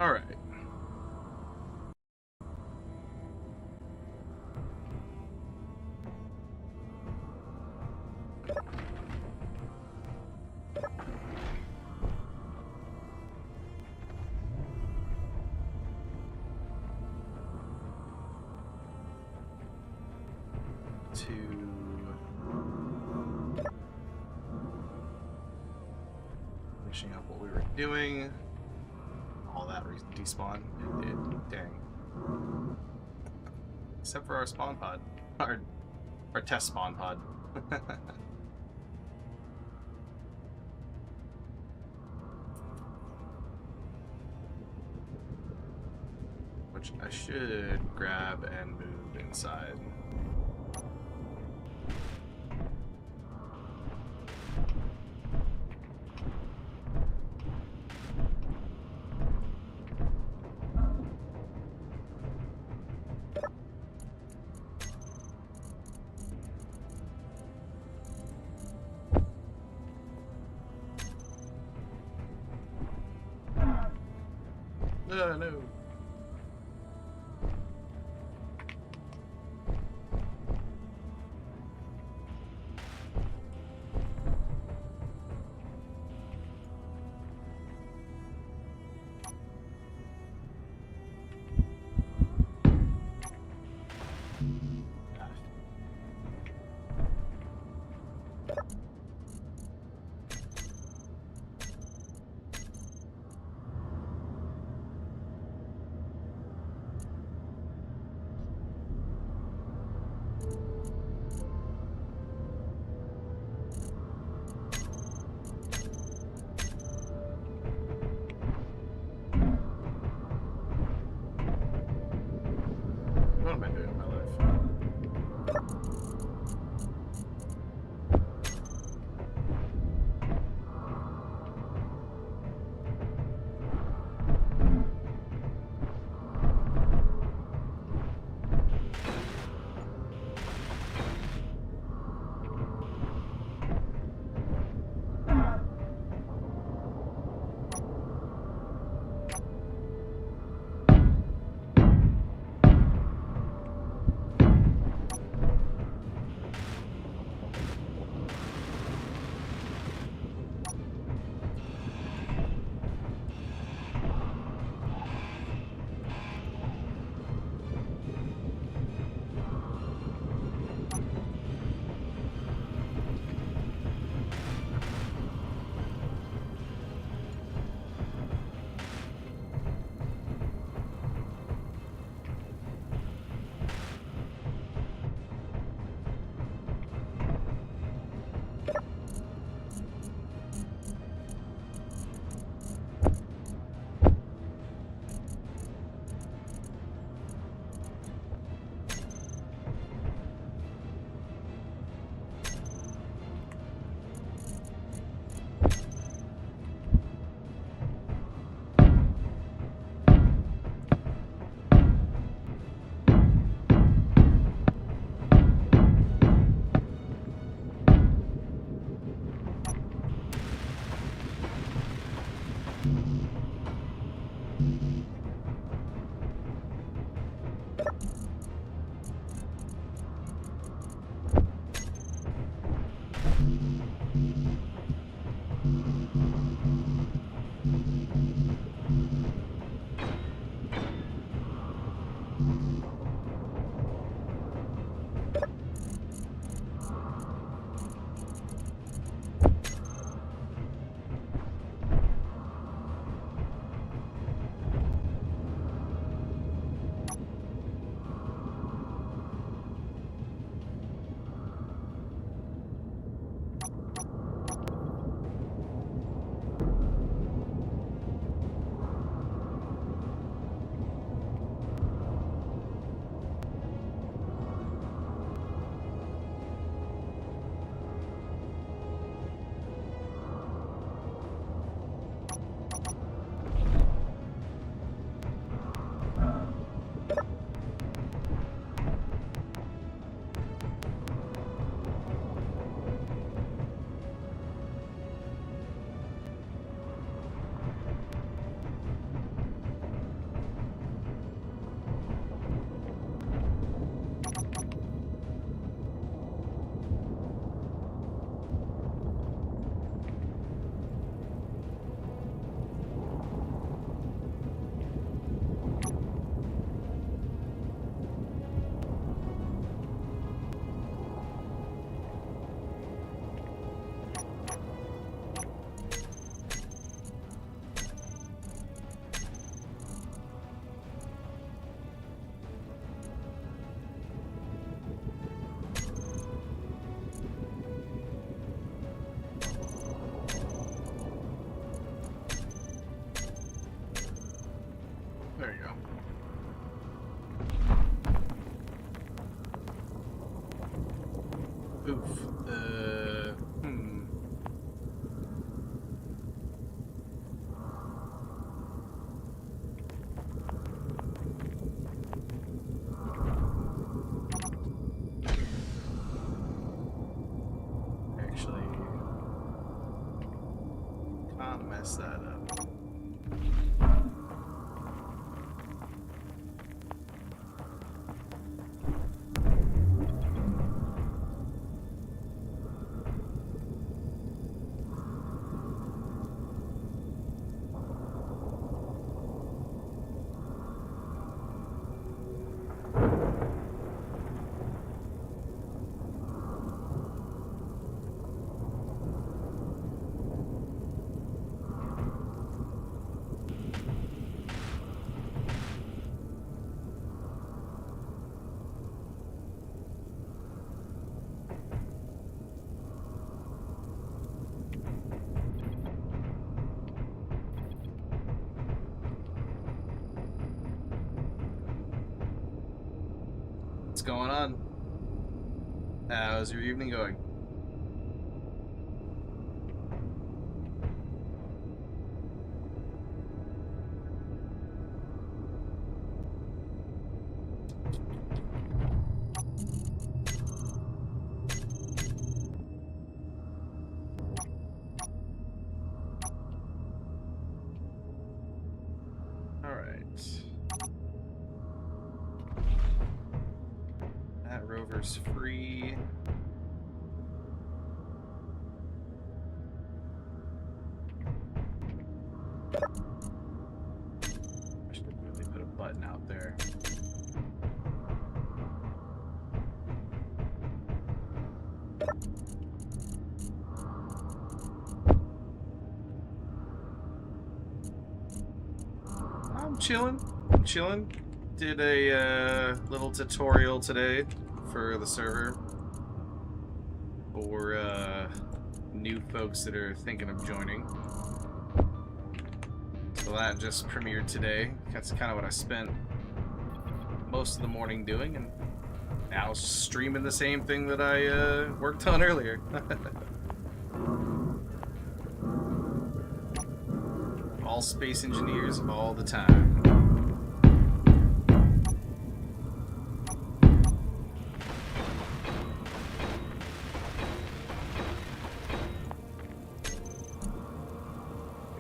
All right. Finishing up what we were doing. All that despawn. It did. Dang. Except for our spawn pod. Our test spawn pod. Which I should grab and move inside. No. mess that up. What's going on? How's your evening going? Rover's free. I should really put a button out there. I'm chilling. Did a little tutorial today for the server for new folks that are thinking of joining. So that just premiered today. That's kind of what I spent most of the morning doing, and now streaming the same thing that I worked on earlier. All space engineers all the time.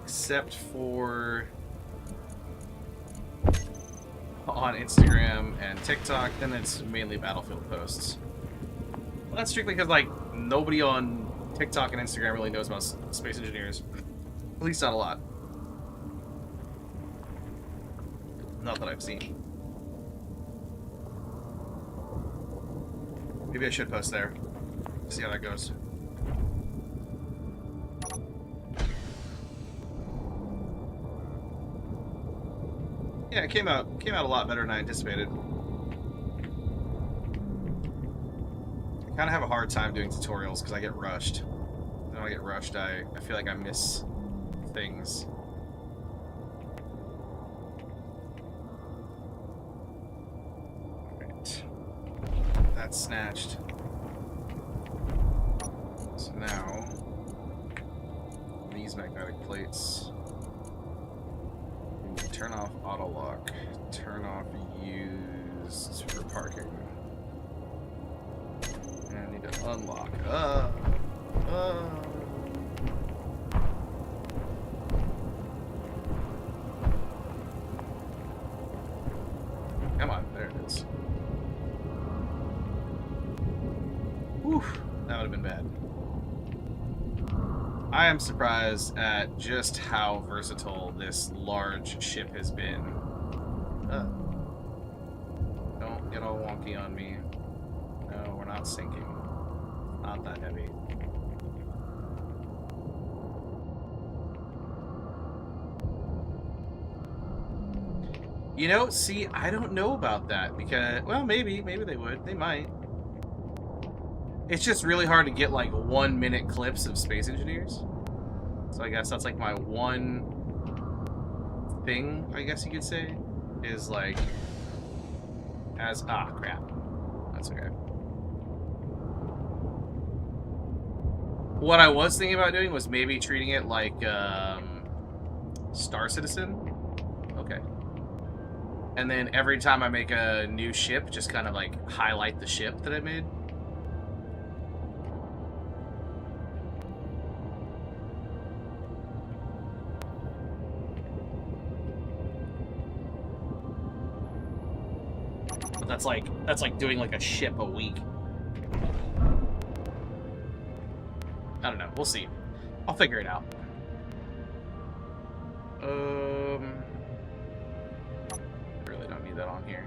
Except for on Instagram and TikTok, then it's mainly Battlefield posts. Well, that's strictly because, like, nobody on TikTok and Instagram really knows about space engineers. At least not a lot. Not that I've seen. Maybe I should post there. See how that goes. Yeah, it came out a lot better than I anticipated. I kind of have a hard time doing tutorials because I get rushed. When I get rushed, I feel like I miss things. Alright. That's snatched. So now, these magnetic plates. Turn off auto lock. Turn off used for parking. And I need to unlock. Come on, there it is. Whew, that would have been bad. I am surprised at just how versatile this large ship has been. Don't get all wonky on me. No, we're not sinking. Not that heavy. You know, see, I don't know about that because, well, maybe they would. They might. It's just really hard to get, like, 1-minute clips of space engineers. So I guess that's, like, my one thing, I guess you could say, is, like, as... Ah, crap. That's okay. What I was thinking about doing was maybe treating it like, Star Citizen. Okay. And then every time I make a new ship, just kind of, like, highlight the ship that I made. That's like doing like a ship a week. I don't know. We'll see. I'll figure it out. Really don't need that on here.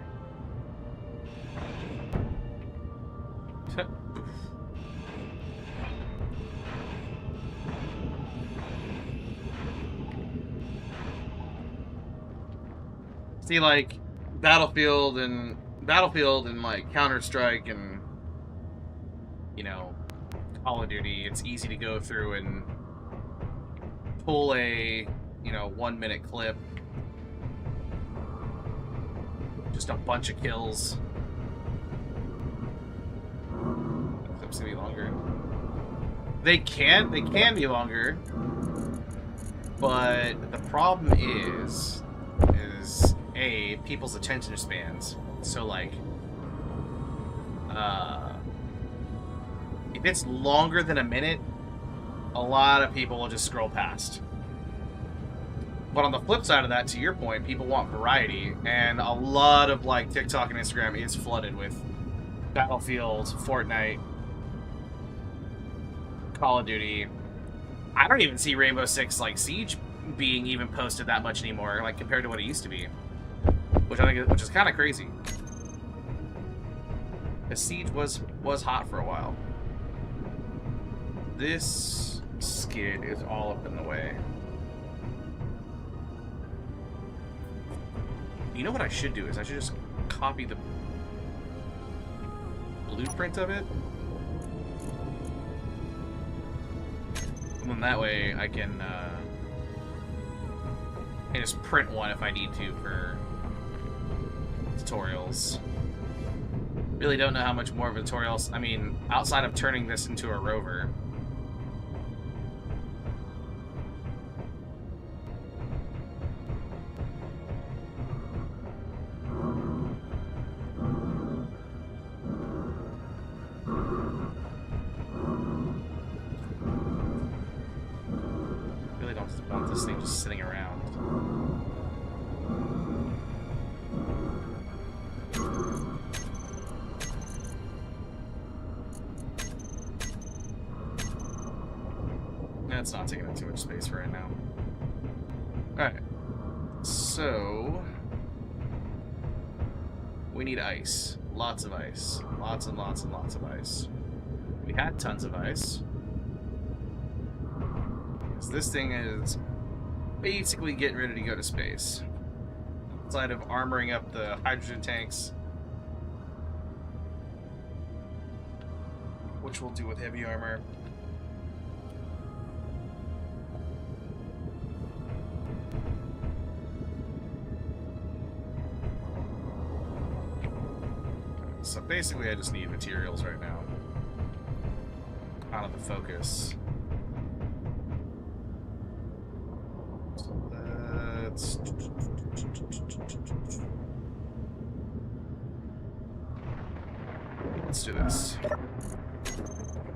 See, like Battlefield and like Counter-Strike and, you know, Call of Duty, it's easy to go through and pull a, you know, 1 minute clip. Just a bunch of kills. Clips can be longer. They can be longer. But the problem is A, people's attention spans. So like if it's longer than a minute, a lot of people will just scroll past. But on the flip side of that, to your point, people want variety, and a lot of like TikTok and Instagram is flooded with Battlefield, Fortnite, Call of Duty. I don't even see Rainbow Six like Siege being even posted that much anymore, like compared to what it used to be, which is kind of crazy. Because Siege was hot for a while. This skid is all up in the way. You know what I should do is I should just copy the blueprint of it. And then that way I can just print one if I need to for tutorials. Really don't know how much more of a tutorials. I mean, outside of turning this into a rover. Really don't want this thing just sitting around. It's not taking up too much space for right now. Alright. So we need ice. Lots of ice. Lots and lots and lots of ice. We had tons of ice. Because this thing is basically getting ready to go to space. Outside of armoring up the hydrogen tanks, which we'll do with heavy armor. So basically I just need materials right now. Out of the focus. So let's do this.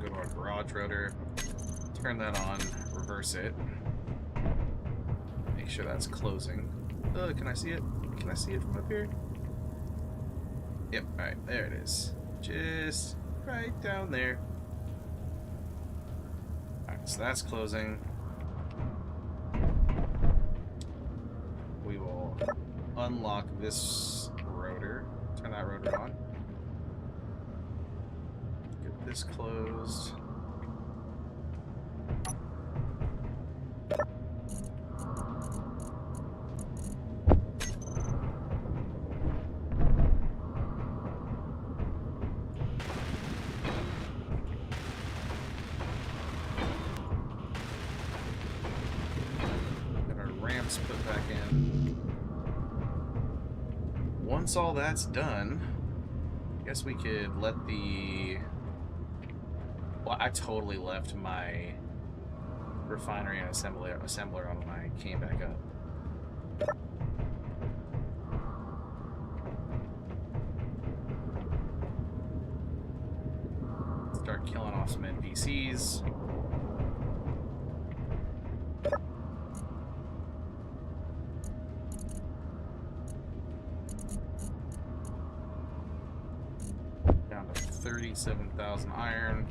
Go to our garage rotor, turn that on, reverse it. Make sure that's closing. Can I see it? Can I see it from up here? Yep, alright, there it is. Just right down there. Alright, so that's closing. We will unlock this rotor. Turn that rotor on. Get this closed. Put back in. Once all that's done, I guess we could let the... Well, I totally left my refinery and assembler on when I came back up. Start killing off some NPCs. 27,000 iron.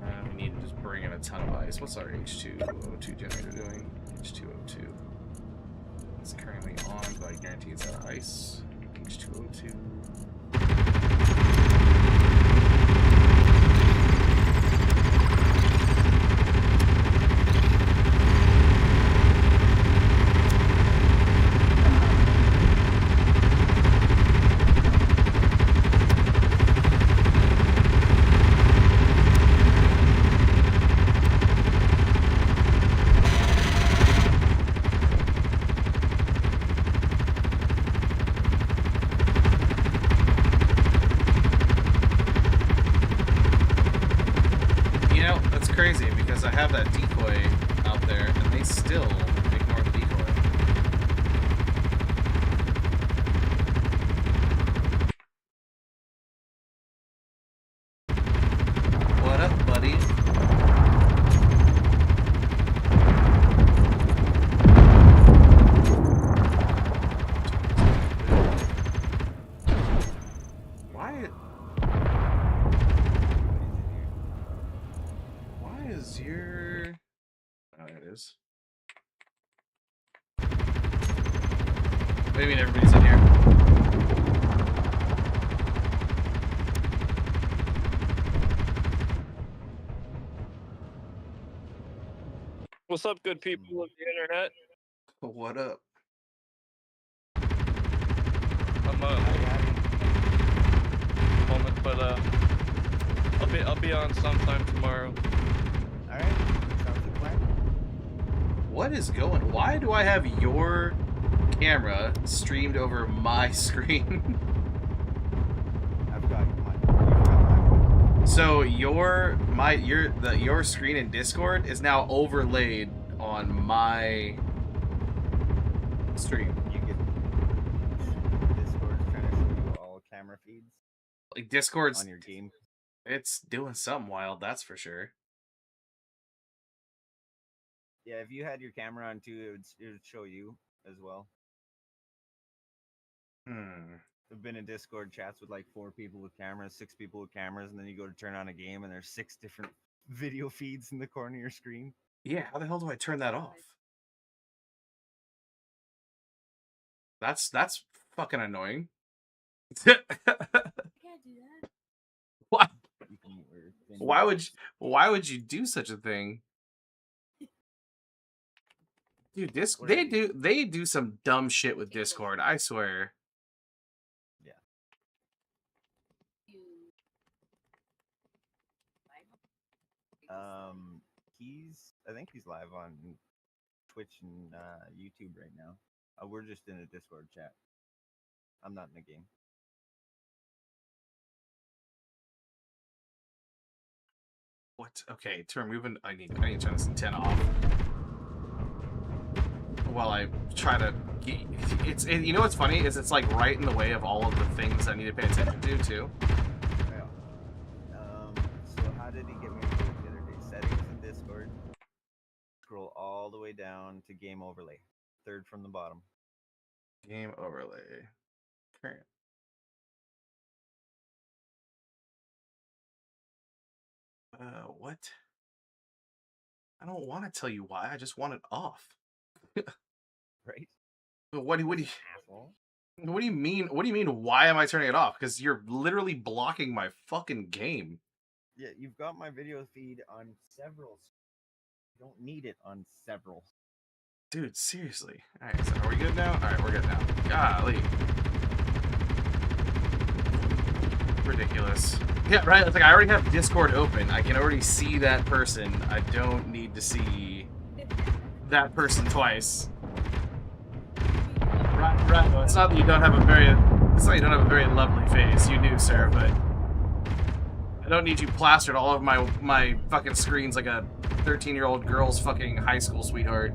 And we need to just bring in a ton of ice. What's our H2O2 generator doing? H2O2. It's currently on, but I guarantee it's out of ice. H2O2. Crazy because I have that decoy out there and they still ignore the decoy. What up, buddy? Why is your... Oh, there it is. What do you mean everybody's in here? What's up, good people of the internet? What up? I'm moment, but I'll be on sometime tomorrow. All right, sounds like a plan. What is going? Why do I have your camera streamed over my screen? I've got mine. So your screen in Discord is now overlaid on my stream. You get Discord's trying to show you all camera feeds Like Discord's on your game. It's doing something wild, that's for sure. Yeah, if you had your camera on too, it would show you as well. I've been in Discord chats with like 4 people with cameras, 6 people with cameras, and then you go to turn on a game and there's 6 different video feeds in the corner of your screen. Yeah, how the hell do I turn that off? That's fucking annoying. I can't do that. What? You can Why would you do such a thing? Dude, they do some dumb shit with Discord, I swear. Yeah. I think he's live on Twitch and YouTube right now. We're just in a Discord chat. I'm not in the game. What? Okay, to remove an I need to turn this antenna off. While I try to you know what's funny is it's like right in the way of all of the things I need to pay attention to too. Yeah. So how did he get me to do it the other day? Settings in Discord. Scroll all the way down to game overlay. 3rd from the bottom. Game overlay. Current. What? I don't want to tell you why. I just want it off. Right? But what do you Asshole. What do you mean? What do you mean? Why am I turning it off? Because you're literally blocking my fucking game. Yeah, you've got my video feed on several. You don't need it on several. Dude, seriously. All right, so are we good now? All right, we're good now. Golly. Ridiculous. Yeah, right. It's like I already have Discord open. I can already see that person. I don't need to see that person twice. Right. It's not that you don't have a very lovely face. You do, sir, but I don't need you plastered all over my fucking screens like a 13-year-old girl's fucking high school sweetheart.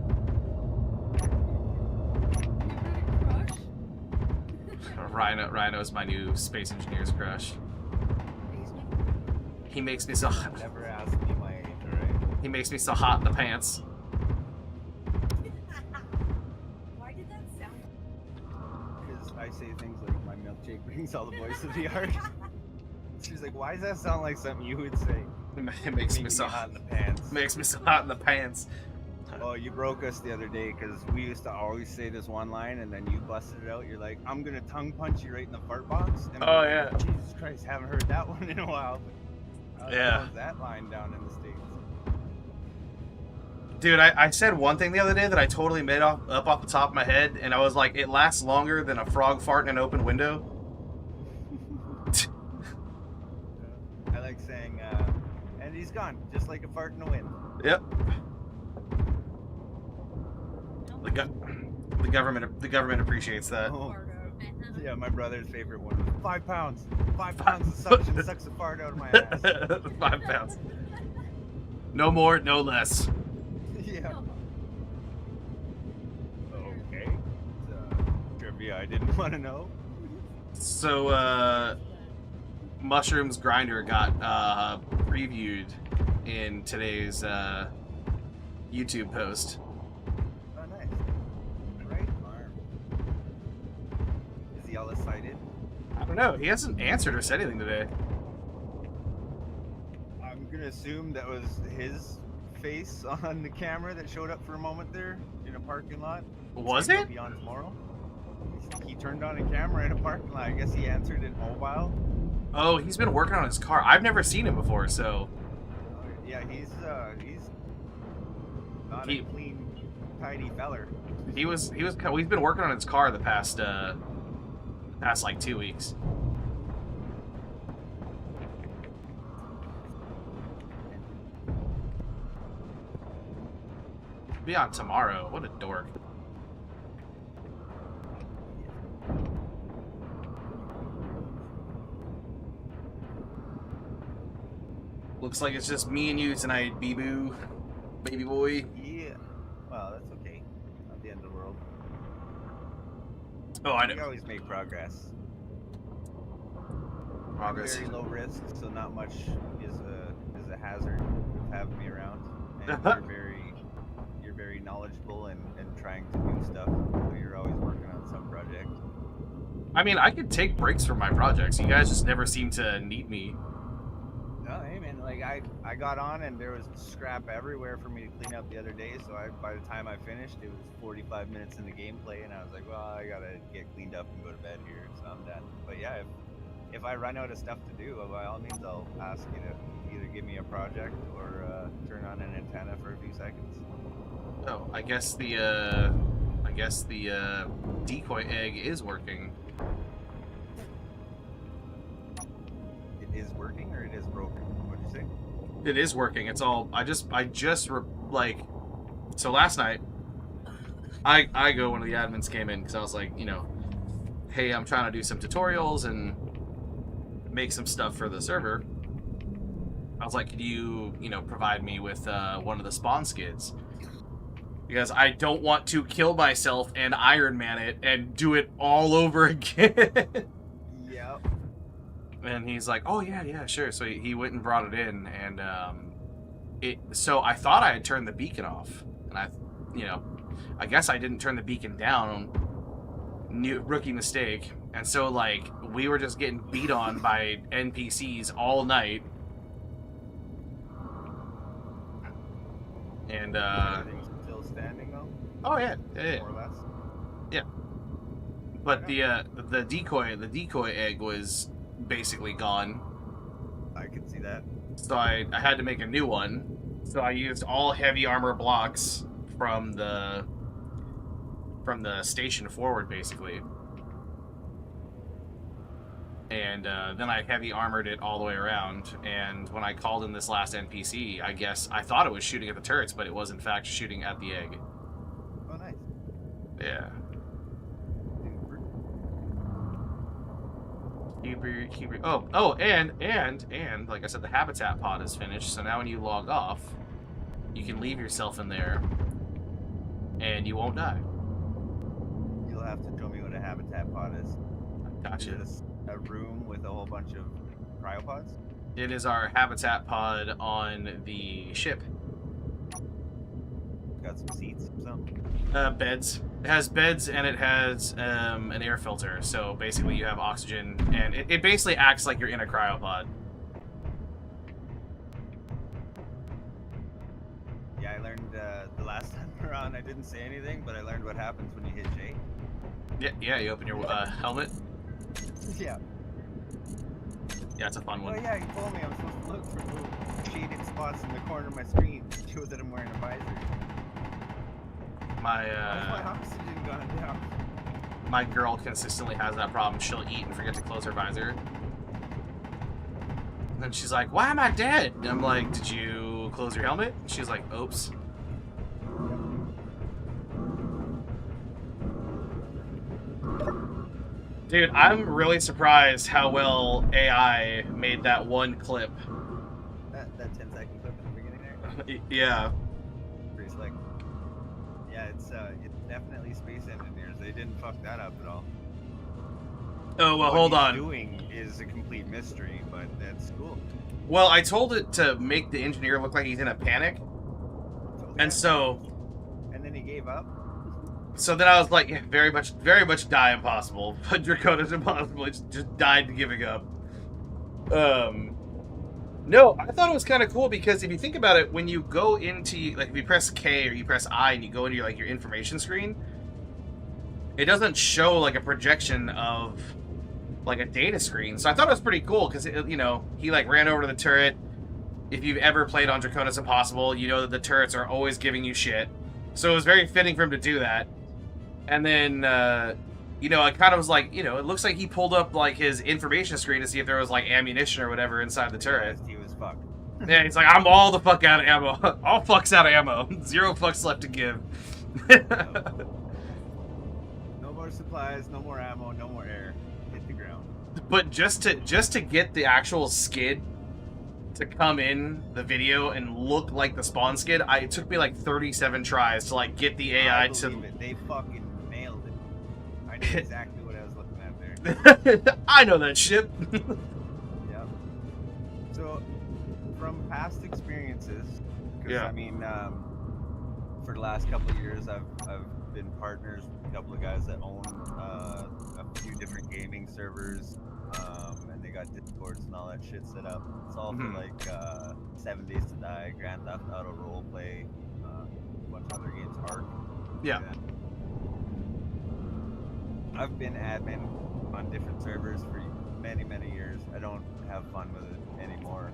Rhino's my new space engineer's crush. He makes me so hot. Never asked me my age, alright? He makes me so hot in the pants. Why did that sound? Because I say things like my milkshake brings all the boys to the yard. She's like, why does that sound like something you would say? It makes me Making so you hot in the pants. Makes me so hot in the pants. Oh, you broke us the other day because we used to always say this one line, and then you busted it out. You're like, "I'm gonna tongue punch you right in the fart box." And Oh, we're yeah. like, Jesus Christ, haven't heard that one in a while. But Yeah. how's that line down in the States? Dude, I said one thing the other day that I totally made up off the top of my head, and I was like, it lasts longer than a frog fart in an open window. I like saying, and he's gone, just like a fart in the wind. Yep. The government appreciates that. Oh, yeah, my brother's favorite one was 5 pounds. 5 pounds of suction sucks the fart out of my ass. 5 pounds. No more, no less. Yeah. Okay. Trivia I didn't want to know. So, Mushrooms Grinder got previewed in today's YouTube post. Oh, nice. Right arm. Is he all excited? I don't know. He hasn't answered or said anything today. I'm gonna assume that was his face on the camera that showed up for a moment there in a parking lot. Was He'll it? be on tomorrow. He turned on a camera in a parking lot. I guess he answered it mobile. Oh, he's been working on his car. I've never seen him before, so Yeah, he's not He- a clean, tidy feller. he's been working on his car the past like 2 weeks. Be on tomorrow. What a dork. Looks like it's just me and you tonight, Bee-Boo. Baby boy. Yeah. Well, that's okay. Not the end of the world. Oh, I We know. always make progress. Progress. Very low risk, so not much is a hazard of having me around. And you're very knowledgeable and trying to do stuff. So you're always working on some project. I mean, I could take breaks from my projects. You guys just never seem to need me. No, hey man, like I got on and there was scrap everywhere for me to clean up the other day. So by the time I finished, it was 45 minutes into gameplay, and I was like, well, I gotta get cleaned up and go to bed here, so I'm done. But yeah, if I run out of stuff to do, by all means, I'll ask you to either give me a project or turn on an antenna for a few seconds. Oh, I guess the decoy egg is working. It is working or it is broken? What'd you say? It is working. It's all. So last night, I go when the admins came in because I was like, hey, I'm trying to do some tutorials and make some stuff for the server. I was like, could you, provide me with one of the spawn skids? Because I don't want to kill myself and Iron Man it and do it all over again. Yep. And he's like, oh, yeah, sure. So he went and brought it in, and so I thought I had turned the beacon off. And I guess I didn't turn the beacon down. Rookie mistake. And so, we were just getting beat on by NPCs all night. And, Everything's still standing though, oh, yeah. more or less. But the decoy egg was basically gone. I can see that. So I had to make a new one. So I used all heavy armor blocks from the station forward, basically. And then I heavy armored it all the way around. And when I called in this last NPC, I guess I thought it was shooting at the turrets, but it was in fact shooting at the egg. Oh, nice. Yeah. Keep. Oh, and like I said, the habitat pod is finished. So now when you log off, you can leave yourself in there, and you won't die. You'll have to show me what a habitat pod is. Gotcha. Is it a room with a whole bunch of cryopods? It is our habitat pod on the ship. Got some seats, something. Beds. It has beds and it has an air filter. So basically, you have oxygen, and it basically acts like you're in a cryopod. last time around I didn't say anything, but I learned what happens when you hit J. Yeah, you open your helmet. Yeah. Yeah, it's a fun Oh one. yeah, you told me I'm supposed to look for little shaded spots in the corner of my screen to show that I'm wearing a visor. My Why's my oxygen gone down? my girl consistently has that problem. She'll eat and forget to close her visor. And then she's like, "Why am I dead?" And I'm like, "Did you close your helmet?" And she's like, "Oops." Dude, I'm really surprised how well AI made that one clip. That 10-second clip in the beginning there? Yeah. Pretty slick. Yeah, it's definitely space engineers. They didn't fuck that up at all. Oh, well, What hold he's on. doing is a complete mystery, but that's cool. Well, I told it to make the engineer look like he's in a panic. And so And then he gave up. So then I was like, yeah, very much die impossible. But Dracona's impossible. It just died giving up. No, I thought it was kind of cool because if you think about it, when you go into, like, if you press K or you press I and you go into your, like, your information screen, it doesn't show, like, a projection of, like, a data screen. So I thought it was pretty cool because, you know, he, like, ran over to the turret. If you've ever played on Dracona's Impossible, you know that the turrets are always giving you shit. So it was very fitting for him to do that. And then, you know, I kind of was like, you know, it looks like he pulled up, like, his information screen to see if there was, like, ammunition or whatever inside the turret. He was fucked. Yeah, he's like, I'm all the fuck out of ammo. All fucks out of ammo. 0 fucks left to give. No more supplies, no more ammo, no more air. Hit the ground. But just to get the actual skid to come in the video and look like the spawn skid, it took me like 37 tries to like get the AI to. It. They fucking nailed it. I knew exactly what I was looking at there. I know that ship. Yep. So, from past experiences, because Yeah. I mean, for the last couple of years, I've been partners with a couple of guys that own a few different gaming servers, and they got Discords and all that shit set up. It's all for like 7 Days to Die, Grand Theft Auto Roleplay, a bunch of other games, Ark. Yeah. I've been admin on different servers for many, many years. I don't have fun with it anymore.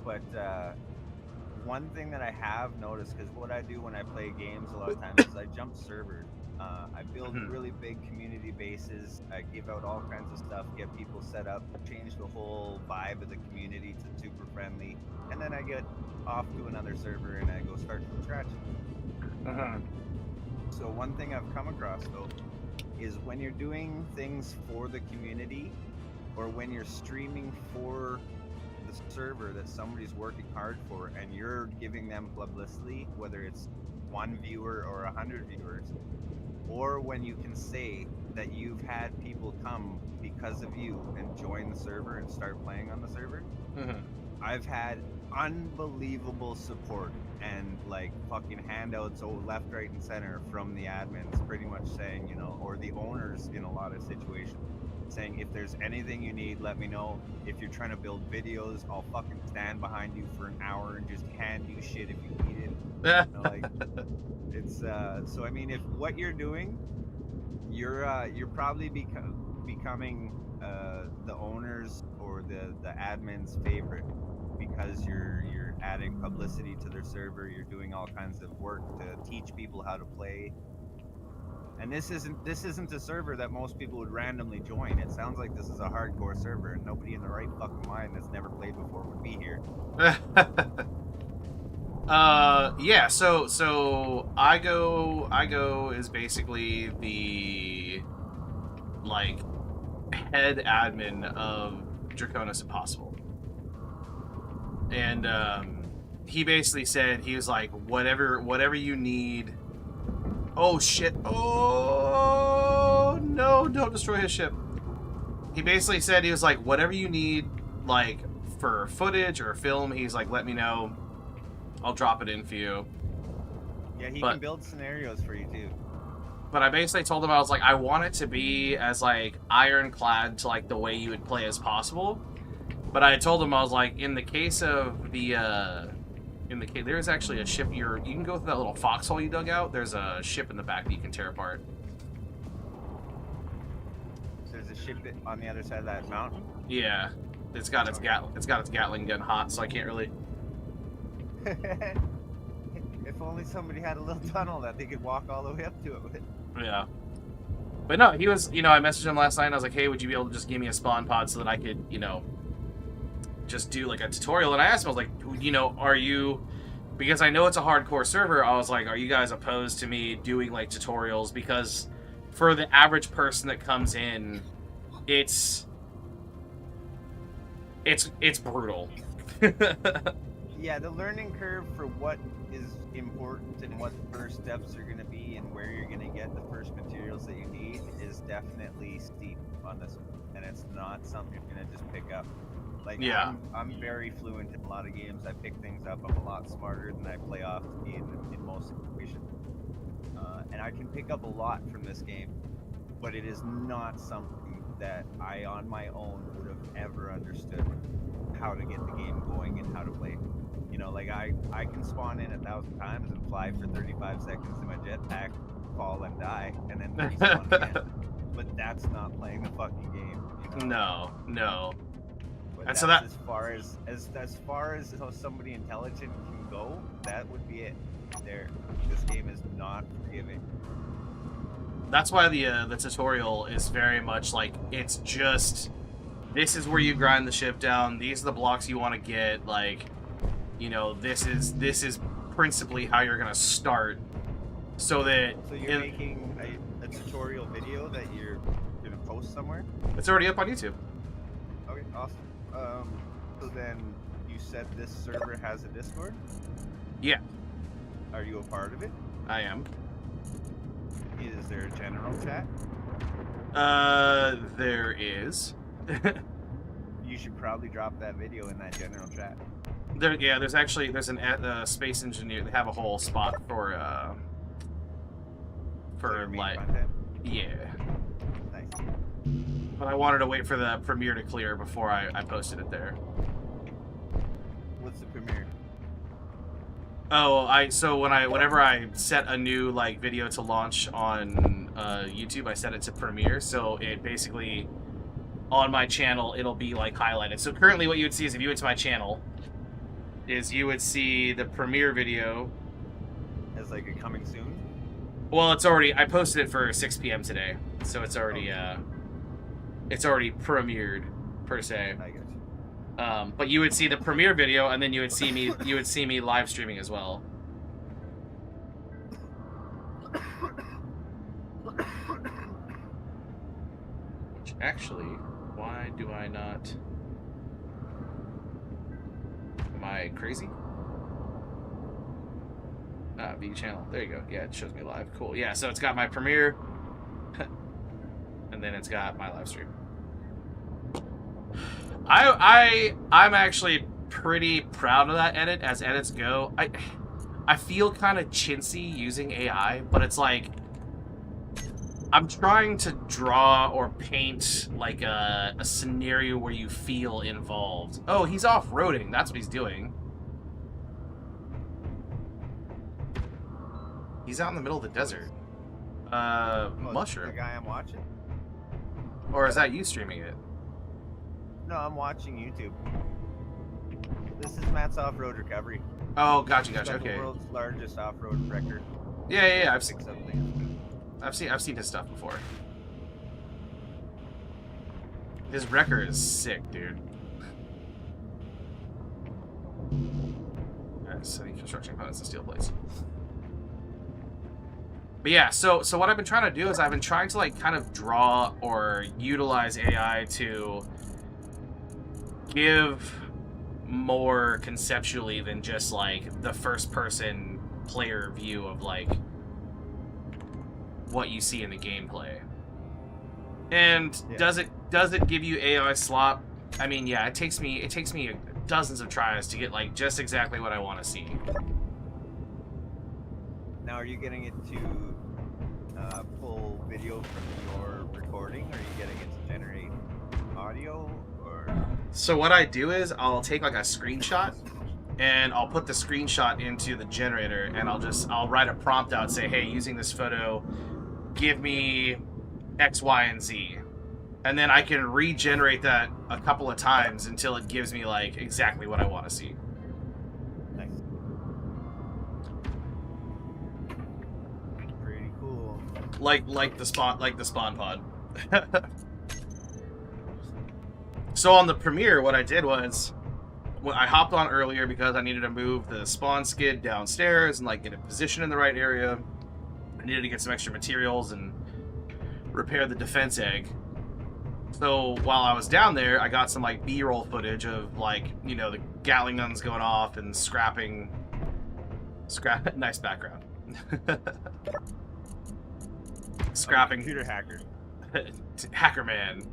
But one thing that I have noticed, because what I do when I play games a lot of times is I jump servers. I build really big community bases. I give out all kinds of stuff, get people set up, change the whole vibe of the community to super friendly, and then I get off to another server and I go start from scratch. So one thing I've come across though is when you're doing things for the community, or when you're streaming for the server that somebody's working hard for, and you're giving them publicity, whether it's 1 viewer or 100 viewers, or when you can say that you've had people come because of you and join the server and start playing on the server. I've had unbelievable support and like fucking handouts left, right, and center from the admins, pretty much saying, you know, or the owners in a lot of situations, saying, if there's anything you need, let me know. If you're trying to build videos, I'll fucking stand behind you for an hour and just hand you shit if you need it. You know, like, it's so I mean, if what you're doing, you're probably becoming the owners or the admin's favorite, because you're adding publicity to their server. You're doing all kinds of work to teach people how to play. And this isn't a server that most people would randomly join. It sounds like this is a hardcore server, and nobody in the right fucking mind that's never played before would be here. Yeah, so I go is basically the like head admin of Dracona's Impossible. And he basically said, he was like, whatever you need. Oh shit. Oh no, don't destroy his ship. He basically said, he was like, whatever you need, like, for footage or film, he's like, let me know. I'll drop it in for you. Yeah, he can build scenarios for you too. But I basically told him, I was like, I want it to be as, like, ironclad to, like, the way you would play as possible. But I told him, I was like, in the case of the In the cave, there is actually a ship. You can go through that little foxhole you dug out. There's a ship in the back that you can tear apart. So there's a ship on the other side of that mountain. Yeah, it's got its Gatling gun hot, so I can't really. If only somebody had a little tunnel that they could walk all the way up to it with. Yeah. But no, he was. You know, I messaged him last night. And I was like, hey, would you be able to just give me a spawn pod so that I could, you know, just do like a tutorial? And I asked him, I was like, you know, are you? Because I know it's a hardcore server. I was like, are you guys opposed to me doing like tutorials? Because for the average person that comes in, it's brutal. Yeah, the learning curve for what is important and what the first steps are going to be and where you're going to get the first materials that you need is definitely steep on this one. And it's not something you're going to just pick up. Like, yeah. I'm very fluent in a lot of games. I pick things up. I'm a lot smarter than I play off to be in most situations. And I can pick up a lot from this game, but it is not something that I, on my own, would have ever understood how to get the game going and how to play. You know, like I can spawn in 1,000 times and fly for 35 seconds in my jetpack, fall and die, and then respawn again. But that's not playing the fucking game. You know? No. But And that's so that as far as how somebody intelligent can go, that would be it. There, this game is not forgiving. that's why the tutorial is very much like it's just this is where you grind the ship down. These are the blocks you want to get. Like, you know, this is principally how you're gonna start. So that So you're making a tutorial video that you're gonna post somewhere? it's already up on YouTube. Okay, awesome. So then you said this server has a Discord? Yeah, Are you a part of it? I am. Is there a general chat? There is. You should probably drop that video in that general chat. There's an space engineer. They have a whole spot for your main like content? yeah. Nice. But I wanted to wait for the premiere to clear before I posted it there. What's the premiere? Oh, whenever I set a new like video to launch on YouTube, I set it to premiere. So it basically on my channel it'll be like highlighted. So currently, what you would see is if you went to my channel, is you would see the premiere video As like a coming soon? Well, it's already. I posted it for 6 p.m. today, so it's already premiered per se. I guess. But you would see the premiere video, and then you would see me. You would see me live streaming as well. Which actually, why do I not? Am I crazy? View channel. There you go. Yeah, it shows me live. Cool. Yeah, so it's got my premiere, and then it's got my live stream. I'm actually pretty proud of that edit as edits go. I feel kind of chintzy using AI, but it's like I'm trying to draw or paint like a scenario where you feel involved. Oh, he's off-roading. That's what he's doing. He's out in the middle of the desert. Mushroom. The guy I'm watching? Or is that you streaming it? No, I'm watching YouTube. This is Matt's off-road recovery. Oh, gotcha, He's got okay. The world's largest off-road record. Yeah. I've Six something. seen his stuff before. His record is sick, dude. Alright, setting construction components and steel plates. But yeah, so what I've been trying to do is I've been trying to like kind of draw or utilize AI to give more conceptually than just like the first person player view of like what you see in the gameplay. And Yeah. does it give you AI slop? I mean, yeah, it takes me dozens of tries to get like just exactly what I want to see. Now, are you getting it to pull video from your recording? Or are you getting it to generate audio? Or So what I do is I'll take like a screenshot and I'll put the screenshot into the generator, and I'll write a prompt out, say, hey, using this photo, give me X, Y, and Z. And then I can regenerate that a couple of times until it gives me like exactly what I want to see. Nice. Pretty cool. Like the spawn pod. So on the premiere, what I did was, I hopped on earlier because I needed to move the spawn skid downstairs and like get a position in the right area. I needed to get some extra materials and repair the defense egg. So while I was down there, I got some like B-roll footage of like, you know, the Gatling guns going off and scrapping. Nice background. Scrapping. Computer hacker. Hacker man.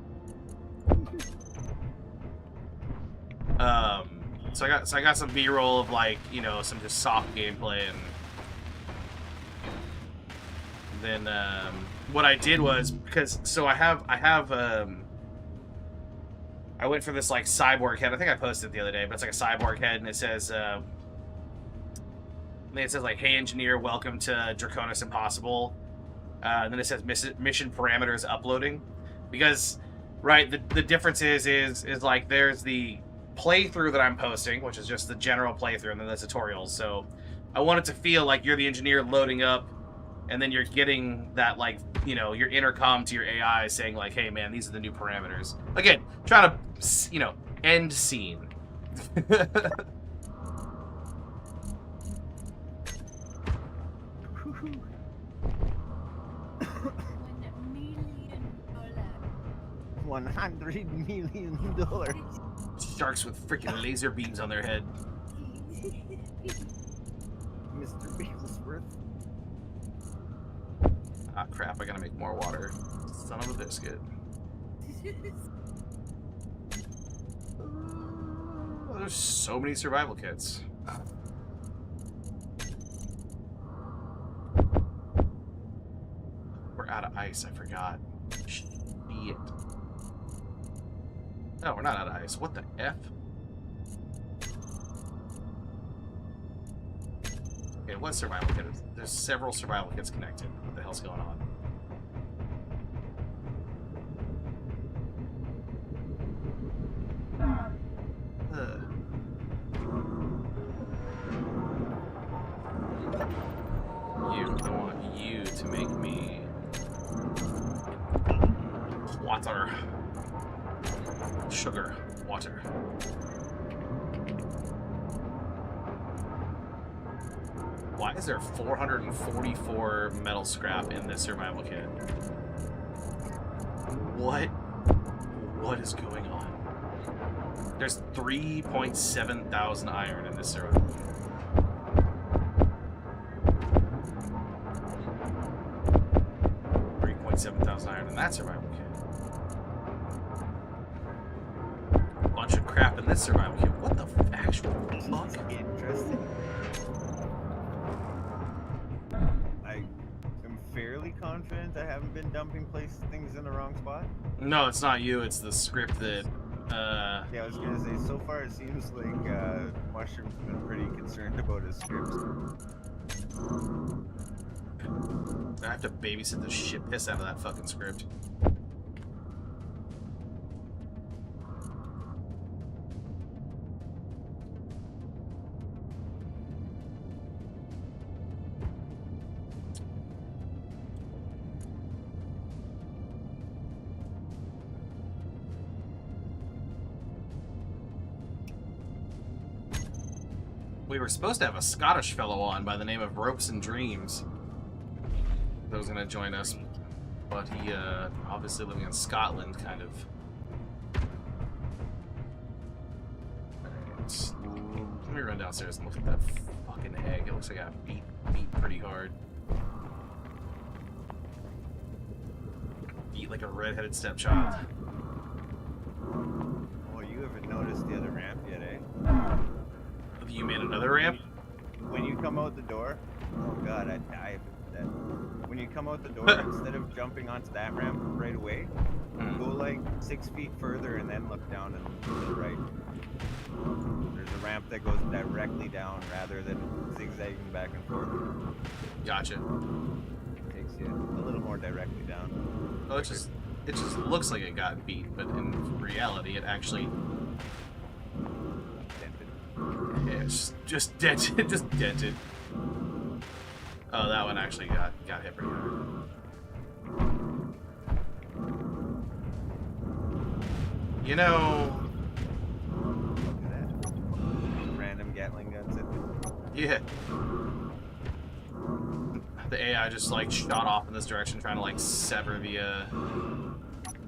So I got some B-roll of like, you know, some just soft gameplay, and then what I did was, because so I went for this like cyborg head. I think I posted it the other day, but it's like a cyborg head, and it says like, hey engineer, welcome to Draconis Impossible. And then it says mission parameters uploading, because right, the difference is like there's the playthrough that I'm posting, which is just the general playthrough, and then the tutorials. So I want it to feel like you're the engineer loading up, and then you're getting that, like, you know, your intercom to your AI saying like, hey man, these are the new parameters. Again, trying to, you know, end scene. 100 million dollars. Sharks with freaking laser beams on their head. Mr. Bigglesworth. Ah, crap, I gotta make more water. Son of a biscuit. Oh, there's so many survival kits. We're out of ice, I forgot. Shit. No, we're not out of ice. What the F? Okay, what survival kit? There's several survival kits connected. What the hell's going on? I want you to make me water. Sugar. Water. Why is there 444 metal scrap in this survival kit? What is going on? There's 3.7 thousand iron in this survival kit. Iron in that survival kit. A bunch of crap in this survival kit. What the actual fuck? Interesting. I am fairly confident I haven't been dumping things in the wrong spot. No, it's not you. It's the script that. Yeah, I was gonna say. So far, it seems like Mushroom's been pretty concerned about his scripts. I have to babysit the shit piss out of that fucking script. We were supposed to have a Scottish fellow on by the name of Ropes and Dreams that was going to join us, but he obviously living in Scotland, kind of. Alright, let me run downstairs and look at that fucking egg. It looks like I beat pretty hard. Eat like a redheaded stepchild. Oh, you haven't noticed the other ramp yet, eh? You made another ramp? When you come out the door, oh god, that when you come out the door, instead of jumping onto that ramp right away, go like 6 feet further and then look down and to the right. There's a ramp that goes directly down rather than zigzagging back and forth. Gotcha. It takes you a little more directly down. Oh, it just looks like it got beat, but in reality, it actually it's just dented. Just dented. Oh, that one actually got hit pretty hard. You know. Look at that. Random Gatling guns at me. Yeah. The AI just like shot off in this direction, trying to like sever the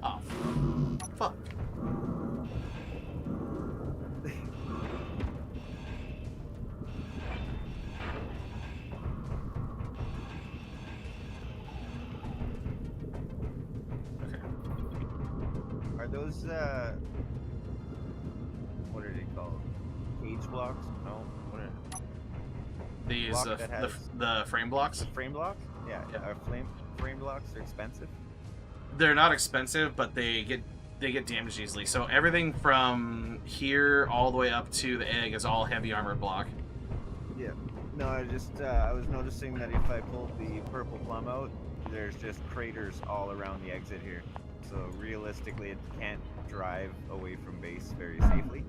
oh, fuck. Okay. Are those what are they called? Cage blocks? No. What are These block that has the frame blocks. frame blocks? Yeah. Yeah. Are frame blocks are expensive? They're not expensive, but they get damaged easily. So everything from here all the way up to the egg is all heavy armored block. Yeah. No, I just I was noticing that if I pulled the purple plum out, there's just craters all around the exit here. So realistically, it can't drive away from base very safely.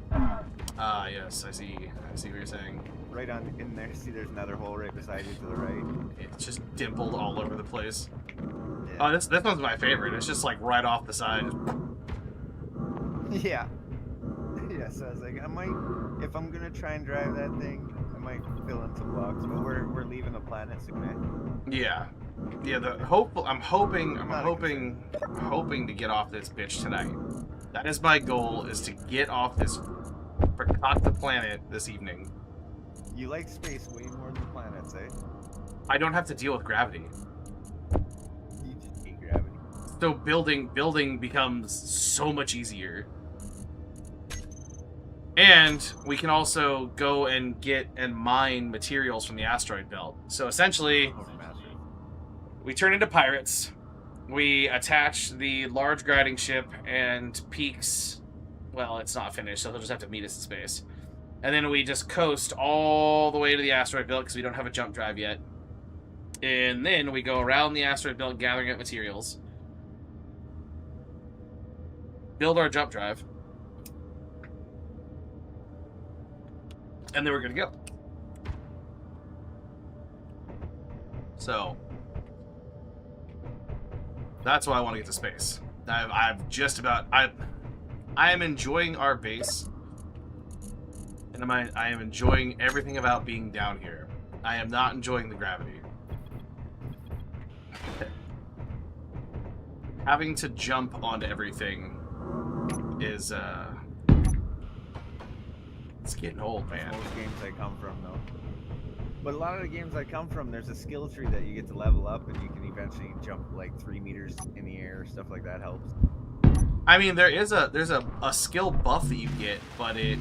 Ah, yes, I see what you're saying. Right on in there, see there's another hole right beside you to the right. It's just dimpled all over the place. Yeah. Oh, this one's my favorite. It's just like right off the side. Yeah. Yeah, so I was like, I might, if I'm gonna try and drive that thing, I might fill in some blocks, but we're leaving the planet soon, eh? Yeah. Yeah, I'm hoping to get off this bitch tonight. That is my goal, is to get off this the planet this evening. You like space way more than planets, eh? I don't have to deal with gravity. You just hate gravity. So building becomes so much easier. And we can also go and get and mine materials from the asteroid belt. So essentially, we turn into pirates. We attach the large grinding ship and Peaks. Well, it's not finished, so they'll just have to meet us in space. And then we just coast all the way to the asteroid belt because we don't have a jump drive yet. And then we go around the asteroid belt gathering up materials. Build our jump drive. And then we're good to go. So that's why I want to get to space. I am enjoying our base, and I am enjoying everything about being down here. I am not enjoying the gravity. Having to jump onto everything is it's getting old, man. Most games I come from, though. But a lot of the games I come from, there's a skill tree that you get to level up, and you can eventually jump like 3 meters in the air. Stuff like that helps. I mean, there's a skill buff that you get, but it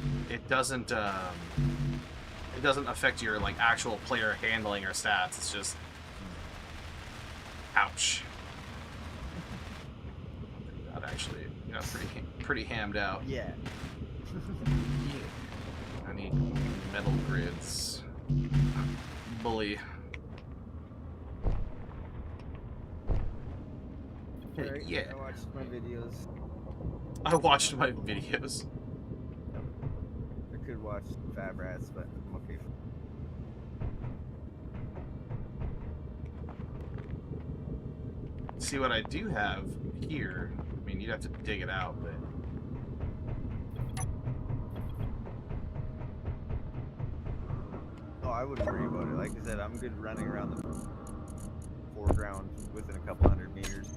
doesn't affect your like actual player handling or stats. It's just ouch. That actually got pretty hammed out. Yeah. I need metal grids. Bully. Right, Yeah. I watched my videos. I watched my videos. I could watch Fab Rats, but I'm okay. See what I do have here. I mean, you'd have to dig it out, but Oh, I wouldn't worry about it. Like I said, I'm good running around the foreground within a couple hundred meters,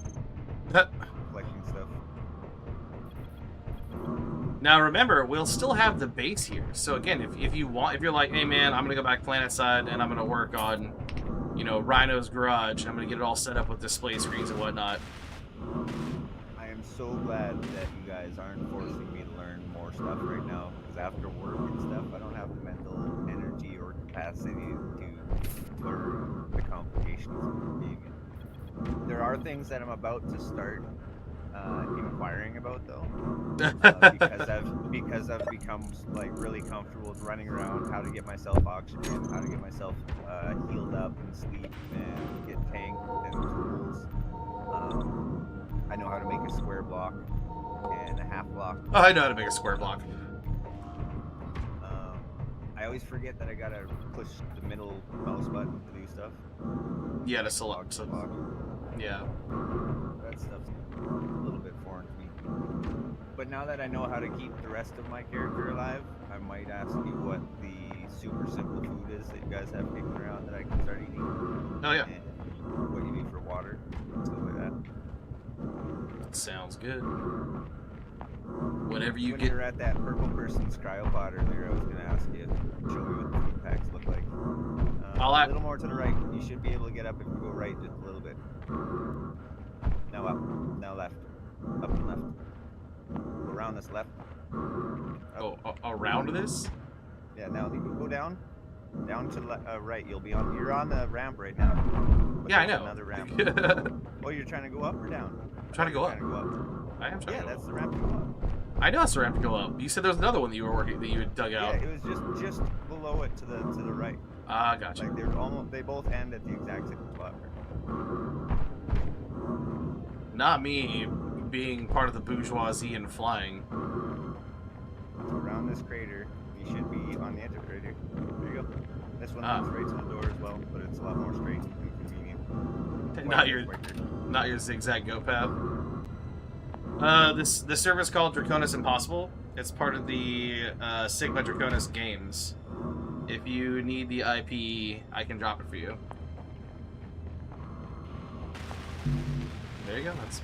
collecting stuff. Now remember, we'll still have the base here. So again, if you're like, hey man, I'm gonna go back planet side and I'm gonna work on, you know, Rhino's garage and I'm gonna get it all set up with display screens and whatnot. I am so glad that you guys aren't forcing me to learn more stuff right now, because after work and stuff, I don't have the mental energy or capacity to for the complications of the game. There are things that I'm about to start inquiring about though, because I've become like really comfortable with running around, how to get myself oxygen, how to get myself healed up and sleep and get tank and tools. I know how to make a square block and a half block. Oh, I know how to make a square block. I always forget that I gotta push the middle mouse button to do stuff. Yeah, to Like select. block to block. Yeah. That stuff's a little bit foreign to me. But now that I know how to keep the rest of my character alive, I might ask you what the super simple food is that you guys have kicking around that I can start eating. Oh yeah. And what you need for water, stuff like that. That sounds good. Whenever you when get. you're at that purple person's cryopod earlier, I was gonna ask you, show me what the food packs look like. A little more to the right. You should be able to get up if you go right just a little bit. Now up. Now left. Up and left. Go around this left. Oh, around this? Yeah. Now you go down. Down to right. You're on the ramp right now. But Yeah, I there's know. Another ramp. Oh, you're trying to go up or down? I'm trying to go up. Trying to go up. I am trying Yeah, to go that's up. the ramp to go up. I know it's the ramp to go up. You said there was another one that you were working that you had dug out. Yeah, it was just below it to the right. Ah, gotcha. Like they both end at the exact same spot. Not me being part of the bourgeoisie and flying. So around this crater, you should be on the edge of the crater. There you go. This one leads right to the door as well, but it's a lot more straight and convenient. Not your zigzag go path. This server is called Draconis Impossible. It's part of the Sigma Draconis games. If you need the IP, I can drop it for you. There you go. That's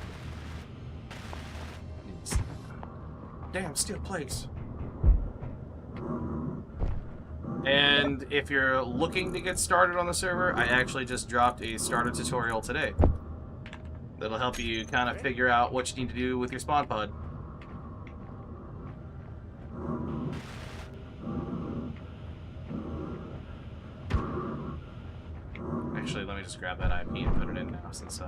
damn steel plates. And if you're looking to get started on the server, I actually just dropped a starter tutorial today. That'll help you kind of figure out what you need to do with your spawn pod. Actually, let me just grab that IP and put it in now since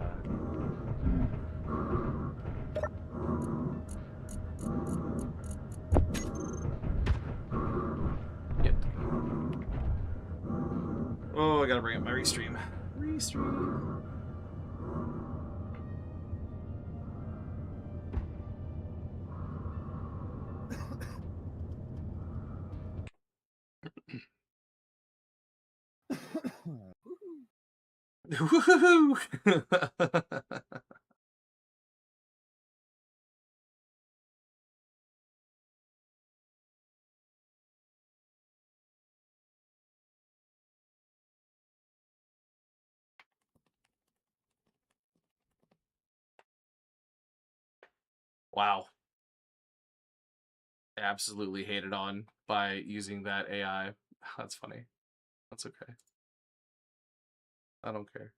Yep. Oh, I gotta bring up my restream. Restream. Woohoo! Wow. Absolutely hated on by using that AI. That's funny. That's okay. I don't care.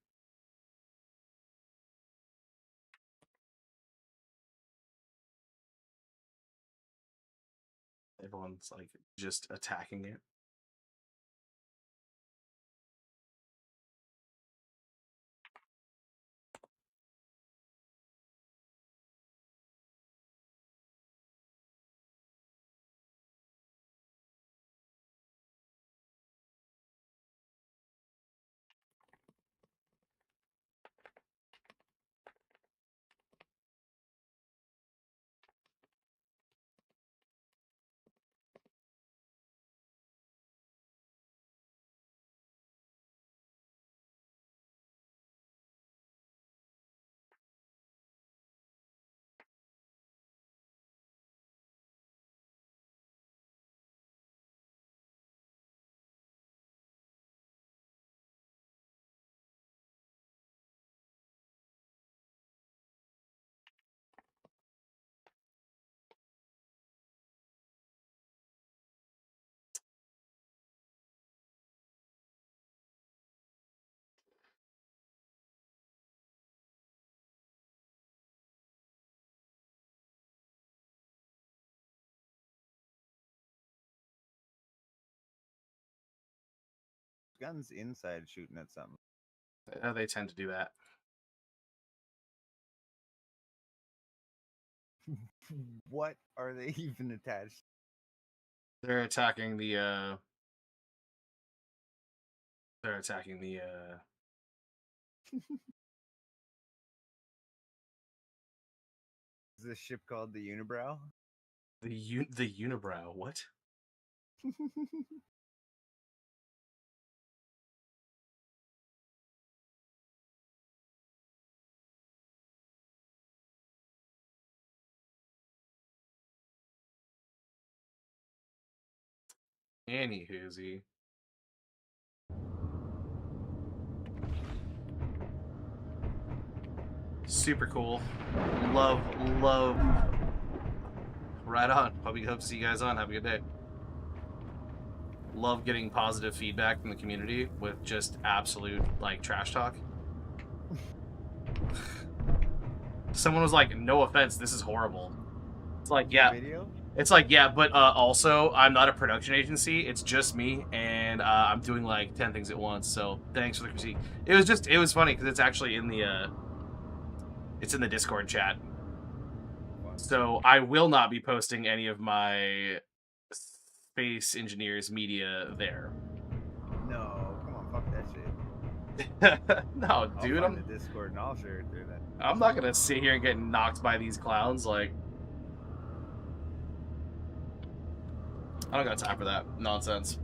Everyone's like just attacking it. gun's inside shooting at something. They tend to do that. What are they even attached? They're attacking the. They're attacking the. Is this ship called the Unibrow? The unibrow. What? Anywhoozy. Super cool. Love. Right on. Hope to see you guys on. Have a good day. Love getting positive feedback from the community with just absolute like trash talk. Someone was like, "No offense, this is horrible." It's like, yeah. Video? It's like, yeah, but also, I'm not a production agency. It's just me, and I'm doing like 10 things at once. So thanks for the critique. It was funny because it's actually in the Discord chat. So I will not be posting any of my Space Engineers media there. No, come on, fuck that shit. No, dude, I'll find the Discord and I'll share it through that. I'm not gonna sit here and get knocked by these clowns. Like, I don't got time for that nonsense.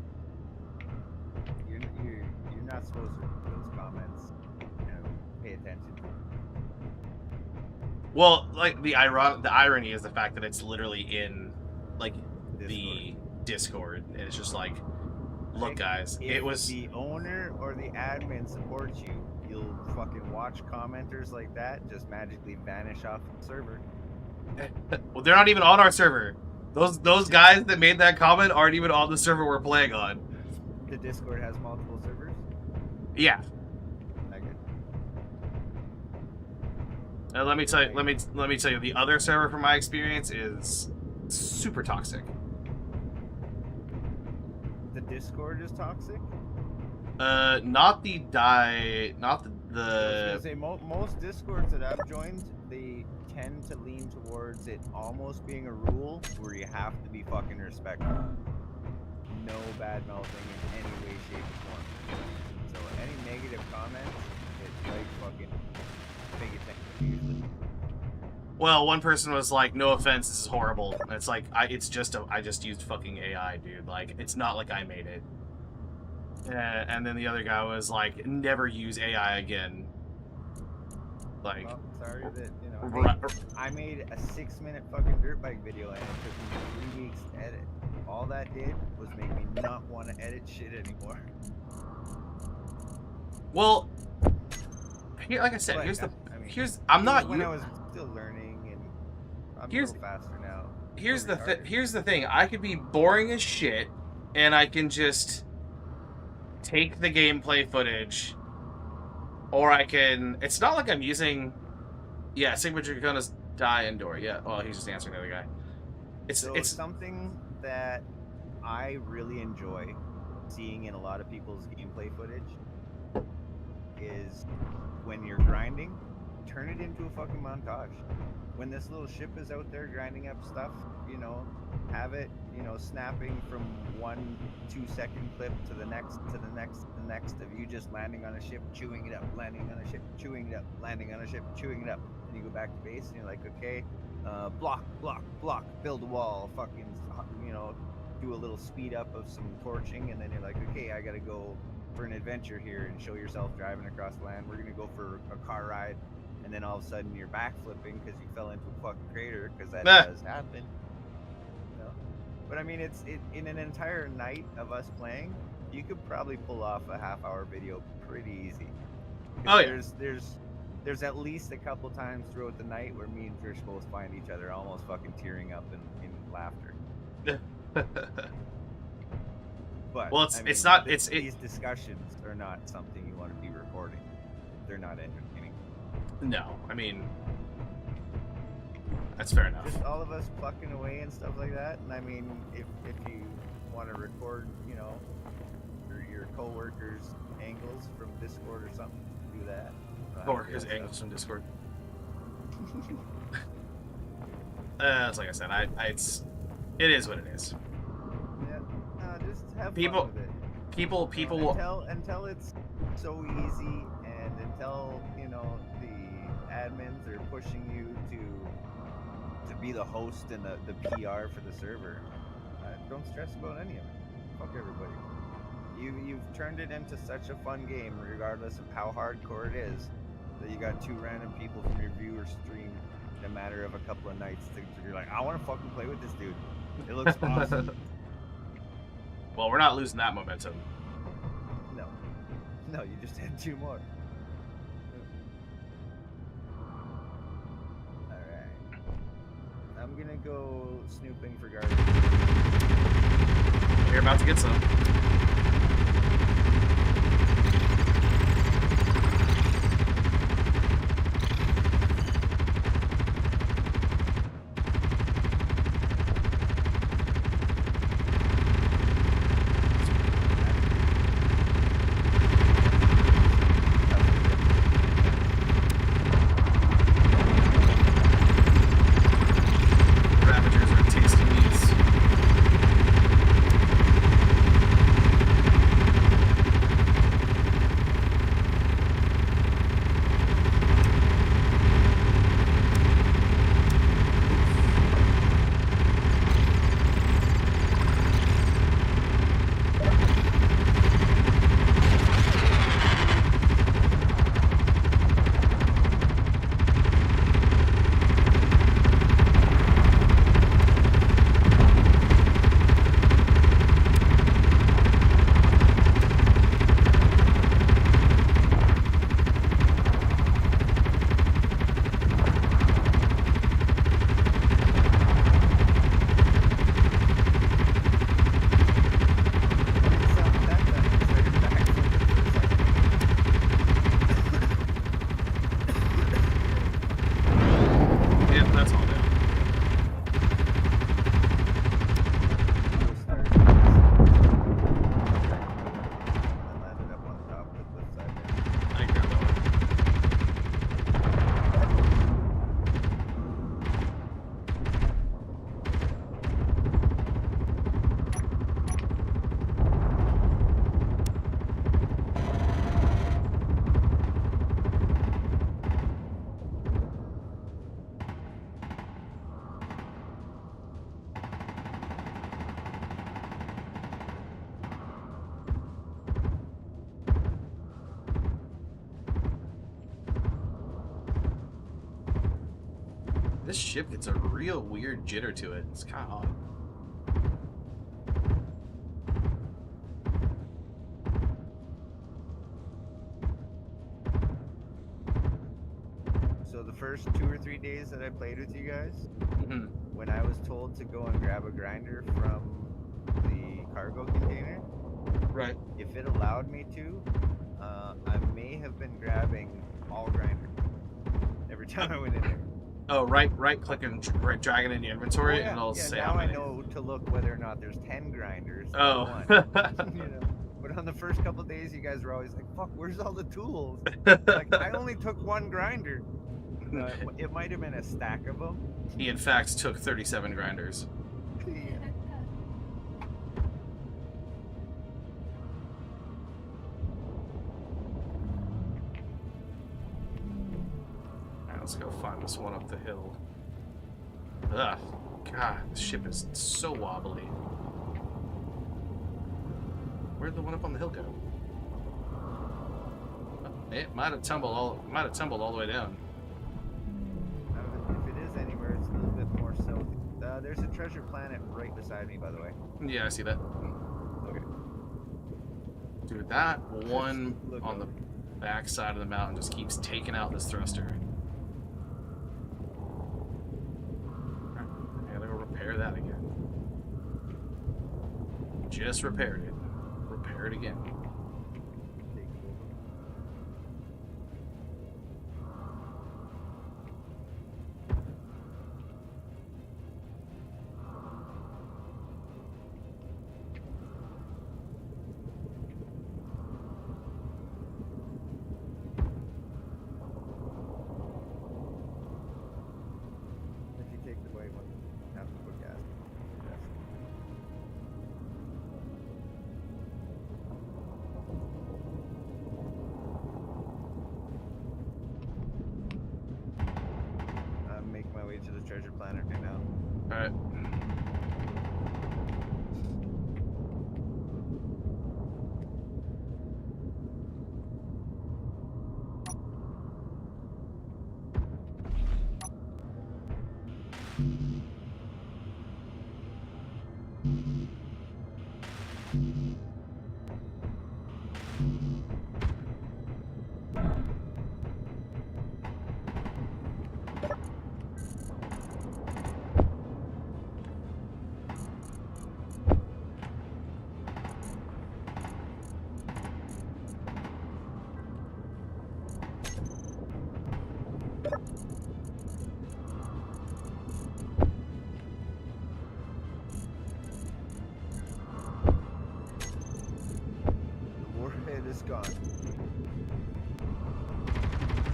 You're not supposed to read those comments. You know, pay attention. Well, like the irony is the fact that it's literally in like the Discord, and it's just like, look, guys, If it was the owner or the admin supports you, you'll fucking watch commenters like that just magically vanish off the server. well, they're not even on our server. Those guys that made that comment aren't even on the server we're playing on. The Discord has multiple servers. Yeah. Not good. Let me tell you, the other server from my experience is super toxic. The Discord is toxic. Not the I was gonna say most Discords that I've joined, they tend to lean towards it almost being a rule where you have to be fucking respectful. No bad mouthing in any way, shape, or form. So any negative comments, it's like fucking big attention usually. Well, one person was like, "No offense, this is horrible." And it's like, I just used fucking AI, dude. Like, it's not like I made it. And then the other guy was like, "Never use AI again." Like, Well, sorry that right. I made a 6-minute fucking dirt bike video and it took me 3 weeks to edit. All that did was make me not want to edit shit anymore. Well, here, like I said, But, I'm not. when I was still learning, and I'm a little faster now. Here's the thing. I could be boring as shit, and I can just take the gameplay footage, or I can. It's not like I'm using. Yeah, signature gonna die indoor. Yeah. Well, he's just answering the other guy. It's something that I really enjoy seeing in a lot of people's gameplay footage is when you're grinding, turn it into a fucking montage. When this little ship is out there grinding up stuff, have it, snapping from 1 2-second clip to the next, to the next, to the next of you just landing on a ship, chewing it up, landing on a ship, chewing it up, landing on a ship, chewing it up. And you go back to base and you're like, okay, block, build a wall, fucking, do a little speed up of some torching, and then you're like, okay, I gotta go for an adventure here and show yourself driving across the land. We're gonna go for a car ride, and then all of a sudden you're backflipping because you fell into a fucking crater, because that does happen. But I mean, it's in an entire night of us playing, you could probably pull off a half-hour video pretty easy. Oh yeah. There's at least a couple times throughout the night where me and Trish both find each other almost fucking tearing up in laughter. But well, these discussions are not something you want to be recording. They're not entertaining. No, I mean, that's fair enough. Just all of us plucking away and stuff like that. And I mean, if you want to record, your co-workers angles from Discord or something. Do that. Or his angles from Discord. It's like I said, it is what it is. Yeah, no, just have People- fun with it. People will. Until it's so easy, and until the admins are pushing you to be the host and the PR for the server. Don't stress about any of it. Fuck everybody. You've turned it into such a fun game, regardless of how hardcore it is, that you got 2 random people from your viewer stream in a matter of a couple of nights to you're like, I want to fucking play with this dude. It looks awesome. Well, we're not losing that momentum. No, you just had 2 more. Alright. I'm gonna go snooping for garbage. You're about to get some. Ravagers are tasty meats. Yep, that's all down. I can grab that one. This ship gets a real weird jitter to it. It's kind of odd. So the first 2 or 3 days that I played with you guys, Mhm. when I was told to go and grab a grinder from the cargo container, Right. if it allowed me to, I may have been grabbing all grinder every time I went in there. Oh, right click and drag it in your inventory, and it'll say now how I many. know to look whether or not there's 10 grinders. or Oh. one. But on the first couple days, you guys were always like, "Fuck, where's all the tools?" Like, I only took 1 grinder. It might have been a stack of them. He, in fact, took 37 grinders. Alright, let's go find this one up the hill. Ugh. God, this ship is so wobbly. Where'd the one up on the hill go? It might have tumbled all the way down. If it is anywhere, it's a little bit more south. There's a treasure planet right beside me, by the way. Yeah, I see that. Okay. Dude, that one Look on the over. back side of the mountain just keeps taking out this thruster. Alright, I gotta go repair that again. Just repaired it. Repair it again. Take it over. The warhead is gone.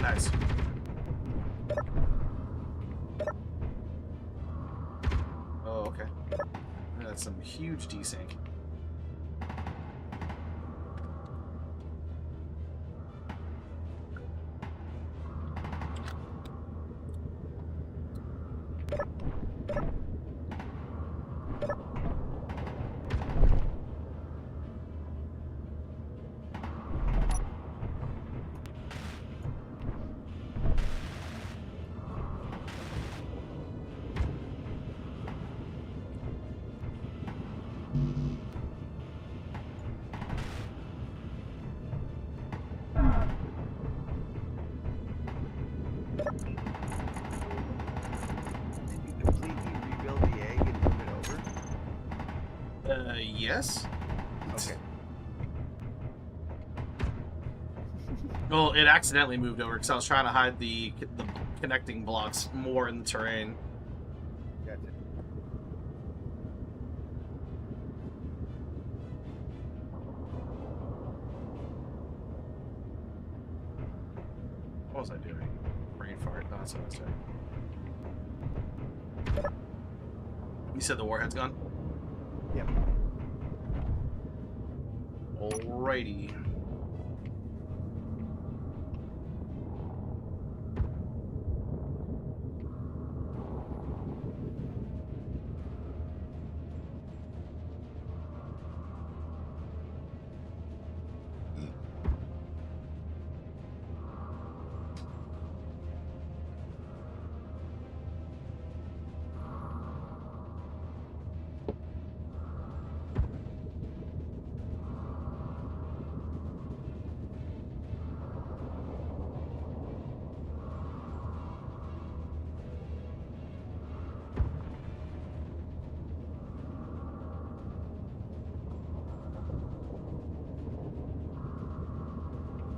Nice. Oh, okay. That's some huge desync. Did you completely rebuild the egg and move it over? Yes. Okay. Well, it accidentally moved over because I was trying to hide the connecting blocks more in the terrain. Gotcha. What was I doing? Brain fart. No, that's what I was doing. You said the warhead's gone? Yep. Alrighty.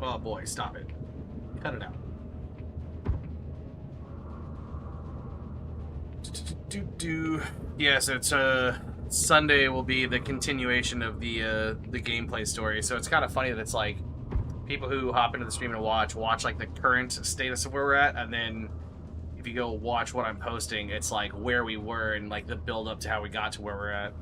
Oh boy, stop it. Cut it out. Yeah, so it's Sunday will be the continuation of the gameplay story. So it's kind of funny that it's like people who hop into the stream and watch like the current status of where we're at, and then if you go watch what I'm posting, it's like where we were and like the build up to how we got to where we're at.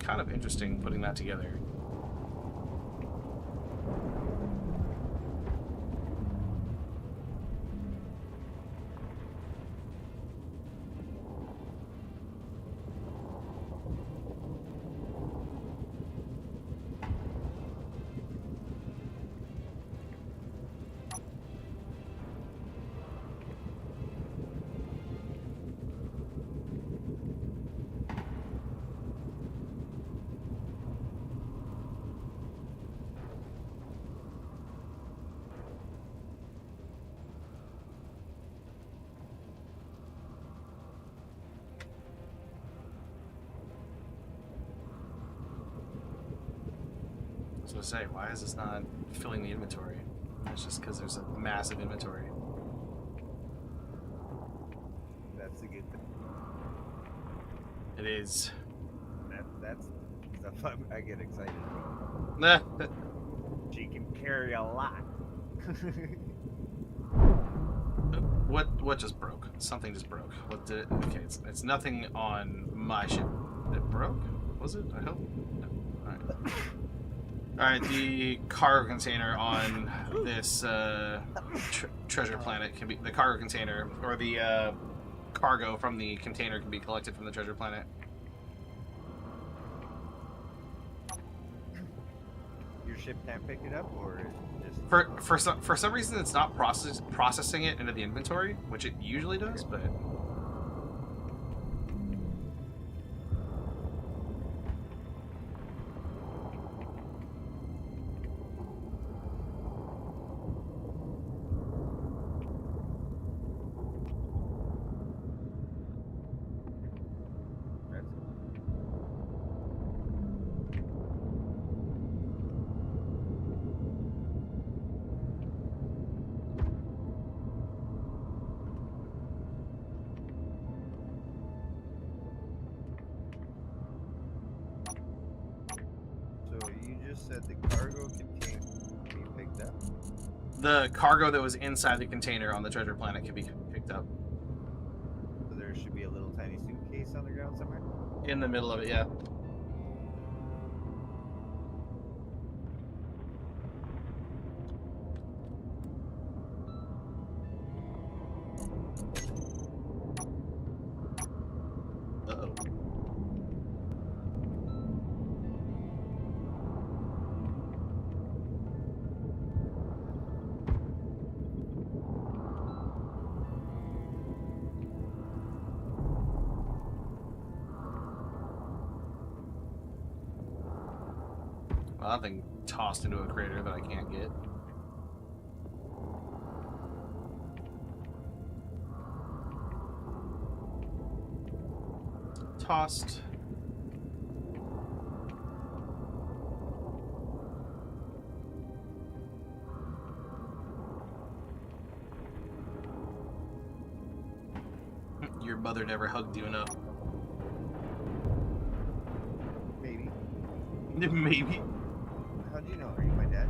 Kind of interesting putting that together. I was gonna say, why is this not filling the inventory? It's just because there's a massive inventory. That's a good thing. It is. That's stuff I get excited about. Nah. She can carry a lot. What just broke? Something just broke. What did it? Okay, it's nothing on my ship. It broke? Was it? I hope. No. All right. All right. The cargo container on this treasure planet can be the cargo container, or the cargo from the container can be collected from the treasure planet. Your ship can't pick it up, or is it just For some reason it's not processing it into the inventory, which it usually does, but just said the cargo container can be picked up. The cargo that was inside the container on the treasure planet can be picked up. So there should be a little tiny suitcase on the ground somewhere. In the middle of it, yeah. Uh-oh. Well, that thing tossed into a crater that I can't get. Tossed. Your mother never hugged you enough. Maybe. Maybe. How do you know? Are you my dad?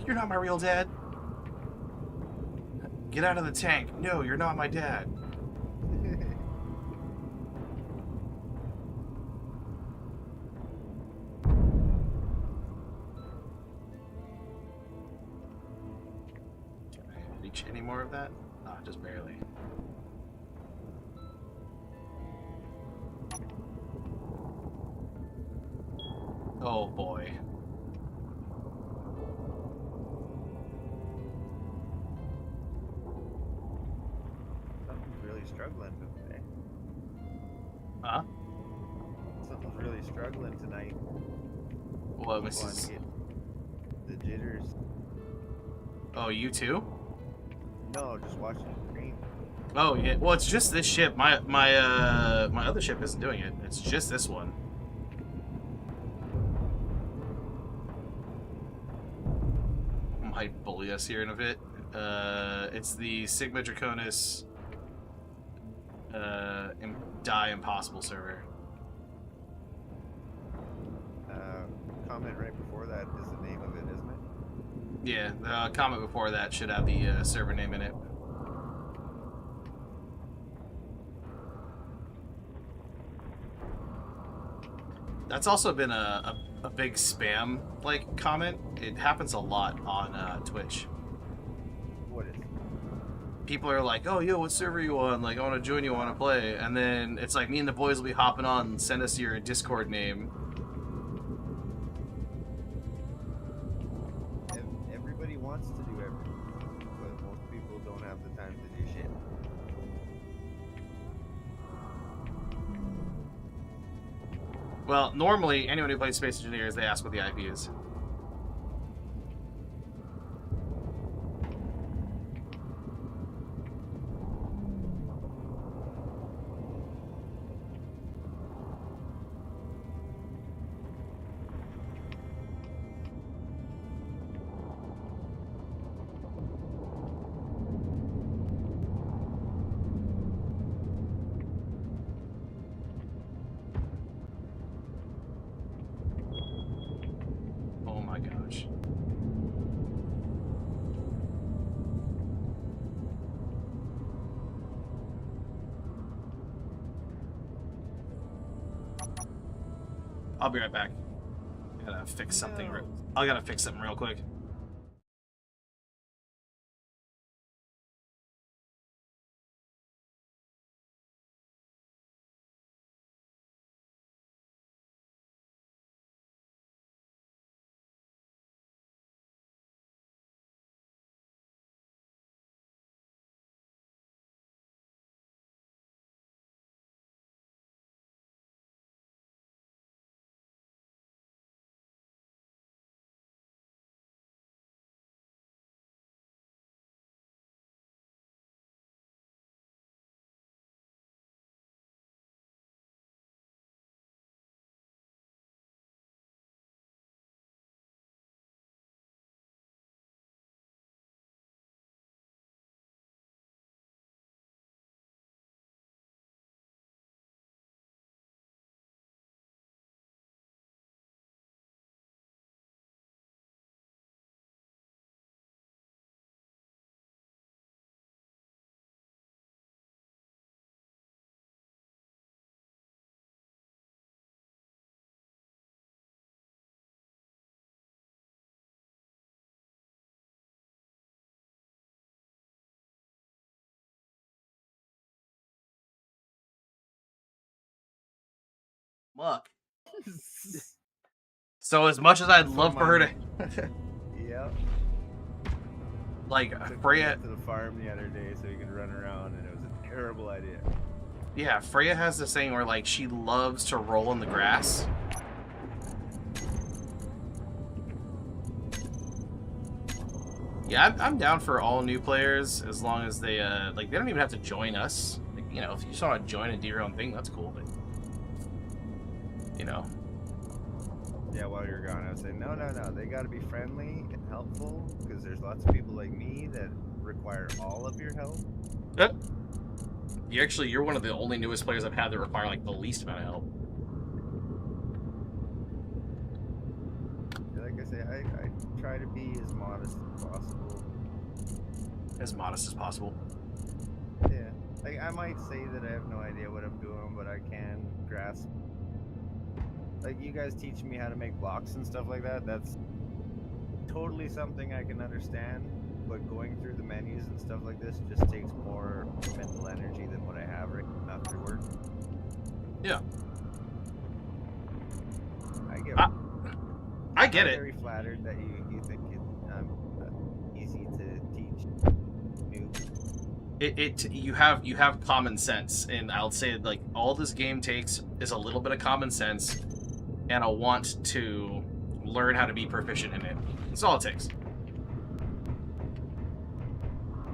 You're not my real dad. Get out of the tank. No, you're not my dad. Can I reach any more of that? No, just barely. Oh boy. Something's really struggling today. Huh? Something's really struggling tonight. Well, this Wanting is... to get the jitters. Oh, you too? No, just watching the screen. Oh yeah. Well, it's just this ship. My other ship isn't doing it. It's just this one. Might bully us here in a bit. It's the Sigma Draconis Die Impossible server. Comment right before that is the name of it, isn't it? Yeah, the comment before that should have the server name in it. That's also been a big spam like comment. It happens a lot on Twitch. What is? People are like, "Oh, yo, what server you on? Like, I want to join you, I want to play." And then it's like, me and the boys will be hopping on. Send us your Discord name. Everybody wants to do everything, but most people don't have the time to do shit. Well, normally anyone who plays Space Engineers, they ask what the IP is. Oh my gosh. I'll be right back. Gotta fix something. No. I gotta fix something real quick. Fuck. So as much as I'd So love for her to, Yep. like, Took Freya, me to the farm the other day so he could run around, and it was a terrible idea. yeah, Freya has this thing where, like, she loves to roll in the grass. Yeah, I'm down for all new players as long as they, like, they don't even have to join us. Like, you know, if you just want to join and do your own thing, that's cool, but, you know. Yeah, while you're gone, I was saying, no, they got to be friendly and helpful, because there's lots of people like me that require all of your help. You're one of the only newest players I've had that require, like, the least amount of help. Like I say, I try to be as modest as possible. As modest as possible. Yeah, like I might say that I have no idea what I'm doing, but I can grasp. Like you guys teaching me how to make blocks and stuff like that, that's totally something I can understand, but going through the menus and stuff like this just takes more mental energy than what I have right now after work. Yeah. I'm get it. very flattered that you think I'm easy to teach new. You have common sense, and I'll say, like, all this game takes is a little bit of common sense and a want to learn how to be proficient in it. That's all it takes.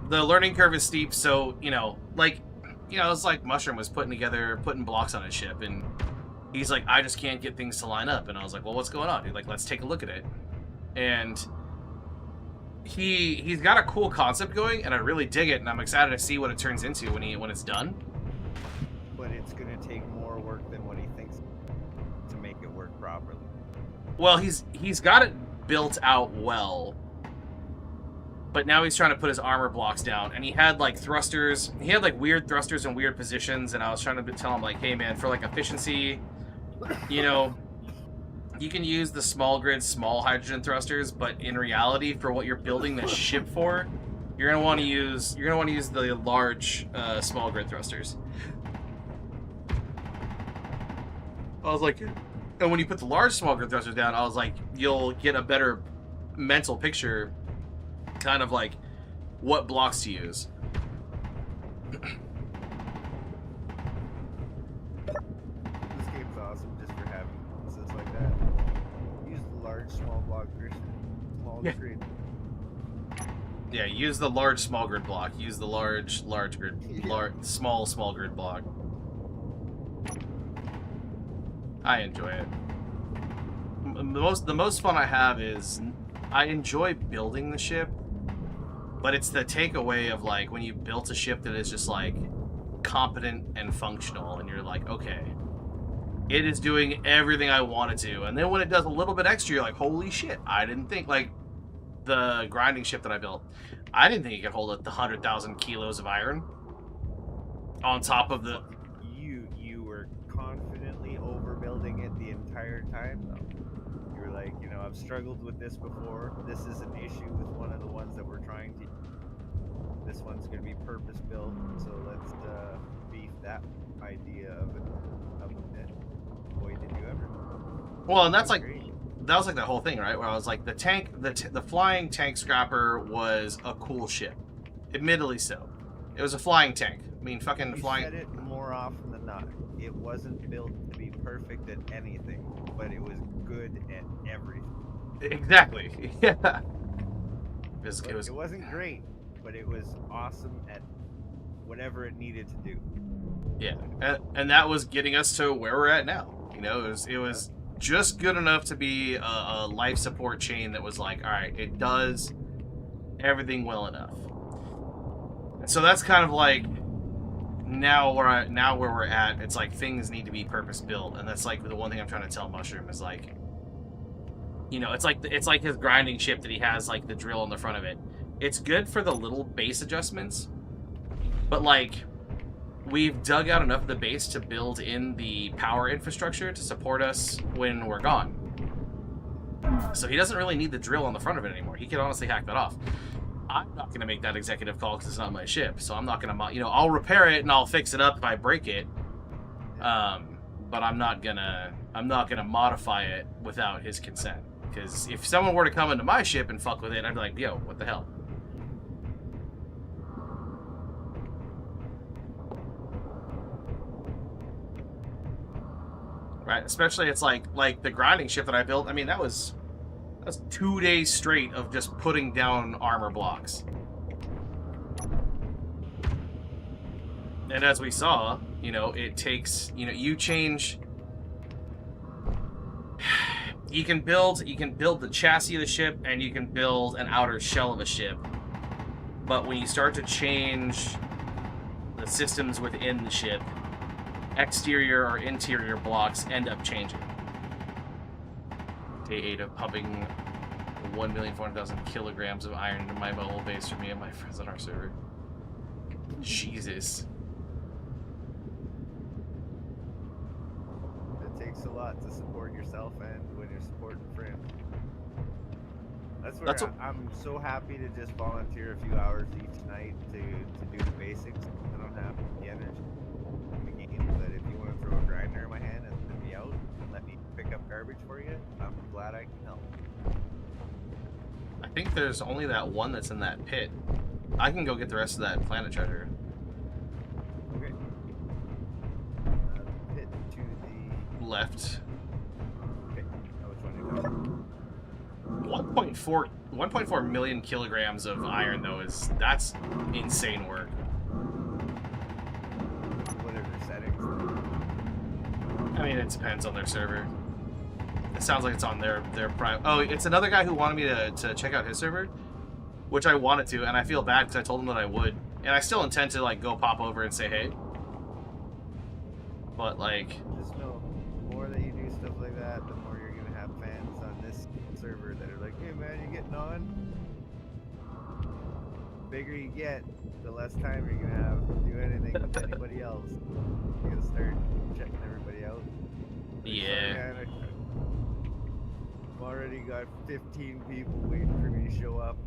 The learning curve is steep, so, you know, like, you know, it's like Mushroom was putting blocks on his ship, and he's like, I just can't get things to line up. And I was like, well, what's going on, dude? Like, let's take a look at it. And he's got a cool concept going, and I really dig it, and I'm excited to see what it turns into when it's done. But it's gonna take more work than what he thinks to make it work properly. Well, he's got it built out well, but now he's trying to put his armor blocks down, and he had like thrusters. He had like weird thrusters in weird positions, and I was trying to tell him, like, hey man, for like efficiency, you know, you can use the small grid, small hydrogen thrusters, but in reality, for what you're building the ship for, you're gonna want to use the large small grid thrusters. I was like, and when you put the large small grid thrusters down, I was like, you'll get a better mental picture, kind of like what blocks to use. This game's awesome just for having concepts like that. Use the large small block version. Grid. Yeah, use the large small grid block. Use the large grid, small grid block. I enjoy it. The most fun I have is I enjoy building the ship, but it's the takeaway of, like, when you built a ship that is just like competent and functional, and you're like, okay, it is doing everything I want it to. And then when it does a little bit extra, you're like, holy shit, I didn't think, like, the grinding ship that I built, I didn't think it could hold the 100,000 kilos of iron on top of the... You were confidently overbuilding it the entire time, though. You were like, you know, I've struggled with this before. This is an issue with one of the ones that we're trying to... This one's going to be purpose-built, so let's beef that idea of it up a bit. Boy, did you ever. Well, and that's like... Great. That was like the whole thing, right? Where I was like, the flying tank scrapper was a cool ship. Admittedly so. It was a flying tank. I mean, fucking You flying... said it more often than not. It wasn't built to be perfect at anything, but it was good at everything. Exactly. Yeah. It wasn't great, but it was awesome at whatever it needed to do. Yeah, and that was getting us to where we're at now. You know, it was just good enough to be a life support chain that was like, all right, it does everything well enough. And so that's kind of like now where we're at. It's like things need to be purpose built, and that's like the one thing I'm trying to tell Mushroom is, like, you know, it's like his grinding ship that he has, like, the drill on the front of it. It's good for the little base adjustments, but, like, we've dug out enough of the base to build in the power infrastructure to support us when we're gone. So he doesn't really need the drill on the front of it anymore. He can honestly hack that off. I'm not going to make that executive call because it's not my ship, so I'm not going to, you know, I'll repair it and I'll fix it up if I break it. but I'm not gonna modify it without his consent. Because if someone were to come into my ship and fuck with it, I'd be like, yo, what the hell? Right, especially it's like the grinding ship that I built. I mean, that's 2 days straight of just putting down armor blocks. And as we saw, you know, it takes, you know, you change. You can build the chassis of the ship, and you can build an outer shell of a ship. But when you start to change the systems within the ship, exterior or interior blocks end up changing. Day 8 of pumping 1,400,000 kilograms of iron into my mobile base for me and my friends on our server. Jesus. It takes a lot to support yourself and when you're supporting friends. That's where I'm so happy to just volunteer a few hours each night to do the basics. I don't have the energy in the game, but if you want to throw a grinder in my hand and let me out and let me pick up garbage for you, I'm glad I can help. I think there's only that one that's in that pit. I can go get the rest of that planet treasure. Okay. Pit to the Left. Okay. Oh, which one do you 1.4 million kilograms of iron though that's insane work. What are their settings? I mean, it depends on their server. It sounds like it's on their prime. Oh, it's another guy who wanted me to check out his server, which I wanted to, and I feel bad because I told him that I would, and I still intend to like go pop over and say hey. But like, Just know, the more that you do stuff like that, the more you're gonna have fans on this server that are like, "Hey man, you getting on?" The bigger you get, the less time you're gonna have to do anything with anybody else. You're gonna start checking everybody out. Like, yeah. "Sorry, man, I've already got 15 people waiting for me to show up."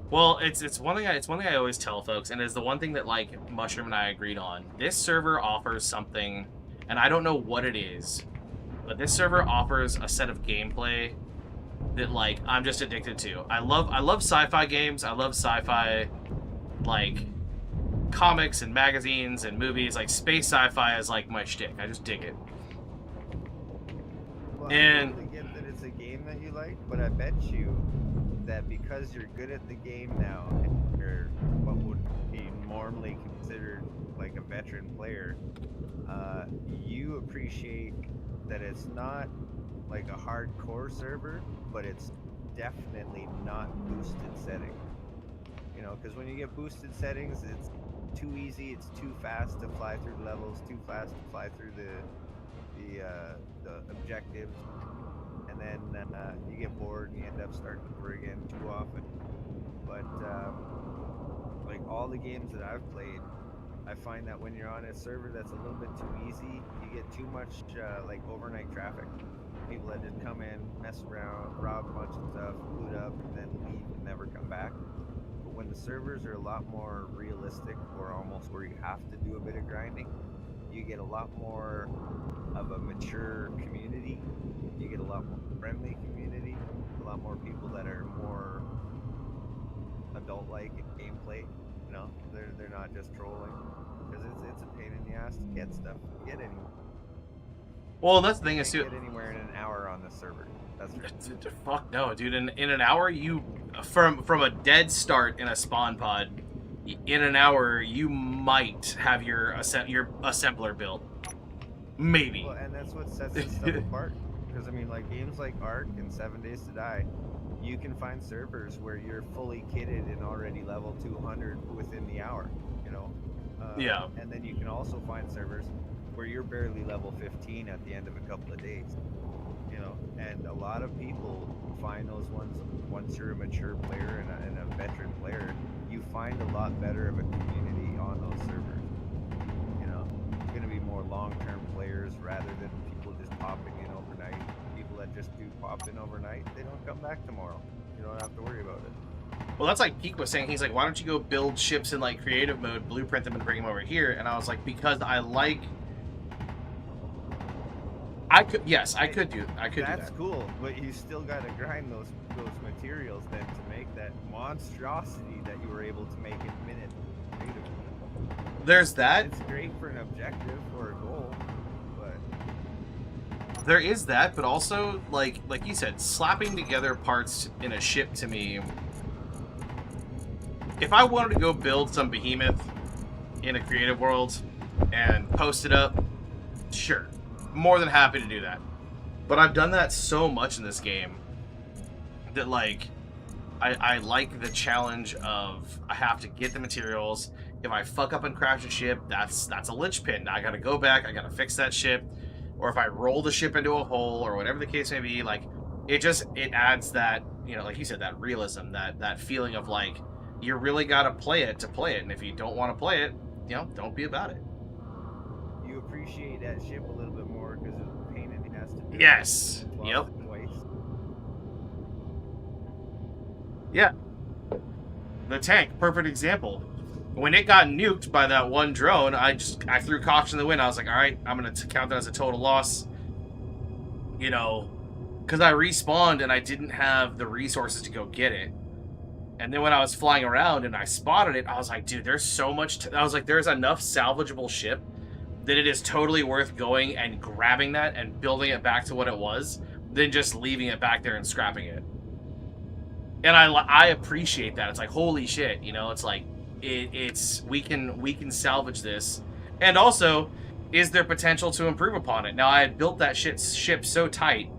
Well, it's one thing I always tell folks, and it's the one thing that like Mushroom and I agreed on. This server offers something, and I don't know what it is, but this server offers a set of gameplay that like I'm just addicted to. I love sci-fi games. I love sci-fi like comics and magazines and movies. Like space sci-fi is like my shtick. I just dig it. Well, And- I totally get that it's a game that you like, but I bet you that because you're good at the game now, and you're what would be normally considered like a veteran player, you appreciate that it's not like a hardcore server, but it's definitely not boosted settings. You know, because when you get boosted settings, it's too easy, it's too fast to fly through levels, too fast to fly through the objectives, and then you get bored and you end up starting over again too often. But like all the games that I've played, I find that when you're on a server that's a little bit too easy, you get too much like overnight traffic. People that just come in, mess around, rob a bunch of stuff, loot up, and then leave and never come back. But when the servers are a lot more realistic, or almost where you have to do a bit of grinding, you get a lot more of a mature community. You get a lot more friendly community, a lot more people that are more adult-like in gameplay. You know, they're not just trolling, because it's a pain in the ass to get stuff. To get anywhere. Well, that's the thing You is can't too. get anywhere in an hour on the server. That's for sure. Fuck no, dude. In an hour, you from a dead start in a spawn pod. In an hour, you might have your assembler built. Maybe. Well, and that's what sets this stuff apart. Because I mean, like games like Ark and 7 Days to Die, you can find servers where you're fully kitted and already level 200 within the hour. You know. Yeah. And then you can also find servers where you're barely level 15 at the end of a couple of days. You know, and a lot of people find those ones once you're a mature player and a veteran player. You find a lot better of a community on those servers. You know, it's going to be more long-term players rather than people just popping in overnight. People that just do pop in overnight, they don't come back tomorrow. You don't have to worry about it. Well, that's like Peak was saying. He's like, why don't you go build ships in like creative mode, blueprint them, and bring them over here? And I was like, because I like. I could, yes, I could do that. That's cool, but you still got to grind those materials then to make that monstrosity that you were able to make in a minute. There's that. It's great for an objective or a goal, but There is that, but also like you said, slapping together parts in a ship to me. If I wanted to go build some behemoth in a creative world and post it up, sure. More than happy to do that. But I've done that so much in this game that, like, I like the challenge of I have to get the materials. If I fuck up and crash a ship, that's a linchpin. I gotta go back, I gotta fix that ship. Or if I roll the ship into a hole, or whatever the case may be, like, it adds that, you know, like you said, that realism, that feeling of, like, you really gotta play it to play it. And if you don't want to play it, you know, don't be about it. you appreciate that ship a little bit more because of the pain it has to do. Yes. Yep. Twice. Yeah. The tank, perfect example. When it got nuked by that one drone, I threw caution in the wind. I was like, all right, I'm going to count that as a total loss. You know, because I respawned and I didn't have the resources to go get it. And then when I was flying around and I spotted it, I was like, dude, there's so much... I was like, there's enough salvageable ship that it is totally worth going and grabbing that and building it back to what it was than just leaving it back there and scrapping it. And I appreciate that. It's like, holy shit, you know, it's like, we can salvage this. And also, is there potential to improve upon it? Now, I had built that ship so tight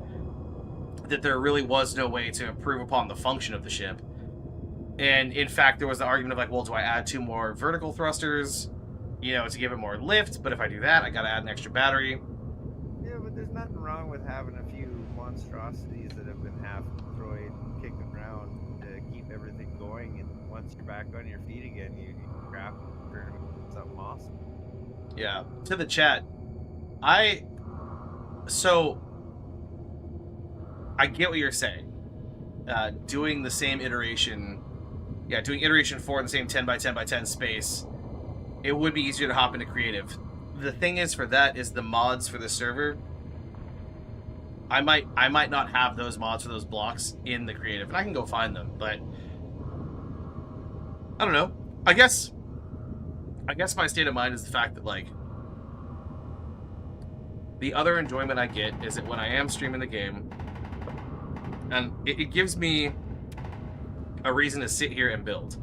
that there really was no way to improve upon the function of the ship. And in fact, there was the argument of like, well, do I add 2 more vertical thrusters, you know, to give it more lift? But if I do that, I gotta add an extra battery. Yeah, but there's nothing wrong with having a few monstrosities that have been half destroyed, kicking around to keep everything going. And once you're back on your feet again, you craft and turn it into something awesome. Yeah. To the chat, I get what you're saying. Doing the same iteration, doing iteration 4 in the same 10 by 10 by 10 space, it would be easier to hop into creative. The thing is, for that is the mods for the server. I might not have those mods for those blocks in the creative, and I can go find them, but I don't know. I guess my state of mind is the fact that, like, the other enjoyment I get is that when I am streaming the game, and it gives me a reason to sit here and build.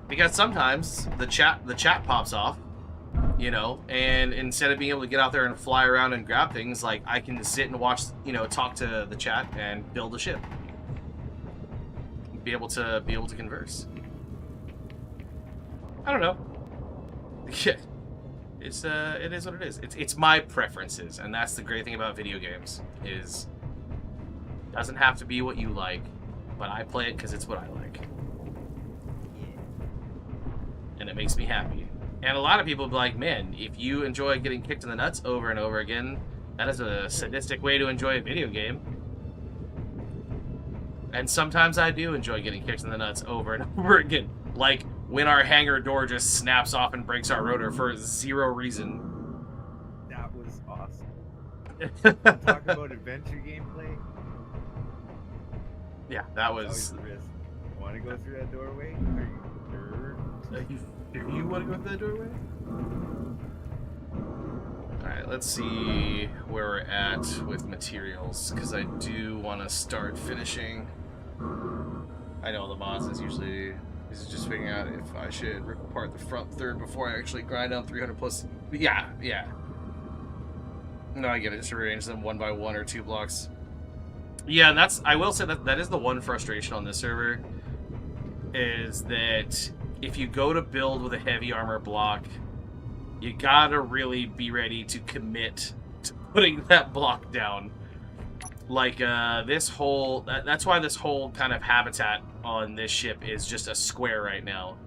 Because sometimes the chat pops off, you know, and instead of being able to get out there and fly around and grab things, like, I can sit and watch, you know, talk to the chat and build a ship. Be able to converse. I don't know. Yeah. It is what it is. It's my preferences, and that's the great thing about video games, is it doesn't have to be what you like, but I play it because it's what I like. And it makes me happy. And a lot of people be like, man, if you enjoy getting kicked in the nuts over and over again, that is a sadistic way to enjoy a video game. And sometimes I do enjoy getting kicked in the nuts over and over again. Like when our hangar door just snaps off and breaks our rotor for 0 reason. That was awesome. Talk about adventure gameplay. Yeah, that was... risk. Want to go through that doorway? Are you Do you want to go through that doorway? Alright, let's see where we're at with materials, because I do want to start finishing. I know the mods is usually just figuring out if I should rip apart the front third before I actually grind down 300 plus. Yeah. No, I get it. Just rearrange them 1 by 1 or 2 blocks. Yeah, and I will say that is the one frustration on this server, is that if you go to build with a heavy armor block, you gotta really be ready to commit to putting that block down. Like, this whole... That's why this whole kind of habitat on this ship is just a square right now.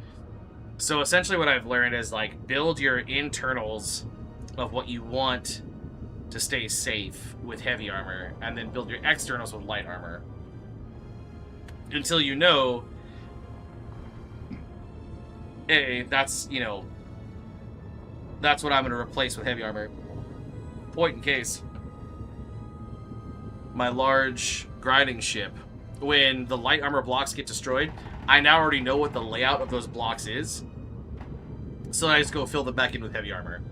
So essentially what I've learned is, like, build your internals of what you want to stay safe with heavy armor, and then build your externals with light armor. Until you know, hey, that's, you know, that's what I'm going to replace with heavy armor. Point in case, my large grinding ship, when the light armor blocks get destroyed, I now already know what the layout of those blocks is. So I just go fill them back in with heavy armor.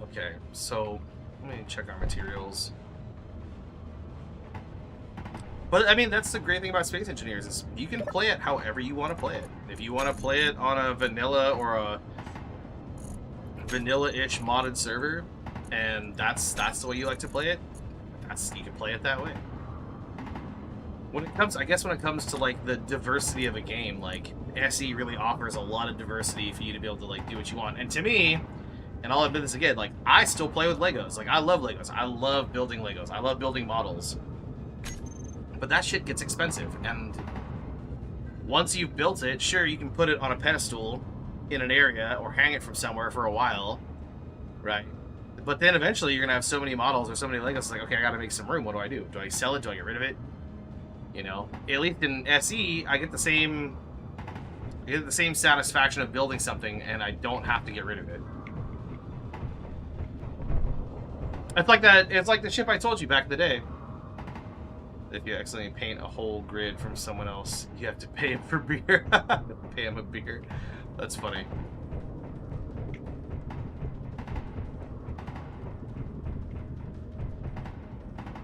Okay, so let me check our materials. But, I mean, that's the great thing about Space Engineers, is you can play it however you want to play it. If you want to play it on a vanilla or a vanilla-ish modded server, and that's the way you like to play it, you can play it that way. When it comes, I guess when it comes to, like, the diversity of a game, like, SE really offers a lot of diversity for you to be able to, like, do what you want. And to me, and I'll admit this again, like, I still play with Legos. Like, I love Legos. I love building Legos. I love building models. But that shit gets expensive, and once you've built it, sure, you can put it on a pedestal in an area or hang it from somewhere for a while, right? But then eventually you're gonna have so many models or so many Legos, it's like, okay, I gotta make some room. What do? Do I sell it? Do I get rid of it? You know, at least in SE, I get the same satisfaction of building something, and I don't have to get rid of it. It's like that. It's like the ship I told you back in the day. If you accidentally paint a whole grid from someone else, you have to pay him for beer. Pay him a beer. That's funny.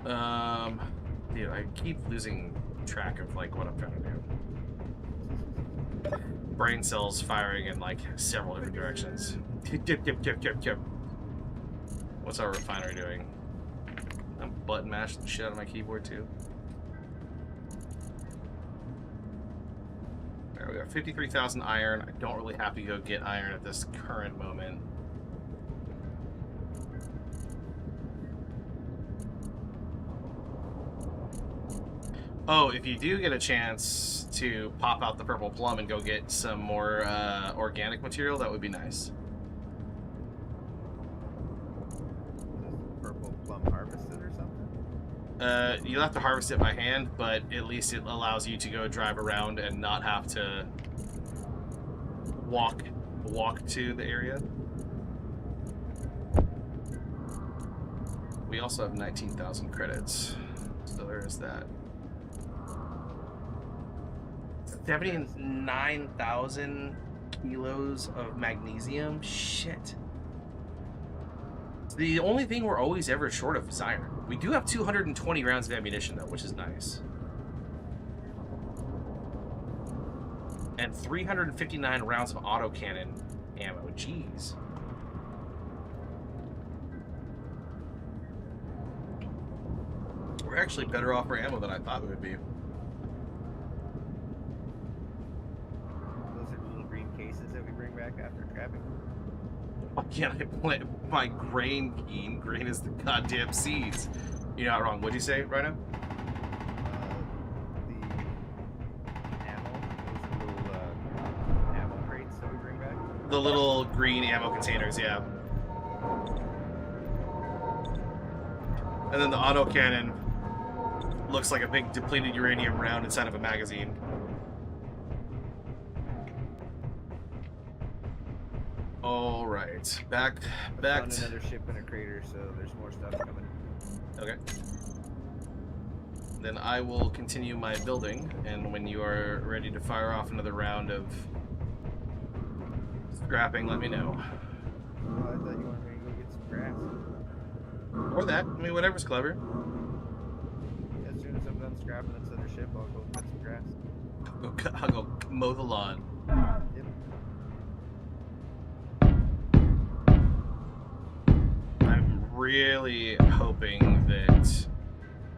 Dude, I keep losing track of, like, what I'm trying to do. Brain cells firing in, like, several different directions. What's our refinery doing? I'm button mashing the shit out of my keyboard, too. Alright, we got 53,000 iron. I don't really have to go get iron at this current moment. Oh, if you do get a chance to pop out the purple plum and go get some more organic material, that would be nice. Purple plum harvested or something? You'll have to harvest it by hand, but at least it allows you to go drive around and not have to walk to the area. We also have 19,000 credits, so there is that. 79,000 kilos of magnesium? Shit. The only thing we're always ever short of is iron. We do have 220 rounds of ammunition, though, which is nice. And 359 rounds of autocannon ammo. Jeez. We're actually better off for ammo than I thought we would be. Those are the little green cases that we bring back after trapping. Why can't I plant my grain, Keen? Grain is the goddamn seeds. You're not wrong. What'd you say, Rhino? The ammo, those little ammo crates that we bring back. The little green ammo containers, yeah. And then the autocannon looks like a big depleted uranium round inside of a magazine. All right, back. Found another ship in a crater, so there's more stuff coming. Okay. Then I will continue my building, and when you are ready to fire off another round of scrapping, let me know. Oh, I thought you wanted me to go get some grass. Or that. I mean, whatever's clever. As soon as I'm done scrapping this other ship, I'll go cut some grass. I'll go mow the lawn. Yep. I'm really hoping that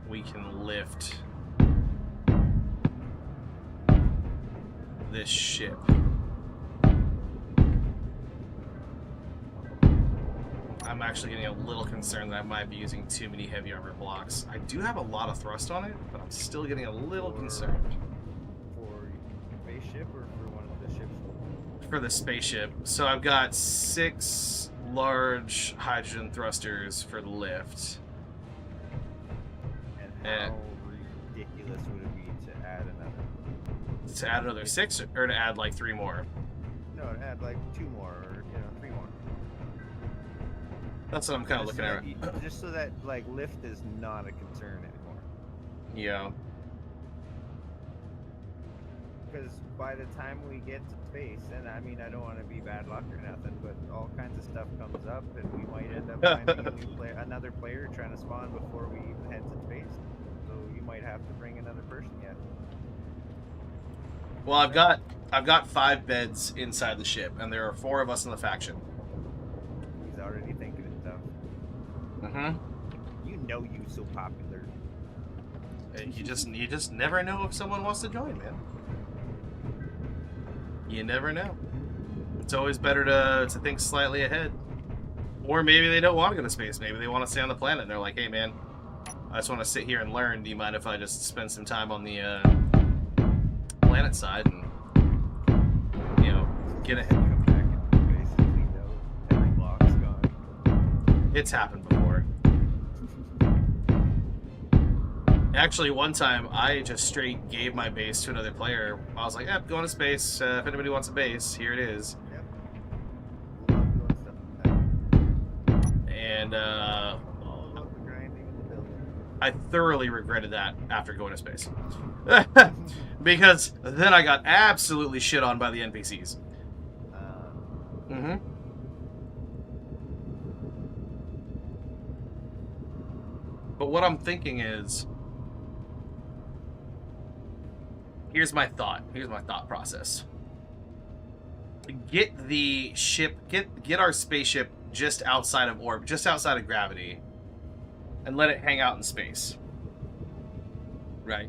we can lift this ship. I'm actually getting a little concerned that I might be using too many heavy armor blocks. I do have a lot of thrust on it, but I'm still getting a little concerned. spaceship or for one of the ships? For the spaceship. So I've got 6 large hydrogen thrusters for the lift. And how ridiculous would it be to add another? To add another 6 or to add like 3 more? No, to add like 2 more or 3 more. That's what I'm kind of Just looking so at. that just so that like lift is not a concern anymore. Yeah. Because by the time we get to space, and I mean I don't want to be bad luck or nothing, but all kinds of stuff comes up, and we might end up finding another player trying to spawn before we even head to space. So you might have to bring another person yet. Well, I've got 5 beds inside the ship, and there are 4 of us in the faction. He's already thinking of stuff. Mm-hmm. You know you so popular. You just never know if someone wants to join, man. You never know. It's always better to think slightly ahead. Or maybe they don't want to go to space. Maybe they want to stay on the planet. And they're like, hey, man, I just want to sit here and learn. Do you mind if I just spend some time on the planet side and, you know, get ahead? Come back and basically know every block's gone. It's happened before. Actually, one time, I just straight gave my base to another player. I was like, going to space. If anybody wants a base, here it is. Yep. Love doing stuff like that. And All about the grinding and the building. I thoroughly regretted that after going to space. Because then I got absolutely shit on by the NPCs. Mm-hmm. But what I'm thinking is... Here's my thought process. Get the ship, get our spaceship just outside of orbit, just outside of gravity, and let it hang out in space. Right.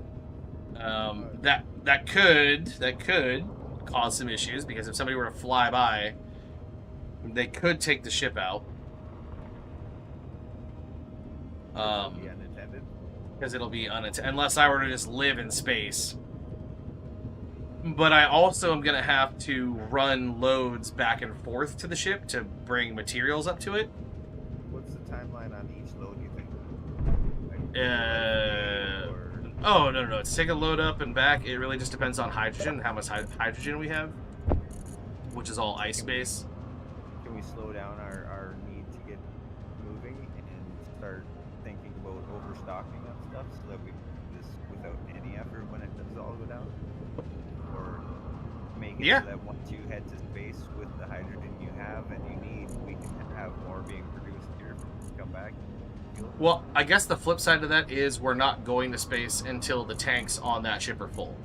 That could cause some issues, because if somebody were to fly by, they could take the ship out. Be unattended. Because it'll be unattended, unless I were to just live in space. But I also am going to have to run loads back and forth to the ship to bring materials up to it. What's the timeline on each load, you think? Oh, no. To take a load up and back, it really just depends on hydrogen, how much hydrogen we have, which is all ice base. Can we slow down our need to get moving and start thinking about overstocking on stuff so that we do this without any effort when it does all go down? Or make it so that once you head to space with the hydrogen you have and you need, we can have more being produced here to come back? Well, I guess the flip side of that is we're not going to space until the tanks on that ship are full.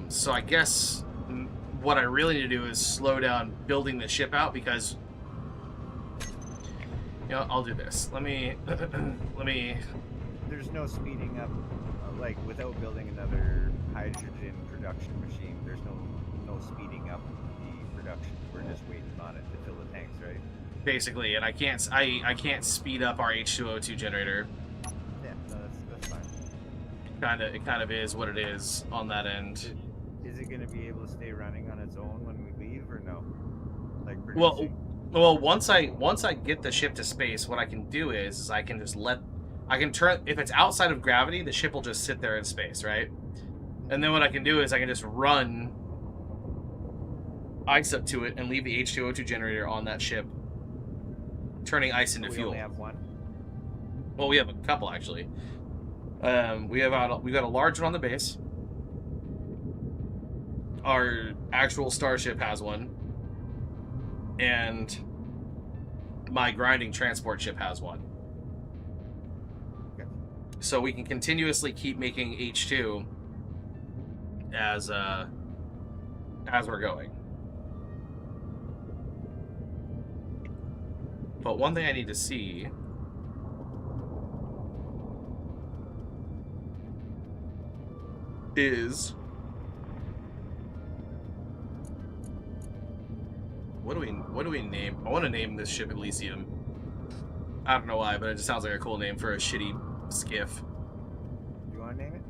So I guess what I really need to do is slow down building the ship out, because, you know, I'll do this. Let me. There's no speeding up, like without building another hydrogen production machine. There's no speeding up the production. We're just waiting on it to fill the tanks, right? Basically, and I can't speed up our H2O2 generator. Yeah, no, that's fine. It kind of is what it is on that end. Is it going to be able to stay running on its own when we leave, or no? Like producing? Well, once I get the ship to space, what I can do is I can just turn, if it's outside of gravity, the ship will just sit there in space, right? And then what I can do is I can just run ice up to it and leave the H2O2 generator on that ship, turning ice into fuel. We only have one? Well, we have a couple, actually. We got a large one on the base. Our actual starship has one. And my grinding transport ship has one. Okay. So we can continuously keep making H2 as we're going. But one thing I need to see is what do we name? I want to name this ship Elysium. I don't know why, but it just sounds like a cool name for a shitty skiff. Do you want to name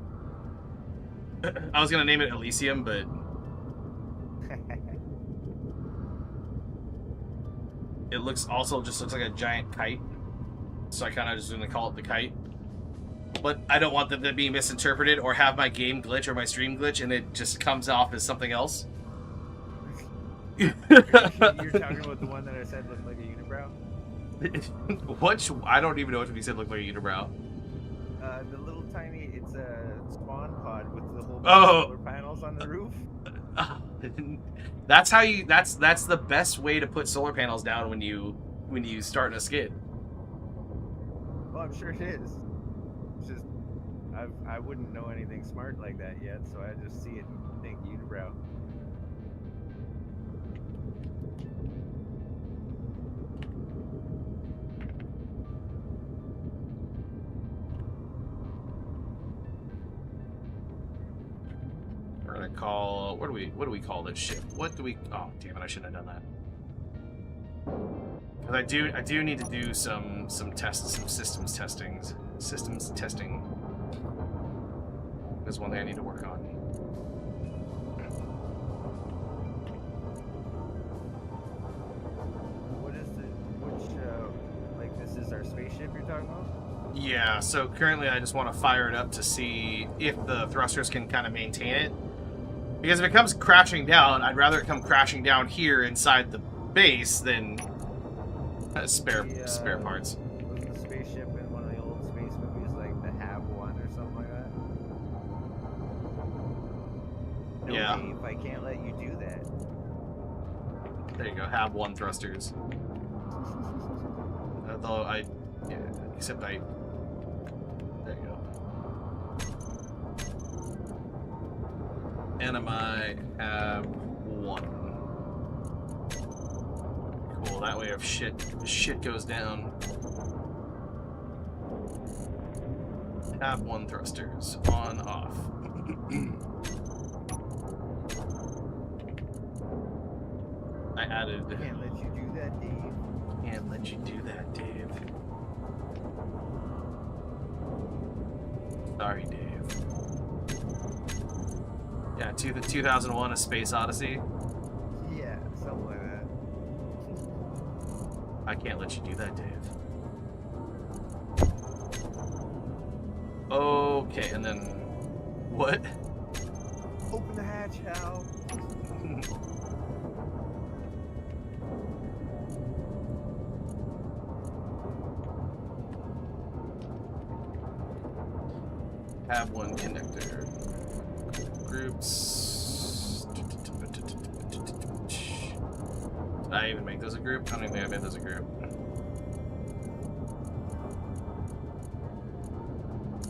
I was gonna name it Elysium, but it also looks like a giant kite. So I kind of just gonna call it the kite. But I don't want them to be misinterpreted or have my game glitch or my stream glitch and it just comes off as something else. You're talking about the one that I said looked like a unibrow? I don't even know what you said looked like a unibrow. The little tiny, it's a spawn pod with the whole solar panels on the roof. That's how you. That's the best way to put solar panels down when you start in a skid. Well, I'm sure it is. It's just I wouldn't know anything smart like that yet, so I just see it and think unibrow. We're gonna call. What do we call this ship? What do we? Oh, damn it! I shouldn't have done that. Because I do need to do some systems testing. There's one thing I need to work on. Like this is our spaceship you're talking about? Yeah. So currently, I just want to fire it up to see if the thrusters can kind of maintain it. Because if it comes crashing down, I'd rather it come crashing down here inside the base than spare parts. Was the spaceship in one of the old space movies like the Have One or something like that? No, Yeah. Dave, I can't let you do that. There you go. Have one thrusters. Although except there you go. Enemy have one. Cool. That way, if shit goes down, have one thrusters on off. I added. Can't let you do that, Dave. Can't let you do that, Dave. Sorry, Dave. Yeah, the 2001: A Space Odyssey. Yeah, something like that. I can't let you do that, Dave. Okay, and then what? Open the hatch, Hal. Have one connector. Groups. Did I even make those a group? I don't even think I made those a group.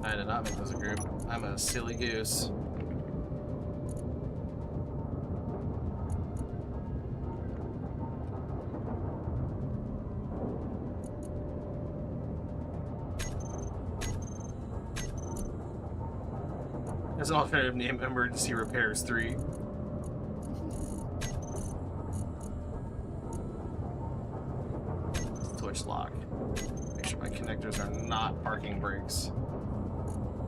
I did not make those a group. I'm a silly goose. As an alternative name, Emergency Repairs 3. Twitch lock. Make sure my connectors are not parking brakes.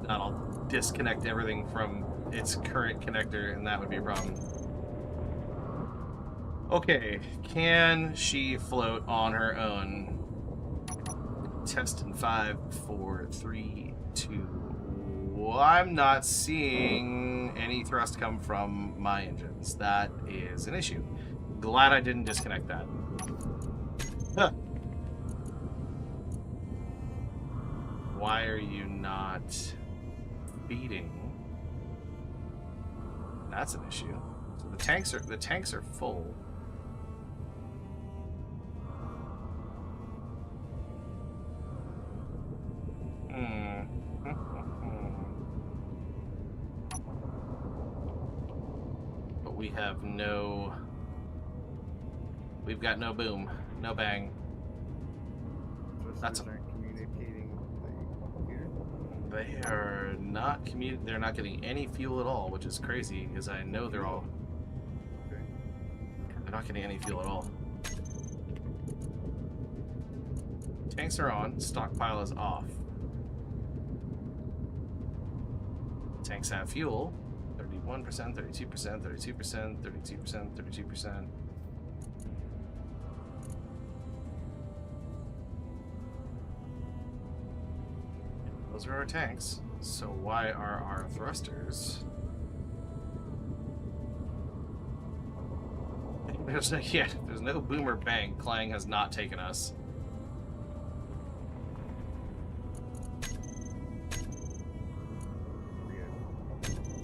Then I'll disconnect everything from its current connector, and that would be a problem. Okay, can she float on her own? Test in 5, 4, 3, 2. I'm not seeing any thrust come from my engines. That is an issue. Glad I didn't disconnect that. Huh. Why are you not feeding? That's an issue. So the tanks are full. But we have no. We've got no boom, no bang. That's aren't communicating with the computer. They are not They're not getting any fuel at all, which is crazy because I know they're all. Okay. They're not getting any fuel at all. Tanks are on. Stockpile is off. Tanks have fuel. They're 31%, 32%, 32%, 32%, 32%. Those are our tanks. So why are our thrusters? There's no boomer bank. Clang has not taken us.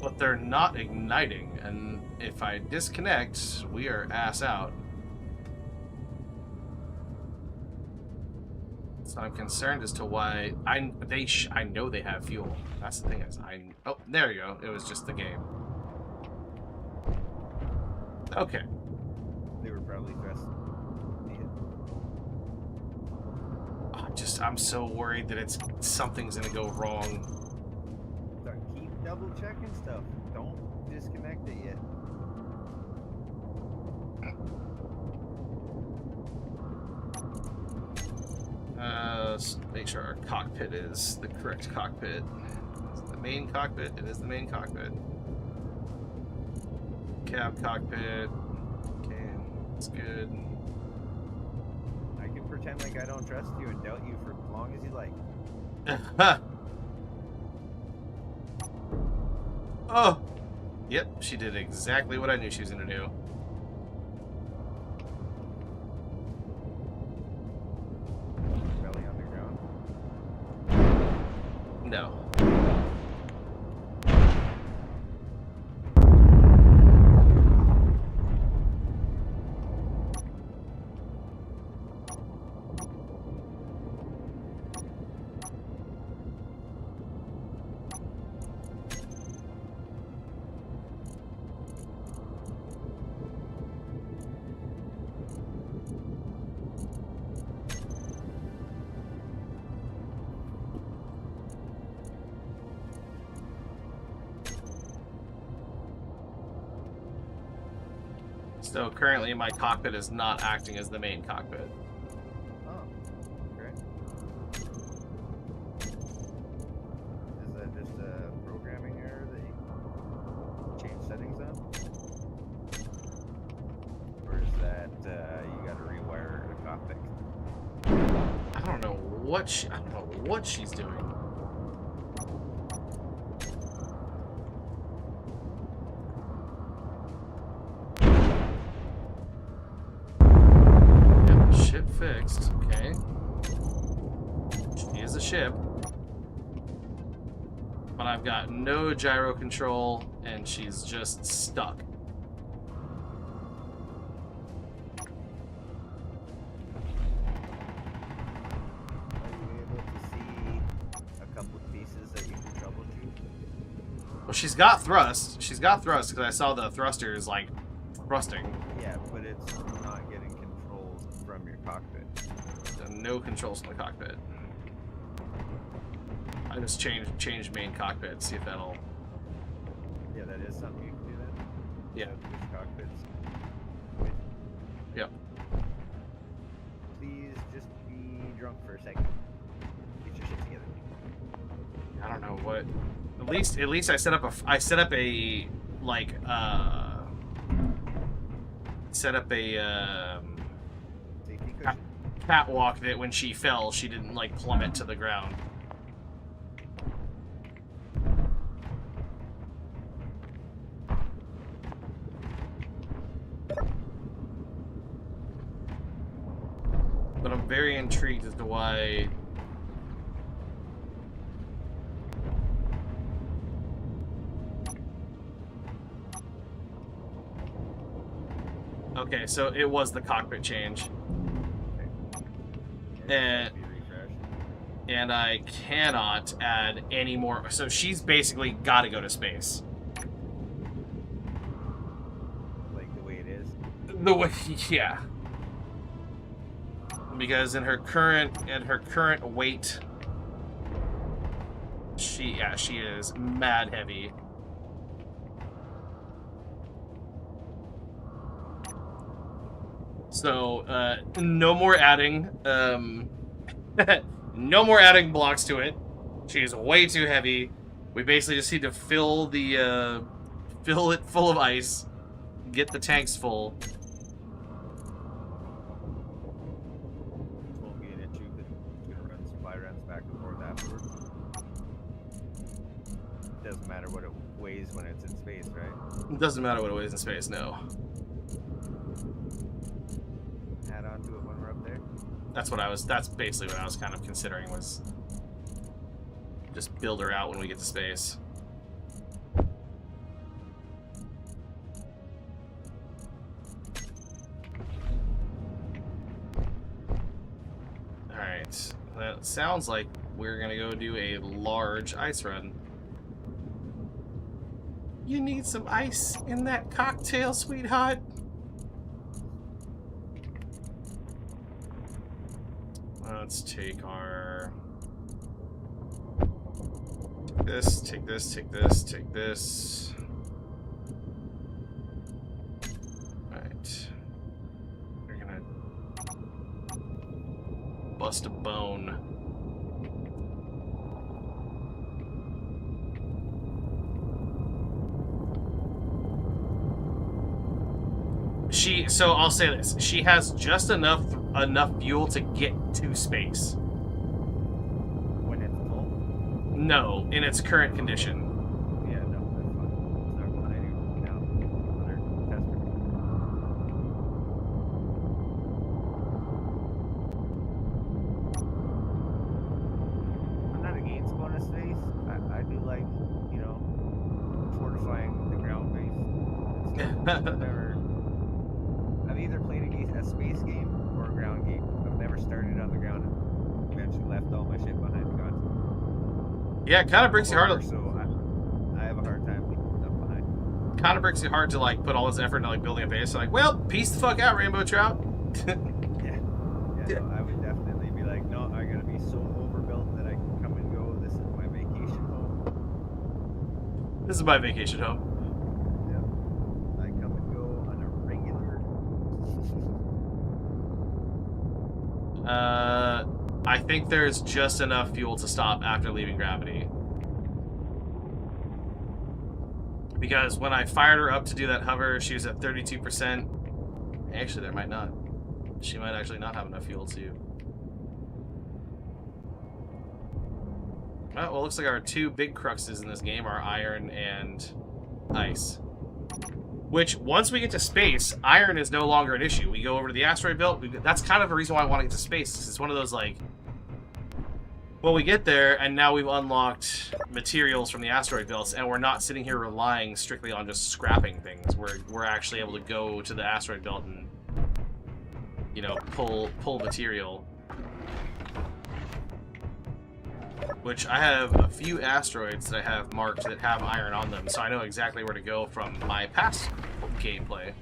But they're not igniting, and if I disconnect, we are ass out. So I'm concerned as to why I know they have fuel. That's the thing is oh, there you go. It was just the game. Okay. They were probably dressed. I'm so worried that something's gonna go wrong. Keep double checking stuff. Don't disconnect it yet. Let's make sure our cockpit is the correct cockpit. Is it the main cockpit? It is the main cockpit. Cab cockpit. Okay, that's good. I can pretend like I don't trust you and doubt you for as long as you like. Oh! Yep, she did exactly what I knew she was gonna do. Belly underground. No. So currently my cockpit is not acting as the main cockpit. Oh, okay. Is that just a programming error that you change settings on? Or is that you gotta rewire the cockpit? I don't know what she's doing. Ship fixed. Okay. She is a ship. But I've got no gyro control, and she's just stuck. Are you able to see a couple of pieces that you can troubleshoot? Well, she's got thrust. She's got thrust because I saw the thrusters like thrusting. Yeah, but it's not getting controls from your cockpit. So no controls from the cockpit. I just change main cockpit, see if that'll. Yeah, that is something you can do then. Yeah. Switch cockpits. Yep. Please just be drunk for a second. Get your shit together. I don't know what. At least I set up a Safety cushion. catwalk that when she fell, she didn't like plummet to the ground. But I'm very intrigued as to why. Okay, so it was the cockpit change. And I cannot add any more. So she's basically got to go to space. Like the way it is. The way, yeah. Because in her current weight, she is mad heavy. So no more adding no more adding blocks to it. She is way too heavy. We basically just need to fill the fill it full of ice, get the tanks full. Won't be an issue because you're gonna run supply runs back and forth afterwards. Doesn't matter what it weighs when it's in space, right? It doesn't matter what it weighs in space, no. Add on to it when we're up there. That's basically what I was kind of considering, was just build her out when we get to space. Alright, that sounds like we're gonna go do a large ice run. You need some ice in that cocktail, sweetheart. Let's take our... Take this, take this, take this. Alright. We're gonna... bust a bone. So I'll say this. She has just enough fuel to get to space. When it's full? No, in its current condition. Yeah, no, that's fine. Start going anyway now. Other tester. I'm not against going to space. I do like, you know, fortifying the ground base. I've either played a space game or a ground game. I've never started on the ground and eventually left all my shit behind and gone. Yeah, it kind of breaks you hard. So I have a hard time leaving stuff behind. Kind of breaks you hard to like put all this effort into like building a base. So like, well, peace the fuck out, Rainbow Trout. Yeah, no, I would definitely be like, no, I gotta be so overbuilt that I can come and go. This is my vacation home. This is my vacation home. Yeah, I come and go on a regular. I think there's just enough fuel to stop after leaving gravity. Because when I fired her up to do that hover, she was at 32%. Actually, there might not. She might actually not have enough fuel to... Well, it looks like our two big cruxes in this game are iron and ice. Which, once we get to space, iron is no longer an issue. We go over to the asteroid belt. That's kind of the reason why I want to get to space. It's one of those, like... Well, we get there, and now we've unlocked materials from the asteroid belts, and we're not sitting here relying strictly on just scrapping things. We're actually able to go to the asteroid belt and, you know, pull material. Which I have a few asteroids that I have marked that have iron on them, so I know exactly where to go from my past gameplay.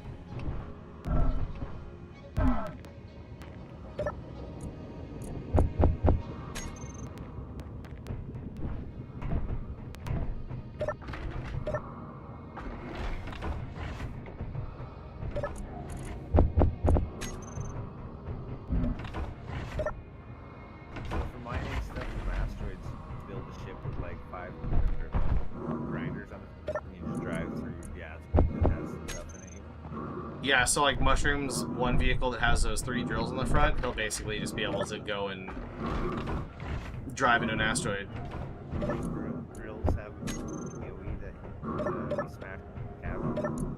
Yeah, so like Mushroom's one vehicle that has those 3 drills in the front, he'll basically just be able to go and drive into an asteroid. Drills have AoE that smash cab.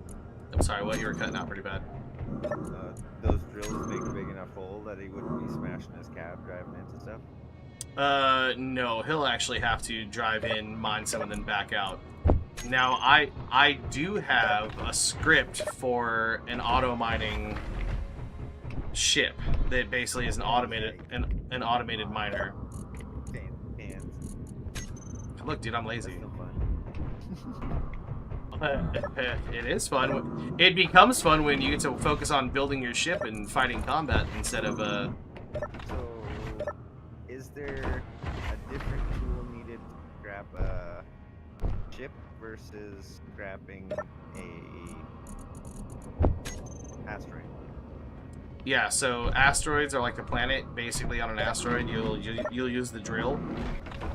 I'm sorry, what? You were cutting out pretty bad. Those drills make a big enough hole that he wouldn't be smashing his cab driving into stuff? No, he'll actually have to drive in, mine some, and then back out. Now, I do have a script for an auto mining ship that basically is an automated miner. Hands. Look, dude, I'm lazy. That's no fun. It is fun. It becomes fun when you get to focus on building your ship and fighting combat instead of So, is there a different tool needed to grab a ship versus grabbing a asteroid? Yeah, so asteroids are like a planet. Basically, on an asteroid, you'll use the drill,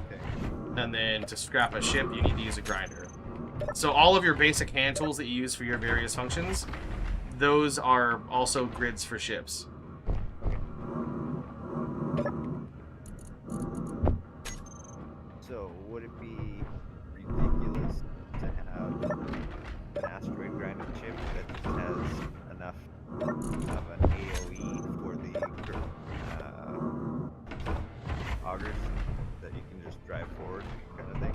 Okay. and then to scrap a ship, you need to use a grinder. So all of your basic hand tools that you use for your various functions, those are also grids for ships. So would it be ridiculous to have an asteroid grinding chip that has enough of an AOE for the augers that you can just drive forward, kind of thing?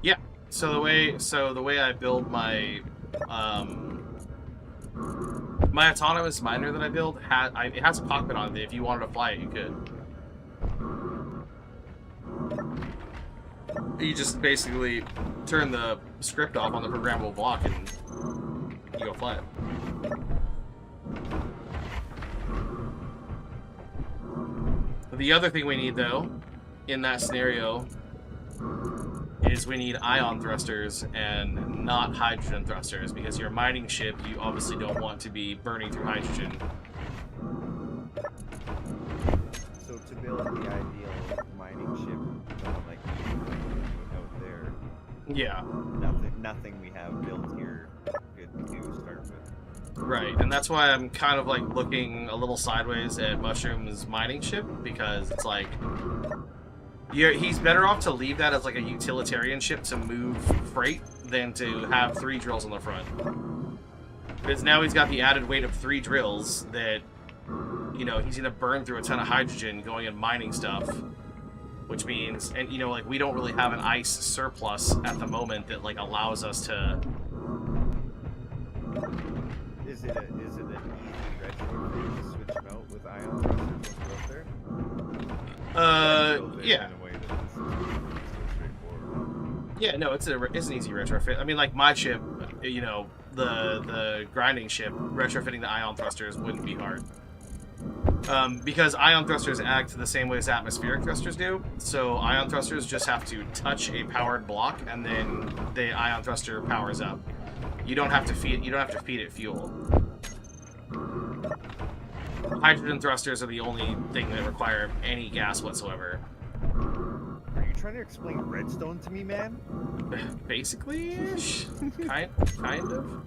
Yeah. So the way I build my my autonomous miner that I build it has a cockpit on it. If you wanted to fly it, you could. You just basically turn the script off on the programmable block and you go fly it. The other thing we need, though, in that scenario, is we need ion thrusters and not hydrogen thrusters, because your mining ship, you obviously don't want to be burning through hydrogen. So to build the ideal mining ship, like out there, Yeah. nothing we have built here could to start with. Right, and that's why I'm kind of like looking a little sideways at Mushroom's mining ship, because it's like, he's better off to leave that as like a utilitarian ship to move freight than to have 3 drills on the front. Because now he's got the added weight of 3 drills that, you know, he's gonna burn through a ton of hydrogen going and mining stuff, which means, and you know, like we don't really have an ice surplus at the moment that like allows us to. Is it an easy retro thing to switch them out with ion thrusters up there? Yeah. In a way that is so straightforward. Yeah, no, it's an easy retrofit. I mean, like my ship, you know, the grinding ship, retrofitting the ion thrusters wouldn't be hard. Because ion thrusters act the same way as atmospheric thrusters do. So ion thrusters just have to touch a powered block, and then the ion thruster powers up. You don't have to feed it fuel. Hydrogen thrusters are the only thing that require any gas whatsoever. Are you trying to explain redstone to me, man? Basically-ish? kind of.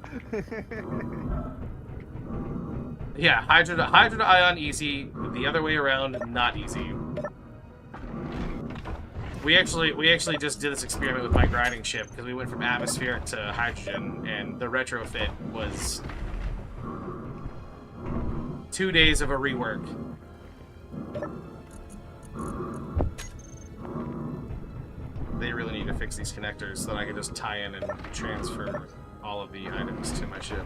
Yeah, hydro to ion easy. The other way around, not easy. We actually just did this experiment with my grinding ship because we went from atmospheric to hydrogen, and the retrofit was 2 days of a rework. They really need to fix these connectors so that I can just tie in and transfer all of the items to my ship.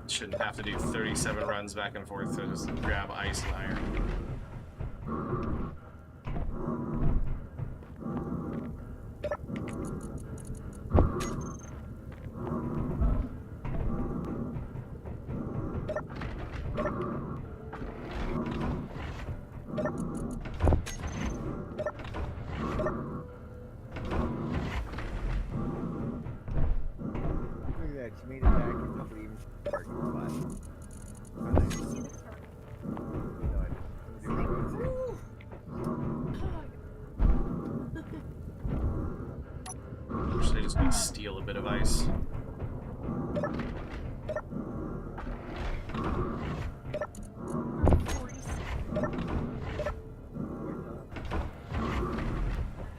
Shouldn't have to do 37 runs back and forth to just grab ice and iron. Look at that, you made it back in the green parking spot. Oh, nice. See the car. No, I didn't. Ooh. Actually, just gonna steal a bit of ice.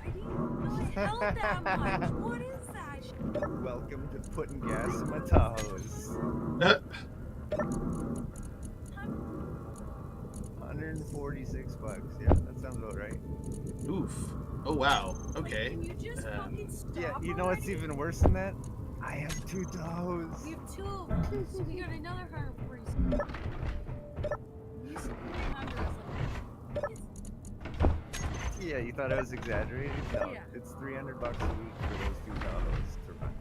I didn't know it held that much. What is that? Welcome to putting gas in my Tahoes. 146 bucks. Yeah, that sounds about right. Oof. Oh wow. Okay. Can you just fucking stop Yeah, you know what's already? even worse than that? I have 2 Tahoes. We have 2. So we got another 140. You said 300. I was like, Yeah, you thought I was exaggerating? No, Yeah. it's 300 bucks a week for those 2 Tahoes to run.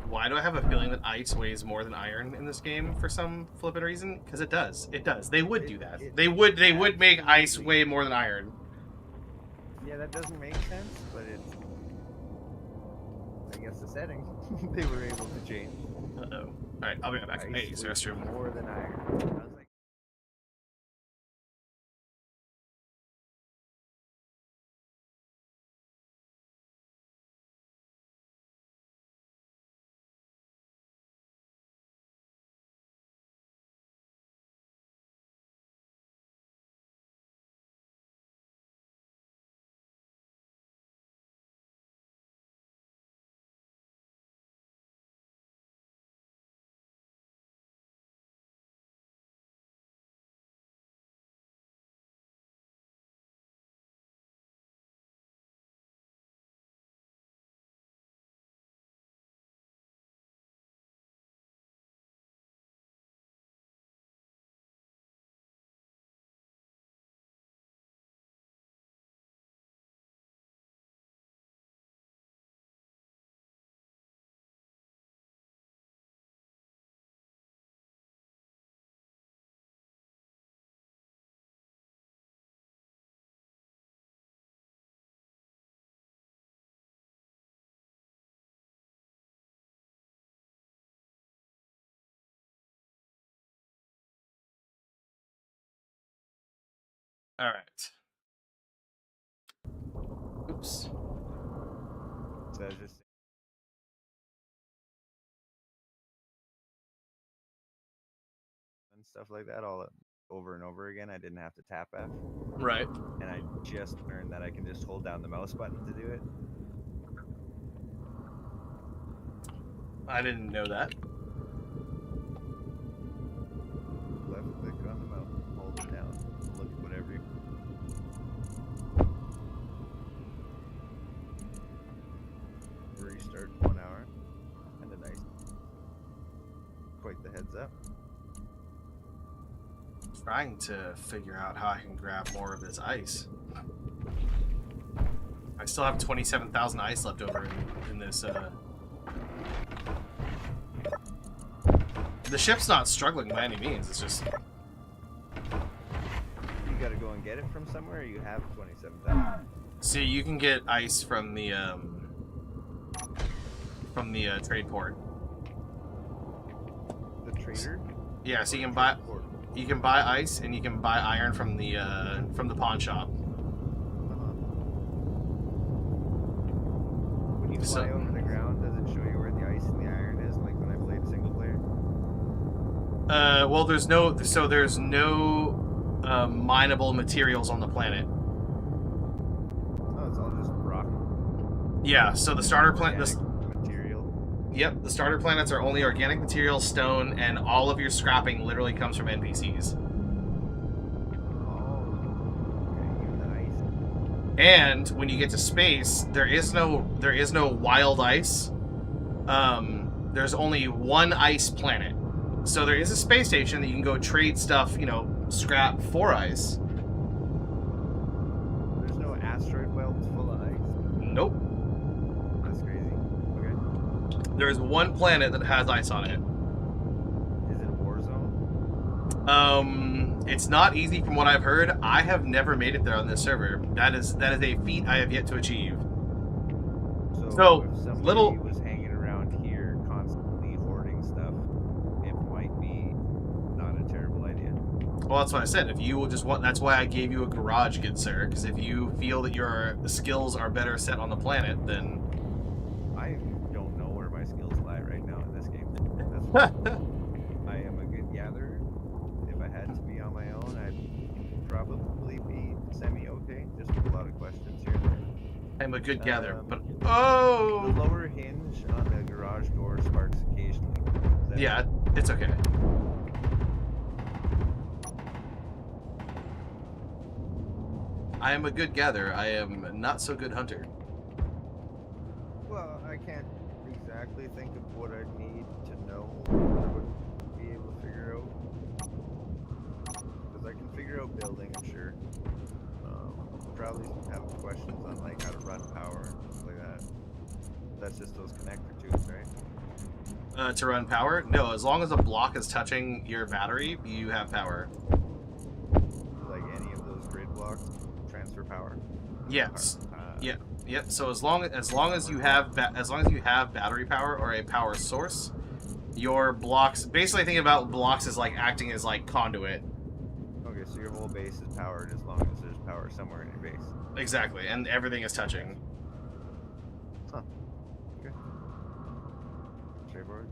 Why do I have a feeling that ice weighs more than iron in this game for some flippin' reason? Because it does. It does. They would do that. They would make ice weigh more than iron. Yeah, that doesn't make sense, but it's, I guess, the setting they were able to change. Uh-oh. Alright, I'll be right back. Hey, use the Ice weighs restroom. more than iron. All right. Oops. So I was just and stuff like that all over and over again. I didn't have to tap F, Right. and I just learned that I can just hold down the mouse button to do it. I didn't know that. Left click on the mouse, hold it down, look at whatever you. Restart 1 hour. Kinda nice. Quite the heads up. Trying to figure out how I can grab more of this ice. I still have 27,000 ice left over in this. The ship's not struggling by any means. It's just You gotta go and get it from somewhere, or you have 27,000. see, you can get ice from the trade port. The trader? Yeah, so Or you can the buy trade port? ice and you can buy iron from the pawn shop. When you fly So- over the ground, does it show you where the ice and the iron is, like when I played single player? Well, there's no mineable materials on the planet. Oh, it's all just rock. Yeah, so the starter planet. Organic material. Yep, the starter planets are only organic material, stone, and all of your scrapping literally comes from NPCs. Oh, okay, even the ice. And when you get to space, there is no wild ice. There's only one ice planet. So there is a space station that you can go trade stuff, scrap for ice. There's no asteroid belts full of ice. Nope. That's crazy. Okay. There's one planet that has ice on it. Is it a war zone? It's not easy from what I've heard. I have never made it there on this server. That is a feat I have yet to achieve. So, if somebody little- was hanging around here constantly hoarding stuff, it might be not a terrible idea. Well, that's what I said. If you will just want, that's why I gave you a garage, good sir. Because if you feel that your skills are better set on the planet, then I don't know where my skills lie right now in this game. That's I am a good gatherer. If I had to be on my own, I'd probably be semi-okay. Just with a lot of questions here and there. I'm a good gatherer. But The oh, lower hinge on the garage door sparks occasionally. Is that- yeah, it's okay. I am a good gatherer. I am not so good hunter. Well, I can't exactly think of what I need to know. I would be able to figure out. Because I can figure out building, I'm sure. Probably have questions on like how to run power and stuff like that. That's just those connector tubes, right? To run power? No, as long as a block is touching your battery, you have power. Like any of those grid blocks transfer power. Yes. Yeah. Yep. So as long as you have battery power or a power source, your blocks, basically think about blocks as like acting as like conduit. Okay, so your whole base is powered as long as there's power somewhere in your base. Exactly, and everything is touching. Huh. Okay. Straightforward.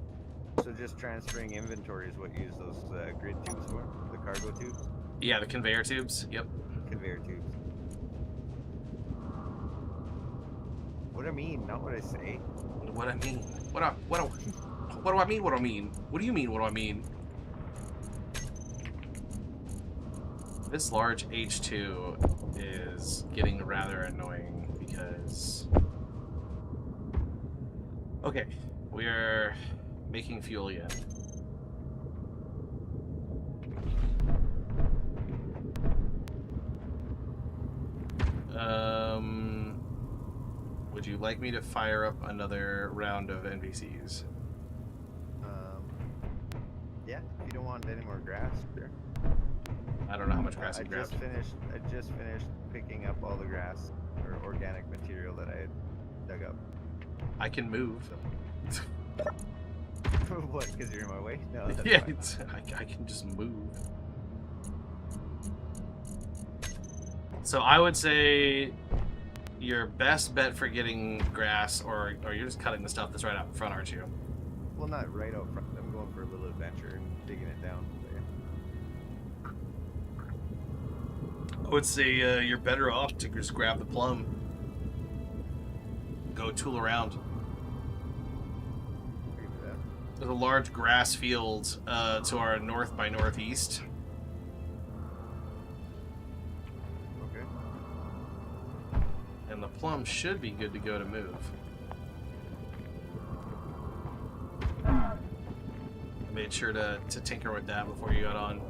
So just transferring inventory is what you use those grid tubes for? The cargo tubes? Yeah, the conveyor tubes. Yep. Conveyor tubes. What I mean, not what I say. What I mean? What do I mean? What do I mean? What do you mean? What do I mean? This large H2 is getting rather annoying because... Okay, we're making fuel again. Would you like me to fire up another round of NPCs? Yeah, if you don't want any more grass, sure. I don't know how much grass I you grabbed. just finished picking up all the grass or organic material that I had dug up. I can move. What? Because you're in my way? No. That's Yeah, fine. I can just move. So I would say your best bet for getting grass, or you're just cutting the stuff that's right out in front, aren't you? Well, not right out front. I'm going for a little adventure and digging it down. I would say you're better off to just grab the plum. Go tool around. There's a large grass field to our north by northeast. Okay. And the plum should be good to go to move. I made sure to tinker with that before you got on.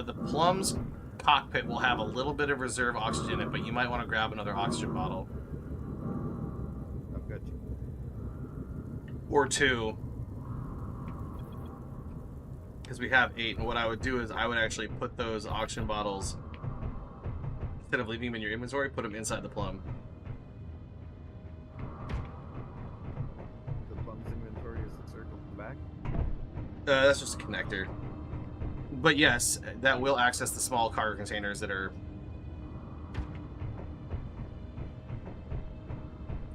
The plum's cockpit will have a little bit of reserve oxygen in it, but you might want to grab another oxygen bottle. I've got you. Or 2. Because we have 8, and what I would do is I would actually put those oxygen bottles, instead of leaving them in your inventory, put them inside the plum. The plum's inventory is the circle in the back? That's just a connector. But yes, that will access the small cargo containers that are...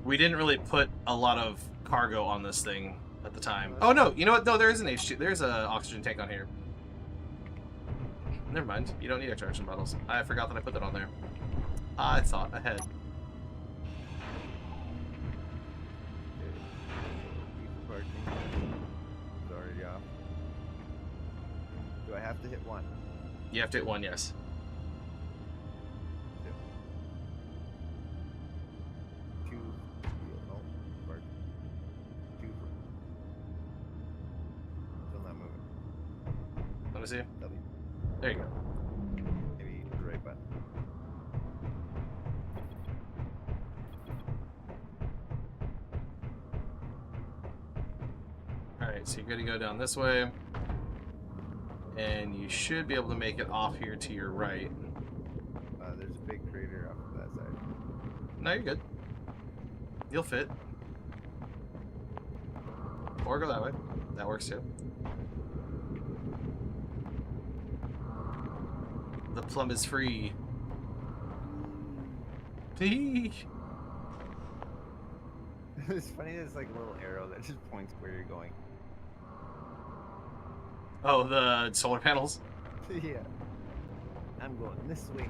We didn't really put a lot of cargo on this thing at the time. Oh no, you know what? No, there is an H2. There's an oxygen tank on here. Never mind. You don't need extra oxygen bottles. I forgot that I put that on there. I thought ahead. Do I have to hit 1? You have to hit 1, yes. 2. 2. No. Park. 2. Still not moving. Let me see. W. There you go. Maybe the right button. Alright, so you're good to go down this way. And you should be able to make it off here to your right. There's a big crater off of that side. No, you're good. You'll fit. Or go that way. That works too. The plum is free. It's funny, there's like a little arrow that just points where you're going. Oh, the solar panels? Yeah. I'm going this way.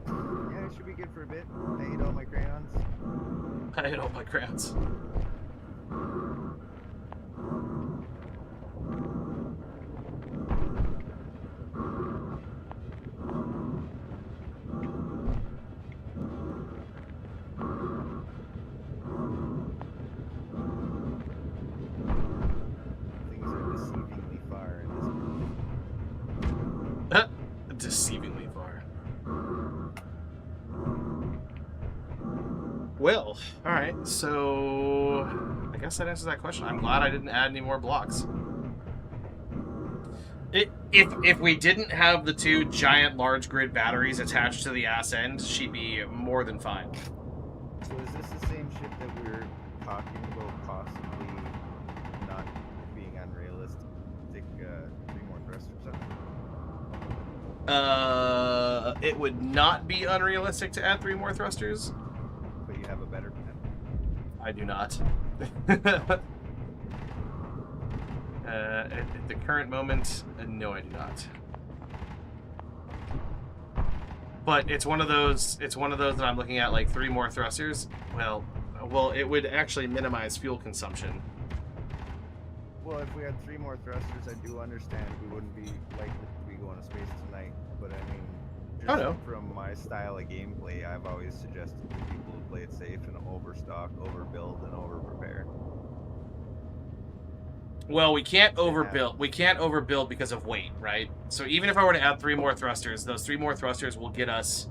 Yeah, it should be good for a bit. I ate all my crayons. I ate all my crayons. Deceivingly far. Well, alright, so I guess that answers that question. I'm glad I didn't add any more blocks. If we didn't have the 2 giant large grid batteries attached to the ass end, she'd be more than fine. So is this the same ship that we were talking about possibly not being unrealistic? 3 more thrusters or something? It would not be unrealistic to add 3 more thrusters. But you have a better plan? I do not. At the current moment, no, I do not. But it's one of those. It's one of those that I'm looking at, like 3 more thrusters. Well, it would actually minimize fuel consumption. Well, if we had 3 more thrusters, I do understand we wouldn't be likely to be going to space tonight. But I mean, just from my style of gameplay, I've always suggested to people to play it safe and overstock, overbuild, and overprepare. Well, we can't overbuild. We can't overbuild because of weight, right? So even if I were to add 3 more thrusters, those 3 more thrusters will get us.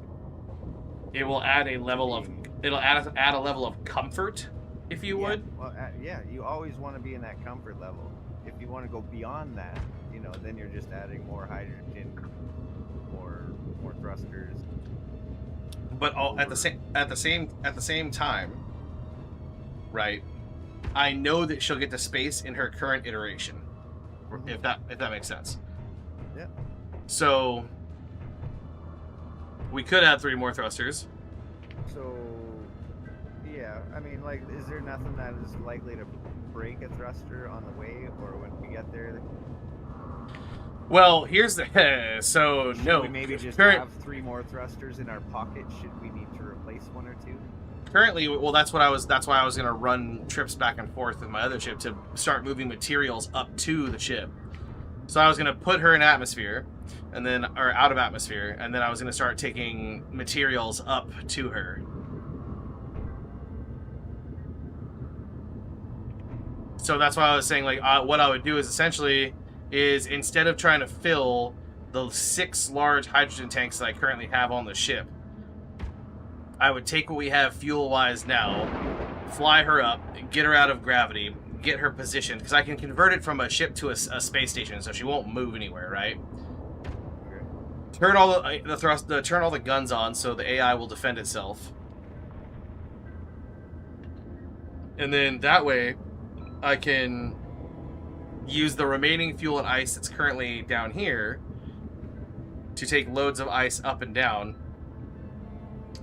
It will add a level of. It'll add a level of comfort, if you would. Well, Yeah, you always want to be in that comfort level. If you want to go beyond that, you know, then you're just adding more hydrogen, more thrusters. But at the same time, right? I know that she'll get to space in her current iteration, if that makes sense. Yeah. So we could add 3 more thrusters. So, yeah, I mean, like, is there nothing that is likely to break a thruster on the way, or when we get there? Well, here's the so Should no. we maybe just current- have 3 more thrusters in our pocket? Should we need to replace 1 or 2? Currently, well, that's why I was gonna run trips back and forth with my other ship to start moving materials up to the ship. So I was gonna put her in atmosphere, and then or out of atmosphere, and then I was gonna start taking materials up to her. So that's why I was saying, like, what I would do is essentially instead of trying to fill the 6 large hydrogen tanks that I currently have on the ship, I would take what we have fuel-wise now, fly her up, get her out of gravity, get her positioned, because I can convert it from a ship to a space station, so she won't move anywhere, right? Okay. Turn all turn all the guns on, so the AI will defend itself, and then that way, I can use the remaining fuel and ice that's currently down here to take loads of ice up and down.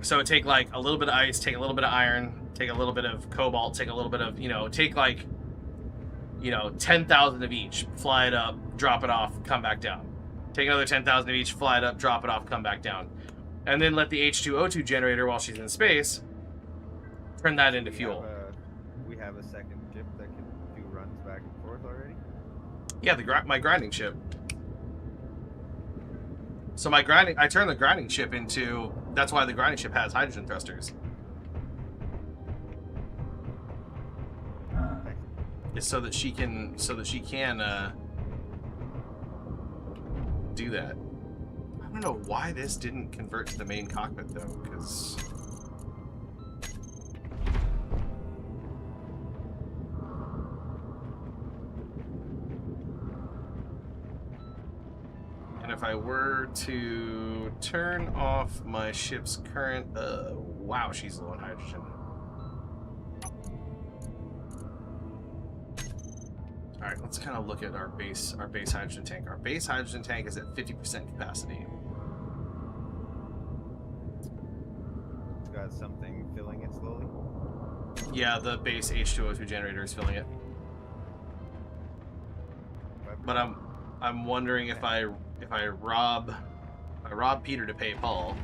So take like a little bit of ice, take a little bit of iron, take a little bit of cobalt, take a little bit of, take like, 10,000 of each, fly it up, drop it off, come back down. Take another 10,000 of each, fly it up, drop it off, come back down. And then let the H2O2 generator, while she's in space, turn that into fuel. We have a second ship that can do runs back and forth already? Yeah, my grinding ship. So I turn the grinding ship into, that's why the grinding ship has hydrogen thrusters. It's so that she can do that. I don't know why this didn't convert to the main cockpit though, because and if I were to turn off my ship's current, wow, she's low on hydrogen. All right, let's kind of look at our base hydrogen tank. Our base hydrogen tank is at 50% capacity. It's got something filling it slowly? Yeah, the base H2O2 generator is filling it. But I'm wondering if I rob Peter to pay Paul.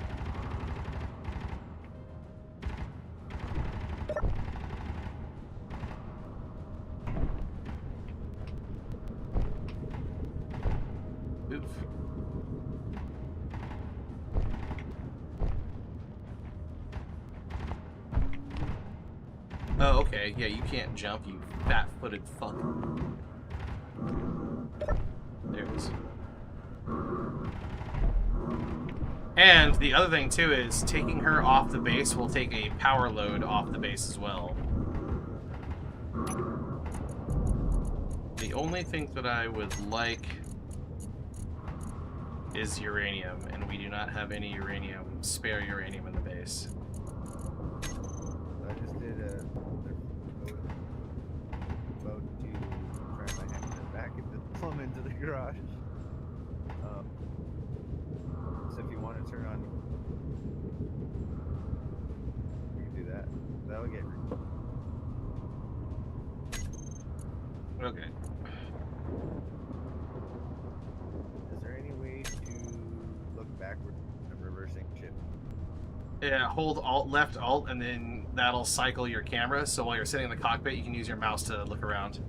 Oof. Oh, okay. Yeah, you can't jump, you fat-footed fuck. There it is. And the other thing, too, is taking her off the base will take a power load off the base as well. The only thing that I would like is uranium, and we do not have any spare uranium in the base. I just did a about to try my hand back and just plumb into the garage. So if you want to turn on, we can do that. That'll get. Okay. Is there any way to look backward and reversing ship? Yeah, hold Alt, left Alt, and then that'll cycle your camera, so while you're sitting in the cockpit, you can use your mouse to look around.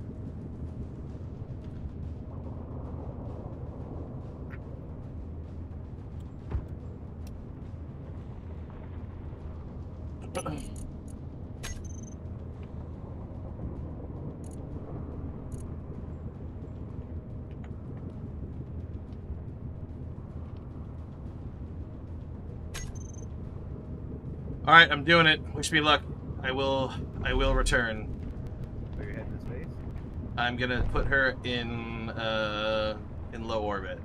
All right, I'm doing it. Wish me luck. I will return. Are you I'm gonna put her in low orbit.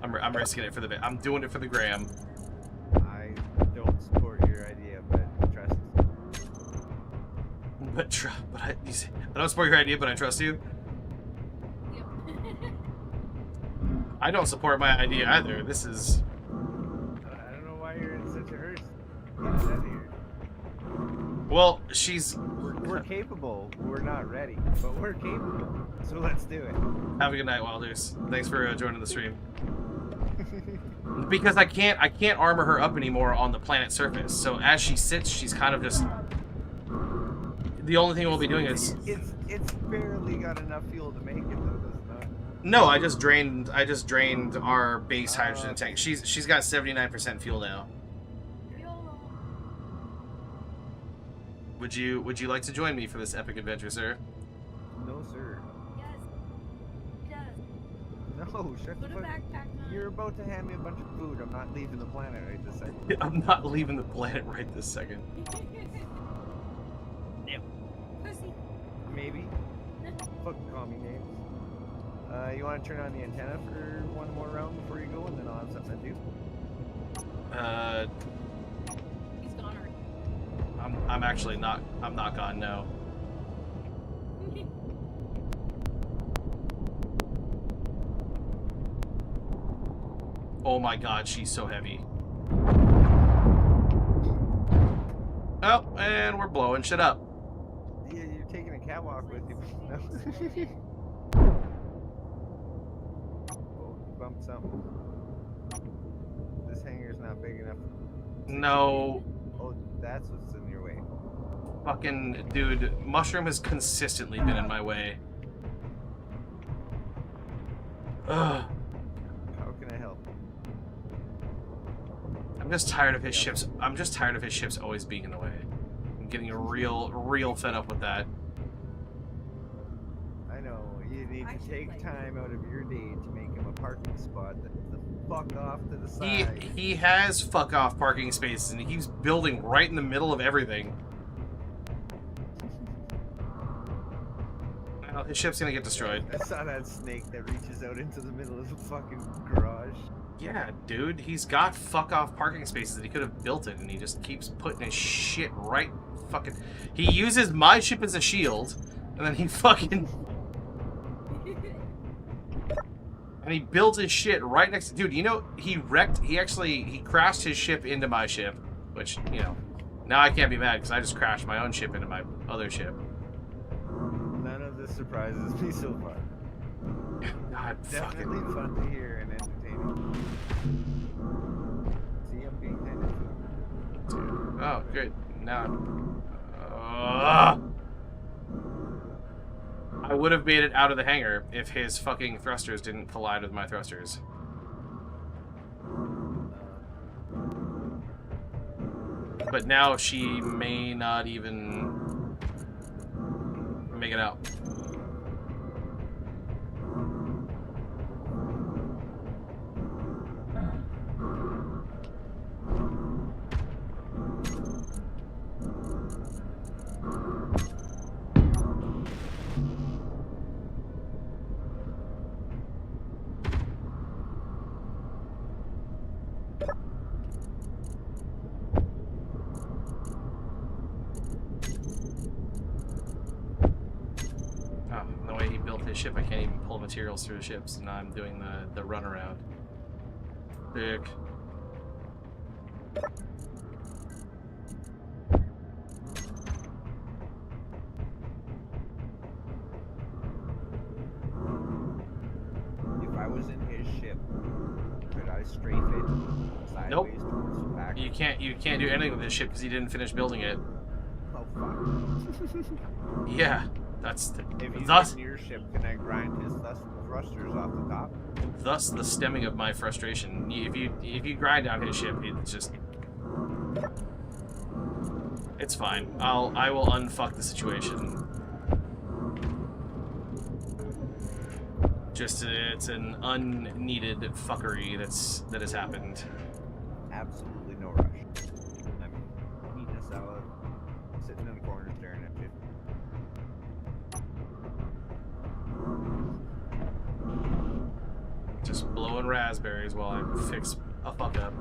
I'm risking it for the bit. I'm doing it for the gram. I don't support your idea, but trust us. I don't support your idea, but I trust you. Yep. I don't support my idea either. This is. I don't know why you're in such a hurry. Get us out of here. Well, We're capable. We're not ready, but we're capable. So let's do it. Have a good night, Wilders. Thanks for joining the stream. Because I can't armor her up anymore on the planet's surface. So as she sits, she's kind of just. The only thing we'll be doing is. It's barely got enough fuel to make it though, does it not? No, I just drained our base hydrogen tank. She's got 79% fuel now. YOLO. Would you like to join me for this epic adventure, sir? No, sir. Yes. Yes. No, shut the Put a fuck. backpack on. You're about to hand me a bunch of food. I'm not leaving the planet right this second. I'm not leaving the planet right this second. Pussy. Maybe. Fucking call me names. You want to turn on the antenna for one more round before you go, and then I'll have something to do. He's gone already. I'm actually not. I'm not gone. No. Oh my God, she's so heavy. Oh, and we're blowing shit up. Yeah, you're taking a catwalk with you. No. Oh, you bumped something. This hangar's not big enough. No, Oh, that's what's in your way. fucking dude, Mushroom has consistently been in my way. Ugh. How can I help? I'm just tired of his ships. I'm just tired of his ships always being in the way. I'm getting real fed up with that. I know, you need to take time out of your day to make him a parking spot that's the fuck off to the side. He has fuck off parking spaces and he keeps building right in the middle of everything. Well, his ship's gonna get destroyed. I saw that snake that reaches out into the middle of the fucking garage. Yeah, dude, he's got fuck off parking spaces and he could have built it and he just keeps putting his shit right fucking. He uses my ship as a shield and then he fucking. And he built his shit right next to. Dude, you know, he crashed his ship into my ship, which, you know, now I can't be mad because I just crashed my own ship into my other ship. None of this surprises me so far. God, Definitely fucking. fun to hear and entertaining. See, I'm being handed food. Dude. Oh, good. Now I would have made it out of the hangar if his fucking thrusters didn't collide with my thrusters. But now she may not even make it out. The way he built his ship, I can't even pull materials through the ships, and now I'm doing the runaround. Dick. If I was in his ship, could I strafe it sideways Nope. towards the back? You can't do anything with this ship because he didn't finish building it. Oh fuck. Yeah, that's the, If he's thus in your ship, can I grind his thrusters off the top? thus the stemming of my frustration. If you grind down his ship, it's just it's fine. I will unfuck the situation. Just it's an unneeded fuckery that has happened. Absolutely no rush. I'm eating a salad, sitting in the corner staring at you. growing raspberries while I fix a fuck up.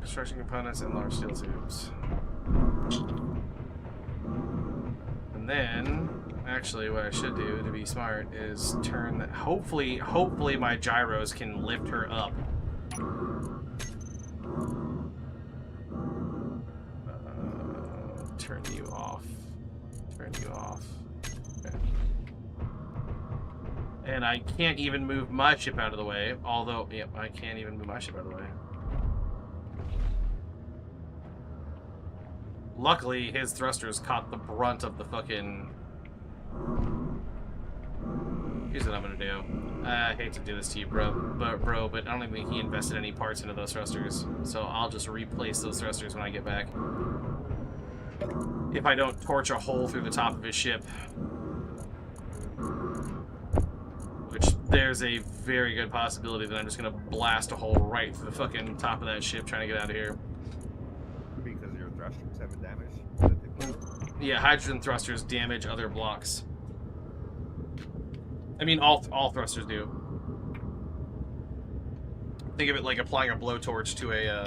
Construction components and large steel tubes. And then, actually, what I should do to be smart is turn that. Hopefully my gyros can lift her up. Turn you off. Turn you off. Okay. And I can't even move my ship out of the way. Although, yep, I can't even move my ship out of the way. Luckily, his thrusters caught the brunt of the fucking... Here's what I'm gonna do. I hate to do this to you, bro, but I don't even think he invested any parts into those thrusters. So I'll just replace those thrusters when I get back. If I don't torch a hole through the top of his ship. Which, there's a very good possibility that I'm just gonna blast a hole right through the fucking top of that ship trying to get out of here. Because your thrusters have a damage. Yeah, hydrogen thrusters damage other blocks. I mean, all thrusters do. Think of it like applying a blowtorch to a...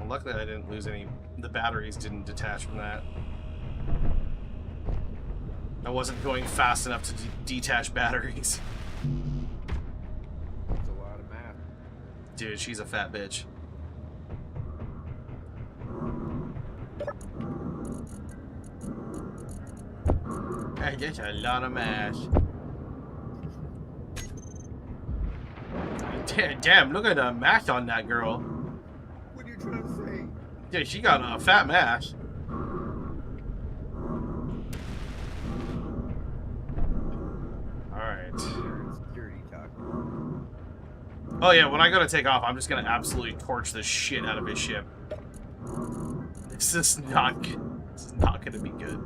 Well, luckily I didn't lose any... The batteries didn't detach from that. I wasn't going fast enough to detach batteries. That's a lot of math. Dude, she's a fat bitch. That's a lot of math. Damn, look at the math on that girl. What are you trying to say? Yeah, she got a fat mass. Alright. Security talk. Oh yeah, when I go to take off, I'm just gonna absolutely torch the shit out of his ship. This is not good. This is not gonna be good.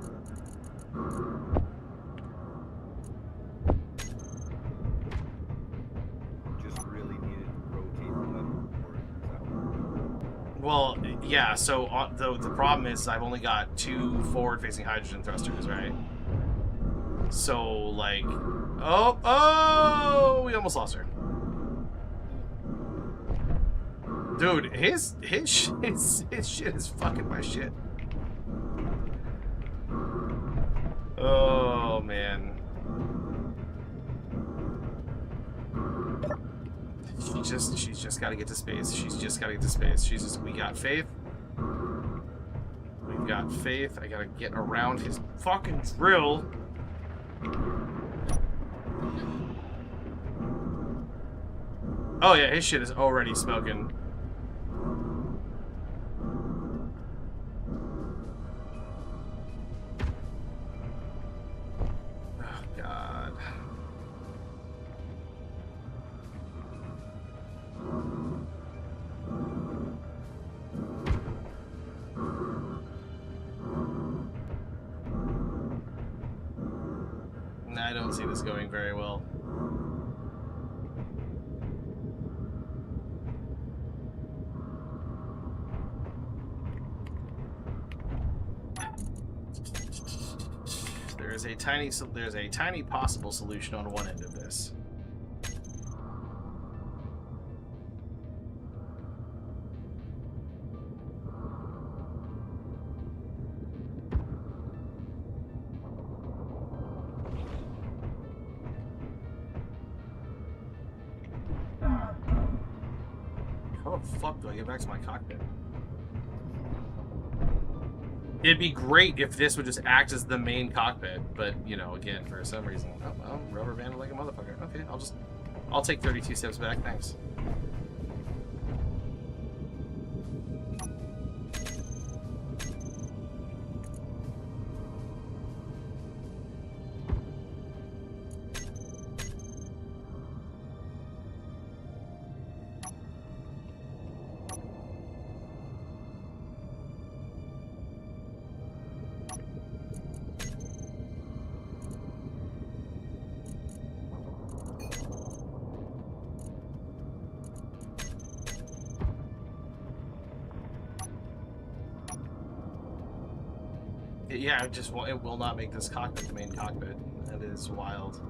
Just really needed to rotate the lever forward. Well, yeah, so the problem is I've only got 2 forward-facing hydrogen thrusters, right? So, like... Oh, we almost lost her. Dude, his shit is fucking my shit. Oh, man. She's just got to get to space. She's just got to get to space. We got faith. We've got faith. I gotta get around his fucking drill. Oh yeah, his shit is already smoking. Oh god. Nah, I don't see this going very well. There's a tiny possible solution on one end of this. How the fuck do I get back to my cockpit? It'd be great if this would just act as the main cockpit, but, you know, again, for some reason, oh, well, rubber banded like a motherfucker. Okay, I'll take 32 steps back, thanks. Yeah, it just it will not make this cockpit the main cockpit. That is wild.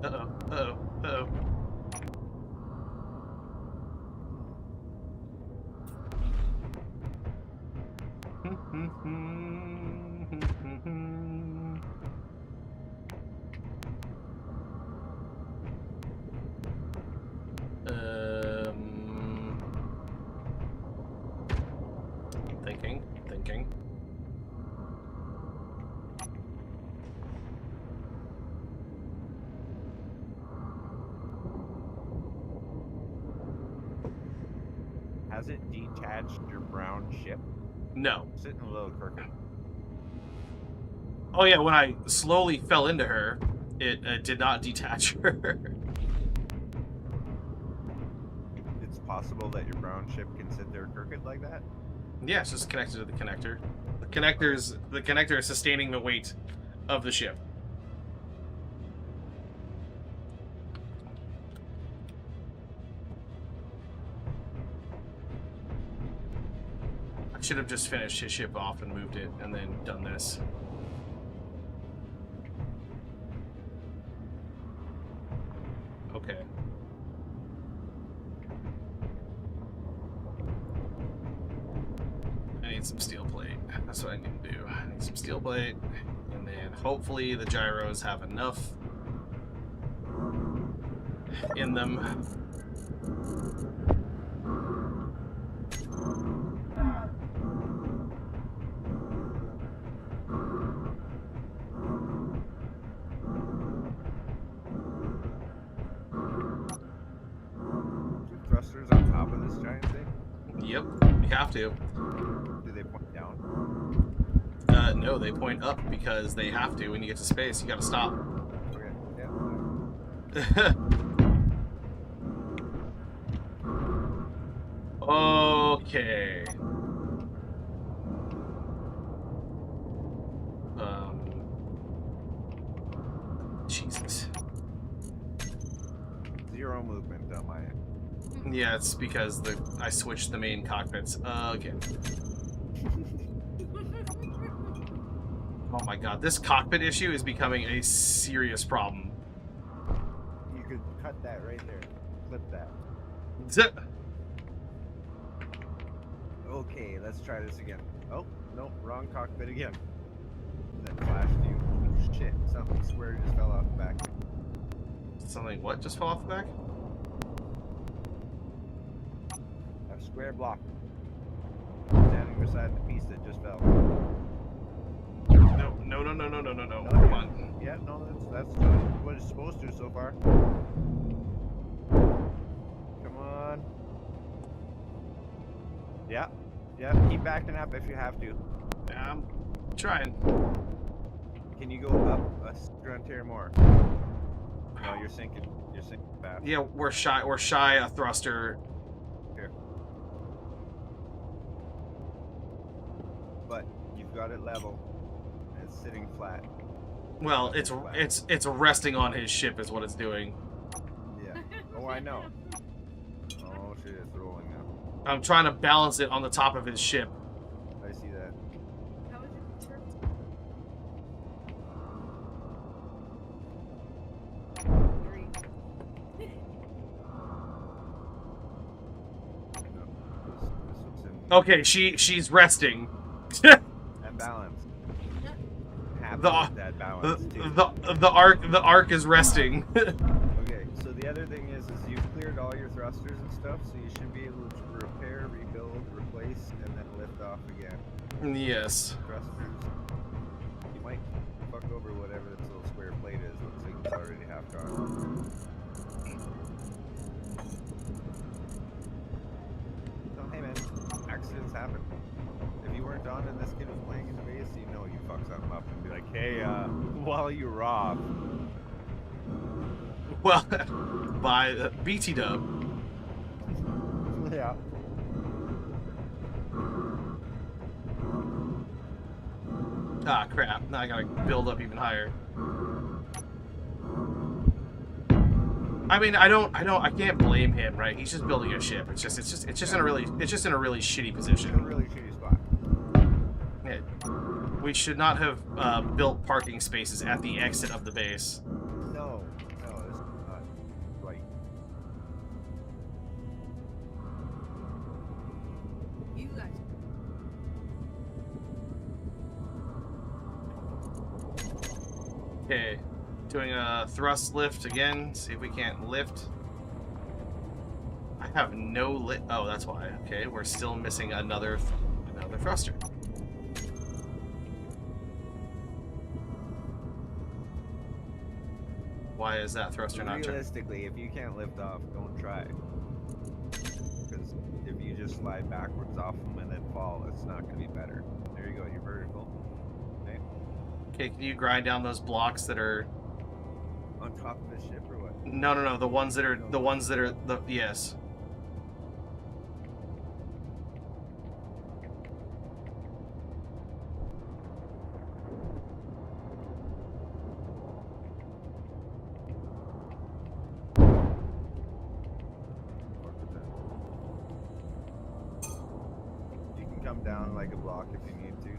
Uh-oh, uh-oh, uh-oh. Thinking. Has it detached your brown ship? No. Sitting a little crooked. Oh yeah, when I slowly fell into her, it did not detach her. It's possible that your brown ship can sit there crooked like that? Yeah, it's just connected to the connector. The connector is sustaining the weight of the ship. I should have just finished his ship off and moved it and then done this. Okay. I need some steel plate. That's what I need to do. I need some steel plate, and then hopefully the gyros have enough in them. Thrusters on top of this giant thing? Yep, you have to. Do they point down? No, they point up because they have to. When you get to space, you gotta stop. Okay, yeah. Okay. Jesus. Zero movement on my end. Yeah, it's because I switched the main cockpits. Okay. Oh my god, this cockpit issue is becoming a serious problem. You could cut that right there. Clip that. Zip. Okay, let's try this again. Oh, no, wrong cockpit again. That flashed you. Oh, shit, something square just fell off the back. Something what just fell off the back? A square block. Standing beside the piece that just fell. No. No, Come on. Yeah, no, that's what it's supposed to so far. Come on. Yeah, keep backing up if you have to. I'm trying. Can you go up a frontier more? No, you're sinking. You're sinking fast. Yeah, we're shy a thruster. Here. But you've got it level. And it's sitting flat. Well, it's resting on his ship is what it's doing. Yeah. Oh, I know. Oh shit, it's rolling now. I'm trying to balance it on the top of his ship. I see that. How was your trip? Three. No, this looks in Okay, she's resting. and balance. Happy The- with that balance too. the arc is resting. Okay, so the other thing is you've cleared all your thrusters and stuff, so you should be able to repair, rebuild, replace, and then lift off again. Yes. Thrusters. You might fuck over whatever this little square plate is. Looks like it's already half gone. So hey man, accidents happen. If you weren't on and this kid was playing in the base, you know you fuck something up and be like, hey, while you were off. Well, by BT Dub. Yeah. Ah, crap. Now I gotta build up even higher. I mean, I can't blame him, right? He's just building a ship. It's just in a really shitty In a position. really shitty spot. Yeah. We should not have built parking spaces at the exit of the base. No, it's not right. You guys. Okay, doing a thrust lift again. See if we can't lift. I have no lit. Oh, that's why. Okay, we're still missing another thruster. Why is that thruster not turning? Realistically, if you can't lift off, don't try. Because if you just slide backwards off them and then fall, it's not going to be better. There you go, you're vertical. Okay. Okay, can you grind down those blocks that are On top of the ship or what? no, the ones that are the yes. You can come down like a block if you need to.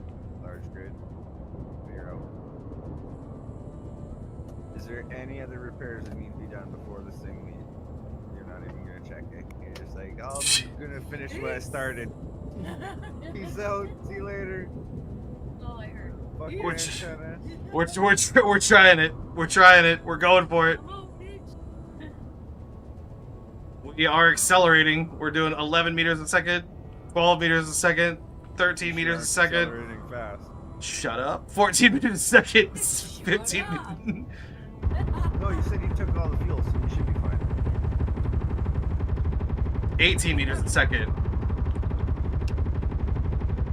Large grid. Clear out. Is there any other repairs that need to be done before this thing leaves? You're not even gonna check it. You're just like, oh, I'm gonna finish what I started. Peace out. See you later. All I heard. Fuck Yeah. your antenna. We're trying it. We're trying it. We're going for it. Oh, bitch. We are accelerating. We're doing 11 meters a second, 12 meters a second, 13 meters a second. Accelerating fast. Shut up. 14 meters a second. Shut 15 up. minutes. No, you said you took all the fuel, so you should be fine. 18 meters a second.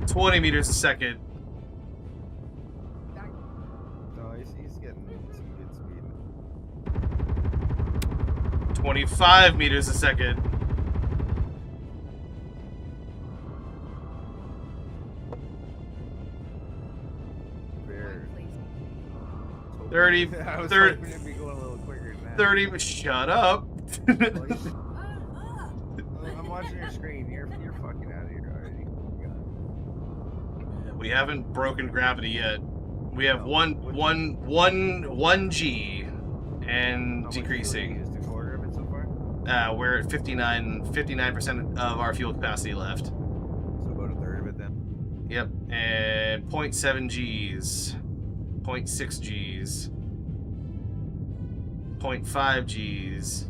20 meters a second. No, he's getting some good speed. 25 meters a second. Very. 30, I was 30, hoping it'd be going a little quicker than that. 30. Shut up. Well, I'm watching your screen. You're fucking out of here already. We haven't broken gravity yet. We have No. one G and How much decreasing. fuel do you use? A quarter of it so far? We're at 59% of our fuel capacity left. So about a third of it then. Yep, and 0.7 Gs, 0.6 Gs, 0.5 Gs.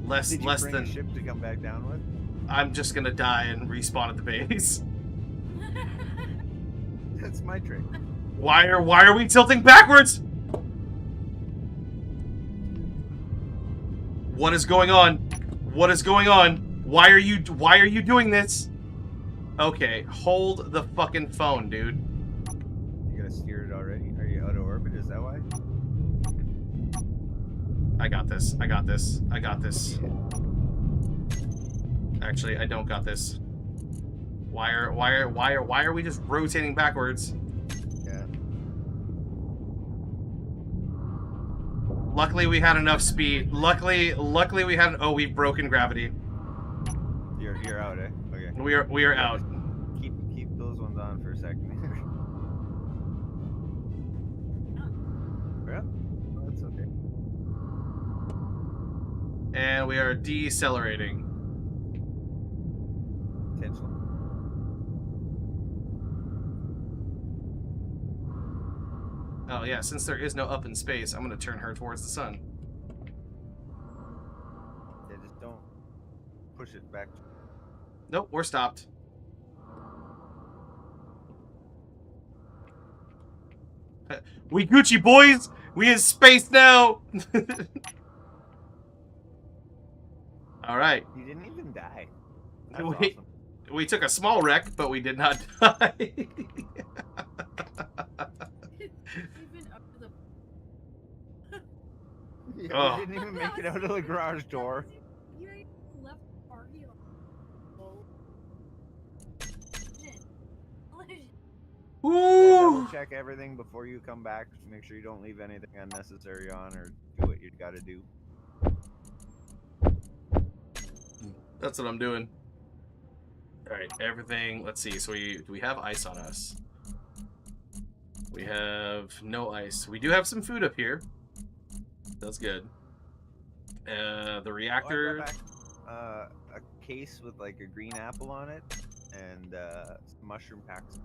Less Did you less bring than. a ship to come back down with? I'm just gonna die and respawn at the base. That's my trick. Why are we tilting backwards? What is going on? What is going on? Why are you doing this? Okay, hold the fucking phone, dude. You gotta steer it already? Are you out of orbit? Is that why? I got this. I got this. I got this. Actually, I don't got this. Why are we just rotating backwards? Yeah. Luckily we had enough speed. Luckily we had. Oh, we've broken gravity. You're out, eh? Okay. We are out. Keep those ones on for a second. Yeah, that's okay. And we are decelerating. Intentional. Oh yeah, since there is no up in space, I'm gonna turn her towards the sun. Yeah, just don't push it back. Nope, we're stopped. We Gucci boys! We in space now! Alright. You didn't even die. That's We, awesome. we took a small wreck, but we did not die. Even up to the. Yeah, Oh. we didn't even make it out of the garage door. You ain't left the party on. Oh. Shit. Ooh! Check everything before you come back. Make sure you don't leave anything unnecessary on, or do what you got to do. That's what I'm doing. Alright, everything. Let's see. So do we have ice on us? We have no ice. We do have some food up here. That's good. The reactor. Oh, I brought back a case with like a green apple on it and some mushroom packs.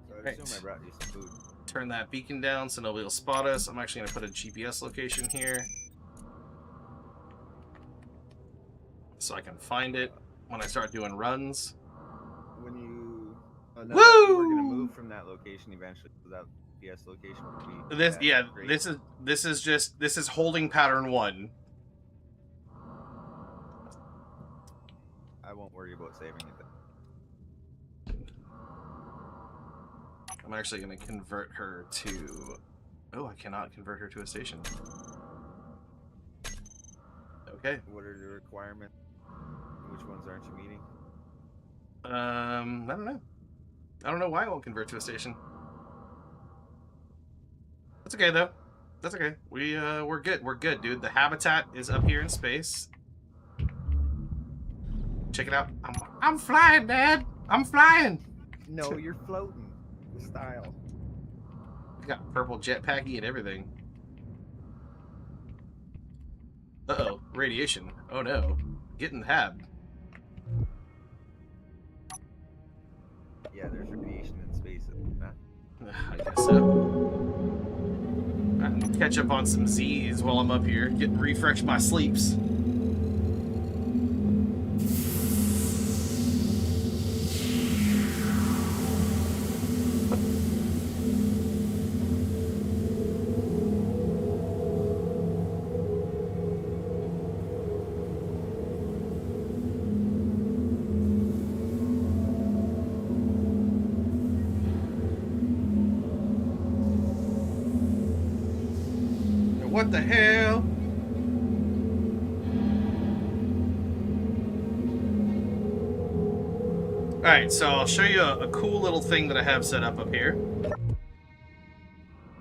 So I assume I brought you some food. Turn that beacon down so nobody will spot us. I'm actually going to put a GPS location here so I can find it when I start doing runs. When you we're gonna move from that location eventually, so that GPS location would be This is holding pattern 1. I won't worry about saving it then. I'm actually going to convert her to... Oh, I cannot convert her to a station. Okay. What are the requirements? Which ones aren't you meeting? I don't know. I don't know why it won't convert to a station. That's okay though. That's okay. We're good. We're good, dude. The habitat is up here in space. Check it out. I'm flying, Dad. I'm flying. No, you're floating. The style. We got purple jetpacky and everything. Uh-oh. Radiation. Oh no. Get in the hab. Yeah, there's radiation in space. I guess so. I can catch up on some Z's while I'm up here. Refresh my sleeps. What the hell? Alright, so I'll show you a cool little thing that I have set up here.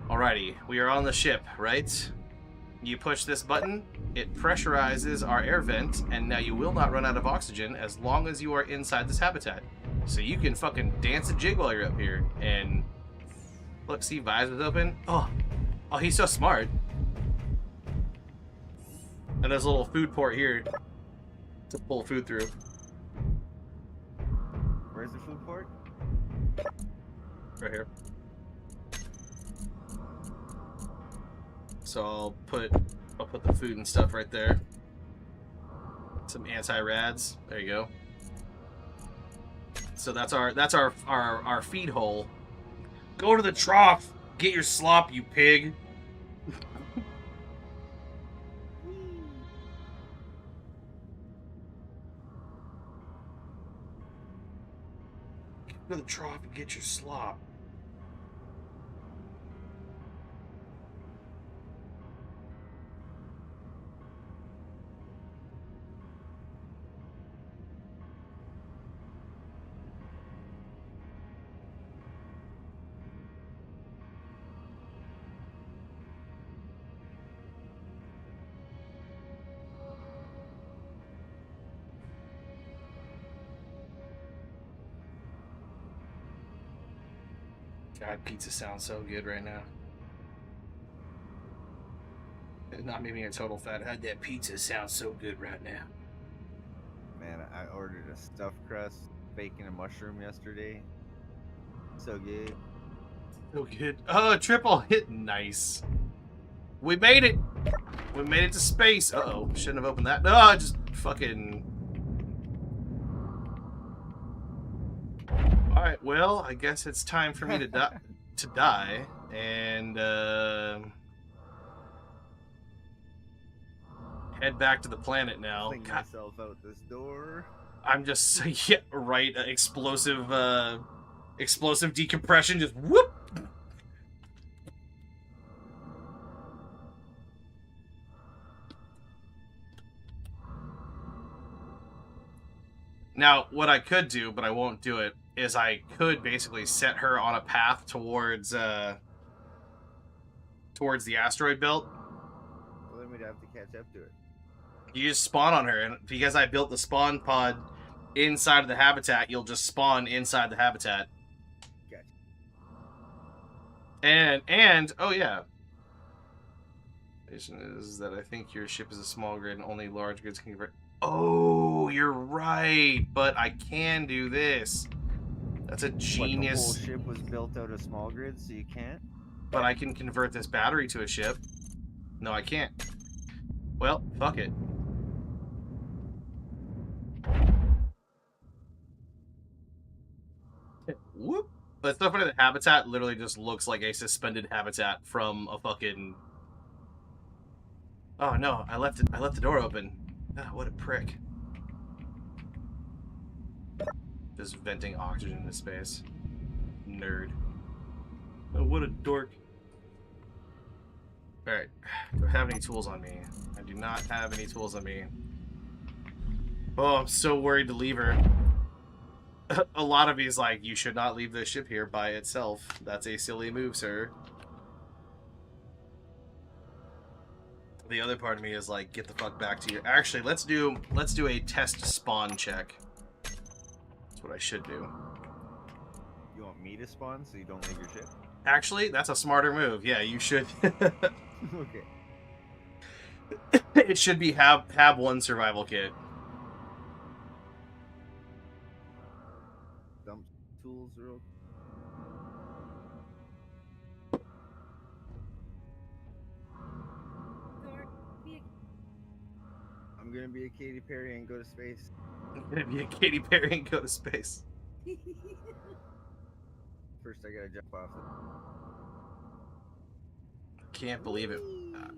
Alrighty, we are on the ship, right? You push this button, it pressurizes our air vent, and now you will not run out of oxygen as long as you are inside this habitat. So you can fucking dance a jig while you're up here. And look, see, visor's open. Oh, he's so smart. And there's a little food port here to pull food through. Where's the food port? Right here. So I'll put the food and stuff right there. Some anti-rads. There you go. So that's our feed hole. Go to the trough. Get your slop, you pig. Go to the trough and get your slop. God, pizza sounds so good right now. It's not me being a total fat. That pizza sounds so good right now. Man, I ordered a stuffed crust, bacon, and mushroom yesterday. So good. So good. Oh, triple hit. Nice. We made it. We made it to space. Uh-oh. Shouldn't have opened that. No, I just fucking... Alright, well, I guess it's time for me to die. And, head back to the planet now. Fling myself out this door. I'm just... Yeah, right. Explosive decompression. Just whoop! Now, what I could do, but I won't do it, is I could basically set her on a path towards towards the asteroid belt. Well, then we'd have to catch up to it. You just spawn on her, and because I built the spawn pod inside of the habitat, you'll just spawn inside the habitat. Gotcha. And oh yeah. Is that I think your ship is a small grid and only large grids can convert. Oh, you're right, but I can do this. That's a genius. What, the whole ship was built out of small grids, so you can't? But I can convert this battery to a ship. No, I can't. Well, fuck it. Whoop. But it's so funny that habitat literally just looks like a suspended habitat from a fucking... Oh no, I left the door open. Ah, what a prick. Just venting oxygen into space. Nerd. Oh, what a dork. Alright. Do I have any tools on me? I do not have any tools on me. Oh, I'm so worried to leave her. A lot of me is like, you should not leave this ship here by itself. That's a silly move, sir. The other part of me is like, get the fuck back to your... Actually, let's do a test spawn check. That's what I should do. You want me to spawn so you don't leave your ship? Actually, that's a smarter move. Yeah, you should. Okay. It should be have one survival kit. Dump tools real. I'm gonna be a Katy Perry and go to space. I'm gonna be a Katy Perry and go to space. First, I gotta jump off it. Can't believe it.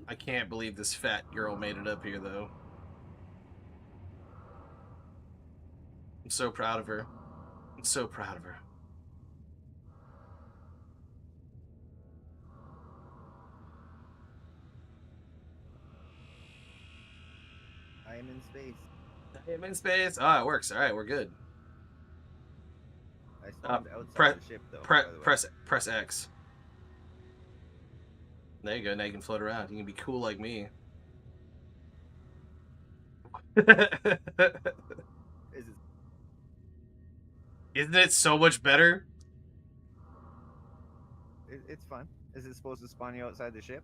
I can't believe this fat girl made it up here, though. I'm so proud of her. I'm so proud of her. I am in space. I am in space. Ah, it works. All right, we're good. I spawned outside the ship, though. by the way. Press X. There you go. Now you can float around. You can be cool like me. Is it? Isn't it so much better? It's fun. Is it supposed to spawn you outside the ship?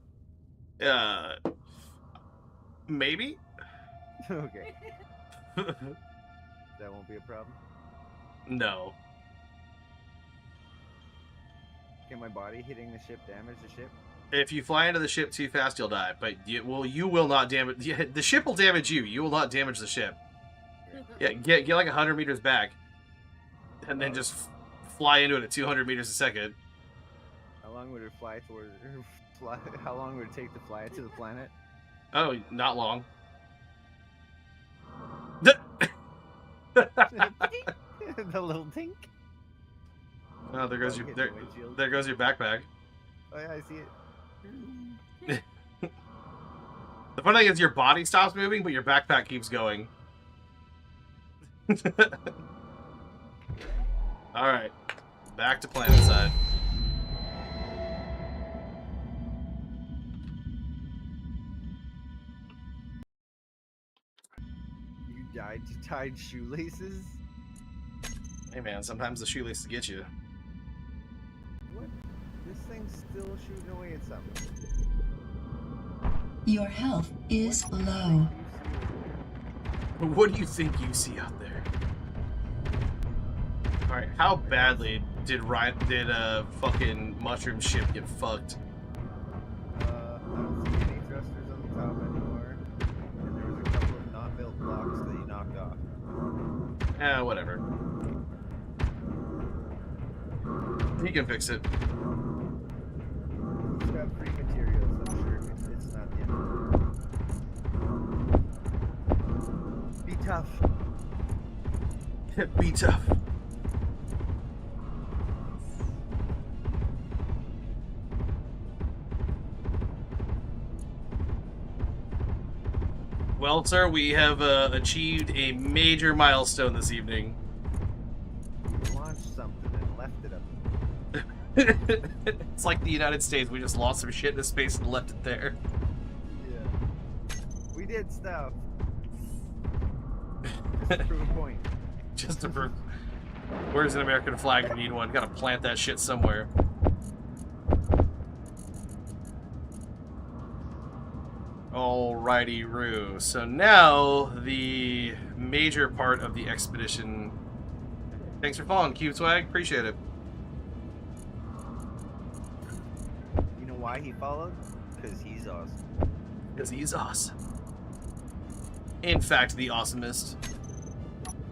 Maybe. Okay. That won't be a problem. No. Can my body hitting the ship damage the ship? If you fly into the ship too fast, you'll die. But you will not damage. The ship will damage you. You will not damage the ship. Yeah, get like 100 meters back, and then just fly into it at 200 meters a second. How long would it fly toward? How long would it take to fly to the planet? Oh, not long. The little tink. Oh, there goes your Hit there. the windshield. There goes your backpack. Oh yeah, I see it. The funny thing is your body stops moving, but your backpack keeps going. Alright. Back to planet side. You tied shoelaces? Hey man, sometimes the shoelaces get you. What? This thing's still shooting away at something. Your health is low. What do you think you see out there? Alright, how badly did fucking mushroom ship get fucked? I don't see any thrusters on the top anymore. And there was a couple of not built blocks that you knocked off. Whatever. He can fix it. It's got free materials, I'm sure it's not the end of the world. Be tough. Be tough. Well, sir, we have achieved a major milestone this evening. We launched something and left it up. It's like the United States. We just lost some shit into space and left it there. Yeah. We did stuff. Just to prove a point. Just to prove. Where's an American flag? We need one. Gotta plant that shit somewhere. Alrighty, Roo. So now the major part of the expedition. Thanks for following, Cube Swag. Appreciate it. You know why he followed? Because he's awesome. Because he's awesome. In fact, the awesomest.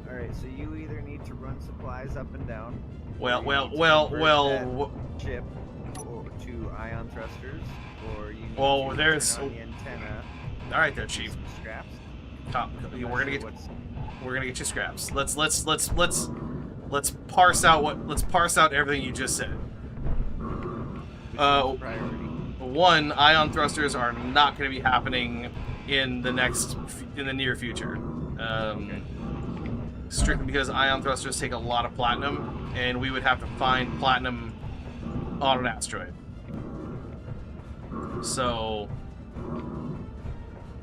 Alright, so you either need to run supplies up and down. Well, or you well, need to well, convert well. that ship to ion thrusters, or you need Well, to there's. turn on the antenna. All right, there, Chief. Some scraps. We're gonna get. What's- We're gonna get you scraps. Let's parse out what. Let's parse out everything you just said. which one's priority? One, ion thrusters are not going to be happening in the near future. Okay. Strictly because ion thrusters take a lot of platinum, and we would have to find platinum on an asteroid. So,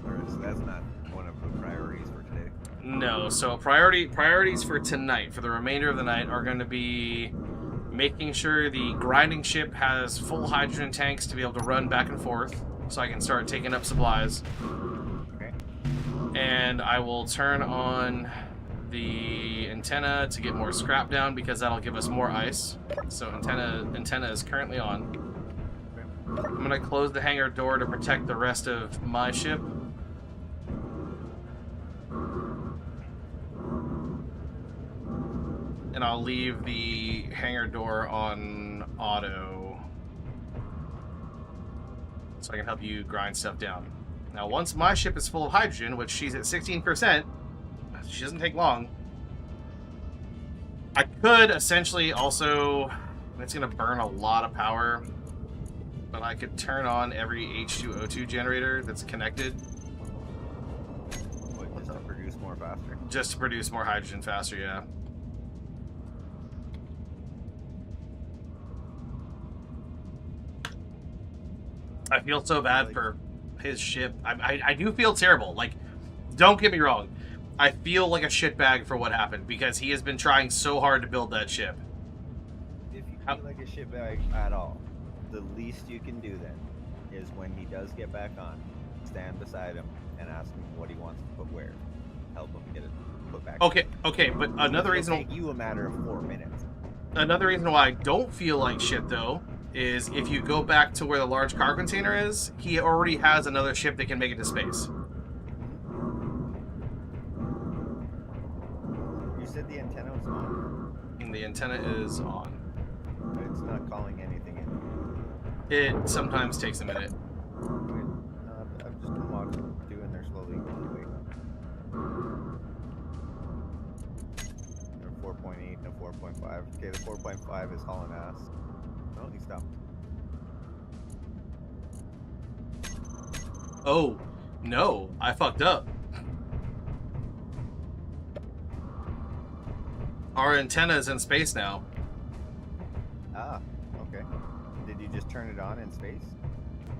Alright, so that's not one of the priorities for today. no. So priorities for tonight, for the remainder of the night, are going to be making sure the grinding ship has full hydrogen tanks to be able to run back and forth, so I can start taking up supplies. Okay. And I will turn on the antenna to get more scrap down, because that'll give us more ice. So antenna is currently on. I'm gonna close the hangar door to protect the rest of my ship. And I'll leave the hangar door on auto, so I can help you grind stuff down. Now, once my ship is full of hydrogen, which she's at 16%, she doesn't take long, I could essentially also, it's going to burn a lot of power, but I could turn on every H2O2 generator that's connected. What, just to produce more faster? Just to produce more hydrogen faster, yeah. I feel so bad for his ship. I do feel terrible. Like, don't get me wrong. I feel like a shitbag for what happened, because he has been trying so hard to build that ship. If you feel like a shitbag at all, the least you can do then is when he does get back on, stand beside him and ask him what he wants to put where. Help him get it put back. Okay, but another It'll reason take you a matter of 4 minutes. Another reason why I don't feel like shit, though, is if you go back to where the large car container is, he already has another ship that can make it to space. You said the antenna was on. And the antenna is on. But it's not calling anything in. It sometimes takes a minute. I've just been walking through and they're slowly going away. They're 4.8 and a 4.5. Okay, the 4.5 is hauling ass. No, he stopped. Oh, no, I fucked up. Our antenna is in space now. Ah, okay. Did you just turn it on in space?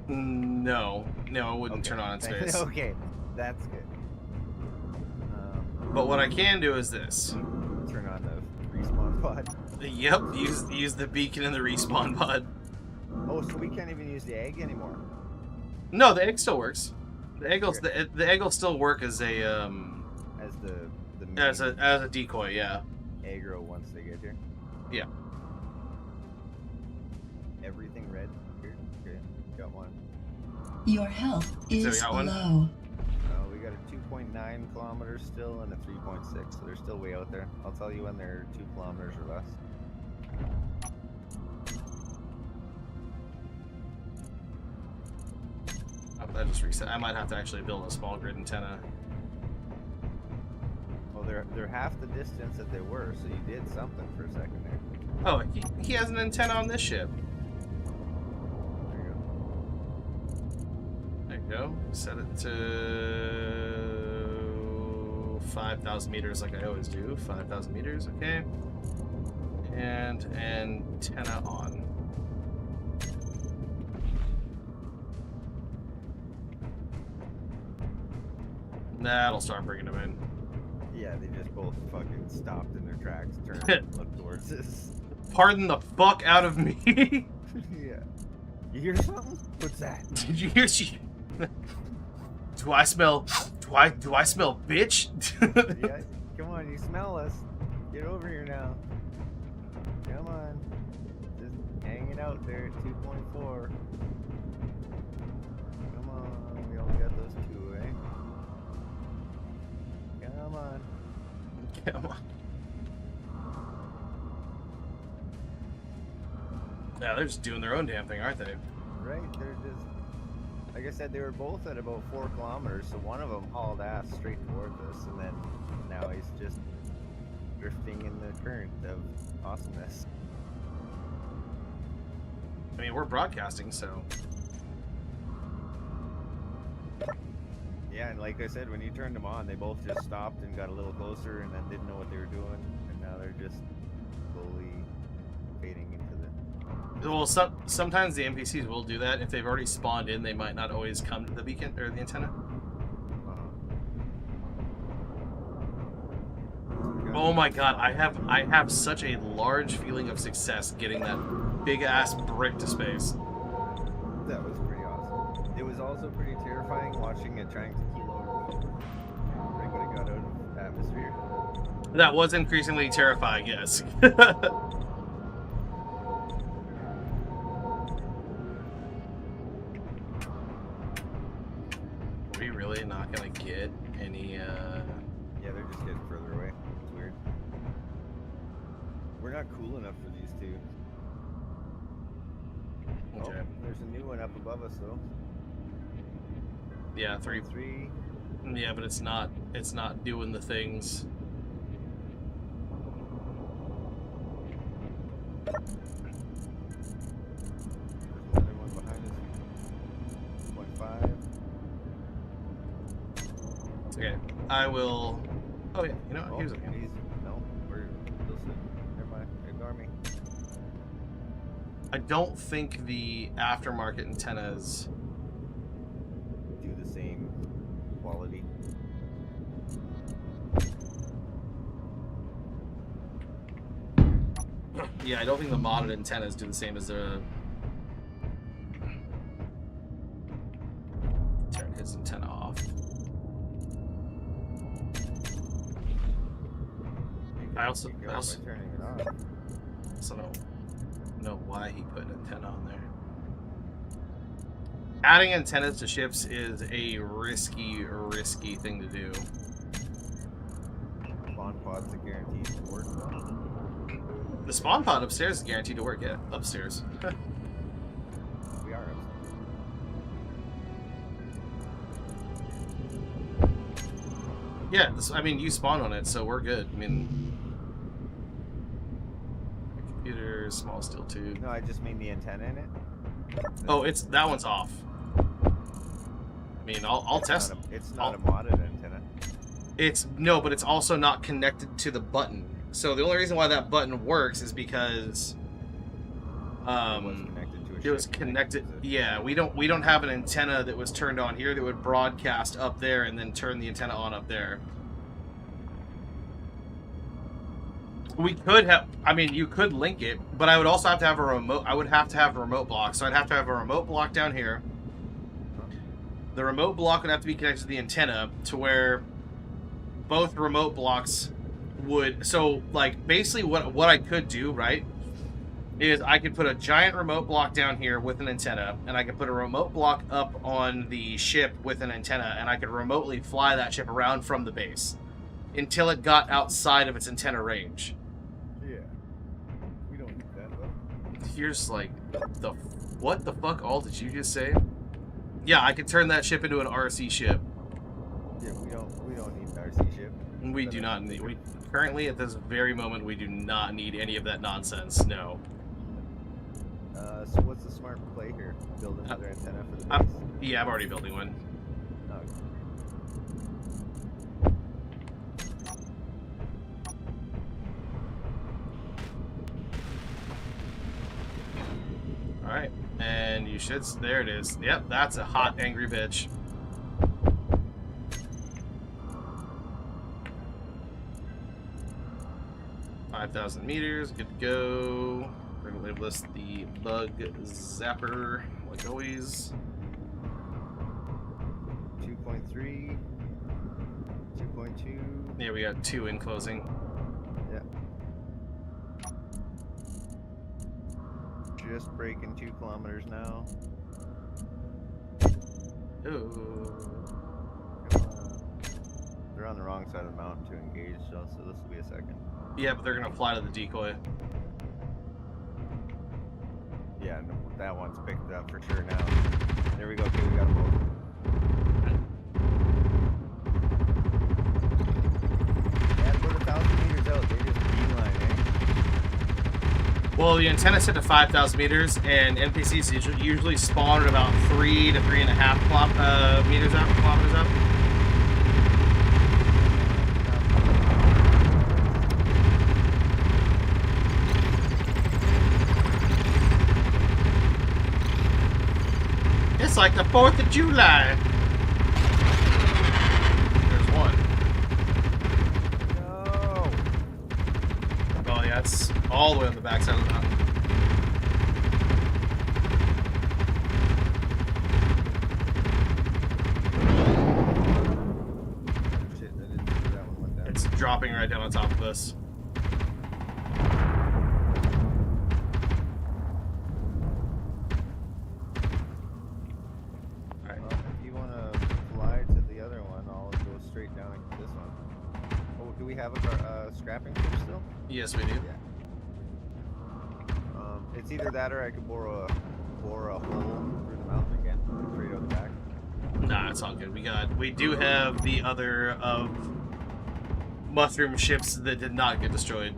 No, it wouldn't turn on in space. Okay, that's good. But what I can do is this. Turn on the respawn pod. Yep, use the beacon in the respawn pod. Oh, so we can't even use the egg anymore. No, the egg still works. The egg will still work as a As the main as a decoy, yeah. aggro once they get here. Yeah. Everything red here. Okay, got one. Your health So we is got one? low. We got a 2.9 kilometers still and a 3.6, so they're still way out there. I'll tell you when they're 2 kilometers or less. That just reset. I might have to actually build a small grid antenna. Well, they're half the distance that they were, so you did something for a second there. Oh, he has an antenna on this ship. There you go. There you go. Set it to 5,000 meters like I always do. 5,000 meters, okay. And antenna on. That'll start bringing them in. Yeah, they just both fucking stopped in their tracks, turned and looked towards us. Pardon the fuck out of me. Yeah. You hear something? What's that? Did you hear she? Do I smell bitch? Yeah, come on, you smell us. Get over here now. Come on. Just hanging out there at 2.4. Come on, we only got those two, eh? Come on. Come on. Yeah, they're just doing their own damn thing, aren't they? Right, they're just, like I said, they were both at about 4 kilometers, so one of them hauled ass straight towards us, and then now he's just drifting in the current of awesomeness. I mean, we're broadcasting, so. Yeah, and like I said, when you turned them on, they both just stopped and got a little closer and then didn't know what they were doing, and now they're just slowly fading into the... Well, sometimes the NPCs will do that. If they've already spawned in, they might not always come to the beacon or the antenna. Oh my god, I have such a large feeling of success getting that big ass brick to space. That was pretty awesome. It was also pretty terrifying watching it trying to kilo right when it got out of atmosphere. That was increasingly terrifying, yes. Are we really not gonna get any Yeah, they're just getting further away. It's weird. We're not cool enough for these two. Okay. Oh, there's a new one up above us though. Yeah, 3. 3. Yeah, but it's not doing the things. There's another one behind us. 1.5. Okay, I will. Oh yeah, you know what? Oh, Here's a hand. no, we're still sitting. Never mind. Ignore me. I don't think the aftermarket antennas. Do the same quality. Yeah, I don't think the modded antennas do the same as the. Turn his antenna off. I also Turning it on. don't know why he put an antenna on there. Adding antennas to ships is a risky thing to do. Spawn pods are guaranteed to work. The spawn pod upstairs is guaranteed to work. Yeah, upstairs. We are. Yeah, I mean, you spawn on it, so we're good. I mean, computer, small steel tube. No, I just mean the antenna in it. Oh, that one's off. I mean, I'll test. It's not a modded antenna. No, but it's also not connected to the button. So the only reason why that button works is because it was connected. Yeah, we don't have an antenna that was turned on here that would broadcast up there and then turn the antenna on up there. We could have. I mean, you could link it, but I would also have to have a remote. I would have to have a remote block. So I'd have to have a remote block down here. The remote block would have to be connected to the antenna to where both remote blocks would. So, like, basically what I could do, right, is I could put a giant remote block down here with an antenna, and I could put a remote block up on the ship with an antenna, and I could remotely fly that ship around from the base until it got outside of its antenna range. Yeah. We don't need that though. Here's like, what the fuck all did you just say? Yeah, I could turn that ship into an RC ship. Yeah, we don't need an RC ship. We do not need. We currently at this very moment we do not need any of that nonsense. No. So what's the smart play here? Build another antenna for the base. Yeah, I'm already building one. Oh, should. There it is. Yep, that's a hot, angry bitch. $5,000 meters. Good to go. We're gonna label this the bug zapper, like always. 2.3. 2.2. Yeah, we got 2 in closing. Yeah. Just breaking 2 kilometers now. Ooh. Come on. They're on the wrong side of the mountain to engage, so this will be a second. Yeah, but they're gonna fly to the decoy. Yeah, no, that one's picked up for sure now. There we go. Okay, we got them both. Yeah, about 1,000 meters out. They just beeline, eh? Well, the antenna's set to 5,000 meters, and NPCs usually spawn at about 3 to 3.5 meters out, kilometers out. It's like the 4th of July. There's one. No. Oh, yeah, it's all the way on the backside of the mountain. Shit, I didn't see that one went down. It's dropping right down on top of us. Well, if you want to fly to the other one, I'll go straight down into this one. Oh, do we have a scrapping ship still? Yes, we do. Yeah. It's either that or I could bore a hole through the mountain again, straight out the back. Nah, it's all good. We do have the other of mushroom ships that did not get destroyed.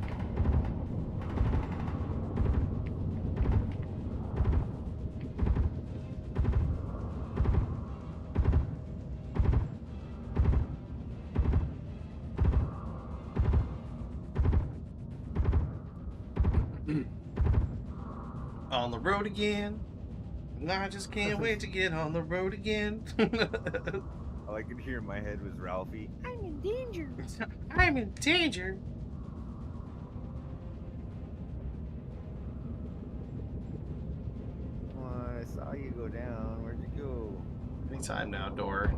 On the road again. And I just can't wait to get on the road again. All I could hear in my head was Ralphie. I'm in danger. I'm in danger. Oh, I saw you go down. Where'd you go? Anytime now, door.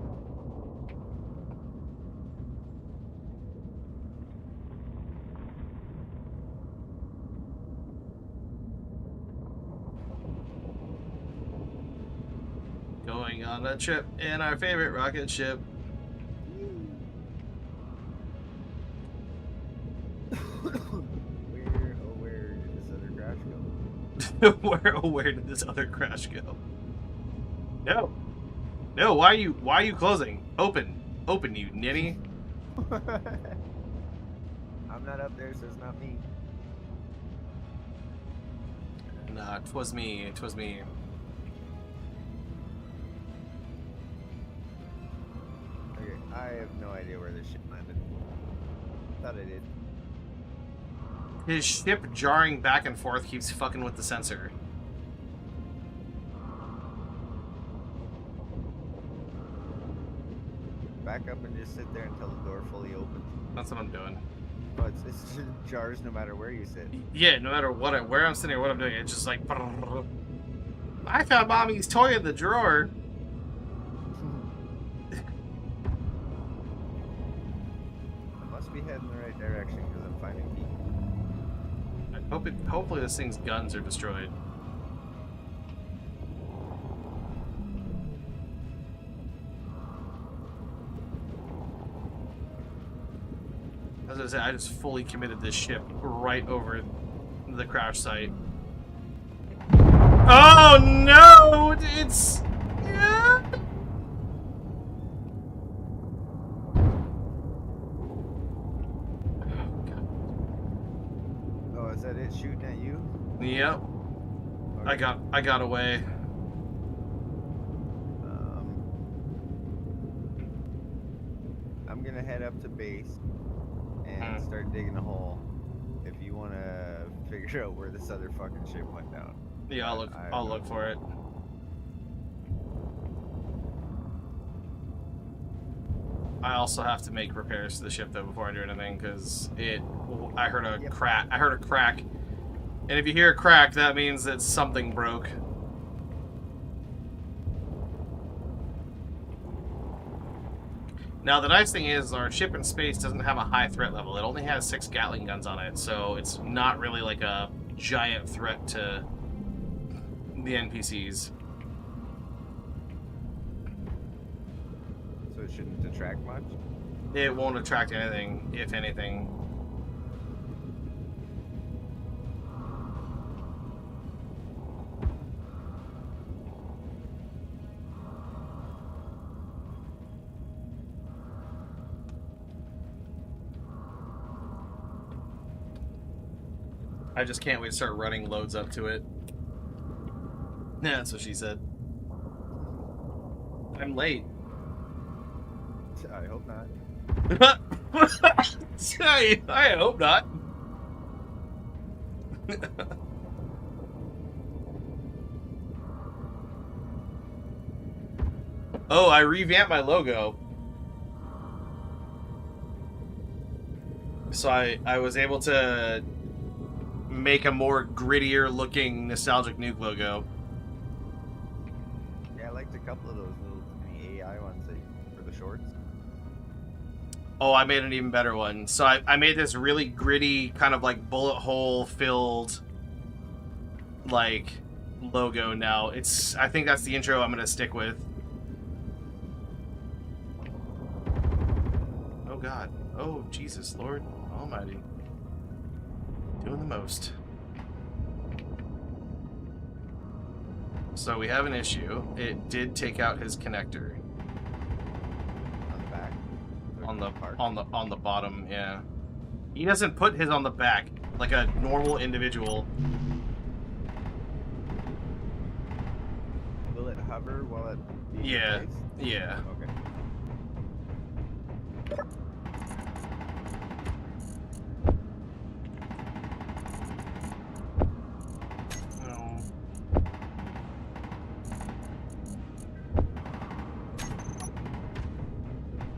Going on a trip in our favorite rocket ship. Where did this other crash go? Where did this other crash go? No. No, why are you closing? Open, you ninny. I'm not up there, so it's not me. Nah, 'twas me, 'twas me. Okay, I have no idea where this ship landed. Thought I did. His ship jarring back and forth keeps fucking with the sensor. Back up and just sit there until the door fully opens. That's what I'm doing. Oh, it's just jars no matter where you sit. Yeah, no matter where I'm sitting or what I'm doing, it's just like. I found mommy's toy in the drawer. I must be heading the right direction because I'm finding people. Hopefully this thing's guns are destroyed. As I said, I just fully committed this ship right over the crash site. Oh no! It's... Yeah. Oh, is that it shooting at you? Yep. Okay. I got away. I'm gonna head up to base and start digging a hole. If you wanna figure out where this other fucking ship went down. Yeah, I'll look for it. I also have to make repairs to the ship though before I do anything because I heard a Yep. crack. I heard a crack, and if you hear a crack, that means that something broke. Now the nice thing is our ship in space doesn't have a high threat level. It only has 6 Gatling guns on it, so it's not really like a giant threat to the NPCs. So it shouldn't attract much. It won't attract anything, if anything. I just can't wait to start running loads up to it. Yeah, that's what she said. I'm late. I hope not. I hope not. Oh, I revamped my logo. So I was able to make a more grittier looking Nostalgic Nuke logo. Yeah, I liked a couple of those little mini AI ones for the shorts. Oh, I made an even better one. So I made this really gritty, kind of like bullet hole filled, like, logo now. I think that's the intro I'm going to stick with. Oh, God. Oh, Jesus, Lord Almighty. Doing the most. So we have an issue. It did take out his connector. On the back. On the bottom, yeah. He doesn't put his on the back like a normal individual. Will it hover while it? Yeah, yeah. Okay. No.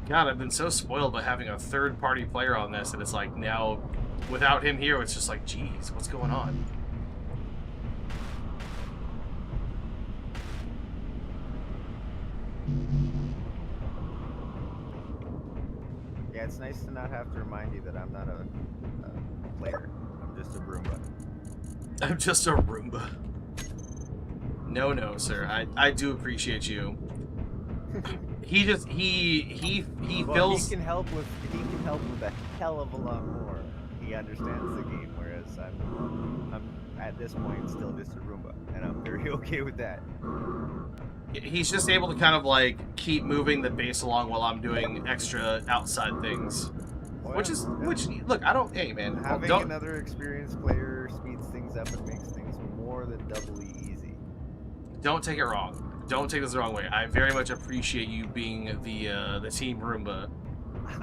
God, I've been so spoiled by having a third-party player on this, and it's like now, without him here, it's just like, geez, what's going on? Yeah, it's nice to not have to remind you that I'm not a player. I'm just a Roomba. I'm just a Roomba. No, sir. I do appreciate you. He Well, fills. he can help with a hell of a lot more. He understands the game, whereas I'm at this point still just a Roomba, and I'm very okay with that. He's just able to kind of like keep moving the base along while I'm doing extra outside things. Well, Which is, yeah. look, I don't, hey man, Having don't, another experienced player speeds things up and makes things more than doubly easy. don't take it wrong. Don't take this the wrong way. I very much appreciate you being the team Roomba.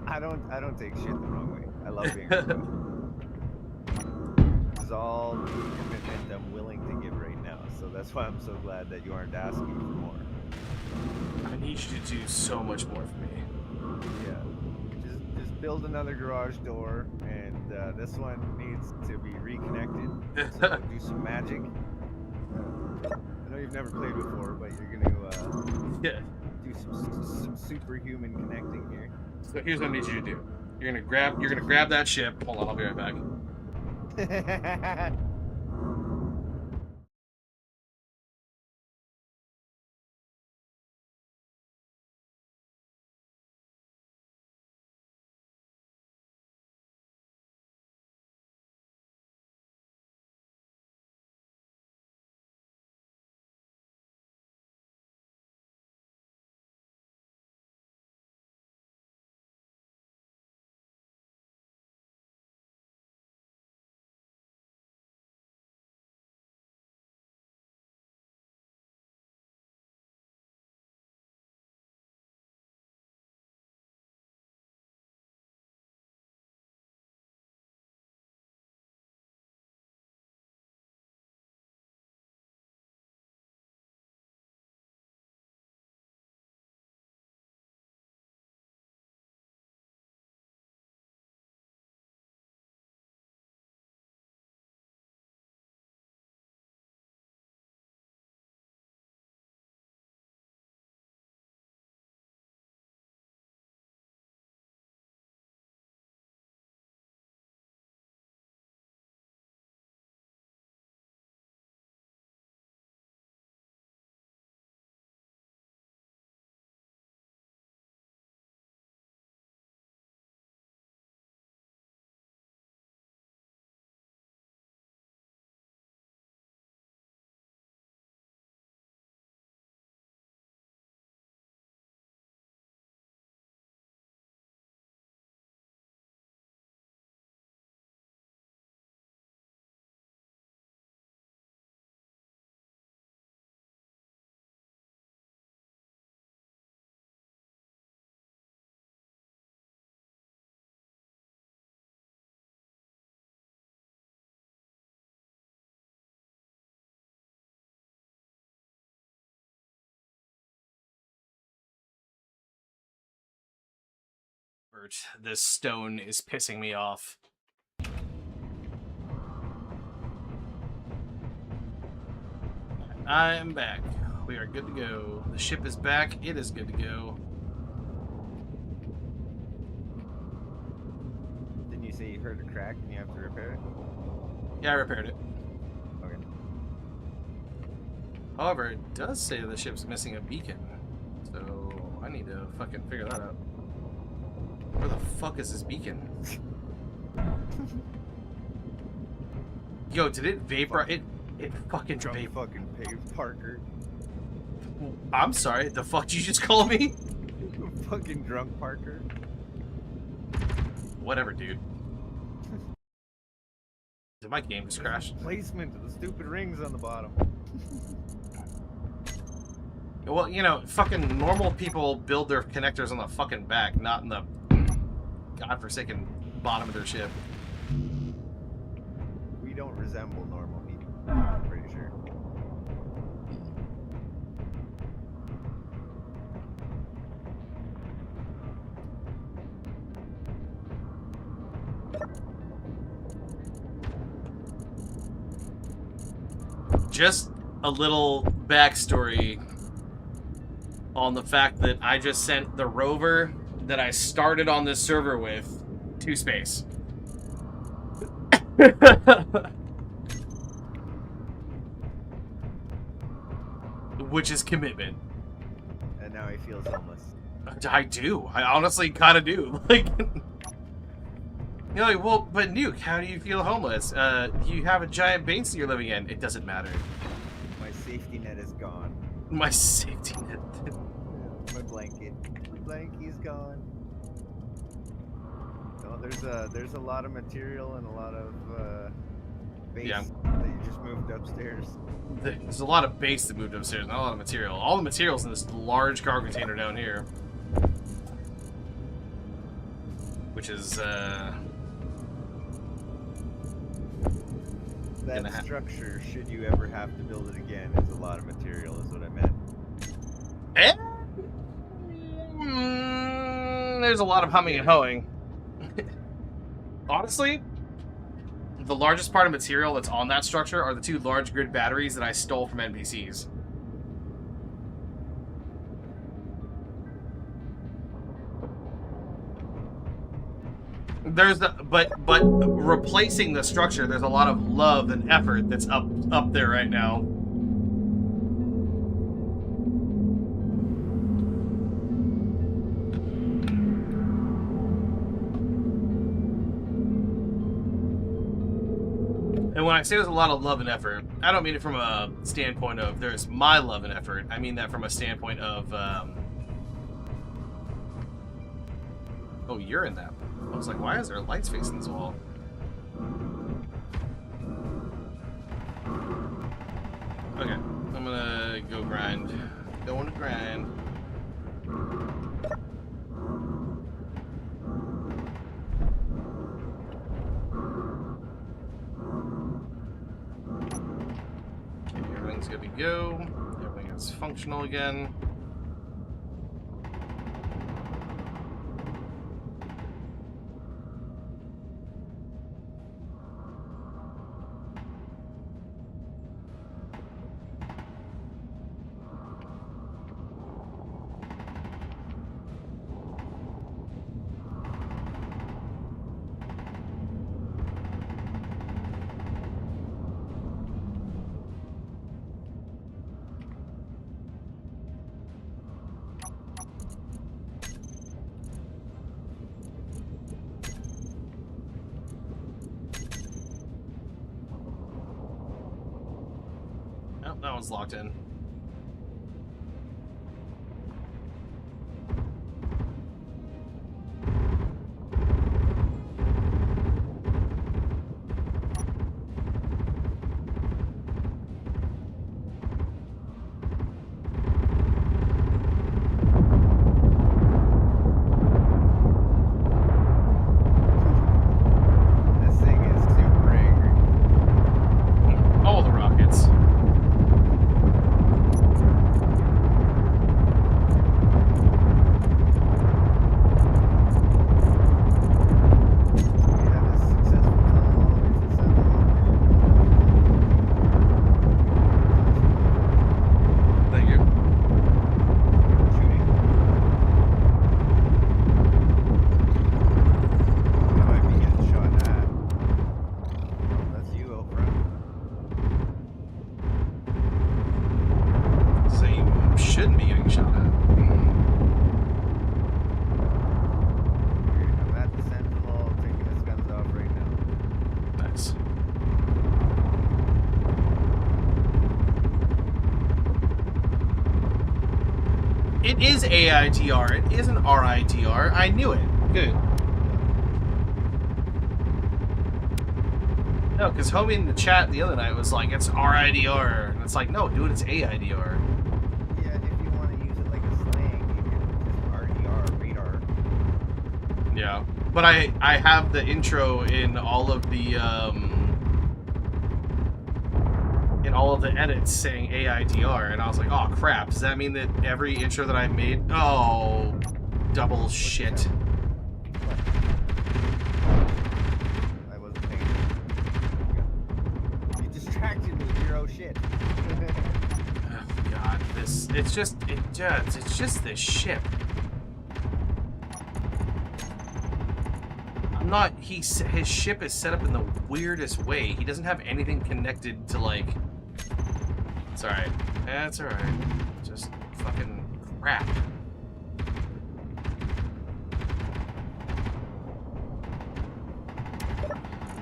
I don't take shit the wrong way. I love being a Roomba. This is all the commitment I'm willing to give right now, so that's why I'm so glad that you aren't asking for more. I need you to do so much more for me. Yeah, just build another garage door, and this one needs to be reconnected. So do some magic. I know you've never played before, but you're gonna Yeah. do some superhuman connecting here. So here's what I need you to do. You're gonna grab that ship. Hold on, I'll be right back. This stone is pissing me off. I am back. We are good to go. The ship is back. It is good to go. Didn't you say you heard a crack and you have to repair it? Yeah, I repaired it. Okay. However, it does say the ship's missing a beacon. So I need to fucking figure that out. Where the fuck is this beacon? Yo, did it vapor? It fucking Drunk vapor. fucking paved Parker. I'm sorry. The fuck did you just call me? Fucking drunk Parker. Whatever, dude. Did my game just crash? Placement of the stupid rings on the bottom. Well, you know, fucking normal people build their connectors on the fucking back, not in the godforsaken bottom of their ship. We don't resemble normal people. I'm pretty sure. Just a little backstory on the fact that I just sent the rover that I started on this server with to space. Which is commitment. And now he feels homeless. I do. I honestly kind of do. Like, you're like, well, but Nuke, how do you feel homeless? You have a giant base you're living in. It doesn't matter. My safety net is gone. My safety net. My blanket. My blankie's gone. No, there's a lot of material and a lot of base Yeah. that you just moved upstairs. There's a lot of base that moved upstairs, not a lot of material. All the material's in this large cargo container down here. Which is, That structure, should you ever have to build it again, is a lot of material, is what I meant. There's a lot of humming and hoeing. Honestly, the largest part of material that's on that structure are the 2 large grid batteries that I stole from NPCs. There's the but replacing the structure, there's a lot of love and effort that's up there right now. And when I say there's a lot of love and effort, I don't mean it from a standpoint of there's my love and effort. I mean that from a standpoint of, oh, you're in that. I was like, why is there lights facing this wall? Okay, I'm gonna go grind. Going to grind. Everything's good to go. Everything is functional again. Oh, that one's locked in. This thing is super angry. All the rockets. It is AIDR. It isn't RIDR. I knew it. Good. No, because homie in the chat the other night was like, it's RIDR. And it's like, no, dude, it's AIDR. Yeah, if you want to use it like a slang, you can just RDR, radar. Yeah. But I have the intro in all of the edits saying AIDR, and I was like, oh crap, does that mean that every intro that I made? Oh, double shit. I wasn't paying attention. You distracted me, zero shit. Oh god, it's just this ship. I'm not, his ship is set up in the weirdest way. He doesn't have anything connected to, like, it's alright. That's alright. Just fucking crap.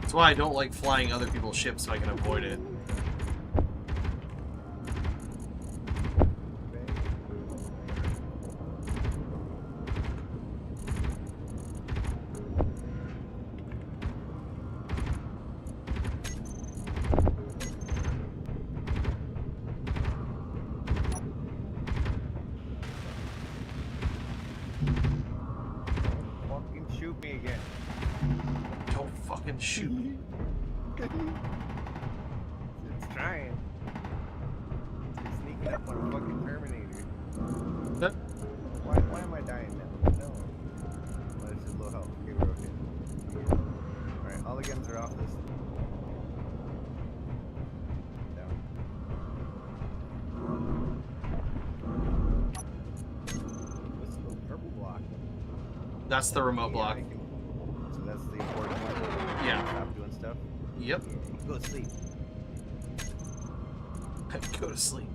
That's why I don't like flying other people's ships so I can avoid it. Fucking shoot me again. Don't fucking shoot me. It's trying. It's sneaking up on a fucking Terminator. That- Why am I dying now? No. Oh, this is low health. Okay, we're okay. Alright, all the guns are off this. Down. What's the little purple block? That's the remote Yeah, block. so that's the important one. Yeah. Stop doing stuff. Yep. Go to sleep. Go to sleep.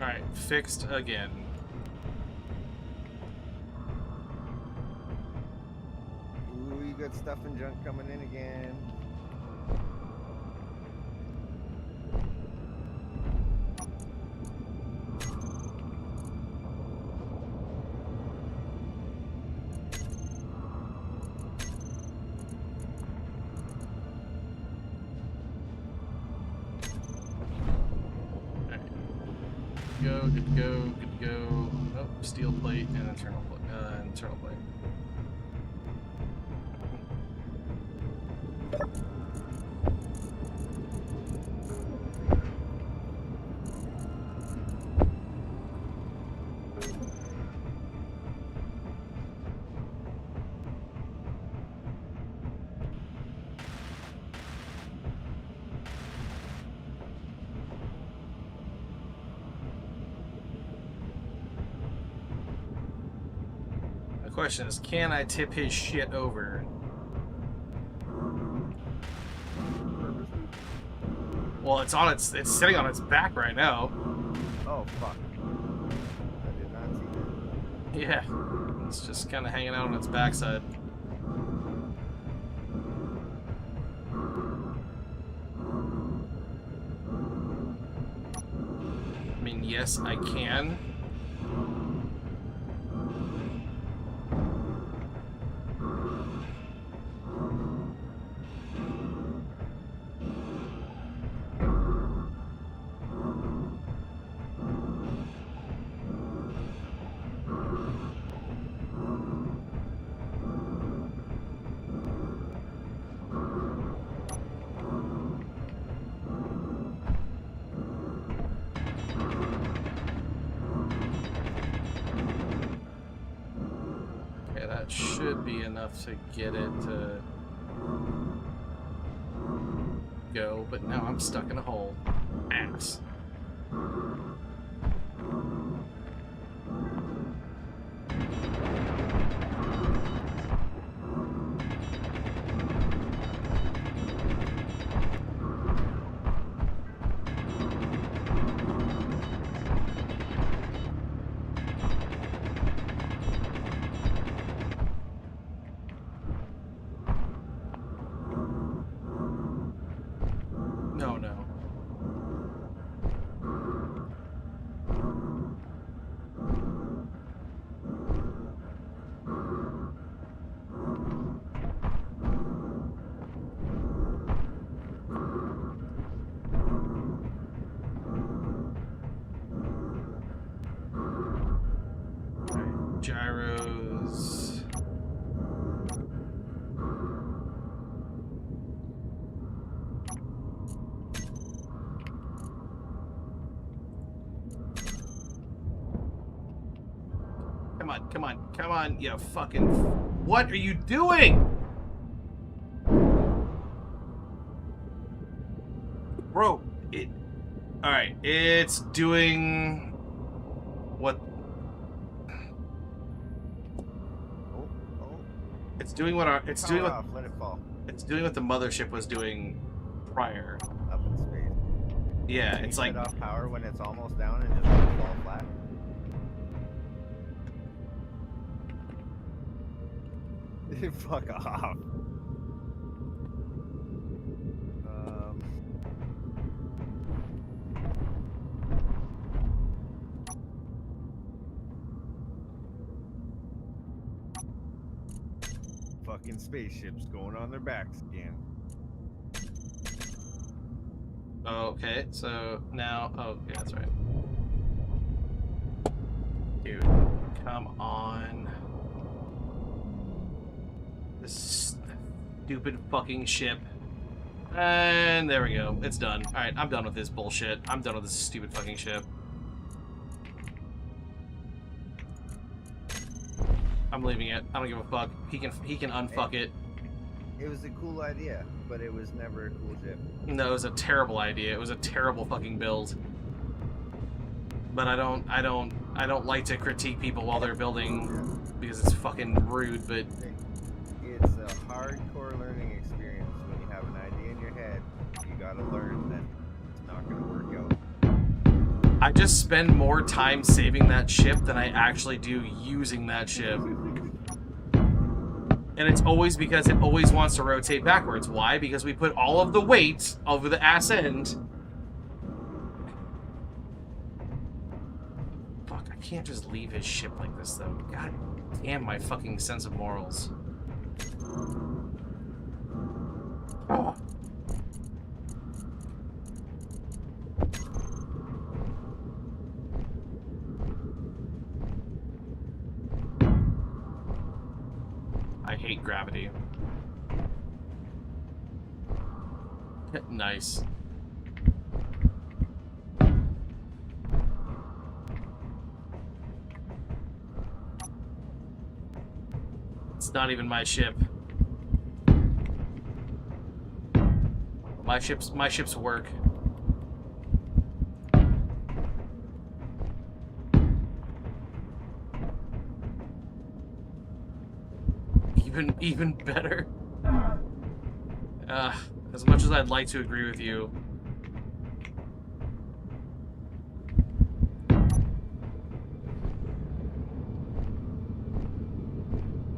Alright, fixed again. Ooh, you got stuff and junk coming in again. Good to go, good to go. Oh, steel plate and internal plate. The question is, can I tip his shit over? Well, it's sitting on its back right now. Oh, fuck. I did not see that. Yeah, it's just kind of hanging out on its backside. I mean, yes, I can. that should be enough to get it to go, but now I'm stuck in a hole. Ass. No, no. Alright, gyros. Come on, come on, come on, you fucking... What are you doing? Bro, it... Alright, it's doing... What... Oh, oh. It's doing what our... It's Power doing what... off, let it fall. It's doing what the mothership was doing prior. Up in space. Yeah, Can it's you like... shut off power when it's almost down and just let it fall flat. Fuck off. Fucking spaceships going on their backs again. Okay, so now... Oh, yeah, that's right. Dude, come on. This stupid fucking ship. And there we go. It's done. Alright, I'm done with this bullshit. I'm done with this stupid fucking ship. I'm leaving it. I don't give a fuck. He can unfuck it. It was a cool idea, but it was never a cool ship. No, it was a terrible idea. It was a terrible fucking build. But I don't like to critique people while they're building because it's fucking rude, but It's a hardcore learning experience. When you have an idea in your head, you gotta learn that it's not gonna work out. I just spend more time saving that ship than I actually do using that ship. And it's always because it always wants to rotate backwards. Why? Because we put all of the weight over the ass end. Fuck, I can't just leave his ship like this, though. God damn my fucking sense of morals. Oh. I hate gravity. Nice. It's not even my ship. My ships work. Even better. As much as I'd like to agree with you.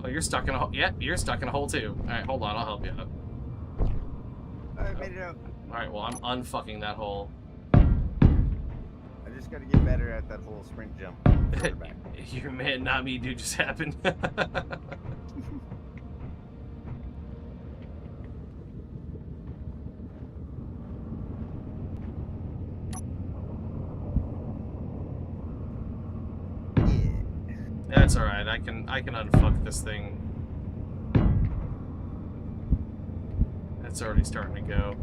Oh, you're stuck in a hole. Yeah, you're stuck in a hole too. Alright, hold on, I'll help you out. I made it out. Alright, well, I'm unfucking that hole. I just gotta get better at that whole sprint jump. Further back. Your man, not me, dude, just happened. That's alright, I can unfuck this thing. It's already starting to go.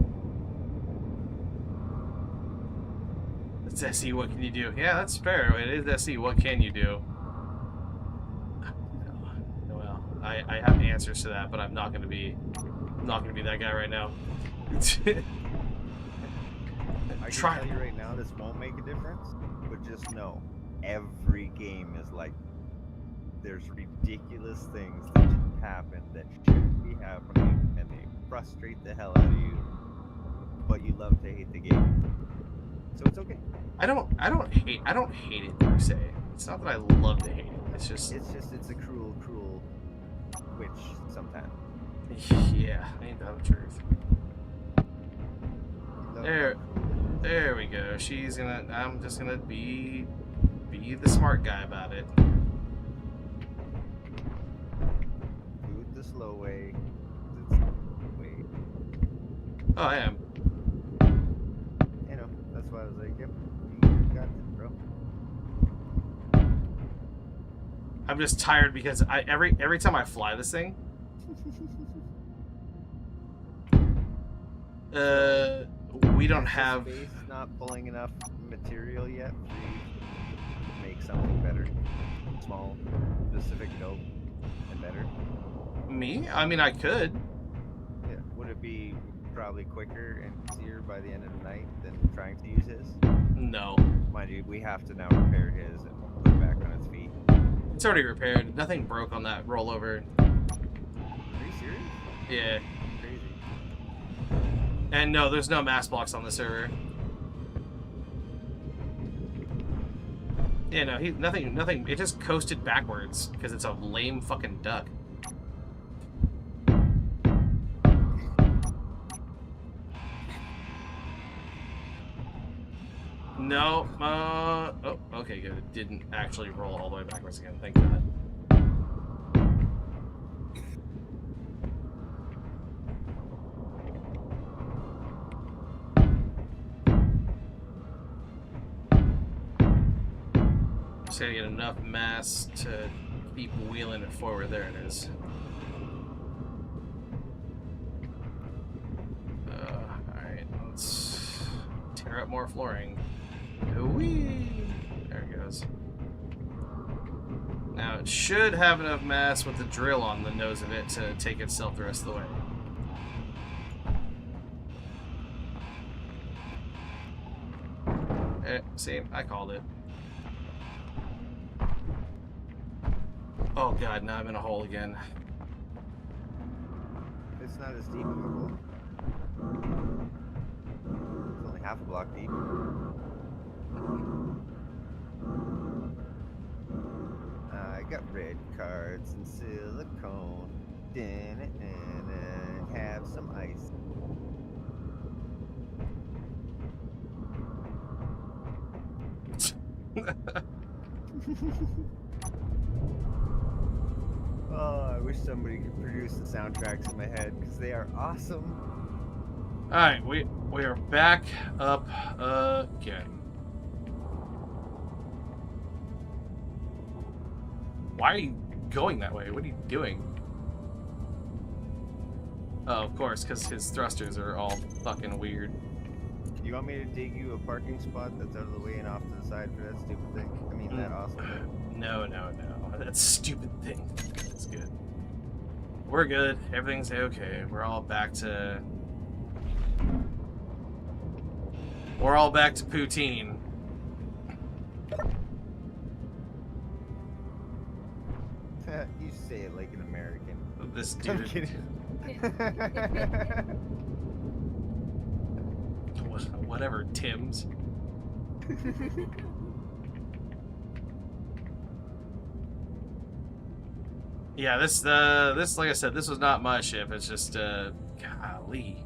It's SE, what can you do? Yeah, that's fair. It is SE, what can you do? Well, I have answers to that, but I'm not gonna be that guy right now. I can Try. tell you right now, this won't make a difference, but just know, every game is like, there's ridiculous things that just happen that shouldn't be happening, and they frustrate the hell out of you, but you love to hate the game. So it's okay. I don't hate it per se. It's not that I love to hate it. It's just It's a cruel witch sometimes. yeah, ain't that the truth. You love There. how cruel it is. There we go. I'm just gonna be the smart guy about it. Do it the slow way. It's the way. Oh, I am. You know, that's why I was like, yep, you got it, bro. I'm just tired because every time I fly this thing, we don't have. Space not pulling enough material yet for you to make something better. Small, specific, dope, and better. Me? I mean, I could. Yeah. Would it be probably quicker and easier by the end of the night than trying to use his? No. Mind you, we have to now repair his and put it back on its feet. It's already repaired. Nothing broke on that rollover. Are you serious? Yeah. Crazy. And no, there's no mass blocks on the server. Yeah, no, nothing. It just coasted backwards because it's a lame fucking duck. No, oh, okay, good. It didn't actually roll all the way backwards again. Thank God. Just gotta get enough mass to keep wheeling it forward. There it is. Alright, let's tear up more flooring. Whee! There it goes. Now it should have enough mass with the drill on the nose of it to take itself the rest of the way. See, I called it. Oh god, now I'm in a hole again. It's not as deep of a hole. It's only half a block deep. I got red cards and silicone. Have some ice. Oh, I wish somebody could produce the soundtracks in my head because they are awesome. Alright, we are back up again. Why are you going that way? What are you doing? Oh, of course, because his thrusters are all fucking weird. You want me to dig you a parking spot that's out of the way and off to the side for that stupid thing? I mean, that awesome thing. No. That stupid thing. That's good. We're good. Everything's okay. We're all back to poutine. You say it like an American. This I'm dude. kidding. Whatever, Tim's. Yeah, this like I said, this was not my ship. It's just golly,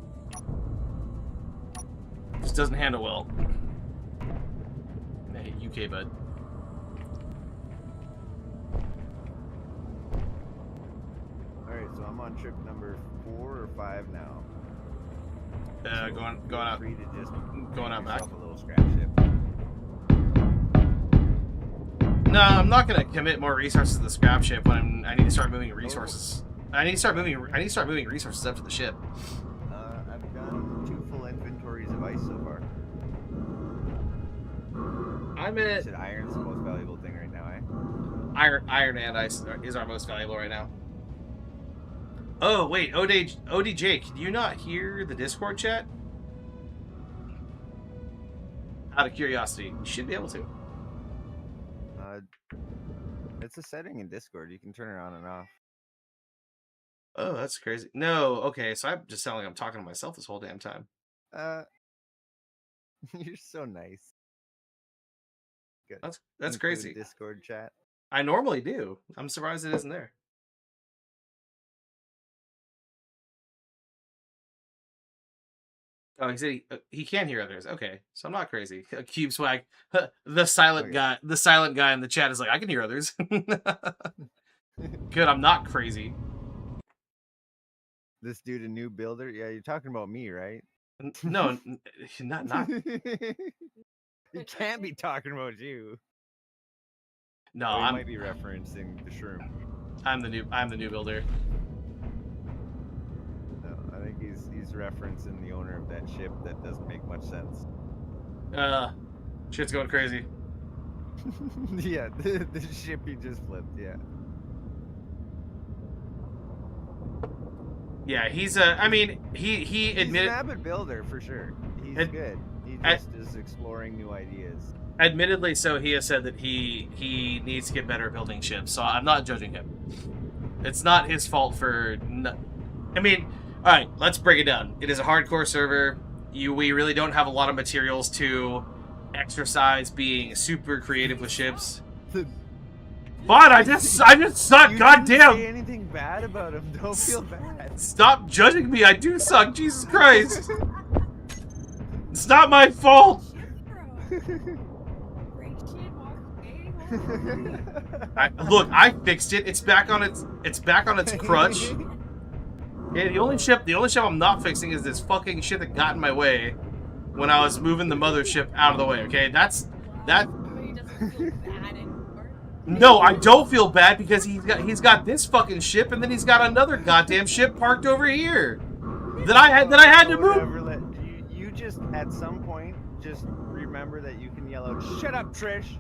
just doesn't handle well. Hey, UK bud. All right, so I'm on trip number 4 or 5 now. So Going feel out, free to just going out make back. yourself a little scrap ship. No, I'm not gonna commit more resources to the scrap ship when I need to start moving resources. I need to start moving resources up to the ship. I've done 2 full inventories of ice so far. I'm You at said iron's the most valuable thing right now, eh? iron and ice is our most valuable right now. Oh, wait, ODJ, can you not hear the Discord chat? Out of curiosity, you should be able to. It's a setting in Discord. You can turn it on and off. Oh, that's crazy. No, okay, so I just sound like I'm talking to myself this whole damn time. You're so nice. Good. That's Include crazy. Discord chat. I normally do. I'm surprised it isn't there. Oh, he said he can hear others. Okay, so I'm not crazy. Cube Swag, the silent guy. The silent guy in the chat is like, I can hear others. Good, I'm not crazy. This dude a new builder? Yeah, you're talking about me, right? No, not. You can't be talking about you. No, I might be referencing the shroom. I'm the new builder. No, I think he's referencing the owner of that ship. That doesn't make much sense. Shit's going crazy. Yeah, the ship he just flipped. Yeah. Yeah, he's I mean, he admitted. He's an avid builder for sure. He's good. He just is exploring new ideas. Admittedly, so he has said that he needs to get better at building ships. So I'm not judging him. It's not his fault for. I mean, all right, let's break it down. It is a hardcore server. We really don't have a lot of materials to exercise being super creative with ships. But I just suck. Goddamn. Didn't say anything bad about him. Don't feel bad. Stop judging me. I do suck. Jesus Christ. It's not my fault. Look, I fixed it. It's back on its crutch. Yeah, the only ship I'm not fixing is this fucking shit that got in my way when I was moving the mothership out of the way. Okay, that. No, I don't feel bad because he's got this fucking ship, and then he's got another goddamn ship parked over here that I had to move. You just at some point just remember that you can yell out, "Shut up, Trish!"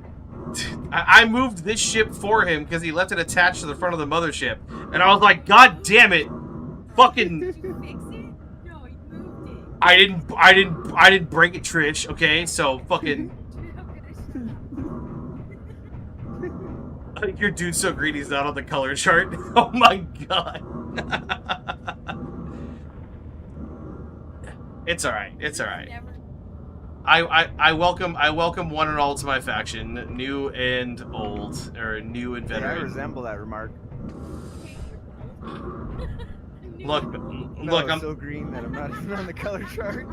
I moved this ship for him because he left it attached to the front of the mothership, and I was like, "God damn it, fucking!" Did you fix it? No, you moved it. I didn't break it, Trish. Okay, so fucking. Your dude's so green he's not on the color chart. Oh my god. It's alright. It's alright. I welcome one and all to my faction, new and old, or new and veteran. I resemble that remark. Look, I'm so green that I'm not even on the color chart.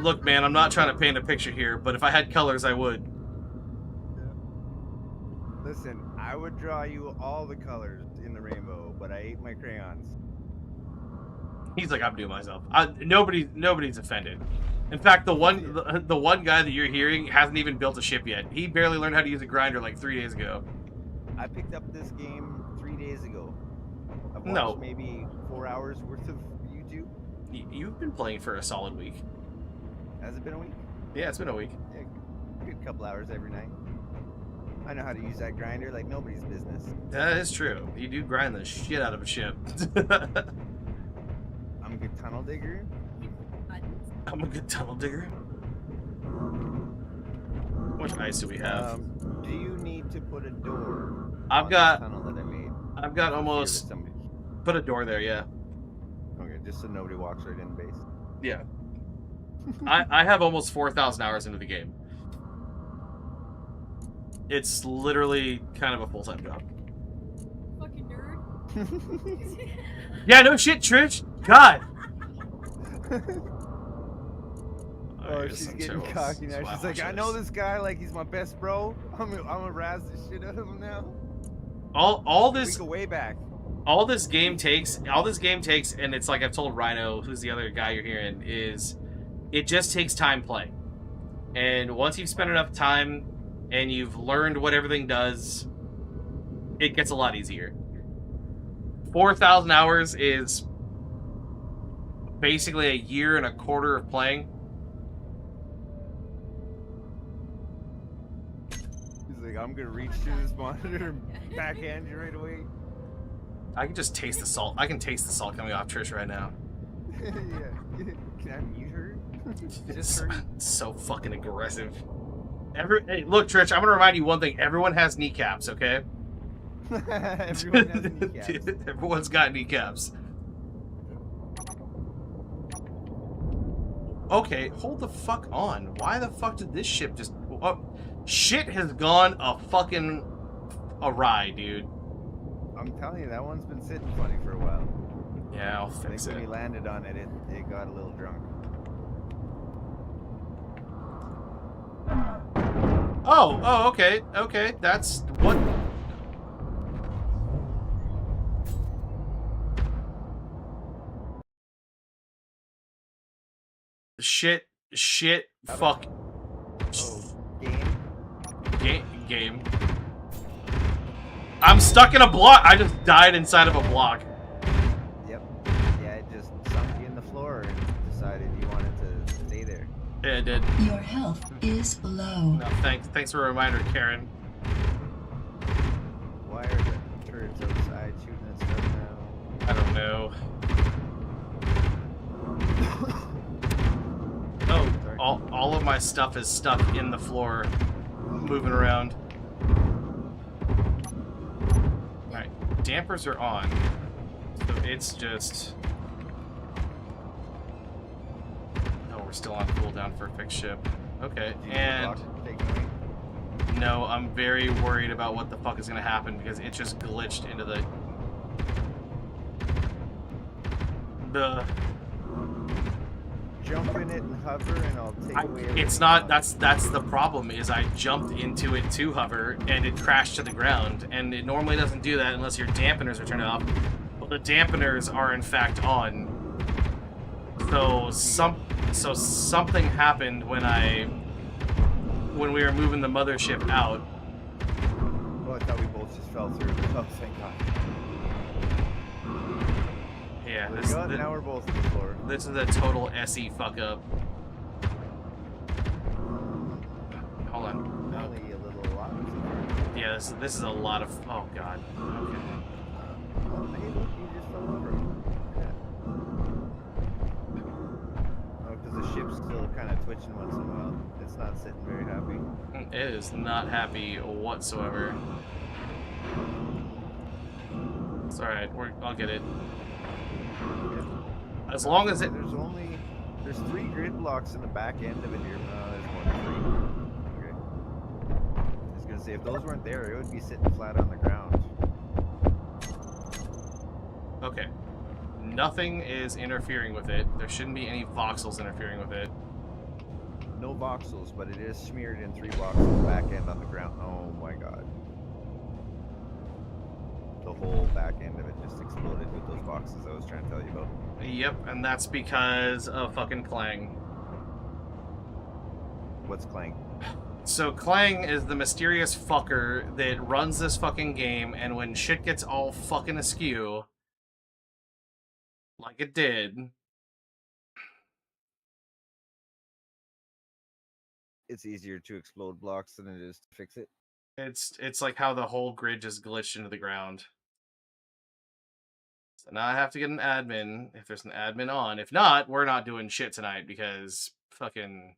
Look, man, I'm not trying to paint a picture here, but if I had colors, I would. Listen, I would draw you all the colors in the rainbow, but I ate my crayons. He's like, I'm doing myself. Nobody's offended. In fact, the one guy that you're hearing hasn't even built a ship yet. He barely learned how to use a grinder like 3 days ago. I picked up this game 3 days ago. I've watched maybe 4 hours worth of YouTube. You've been playing for a solid week. Has it been a week? Yeah, it's been a week. Yeah, a good couple hours every night. I know how to use that grinder like nobody's business. That is true. You do grind the shit out of a ship. I'm a good tunnel digger. I'm a good tunnel digger. How much ice do we have? Do you need to put a door I've got tunnel that I made? I've got almost put a door there, yeah. Okay, just so nobody walks right in base. Yeah. I have almost 4,000 hours into the game. It's literally kind of a full-time job. Fucking nerd. Yeah, no shit, Trish. God. Oh, she's getting cocky now. She's like, I know this guy like he's my best bro. I'm gonna razz the shit out of him now. All this. We go way back. All this game takes, and it's like I've told Rhino, who's the other guy you're hearing, is it just takes time playing. And once you've spent enough time and you've learned what everything does, it gets a lot easier. 4,000 hours is basically a year and a quarter of playing. He's like, I'm gonna reach through this monitor and backhand you right away. I can just taste the salt. I can taste the salt coming off Trish right now. Yeah. Can I mute her? It's Just her. so fucking aggressive. Hey, look, Trish, I'm gonna remind you one thing. Everyone has kneecaps, okay? Everyone has kneecaps. Everyone's got kneecaps. Okay, hold the fuck on. Why the fuck did this ship just... Oh, shit has gone awry, dude. I'm telling you, that one's been sitting funny for a while. Yeah, I'll I fix think when it. we landed on it, it got a little drunk. Oh, okay, okay. That's what... Shit, fuck. Oh, game? Game. I'm stuck in a block. I just died inside of a block. Yep. Yeah, it just sunk you in the floor and decided you wanted to stay there. Yeah, it did. Your health is low. No, thanks for a reminder, Karen. Why are the turrets outside shooting at stuff now? I don't know. Oh, Sorry. all of my stuff is stuck in the floor, moving around. Alright, dampers are on, so it's just... Oh, we're still on cooldown for a fixed ship. Okay, Did you and... block taken away? No, I'm very worried about what the fuck is gonna happen because it just glitched into the... Jump in it and hover, and I'll take away. It's not. That's the problem. Is I jumped into it to hover, and it crashed to the ground. And it normally doesn't do that unless your dampeners are turned off. Well, the dampeners are in fact on. So something happened when we were moving the mothership out. Oh, I thought we both just fell through. Oh, thank God. Yeah, Now we're both on the floor. this is a total SE fuck up. Hold on. Only a little lot. Yeah, this is a lot of. Oh God. Okay. Oh, hey, look, you just fell over. Yeah. Oh, because the ship's still kind of twitching once in a while. It's not sitting very happy. It is not happy whatsoever. It's alright, I'll get it. As long as it... There's 3 grid blocks in the back end of it here. No, there's more than 3. Okay. I was gonna say, if those weren't there, it would be sitting flat on the ground. Okay. Nothing is interfering with it. There shouldn't be any voxels interfering with it. No voxels, but it is smeared in 3 blocks in the back end on the ground. Oh my God. The whole back end of it just exploded with those boxes I was trying to tell you about. Yep, and that's because of fucking Clang. What's Clank? So Clang is the mysterious fucker that runs this fucking game, and when shit gets all fucking askew, like it did... It's easier to explode blocks than it is to fix it. It's like how the whole grid just glitched into the ground. So now I have to get an admin, if there's an admin on. If not, we're not doing shit tonight, because fucking...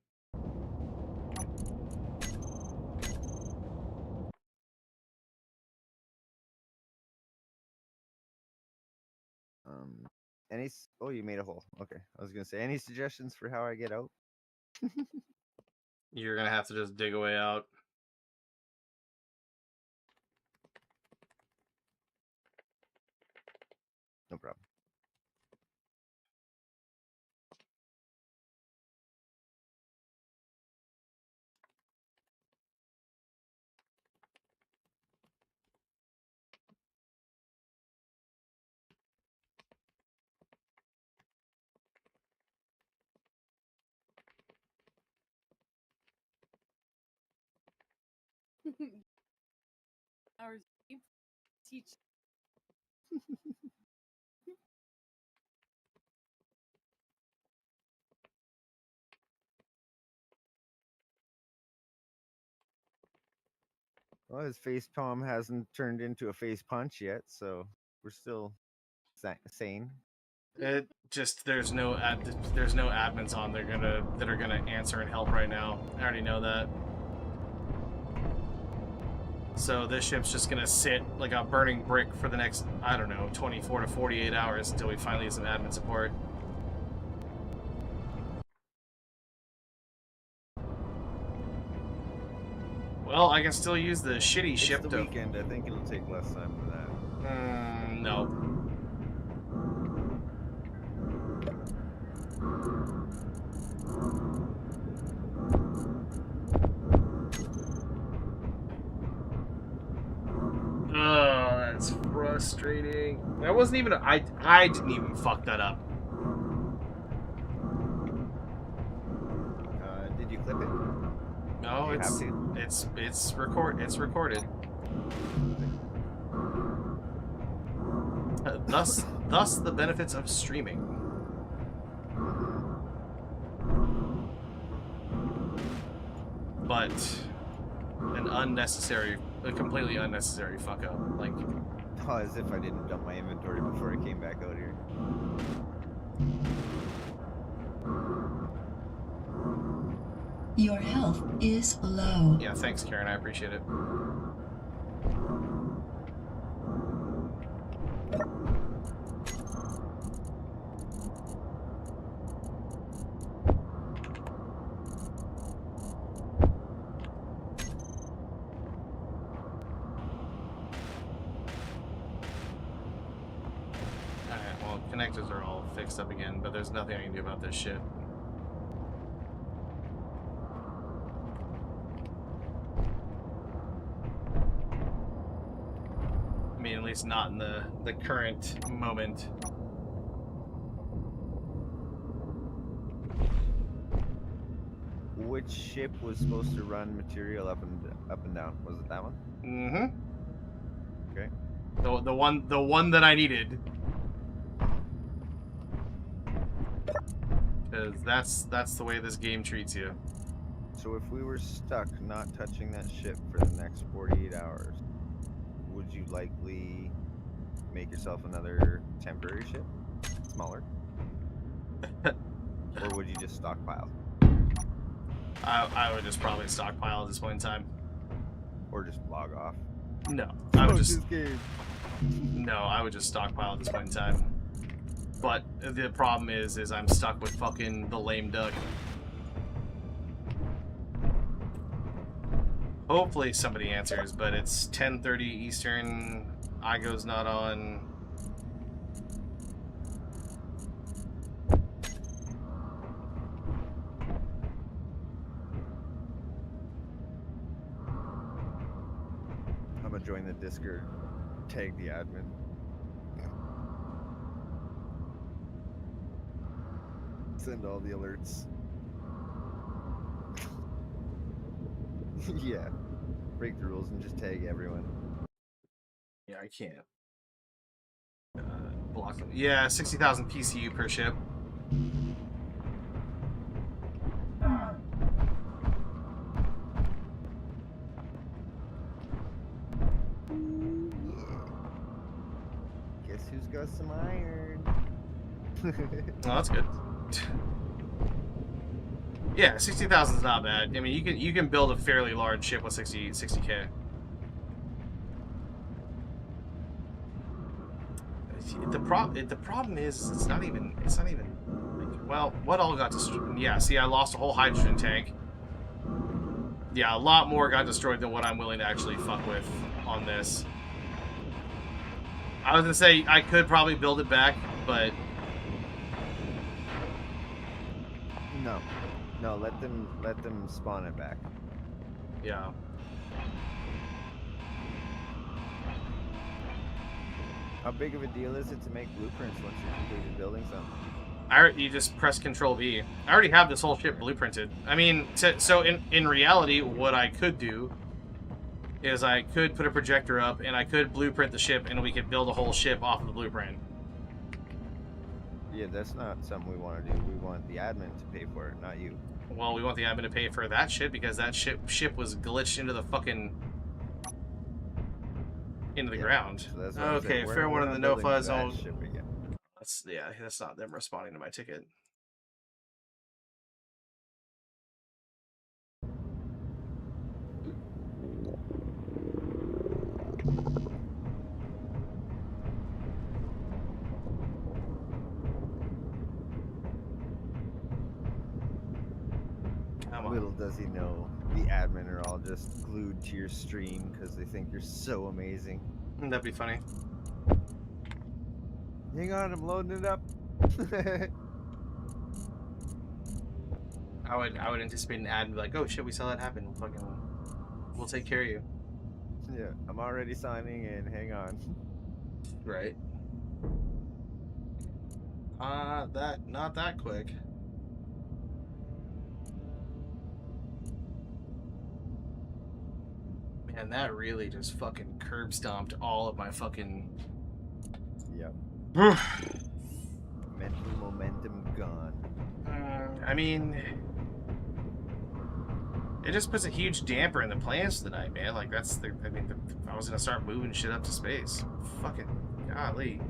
Oh, you made a hole. Okay. I was gonna say, any suggestions for how I get out? You're gonna have to just dig a way out. No problem. Our teach. Well, his face palm hasn't turned into a face punch yet, so We're still sane. It just there's no admins on that are gonna answer and help right now. I already know that. So this ship's just gonna sit like a burning brick for the next, I don't know, 24 to 48 hours until we finally get some admin support. Well, I can still use the shitty ship It's the weekend. I think it'll take less time for that. No. Oh, that's frustrating. That wasn't even I didn't even fuck that up. Did you clip it? No, it's recorded. Thus the benefits of streaming. But a completely unnecessary fuck up. Like, Oh, as if I didn't dump my inventory before I came back out here. Your health is low. yeah, thanks, Karen. I appreciate it. Alright, well, connectors are all fixed up again, but there's nothing I can do about this shit. I mean, at least not in the current moment. Which ship was supposed to run material up and down? Was it that one? Mm-hmm. Okay. The one that I needed. Because that's the way this game treats you. So if we were stuck not touching that ship for the next 48 hours, would you likely make yourself another temporary ship? Smaller? Or would you just stockpile? I would just probably stockpile at this point in time. Or just log off? No, I would just this game. no, I would just stockpile at this point in time. But the problem is I'm stuck with fucking the lame duck. Hopefully somebody answers, but it's 10:30 Eastern. Igo's not on. I'm gonna join the Discord. Tag the admin. Send all the alerts. Yeah. Break the rules and just tag everyone. Yeah, I can't. Block them. Yeah, 60,000 PCU per ship. Guess who's got some iron? Oh, that's good. Yeah, 60,000 is not bad. I mean, you can build a fairly large ship with 60K. The problem is it's not even like, well, what all got destroyed? Yeah, see, I lost a whole hydrogen tank. Yeah, a lot more got destroyed than what I'm willing to actually fuck with on this. I was gonna say I could probably build it back, but No, let them spawn it back. yeah. How big of a deal is it to make blueprints once you're completed building something? You just press Control V. I already have this whole ship blueprinted. I mean, so in reality, what I could do is I could put a projector up and I could blueprint the ship and we could build a whole ship off of the blueprint. Yeah, that's not something we want to do. We want the admin to pay for it, not you. Well, we want the admin to pay for that shit because that ship was glitched into the fucking... Into the Yeah. ground. So that's what I'm Okay, saying. fair one in not the building no-fly that zone. ship again. That's not them responding to my ticket. Come on. Little does he know, the admin are all just glued to your stream because they think you're so amazing. That'd be funny. Hang on, I'm loading it up. I would anticipate an ad and be like, oh shit, we saw that happen. We'll take care of you. Yeah, I'm already signing in. Hang on. Right. Not that quick. Man, that really just fucking curb stomped all of my fucking. Yep. Mental momentum gone. I mean, it just puts a huge damper in the plans for the night, man. Like if I was gonna start moving shit up to space, fucking golly.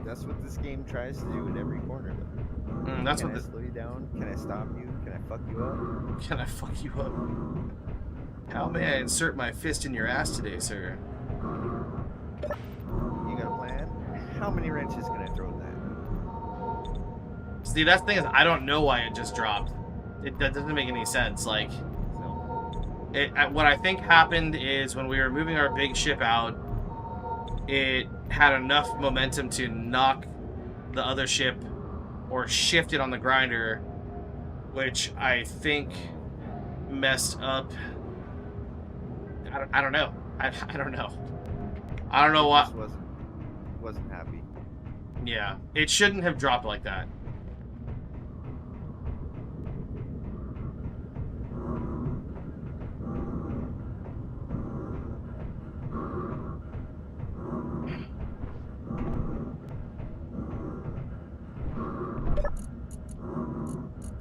That's what this game tries to do in every corner, though. That's Can what I this. slow you down? Can I stop you? Can I fuck you up? Can I fuck you up? How may I insert my fist in your ass today, sir? You got a plan? How many wrenches can I throw in that? See, that's the thing is, I don't know why it just dropped. That doesn't make any sense. Like, So, what I think happened is when we were moving our big ship out, it had enough momentum to knock the other ship or shift it on the grinder, which I think messed up. I don't know. I don't know. I don't know it what. just wasn't happy. Yeah, it shouldn't have dropped like that.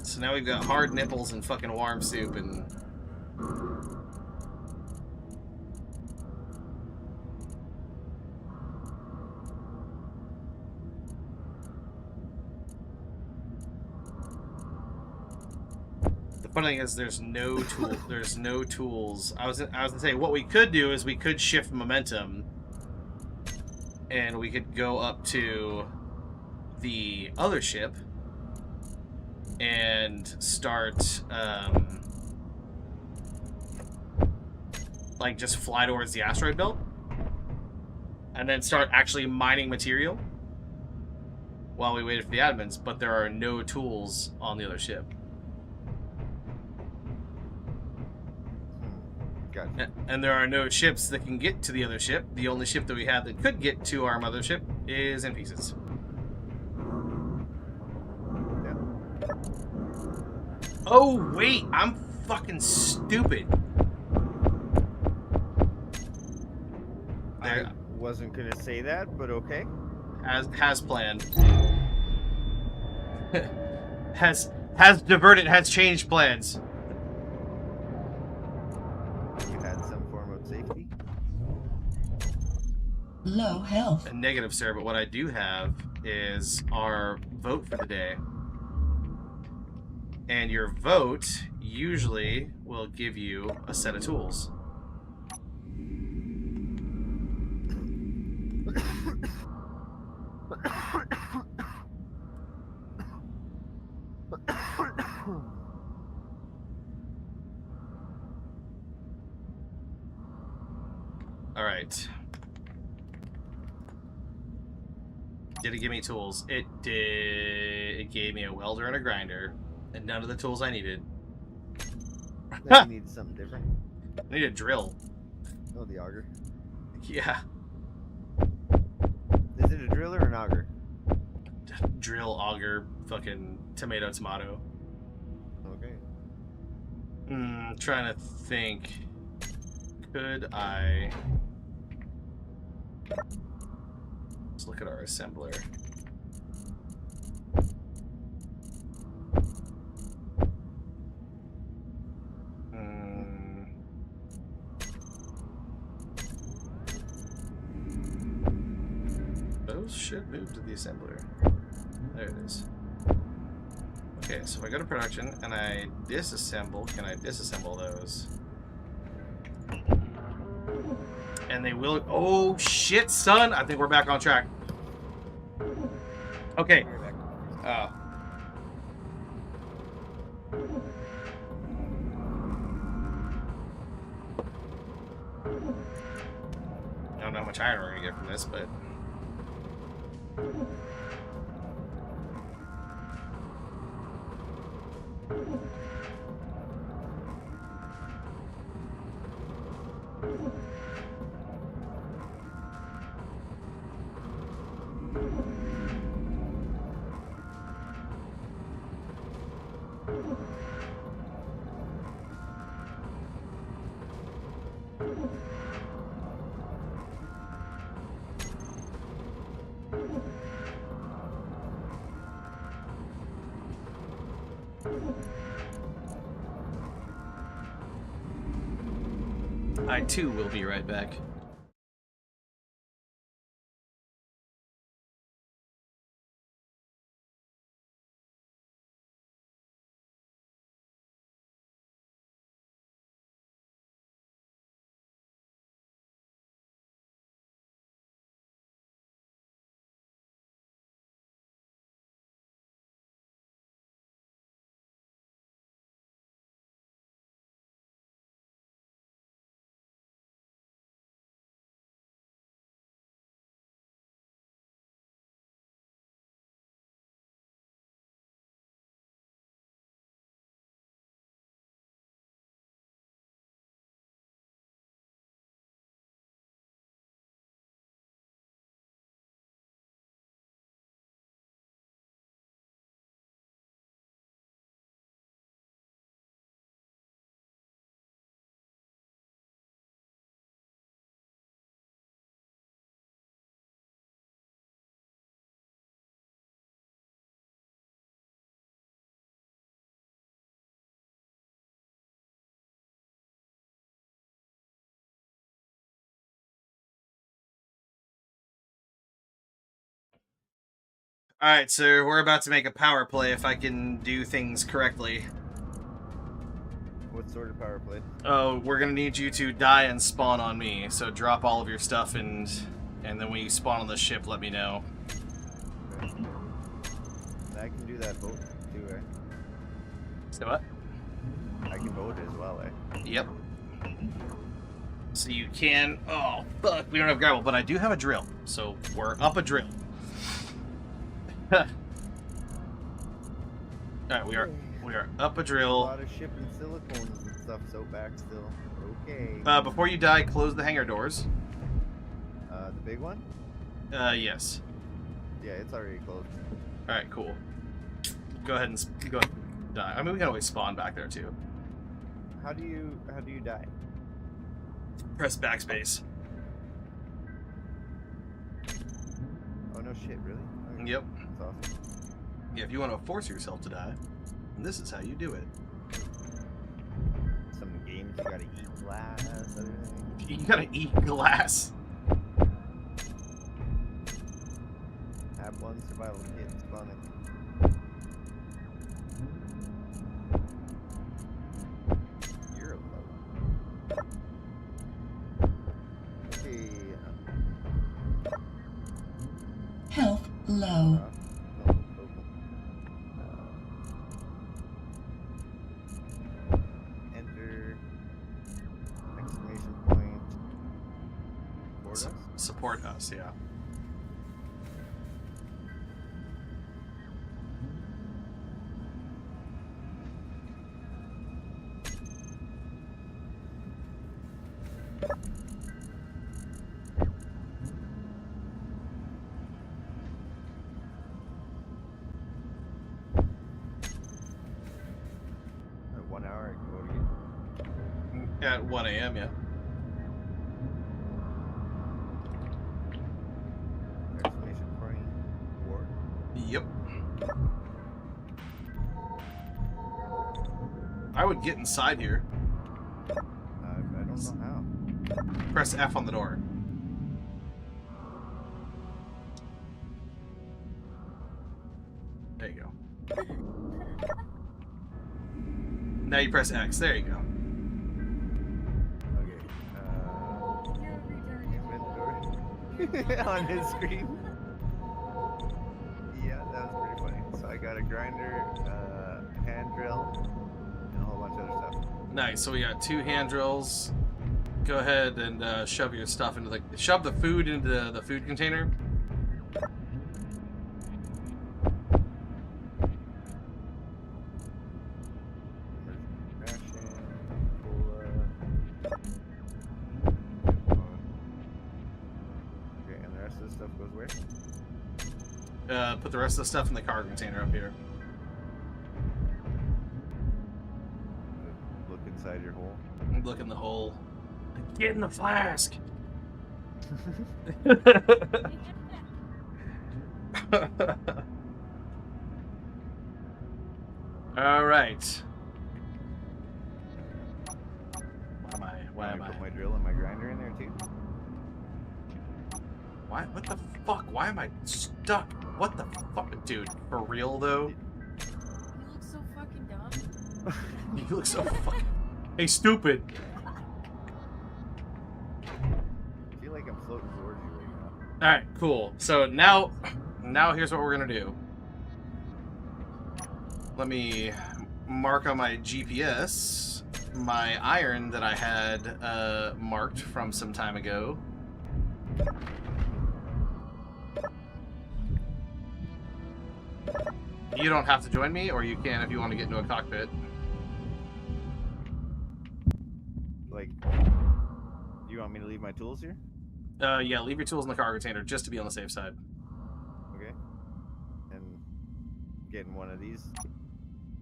So now we've got hard nipples and fucking warm soup and. The funny thing is, there's no tool. There's no tools. I was gonna say what we could do is we could shift momentum, and we could go up to the other ship and start like just fly towards the asteroid belt, and then start actually mining material while we waited for the admins. But there are no tools on the other ship. Gotcha. And there are no ships that can get to the other ship. The only ship that we have that could get to our mothership is in pieces. Yeah. Oh, wait, I'm fucking stupid. I wasn't gonna say that, but okay. Has planned. has diverted, has changed plans. You had some form of safety. Low health. A negative, sir, but what I do have is our vote for the day. And your vote usually will give you a set of tools. All right. Did it give me tools? It did. It gave me a welder and a grinder, and none of the tools I needed. Now you need something different. I need a drill. Oh, the auger. Yeah. Is it a driller or an auger? Drill, auger, fucking tomato. Okay. Trying to think. Could I... Let's look at our assembler. move to the assembler. There it is. Okay, so if I go to production and I disassemble, can I disassemble those? And they will. Oh shit, son! I think we're back on track. Okay. I don't know how much iron we're gonna get from this, but. I too will be right back. Alright, so we're about to make a power play if I can do things correctly. What sort of power play? Oh, we're gonna need you to die and spawn on me. So drop all of your stuff and then when you spawn on the ship, let me know. Okay. I can do that boat too, eh? So what? I can boat as well, eh? Yep. So you can. Oh fuck, we don't have gravel, but I do have a drill. So we're up a drill. Alright, we are up a A drill. lot of shipping silicones and stuff so back still. Okay. Before you die, close the hangar doors. The big one? Yes. Yeah, it's already closed. Alright, cool. Go ahead and go die. I mean, we can always spawn back there too. How do you die? Press backspace. Oh no shit, really? Okay. Yep. That's awesome. Yeah, if you want to force yourself to die, this is how you do it. Some games you gotta eat glass, other things. You gotta eat glass. Have one survival kit spawning. You're low. Okay. Health low. Enter exclamation point. Support us, yeah. At 1 hour I can go to get. At 1 a.m., yeah. Exclamation point. War. Yep. I would get inside here. I don't know how. Press F on the door. There you go. Now you press X. There you go. Okay. On his screen. Yeah, that was pretty funny. So I got a grinder, hand drill, and a whole bunch of other stuff. Nice. So we got 2 hand drills. Go ahead and shove your stuff into shove the food into the food container. Okay, and the rest of the stuff goes where? Put the rest of the stuff in the car container up here. Look inside your hole. Look in the hole. Get in the flask. All right. Why am I? Put my drill and my grinder in there too. Why? What the fuck? Why am I stuck? What the fuck, dude? For real though? You look so fucking dumb. You look so fucking. Hey, stupid. I feel like I'm floating towards you right now. All right, cool. So now here's what we're gonna do. Let me mark on my GPS my iron that I had marked from some time ago. You don't have to join me, or you can if you want to get into a cockpit. Like, you want me to leave my tools here? Yeah, leave your tools in the cargo container just to be on the safe side. Okay. And getting one of these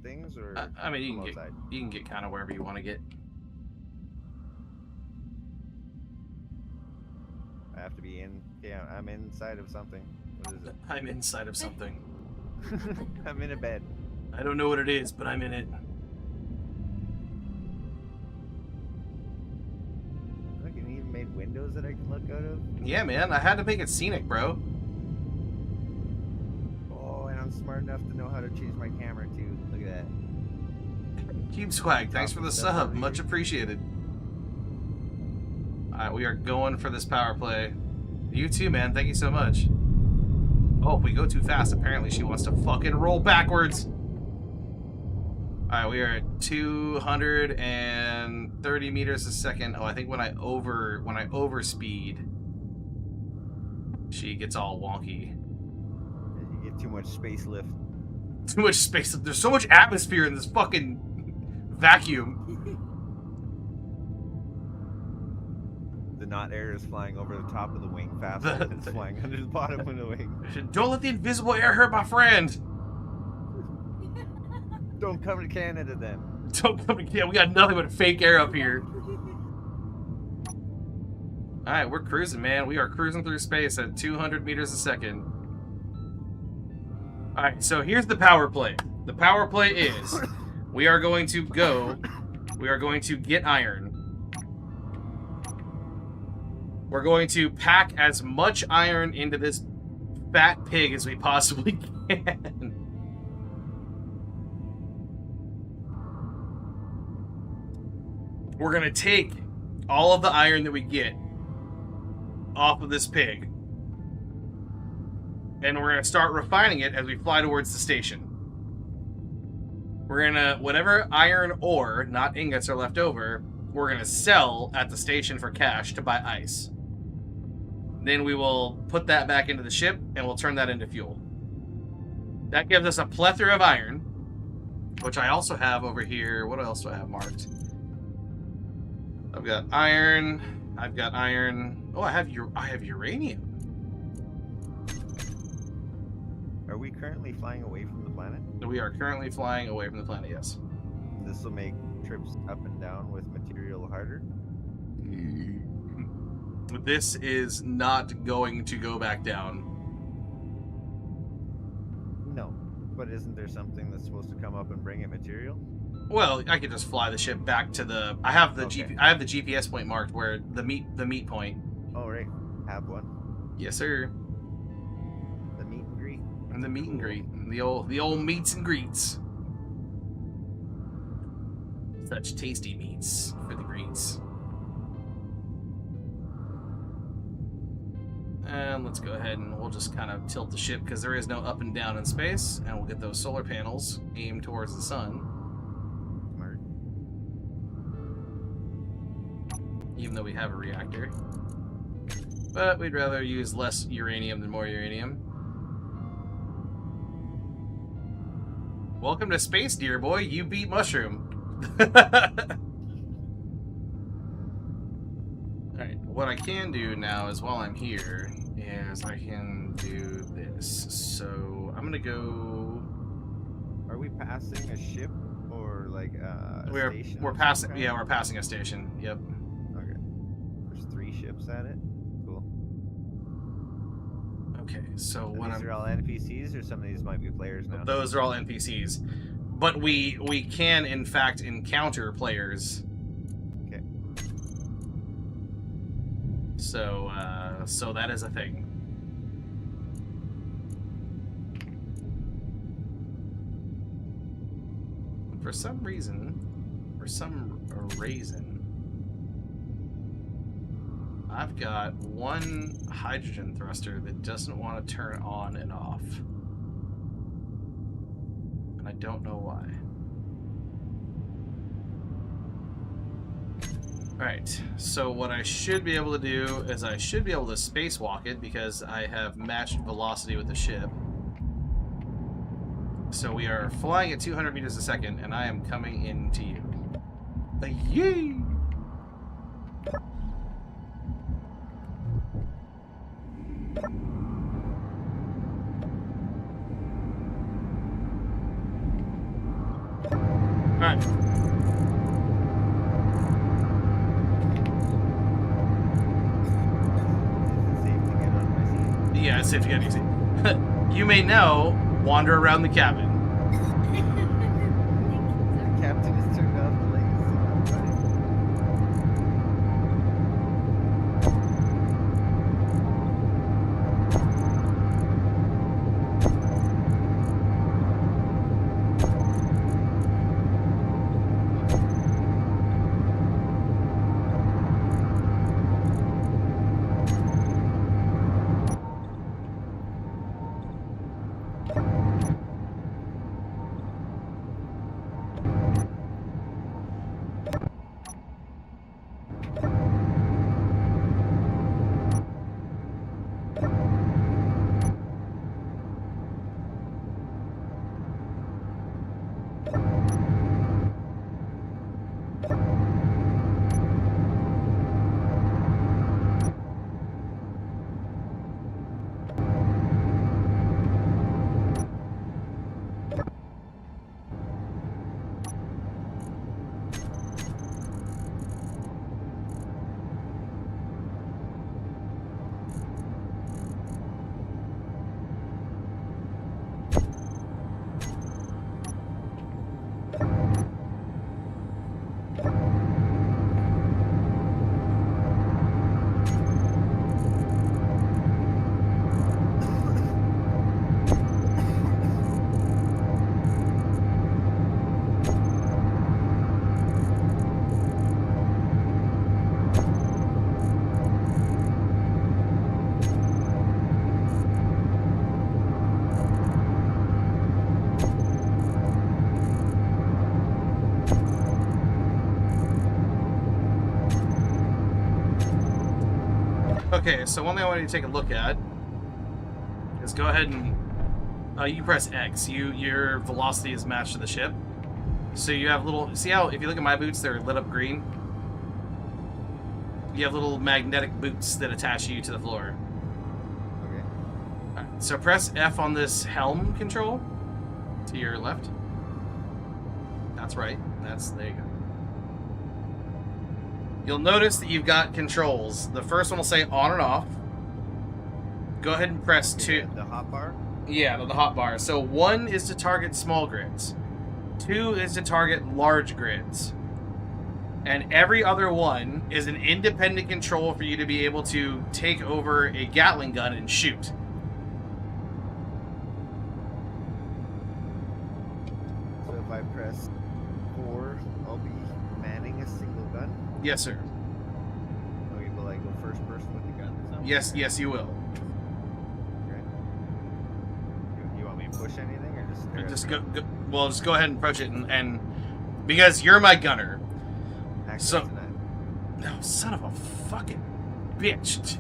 things, or I mean, from outside? you can get kind of wherever you want to get. I have to be in. Okay, I'm inside of something. What is it? I'm inside of something. I'm in a bed. I don't know what it is, but I'm in it. Look, and even made windows that I can look out of. Yeah, man, I had to make it scenic, bro. Oh, and I'm smart enough to know how to change my camera too. Look at that. Cube Swag, thanks for the sub. Much appreciated. Alright, we are going for this power play. You too, man. Thank you so much. Oh, if we go too fast, apparently she wants to fucking roll backwards. Alright, we are at 230 meters a second. Oh, I think when I overspeed, she gets all wonky. You get too much space lift. Too much space. There's so much atmosphere in this fucking vacuum. The not air is flying over the top of the wing faster than it's flying under the bottom of the wing. Don't let the invisible air hurt my friend. Don't come to Canada then. Don't come to. Yeah, we got nothing but fake air up here. All right, we're cruising, man. We are cruising through space at 200 meters a second. All right, so here's the power play. The power play is we are going to get iron. We're going to pack as much iron into this fat pig as we possibly can. We're going to take all of the iron that we get off of this pig. And we're going to start refining it as we fly towards the station. We're going to, whatever iron ore, not ingots, are left over, we're going to sell at the station for cash to buy ice. Then we will put that back into the ship, and we'll turn that into fuel. That gives us a plethora of iron, which I also have over here. What else do I have marked? I've got iron. I've got iron. Oh, I have uranium. Are we currently flying away from the planet? We are currently flying away from the planet, yes. This will make trips up and down with material harder. This is not going to go back down. No, but isn't there something that's supposed to come up and bring it material? Well, I could just fly the ship back to the. I have the Okay. I have the GPS point marked where the meat point. Oh right, have one. Yes, sir. The meet and greet. And the meet and greet. The old meets and greets. Such tasty meats for the greets. And let's go ahead and we'll just kind of tilt the ship because there is no up and down in space. And we'll get those solar panels aimed towards the sun. Smart. Even though we have a reactor. But we'd rather use less uranium than more uranium. Welcome to space, dear boy. You beat Mushroom. Alright, what I can do now is while I'm here is I can do this. So I'm gonna go. Are we passing a ship or like a station? We're of some passing. kind? Yeah, we're passing a station. Yep. Okay. There's 3 ships at it. Cool. Okay, so And what these are all NPCs, or some of these might be players now. those are all NPCs, but we can in fact encounter players. Okay. So so that is a thing. For some reason, I've got one hydrogen thruster that doesn't want to turn on and off. And I don't know why. Alright, so what I should be able to do is I should be able to spacewalk it because I have matched velocity with the ship. So we are flying at 200 meters a second, and I am coming into you. Yay! Alright. Yeah, it's safe to get easy. You may now wander around the cabin. The captain has turned off the lights. Okay, so one thing I want you to take a look at is go ahead and you press X. Your velocity is matched to the ship. So you have little. See how if you look at my boots, they're lit up green. You have little magnetic boots that attach you to the floor. Okay. All right, so press F on this helm control to your left. That's right. There you go. You'll notice that you've got controls. The first one will say on and off. Go ahead and press 2. The hotbar? Yeah, the hotbar. So 1 is to target small grids. 2 is to target large grids. And every other one is an independent control for you to be able to take over a Gatling gun and shoot. if I press 4, I'll be manning a single gun. Yes, sir. Okay, will I go first person with the gun or something? Yes, yes, you will. Okay. You want me to push anything or just stare at Just the go. Well, just go ahead and approach it, and because you're my gunner. gun? So- Access denied. No, son of a fucking bitch.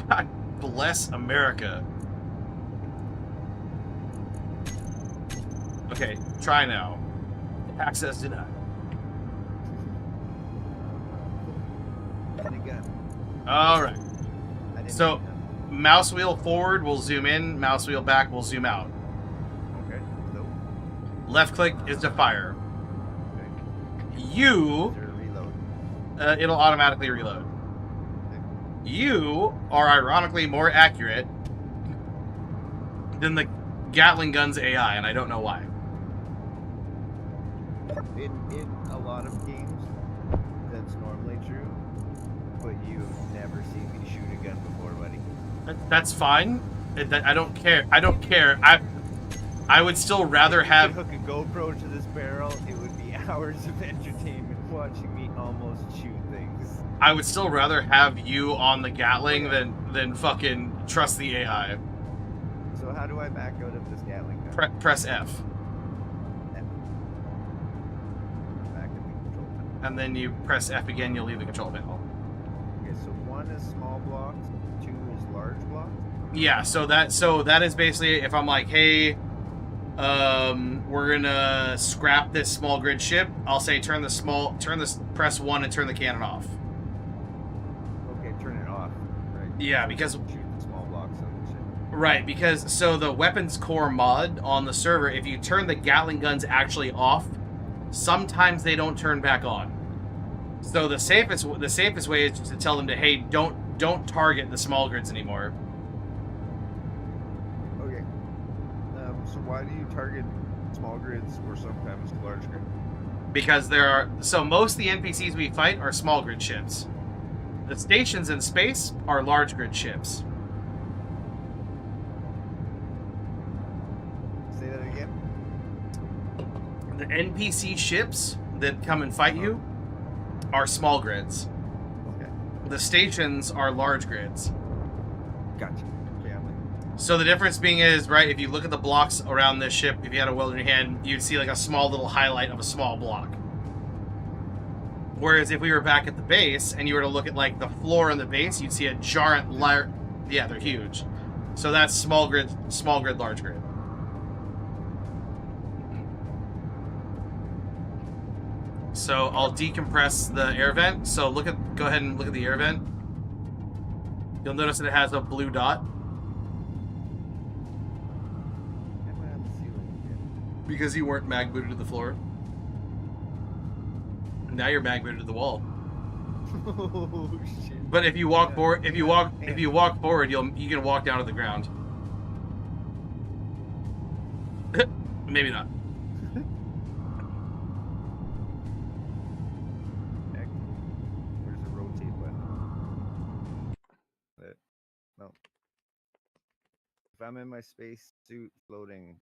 God bless America. Okay, try now. Access denied. And a gun. All right. I didn't So- need none. Mouse wheel forward will zoom in. Mouse wheel back will zoom out. Okay. Nope. Left click is to fire. Okay. You, Is there a reload? it'll automatically reload. You are ironically more accurate than the Gatling gun's AI, and I don't know why. In a lot of games, that's normally true, but you've never seen me shoot a gun before, buddy. That's fine. I don't care. I don't care. I would still rather If you have. could hook a GoPro to this barrel, it would be hours of entertainment watching me almost shoot things. I would still rather have you on the Gatling than fucking trust the AI. So how do I back out of this Gatling gun? Press F, Back in the control panel. and then you press F again. You'll leave the control panel. Okay, so 1 is small blocks, 2 is large blocks. Yeah. So that is basically if I'm like, hey, we're gonna scrap this small grid ship. I'll say press 1 and turn the cannon off. Okay, turn it off. Right. Yeah, because Shoot the small blocks on the ship. right, because so the weapons core mod on the server, if you turn the Gatling guns actually off, sometimes they don't turn back on. So the safest way is just to tell them to, hey, don't target the small grids anymore. Okay. So why do you target small grids or sometimes large grids? Because most of the NPCs we fight are small grid ships. The stations in space are large grid ships. Say that again. The NPC ships that come and fight you are small grids. Okay. The stations are large grids. Gotcha. Okay, I'm with you. So the difference being is, right, if you look at the blocks around this ship, if you had a wheel in your hand, you'd see like a small little highlight of a small block. Whereas if we were back at the base and you were to look at like the floor and the base, you'd see a giant yeah, they're huge. So that's small grid, large grid. So I'll decompress the air vent. So go ahead and look at the air vent. You'll notice that it has a blue dot. Am I on the ceiling again? Because you weren't mag booted to the floor. Now you're mag booted to the wall. Oh shit. But if you walk Yeah. forward, if you walk forward, you can walk down to the ground. Maybe not. Heck. Where's the rotate button? No. If I'm in my space suit floating,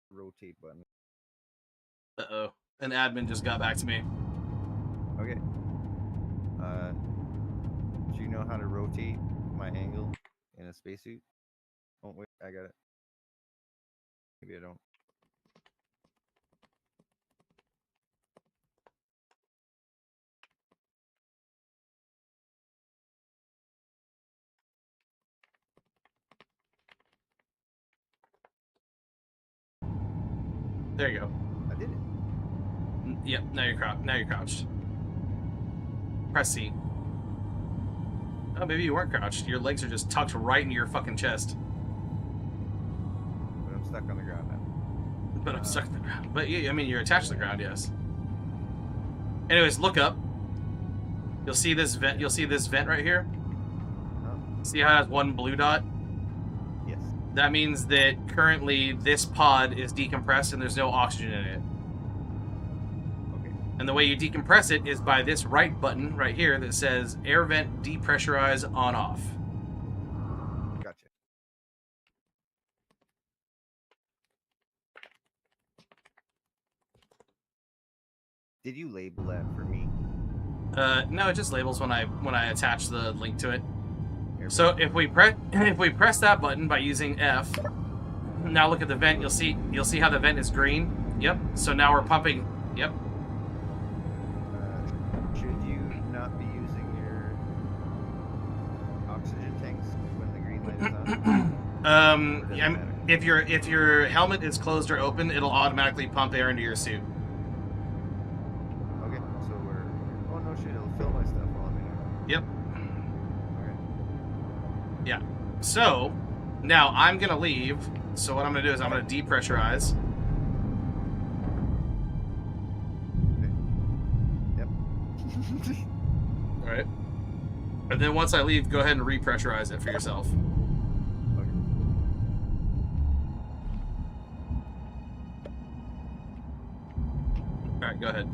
rotate button. Uh-oh. An admin just got back to me. Okay. Do you know how to rotate my angle in a spacesuit? Oh wait, I got it. Maybe I don't. There you go. I did it. Yep. Now you're crouched. Press C. Oh, maybe you weren't crouched. Your legs are just tucked right into your fucking chest. But I'm stuck on the ground now. But I'm stuck to the ground. But yeah, I mean, you're attached to the ground, yes. Anyways, look up. You'll see this vent. You'll see this vent right here. Oh, See how it has one blue dot? yes. That means that currently this pod is decompressed and there's no oxygen in it. Okay. And the way you decompress it is by this right button right here that says air vent depressurize on off. Gotcha. Did you label that for me? No, it just labels when I attach the link to it. Here, So if we press that button by using F, now look at the vent. You'll see how the vent is green. Yep. So now we're pumping. Yep. should you not be using your oxygen tanks when the green light is on? Or does it Yeah, matter? if your helmet is closed or open, it'll automatically pump air into your suit. Okay, so we're. Oh no shit! It'll fill my stuff while I'm in it. Yep. Okay. Yeah. So now I'm gonna leave. So what I'm gonna do is I'm gonna depressurize. Yep. All right. And then once I leave, go ahead and repressurize it for yourself. Okay. All right, go ahead.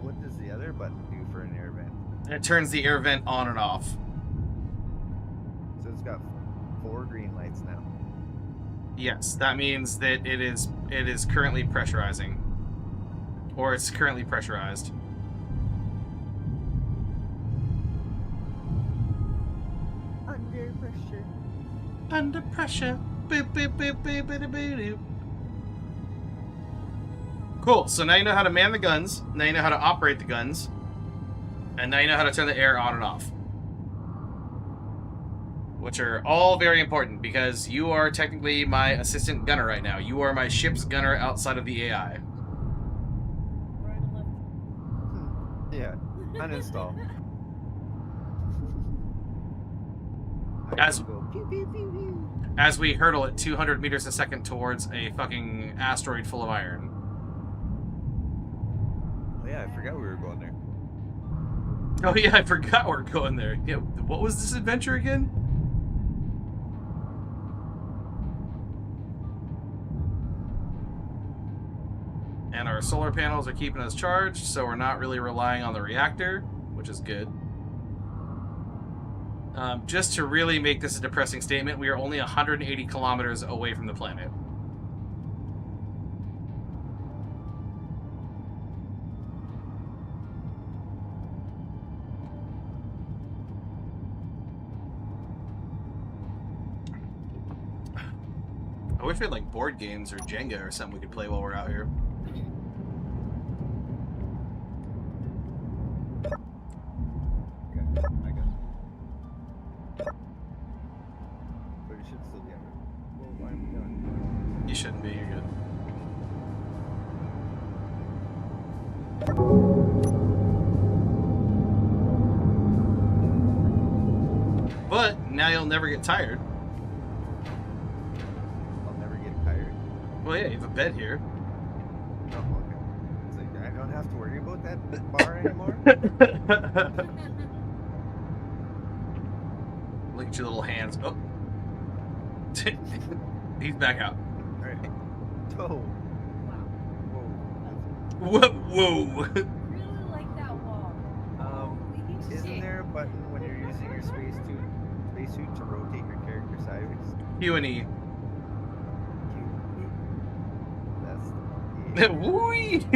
What does the other button do for an air vent? It turns the air vent on and off. So it's got 4 green lights now. Yes, that means that it is currently pressurizing, or it's currently pressurized. Under pressure. Under pressure. Boop, boop, boop, boop, boop, boop, boop. Cool. So now you know how to man the guns. Now you know how to operate the guns, and now you know how to turn the air on and off, which are all very important because you are technically my assistant gunner right now. You are my ship's gunner outside of the AI. Right and left. Yeah. Uninstall. As- can go pew, pew, pew, pew. As we hurtle at 200 meters a second towards a fucking asteroid full of iron. Oh yeah, I forgot we were going there. Oh yeah, I forgot we're going there. Yeah, what was this adventure again? And our solar panels are keeping us charged, so we're not really relying on the reactor, which is good. Just to really make this a depressing statement, we are only 180 kilometers away from the planet. I wish we had like board games or Jenga or something we could play while we're out here. Okay, I got it. But it should still be under. Well, why am I done? You shouldn't be, you're good. But now you'll never get tired. I'll never get tired. Well, yeah, you have a bed here. Oh, okay. It's like I don't have to worry about that bar anymore. Look at your little hands. Oh. He's back out. All right. Oh. Wow. Whoa. Whoa. Really like that wall. Holy Isn't shit. there a button when you're using your spacesuit to rotate your character sideways? Q and E. That's the Woo-wee.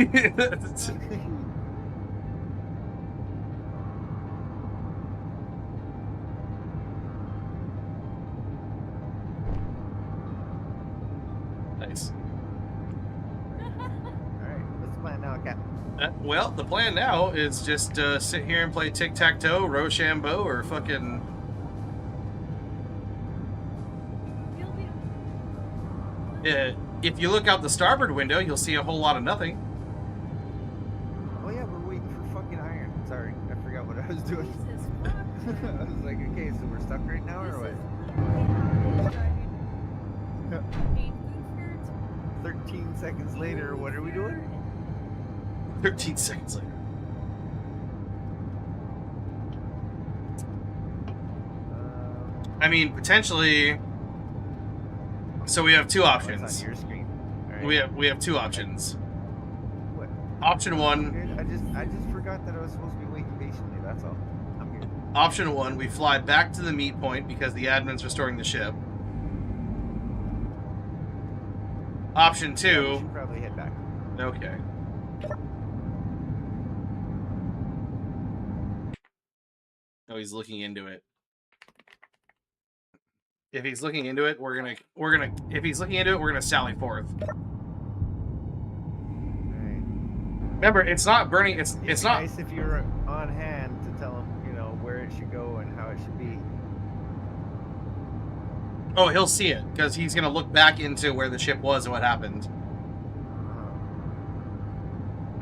Nice. Alright, what's the plan now, Captain? Well, the plan now is just sit here and play tic-tac-toe, Rochambeau, or fucking... if you look out the starboard window, you'll see a whole lot of nothing. Oh yeah, we're waiting for fucking iron. Sorry, I forgot what I was doing. Jesus fuck. I was like, okay, so we're stuck right now, or what? This is literally how it is driving. 13 seconds later, what are we doing? 13 seconds later. I mean, potentially... So we have two What's options. on your screen? All right. We have two options. What? Option one... Good. I just forgot that I was supposed to be waiting patiently. That's all. I'm here. Option 1, we fly back to the meet point because the admin's restoring the ship. Option Yeah, we 2, should probably head back. okay. Oh, he's looking into it. If he's looking into it, we're gonna if he's looking into it, we're gonna sally forth. Right. Remember, it's not burning. It's It'd be not. nice if you were on hand to tell him, you know, where it should go and how it should be. Oh, he'll see it because he's gonna look back into where the ship was and what happened.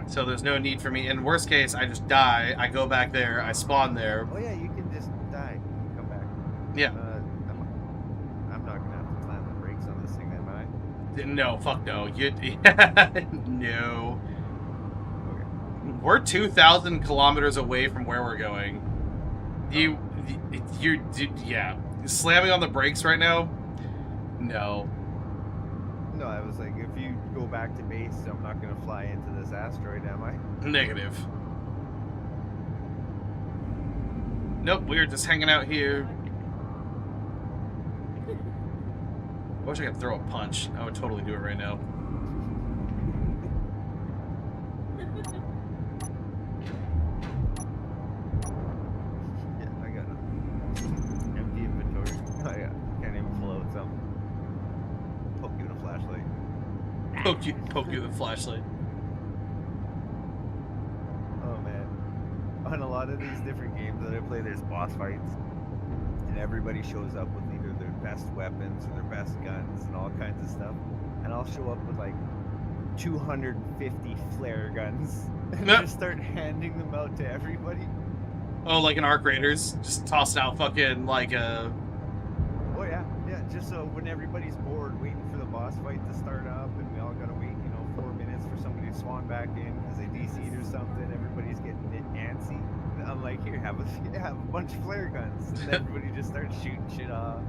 So there's no need for me. In worst case, I just die. I go back there. I spawn there. Oh yeah, you can just die and come back. Yeah. I'm not gonna have to slam the brakes on this thing, am I? No, fuck no. You no. Okay. We're 2,000 kilometers away from where we're going. Yeah. Slamming on the brakes right now? No. No, I was like, if you go back to base, I'm not gonna fly into this asteroid, am I? Negative. Nope, we were just hanging out here. I wish I could throw a punch. I would totally do it right now. Yeah, I got empty inventory. Oh yeah, can't even pull out some. Poke you with a flashlight. Poke you with a flashlight. Oh man. On a lot of these different games that I play, there's boss fights. And everybody shows up with either their best weapons or their best guns and all kinds of stuff. And I'll show up with like 250 flare guns and Yep. just start handing them out to everybody. Oh, like an Arc Raiders? Just tossing out fucking, like, a... Oh yeah, yeah, just so when everybody's bored waiting for the boss fight to start up and we all gotta wait, 4 minutes for somebody to spawn back in because they DC'd or something, everybody's getting a bit antsy. And I'm like, here, have a bunch of flare guns. And everybody just starts shooting shit off.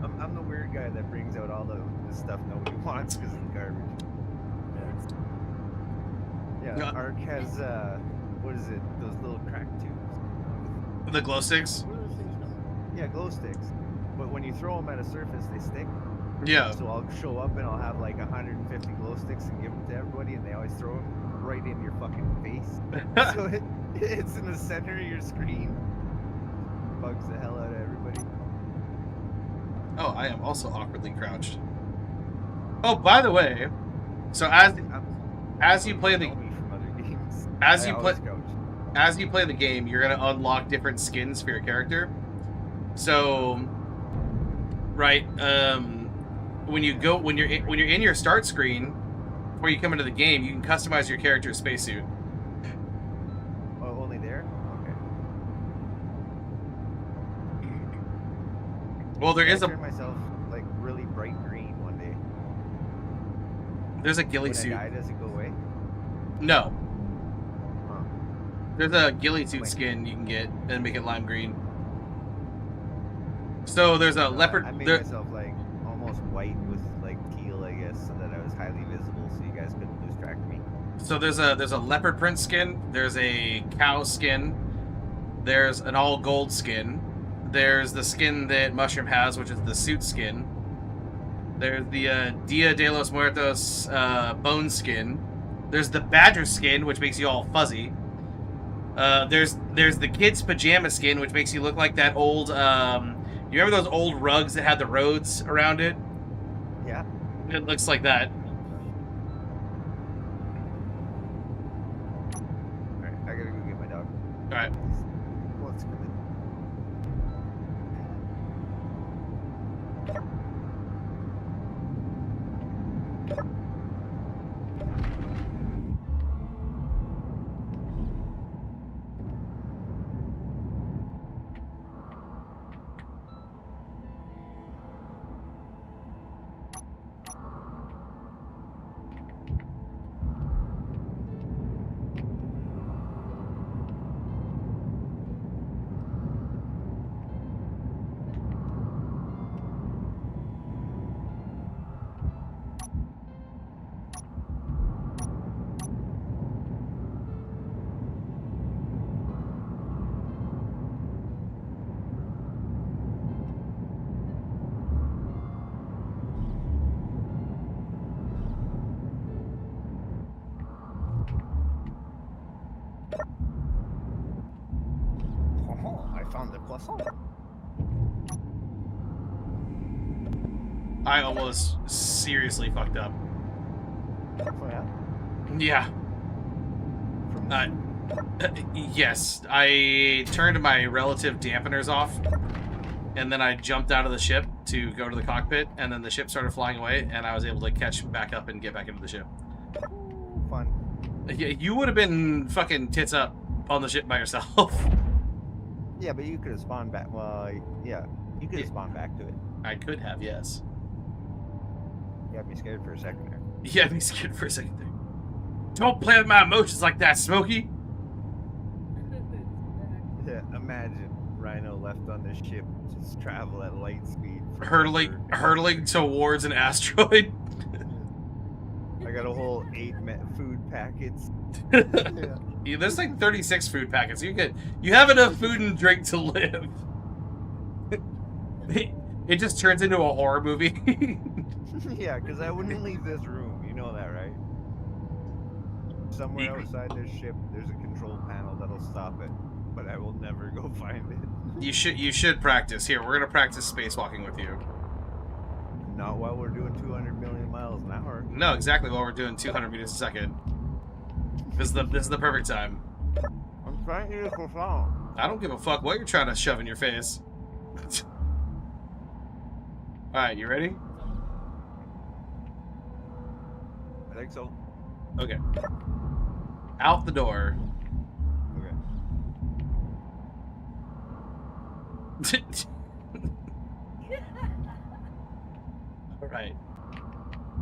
I'm the weird guy that brings out all the stuff nobody wants because it's garbage. Yeah, Ark has, what is it, those little crack tubes. The glow sticks? What are those things called? Yeah, glow sticks. But when you throw them at a surface, they stick. Yeah. So I'll show up and I'll have like 150 glow sticks and give them to everybody, and they always throw them right in your fucking face. So it's in the center of your screen. Bugs the hell out of everybody. Oh, I am also awkwardly crouched. Oh, by the way, so as you play the... Know me from other games. As I you play... always crouch. As you play the game, you're gonna unlock different skins for your character. So, right, when you're in your start screen, before you come into the game, you can customize your character's spacesuit. Oh, only there? Okay. Well, there is I a turned myself like really bright green one day. there's a ghillie When I suit. die, does it go away? No, Huh. there's a ghillie suit skin you can get and make it lime green. So there's a leopard. I made There, myself like almost white with like teal, I guess, so that I was highly visible, so you guys couldn't lose track of me. so there's a leopard print skin. There's a cow skin. There's an all gold skin. There's the skin that Mushroom has, which is the suit skin. There's the Dia de los Muertos bone skin. There's the badger skin, which makes you all fuzzy. There's the kid's pajama skin, which makes you look like that old. You remember those old rugs that had the roads around it? Yeah. It looks like that. Alright, I gotta go get my dog. All right. What's coming? Oh, I found the croissant. I almost seriously fucked up. Oh, yeah? Yeah. From Yes. I turned my relative dampeners off, and then I jumped out of the ship to go to the cockpit, and then the ship started flying away, and I was able to catch back up and get back into the ship. fun. Yeah, you would have been fucking tits up on the ship by yourself. Yeah, but you could have spawned back. Well, yeah, you could have spawned back to it. I could have, yes. You got me scared for a second there. Yeah, me scared for a second there. Don't play with my emotions like that, Smokey. Yeah, imagine Rhino left on this ship, just travel at light speed. Hurtling towards an asteroid. I got a whole 8 food packets. Yeah, there's like 36 food packets. You have enough food and drink to live. It just turns into a horror movie. Yeah, because I wouldn't leave this room. You know that, right? Somewhere outside this ship, there's a control panel that'll stop it, but I will never go find it. You should practice. Here, we're gonna practice spacewalking with you. Not while we're doing 200 million miles an hour. No, exactly while we're doing 200 meters a second. This is the perfect time. I'm trying to eat a croissant. I don't give a fuck what you're trying to shove in your face. Alright, you ready? I think so. Okay. Out the door. Okay. Alright.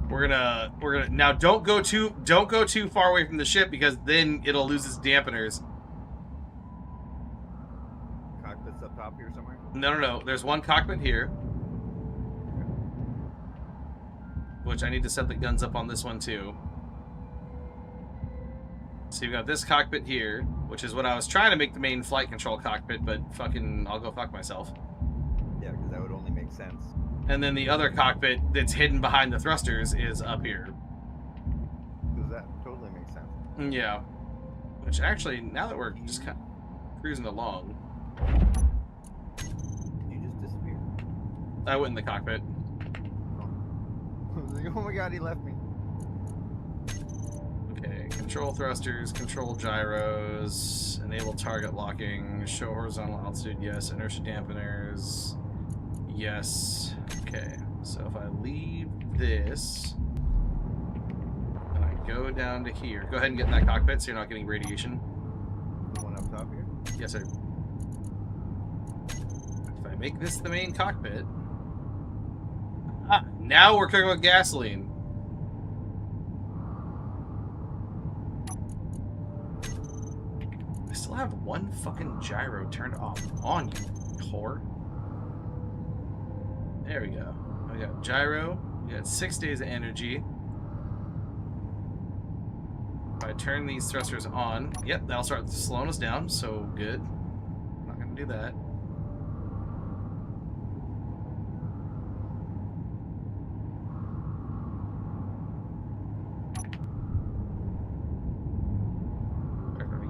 We're gonna now don't go too far away from the ship because then it'll lose its dampeners. Cockpit's up top here somewhere. No. There's one cockpit here. Which I need to set the guns up on this one too. So you've got this cockpit here, which is what I was trying to make the main flight control cockpit, but fucking I'll go fuck myself. Yeah, because that would only make sense. And then the other cockpit that's hidden behind the thrusters is up here. Because that totally makes sense. Yeah. Which actually, now that we're just kind of cruising along, You just disappeared. I went in the cockpit. I was like, oh my god, he left me. Okay, control thrusters, control gyros, enable target locking, show horizontal altitude, yes, inertia dampeners, yes. Okay, so if I leave this, and I go down to here, go ahead and get in that cockpit so you're not getting radiation. The one up top here. Yes, sir. If I make this the main cockpit, now we're cooking with gasoline. I still have one fucking gyro turned off on you, whore. There we go. We got gyro. We got 6 days of energy. If I turn these thrusters on, yep, that'll start slowing us down, so good. I'm not gonna do that.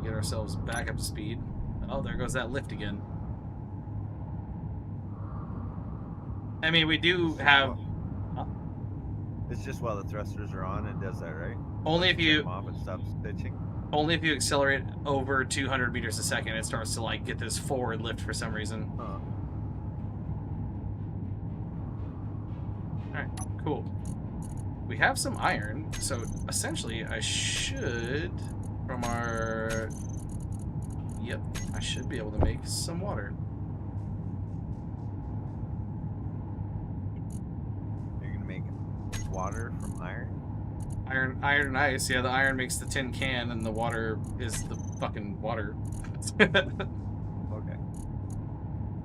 Get ourselves back up to speed. Oh, there goes that lift again. I mean, we do have... Huh? It's just while the thrusters are on, it does that, right? Only if you... Turn them off, it stops stitching. Only if you accelerate over 200 meters a second, it starts to, like, get this forward lift for some reason. Huh. Alright, cool. We have some iron, so essentially I should... From our... Yep, I should be able to make some water. You're gonna make water from iron? Iron and ice. Yeah, the iron makes the tin can, and the water is the fucking water. Okay.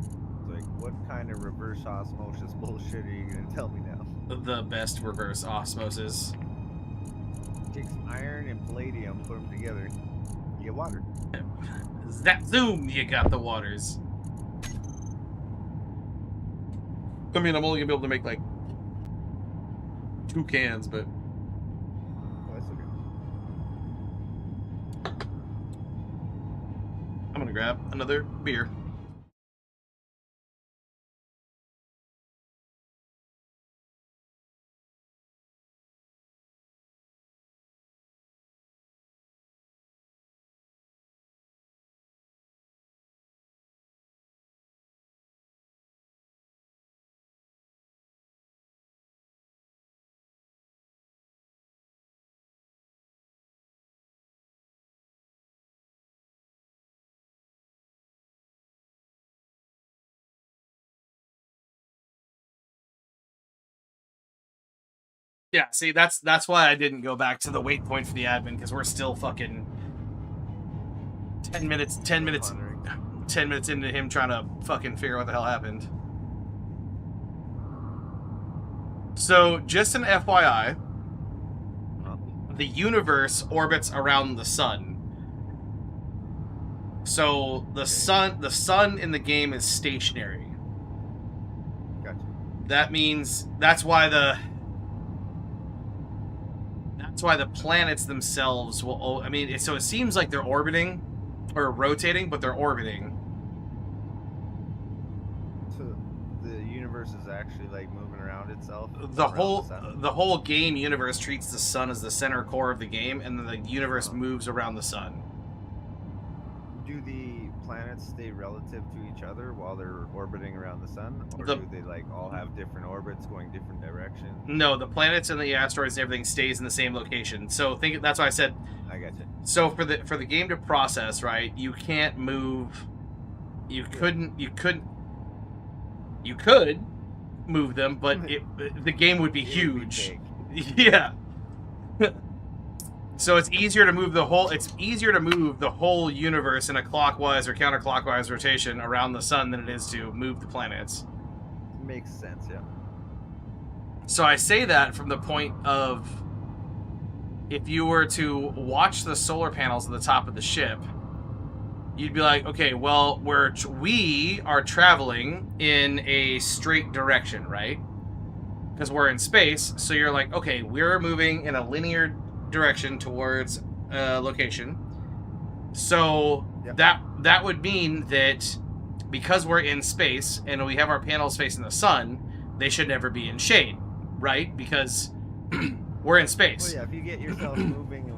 So, like, what kind of reverse osmosis bullshit are you gonna tell me now? The best reverse osmosis. Take some iron and palladium, put them together, you get water. Zap zoom, you got the waters. I mean, I'm only gonna be able to make like 2 cans, but Oh, that's okay. I'm gonna grab another beer. Yeah, see, that's why I didn't go back to the wait point for the admin, because we're still fucking 10 minutes into him trying to fucking figure out what the hell happened. So, just an FYI, the universe orbits around the sun. So the sun in the game is stationary. Gotcha. That means that's why the planets themselves will. I mean, so it seems like they're orbiting or rotating, but they're orbiting. So the universe is actually like moving around itself. The around sun? whole game universe treats the sun as the center core of the game, and then the universe moves around the sun. Do the planets stay relative to each other while they're orbiting around the sun, or do they like all have different orbits going different directions? No, the planets and the asteroids and everything stays in the same location. So that's why I said. I gotcha. So for the game to process, right, you can't move. You could move them, but the game would be huge. Yeah. So it's easier to move the whole universe in a clockwise or counterclockwise rotation around the sun than it is to move the planets. Makes sense, yeah. So I say that from the point of, if you were to watch the solar panels at the top of the ship, you'd be like, okay, well, we are traveling in a straight direction, right? Because we're in space, so you're like, okay, we're moving in a linear direction towards a location. So Yep. that would mean that because we're in space and we have our panels facing the sun, they should never be in shade, right? Because we're in space. Well, yeah, if you get yourself moving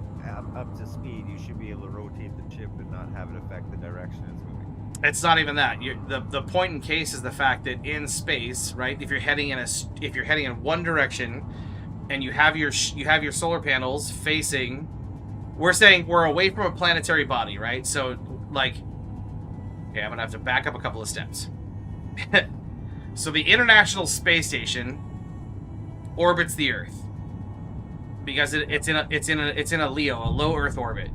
up to speed, you should be able to rotate the ship and not have it affect the direction it's moving. It's not even that. The point in case is the fact that in space, right? If you're heading in one direction, and you have your solar panels facing, we're saying we're away from a planetary body, right? So, like, okay, I'm gonna have to back up a couple of steps. So the International Space Station orbits the Earth because it's in a LEO, a low Earth orbit,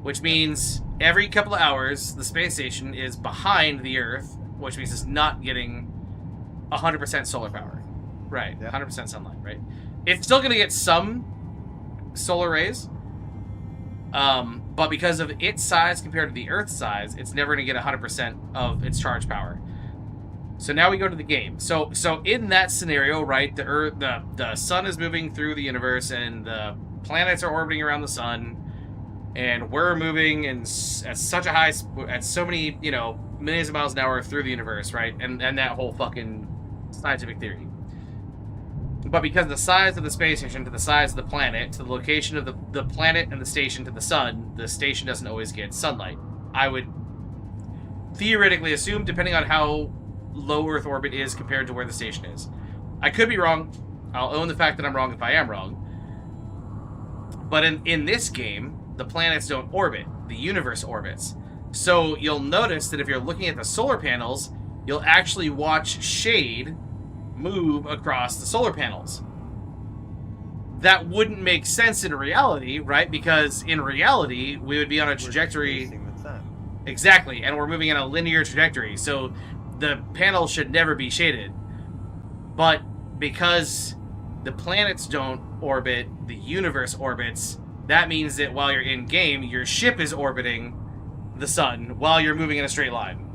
which means every couple of hours the space station is behind the Earth, which means it's not getting 100% solar power, right? Yep. 100% sunlight, right? It's still going to get some solar rays, but because of its size compared to the Earth's size, it's never going to get 100% of its charge power. So now we go to the game. So in that scenario, right, the sun is moving through the universe, and the planets are orbiting around the sun, and we're moving at such a high, at so many, millions of miles an hour through the universe, right? And that whole fucking scientific theory. But because the size of the space station to the size of the planet, to the location of the planet and the station to the station doesn't always get sunlight. I would theoretically assume, depending on how low Earth orbit is compared to where the station is. I could be wrong. I'll own the fact that I'm wrong if I am wrong. But in this game, the planets don't orbit. The universe orbits. So you'll notice that if you're looking at the solar panels, you'll actually watch shade move across the solar panels. That wouldn't make sense in reality, right? Because in reality, we would be on a trajectory. We're facing the sun. Exactly, and we're moving in a linear trajectory. So the panels should never be shaded. But because the planets don't orbit, the universe orbits, that means that while you're in game, your ship is orbiting the sun while you're moving in a straight line.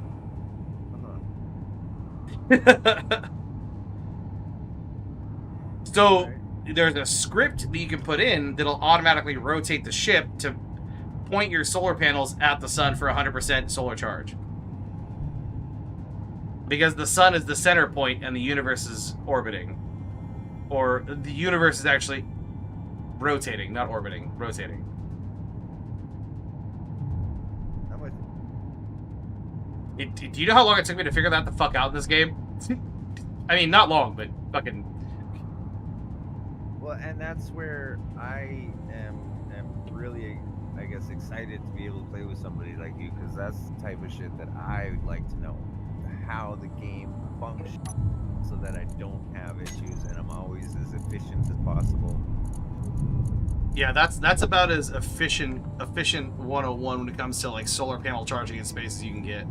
So there's a script that you can put in that'll automatically rotate the ship to point your solar panels at the sun for 100% solar charge. Because the sun is the center point and the universe is orbiting. Or the universe is actually rotating, not orbiting, rotating. I'm with you. Do you know how long it took me to figure that the fuck out in this game? I mean, not long, but fucking... Well, and that's where I am really, I guess, excited to be able to play with somebody like you, because that's the type of shit that I would like to know. What the how the game functions so that I don't have issues and I'm always as efficient as possible. Yeah, that's about as efficient 101 when it comes to like solar panel charging in space as you can get.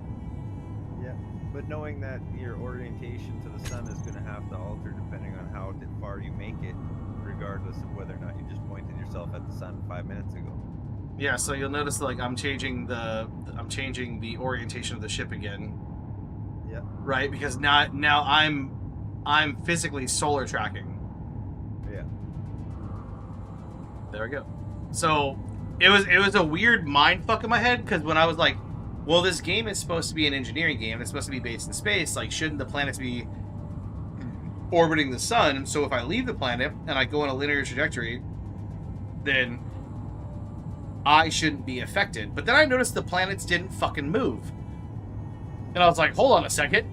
Yeah, but knowing that your orientation to the sun is going to have to alter depending on how far you make it, regardless of whether or not you just pointed yourself at the sun 5 minutes ago. Yeah, so you'll notice like I'm changing the orientation of the ship again. Yeah. Right, because now I'm physically solar tracking. Yeah. There we go. So it was a weird mind fuck in my head because when I was like, well, this game is supposed to be an engineering game. It's supposed to be based in space. Like, shouldn't the planets be orbiting the sun? So if I leave the planet and I go on a linear trajectory, then I shouldn't be affected. But then I noticed the planets didn't fucking move. And I was like, hold on a second.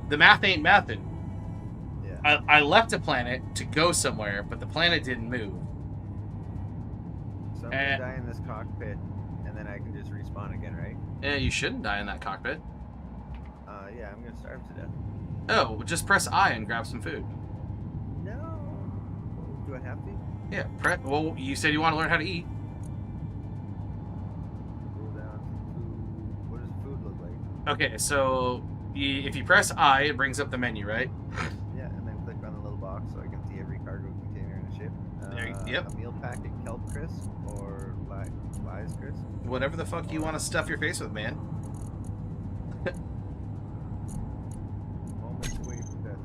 The math ain't mathin'. Yeah. I left a planet to go somewhere, but the planet didn't move. So I'm gonna die in this cockpit, and then I can just respawn again, right? Yeah, you shouldn't die in that cockpit. Yeah, I'm gonna starve to death. Oh, just press I and grab some food. No. Do I have to? Yeah, well, you said you want to learn how to eat. Roll down food. What does food look like? Okay, so if you press I, it brings up the menu, right? Yeah, and then click on the little box so I can see every cargo container in the ship. Yep. A meal packet, kelp crisp, or lies crisp. Whatever the fuck you want to stuff your face with, man. Moments away from death.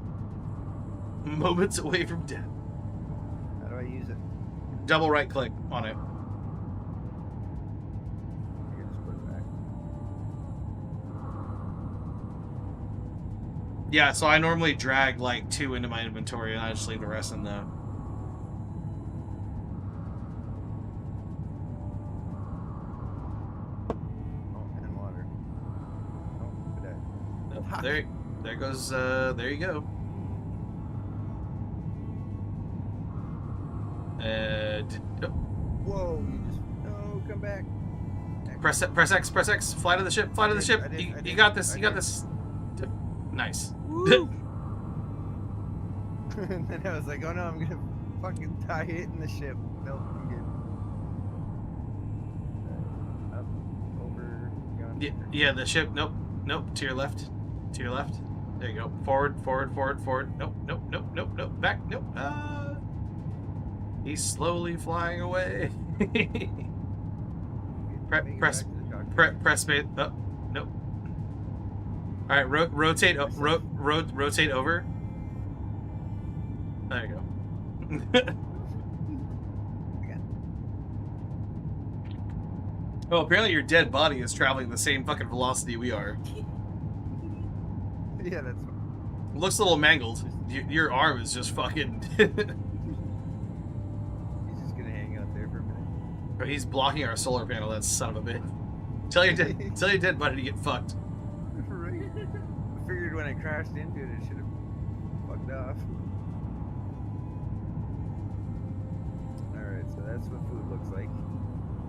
Moments away from death. How do I use it? Double right click on it. I can just put it back. Yeah, so I normally drag like 2 into my inventory and I just leave the rest in the... Oh, and water. Oh, look at that. Oh, there goes, there you go. Oh, Whoa, you just... No, come back. press X, fly to the ship, I did, You got this, I you got did. this. Nice. Woo! And then I was like, oh no, I'm gonna fucking die hitting the ship. Nope, I'm good. Up, over, gone. Yeah, the ship, nope, to your left. There you go. Forward. Nope. Back, nope. He's slowly flying away. Press space. Oh, nope. All right, rotate. Rotate over. There you go. Oh, apparently your dead body is traveling the same fucking velocity we are. Yeah, that's. Looks a little mangled. Your arm is just fucking. He's just gonna hang out there for a minute. Bro, he's blocking our solar panel. That son of a bitch. Tell your dead buddy to get fucked. Right. I figured when I crashed into it, it should have fucked off. All right, so that's what food looks like.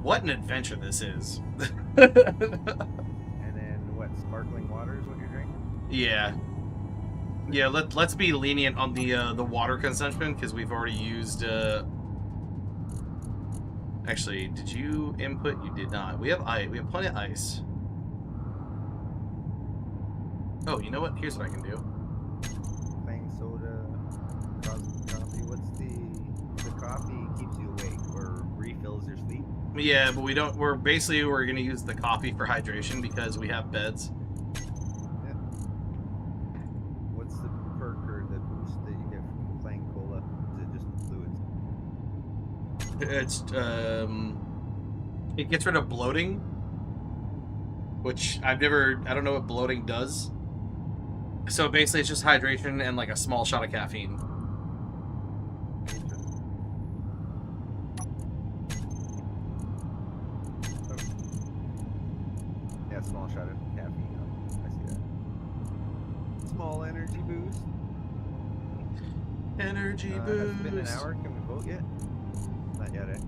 What an adventure this is. And then what? Sparkling water is what you're drinking? Yeah. Yeah, let's be lenient on the water consumption because we've already used. Actually, did you input? You did not. We have ice. We have plenty of ice. Oh, you know what? Here's what I can do. Plain soda, coffee. What's the coffee keeps you awake or refills your sleep? Yeah, but we don't. We're gonna use the coffee for hydration because we have beds. Yeah. What's the perk or the boost that you get from plain cola? Is it just fluids? It's it gets rid of bloating, which I don't know what bloating does. So basically it's just hydration and like a small shot of caffeine. Oh. Yeah, small shot of caffeine. Oh, I see that. Small energy boost. Energy Has boost. it been an hour? Can we vote yet? Not yet, eh?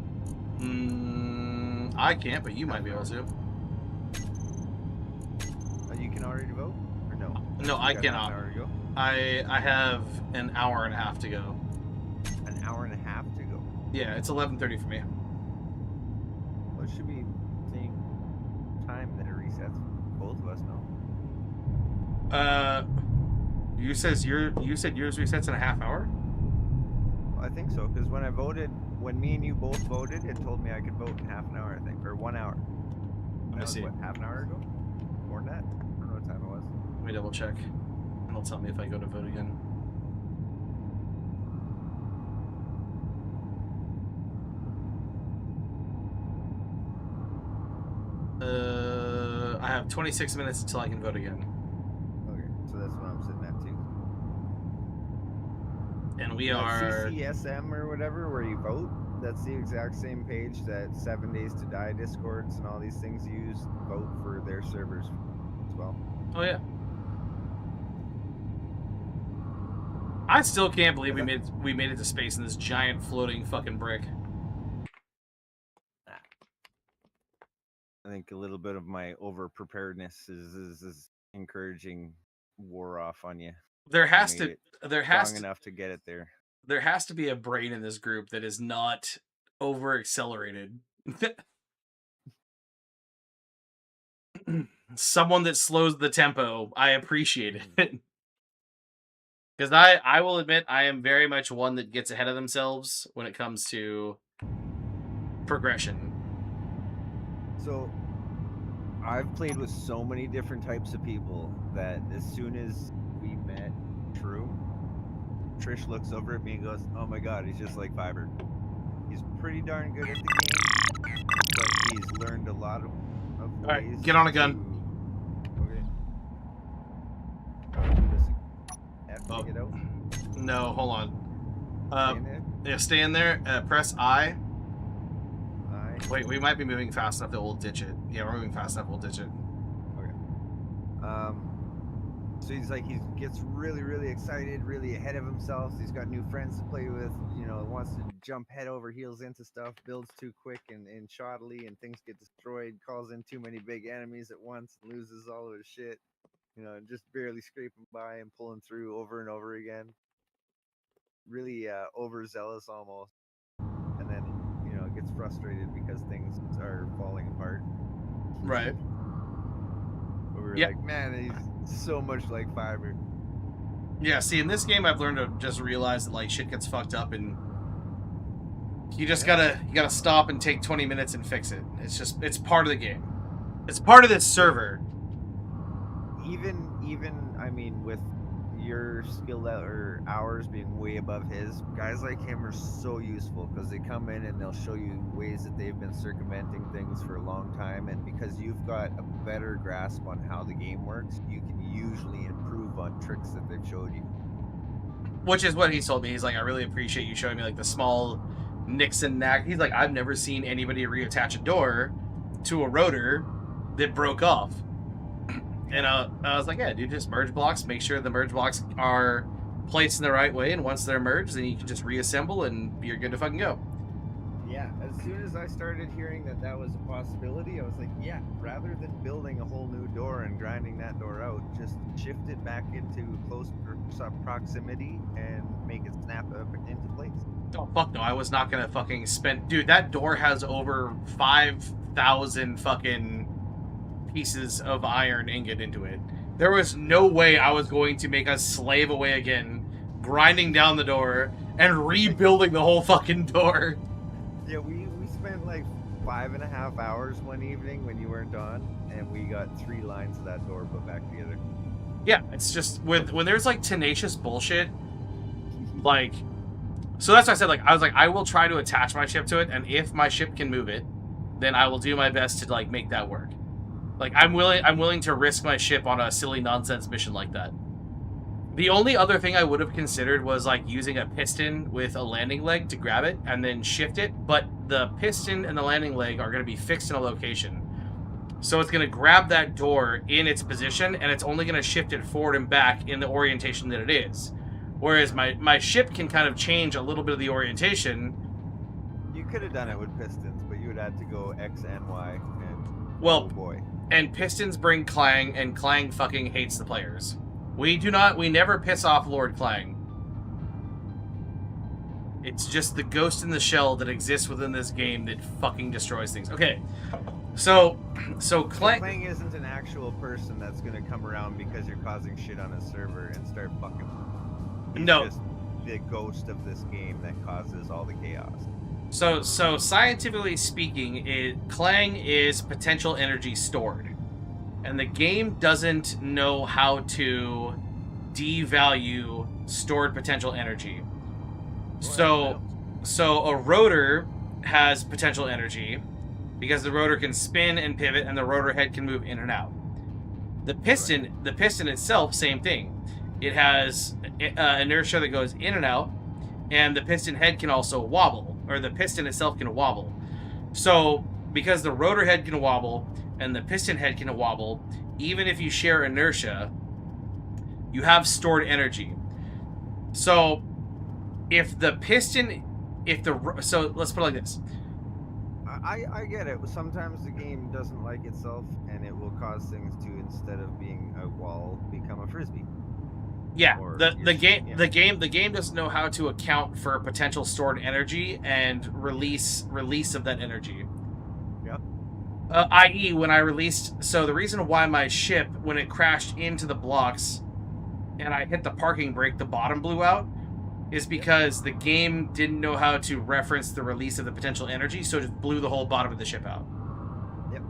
I can't, but you might be able to. Oh, you can already vote? Or No, I You got half cannot. an hour to go? I have an hour and a half to go. An hour and a half to go. Yeah, it's 11:30 for me. Well, it should be same time that it resets. Both of us know. You said yours resets in a half hour? Well, I think so, because when me and you both voted, it told me I could vote in half an hour, I think, or 1 hour. Let me see. What, half an hour ago? More than that? I don't know what time it was. Let me double check. It'll tell me if I go to vote again. I have 26 minutes until I can vote again. Okay, so that's what I'm sitting at too. And we That are... CCSM or whatever, where you vote, that's the exact same page that 7 Days to Die Discords and all these things use vote for their servers as well. Oh, yeah. I still can't believe we made it to space in this giant floating fucking brick. I think a little bit of my over preparedness is encouraging wore off on you. There has You made to it there has strong to enough to get it there. there has to be a brain in this group that is not over accelerated. Someone that slows the tempo. I appreciate it. Because I will admit I am very much one that gets ahead of themselves when it comes to progression. So I've played with so many different types of people that as soon as we met True, Trish looks over at me and goes, "Oh my god, he's just like Fiverr. He's pretty darn good at the game, but he's learned a lot of ways." Alright, get on a gun. Okay. Get out. No, hold on. Stay in there. Yeah, stay in there. Press I. Aye. Wait, we might be moving fast enough that we'll ditch it. Yeah, we're moving fast enough, we'll ditch it. Okay. So he's like, he gets really, really excited, really ahead of himself. He's got new friends to play with, you know, wants to jump head over heels into stuff, builds too quick and shoddily, and things get destroyed, calls in too many big enemies at once, loses all of his shit, you know, just barely scraping by and pulling through over and over again. Really overzealous almost. And then, you know, gets frustrated because things are falling apart. Right. But we were Yeah. like, man, he's so much like Fiverr. Yeah, see, in this game, I've learned to just realize that, like, shit gets fucked up, and you just gotta stop and take 20 minutes and fix it. It's part of the game. It's part of this server. Even, I mean, with your skill level or ours being way above his, guys like him are so useful because they come in and they'll show you ways that they've been circumventing things for a long time, and because you've got a better grasp on how the game works, you can usually improve on tricks that they've showed you. Which is what he told me. He's like, I really appreciate you showing me, like, the small nicks and knacks. He's like, I've never seen anybody reattach a door to a rotor that broke off. And I was like, yeah, dude, just merge blocks. Make sure the merge blocks are placed in the right way, and once they're merged, then you can just reassemble, and you're good to fucking go. Yeah, as soon as I started hearing that was a possibility, I was like, yeah, rather than building a whole new door and grinding that door out, just shift it back into close proximity and make it snap up into place. Oh, fuck no, I was not gonna fucking spend... Dude, that door has over 5,000 fucking pieces of iron ingot into it. There was no way I was going to make us slave away again, grinding down the door and rebuilding the whole fucking door. Yeah, we spent like 5.5 hours one evening when you weren't on, and we got 3 lines of that door put back together. Yeah, it's just when there's like tenacious bullshit, like, so that's why I said, like, I was like, I will try to attach my ship to it, and if my ship can move it, then I will do my best to, like, make that work. Like, I'm willing to risk my ship on a silly nonsense mission like that. The only other thing I would have considered was, like, using a piston with a landing leg to grab it and then shift it, but the piston and the landing leg are going to be fixed in a location. So it's going to grab that door in its position, and it's only going to shift it forward and back in the orientation that it is. Whereas my ship can kind of change a little bit of the orientation. You could have done it with pistons, but you would have to go X and Y, and Well, oh boy. And pistons bring clang, and clang fucking hates the players. We do not. We never piss off Lord Clang. It's just the ghost in the shell that exists within this game that fucking destroys things. Okay, so Clang. Clang isn't an actual person that's gonna come around because you're causing shit on a server and start fucking. He's No. just the ghost of this game that causes all the chaos. So scientifically speaking, Clang is potential energy stored. And the game doesn't know how to devalue stored potential energy. So a rotor has potential energy because the rotor can spin and pivot and the rotor head can move in and out. The piston itself, same thing. It has inertia that goes in and out, and the piston head can also wobble, or the piston itself can wobble. So because the rotor head can wobble and the piston head can wobble, even if you share inertia, you have stored energy. So if the piston, so let's put it like this. I get it. Sometimes the game doesn't like itself, and it will cause things to, instead of being a wall, become a frisbee. Yeah, Or the game yeah. the game doesn't know how to account for potential stored energy and release of that energy. Yep. I.e., when I released, so the reason why my ship, when it crashed into the blocks and I hit the parking brake, the bottom blew out, is because the game didn't know how to reference the release of the potential energy, so it just blew the whole bottom of the ship out. Yep.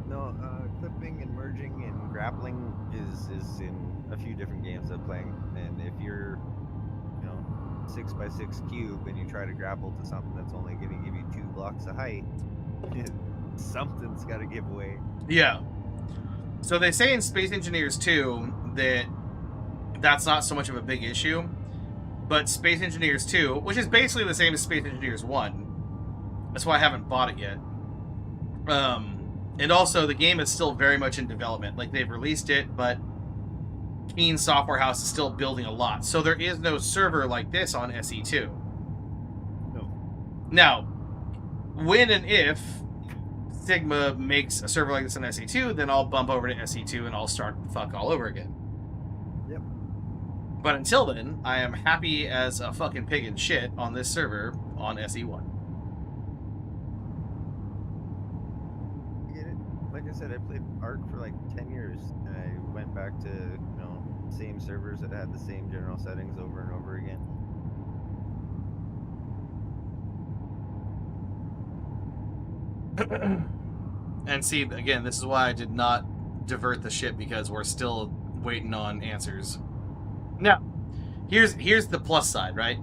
No, clipping and merging and grappling is in a few different games I'm playing, and if you're, 6x6 cube and you try to grapple to something that's only going to give you 2 blocks of height, something's got to give away. Yeah. So they say in Space Engineers 2 that that's not so much of a big issue, but Space Engineers 2, which is basically the same as Space Engineers 1, that's why I haven't bought it yet. And also the game is still very much in development. Like, they've released it, but Keen Software House is still building a lot. So there is no server like this on SE2. No. Now, when and if Sigma makes a server like this on SE2, then I'll bump over to SE2 and I'll start the fuck all over again. Yep. But until then, I am happy as a fucking pig in shit on this server on SE1. I get it. Like I said, I played Ark for like 10 years, and I went back to, same servers that had the same general settings over and over again. And see, again, this is why I did not divert the ship, because we're still waiting on answers. Now, here's the plus side, right?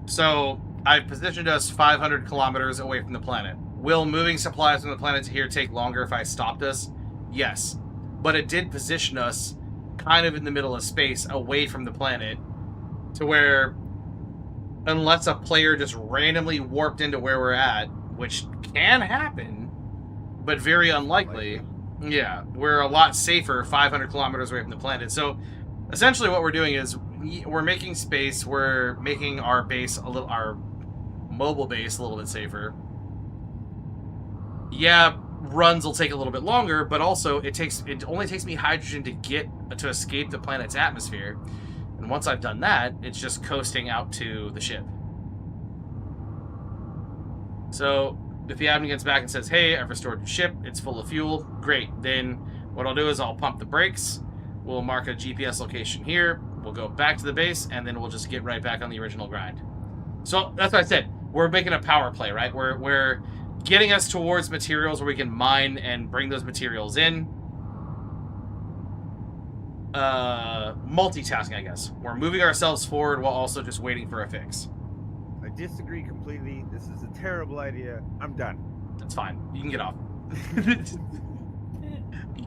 So I've positioned us 500 kilometers away from the planet. Will moving supplies from the planet to here take longer if I stopped us? Yes. But it did position us kind of in the middle of space, away from the planet, to where, unless a player just randomly warped into where we're at, which can happen, but very unlikely, yeah, we're a lot safer 500 kilometers away from the planet. So essentially what we're doing is we're making space, we're making our base our mobile base a little bit safer. Yeah, runs will take a little bit longer, but also it only takes me hydrogen to escape the planet's atmosphere. And once I've done that, it's just coasting out to the ship. So if the admin gets back and says, hey, I've restored your ship, it's full of fuel, great. Then what I'll do is I'll pump the brakes, we'll mark a GPS location here, we'll go back to the base, and then we'll just get right back on the original grind. So that's what I said. We're making a power play, right? We're getting us towards materials where we can mine and bring those materials in. Multitasking, I guess. We're moving ourselves forward while also just waiting for a fix. I disagree completely. This is a terrible idea. I'm done. That's fine. You can get off.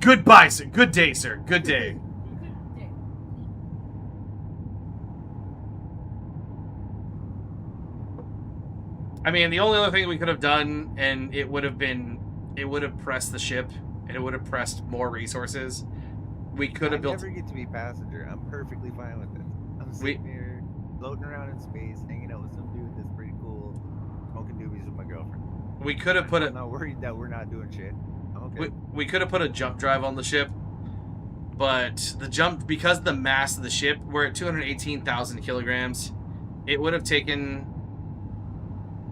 Goodbye, sir. Good day, sir. Good day. I mean, the only other thing we could have done, and it would have pressed the ship, and it would have pressed more resources. We could have built. I never get to be passenger. I'm perfectly fine with it. I'm sitting here, floating around in space, hanging out with some dude that's pretty cool, smoking doobies with my girlfriend. We could have put I'm not worried that we're not doing shit. I'm okay. We could have put a jump drive on the ship, But the jump, because the mass of the ship, we're at 218,000 kilograms. It would have taken.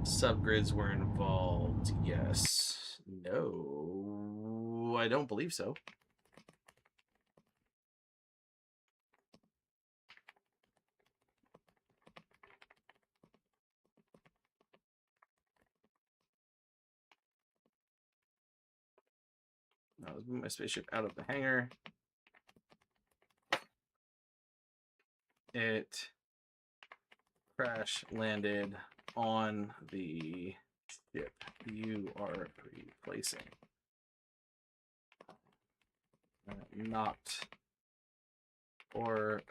Subgrids were involved. Yes. No. I don't believe so. Now let's move my spaceship out of the hangar. It crash landed on the ship you are replacing. Knocked or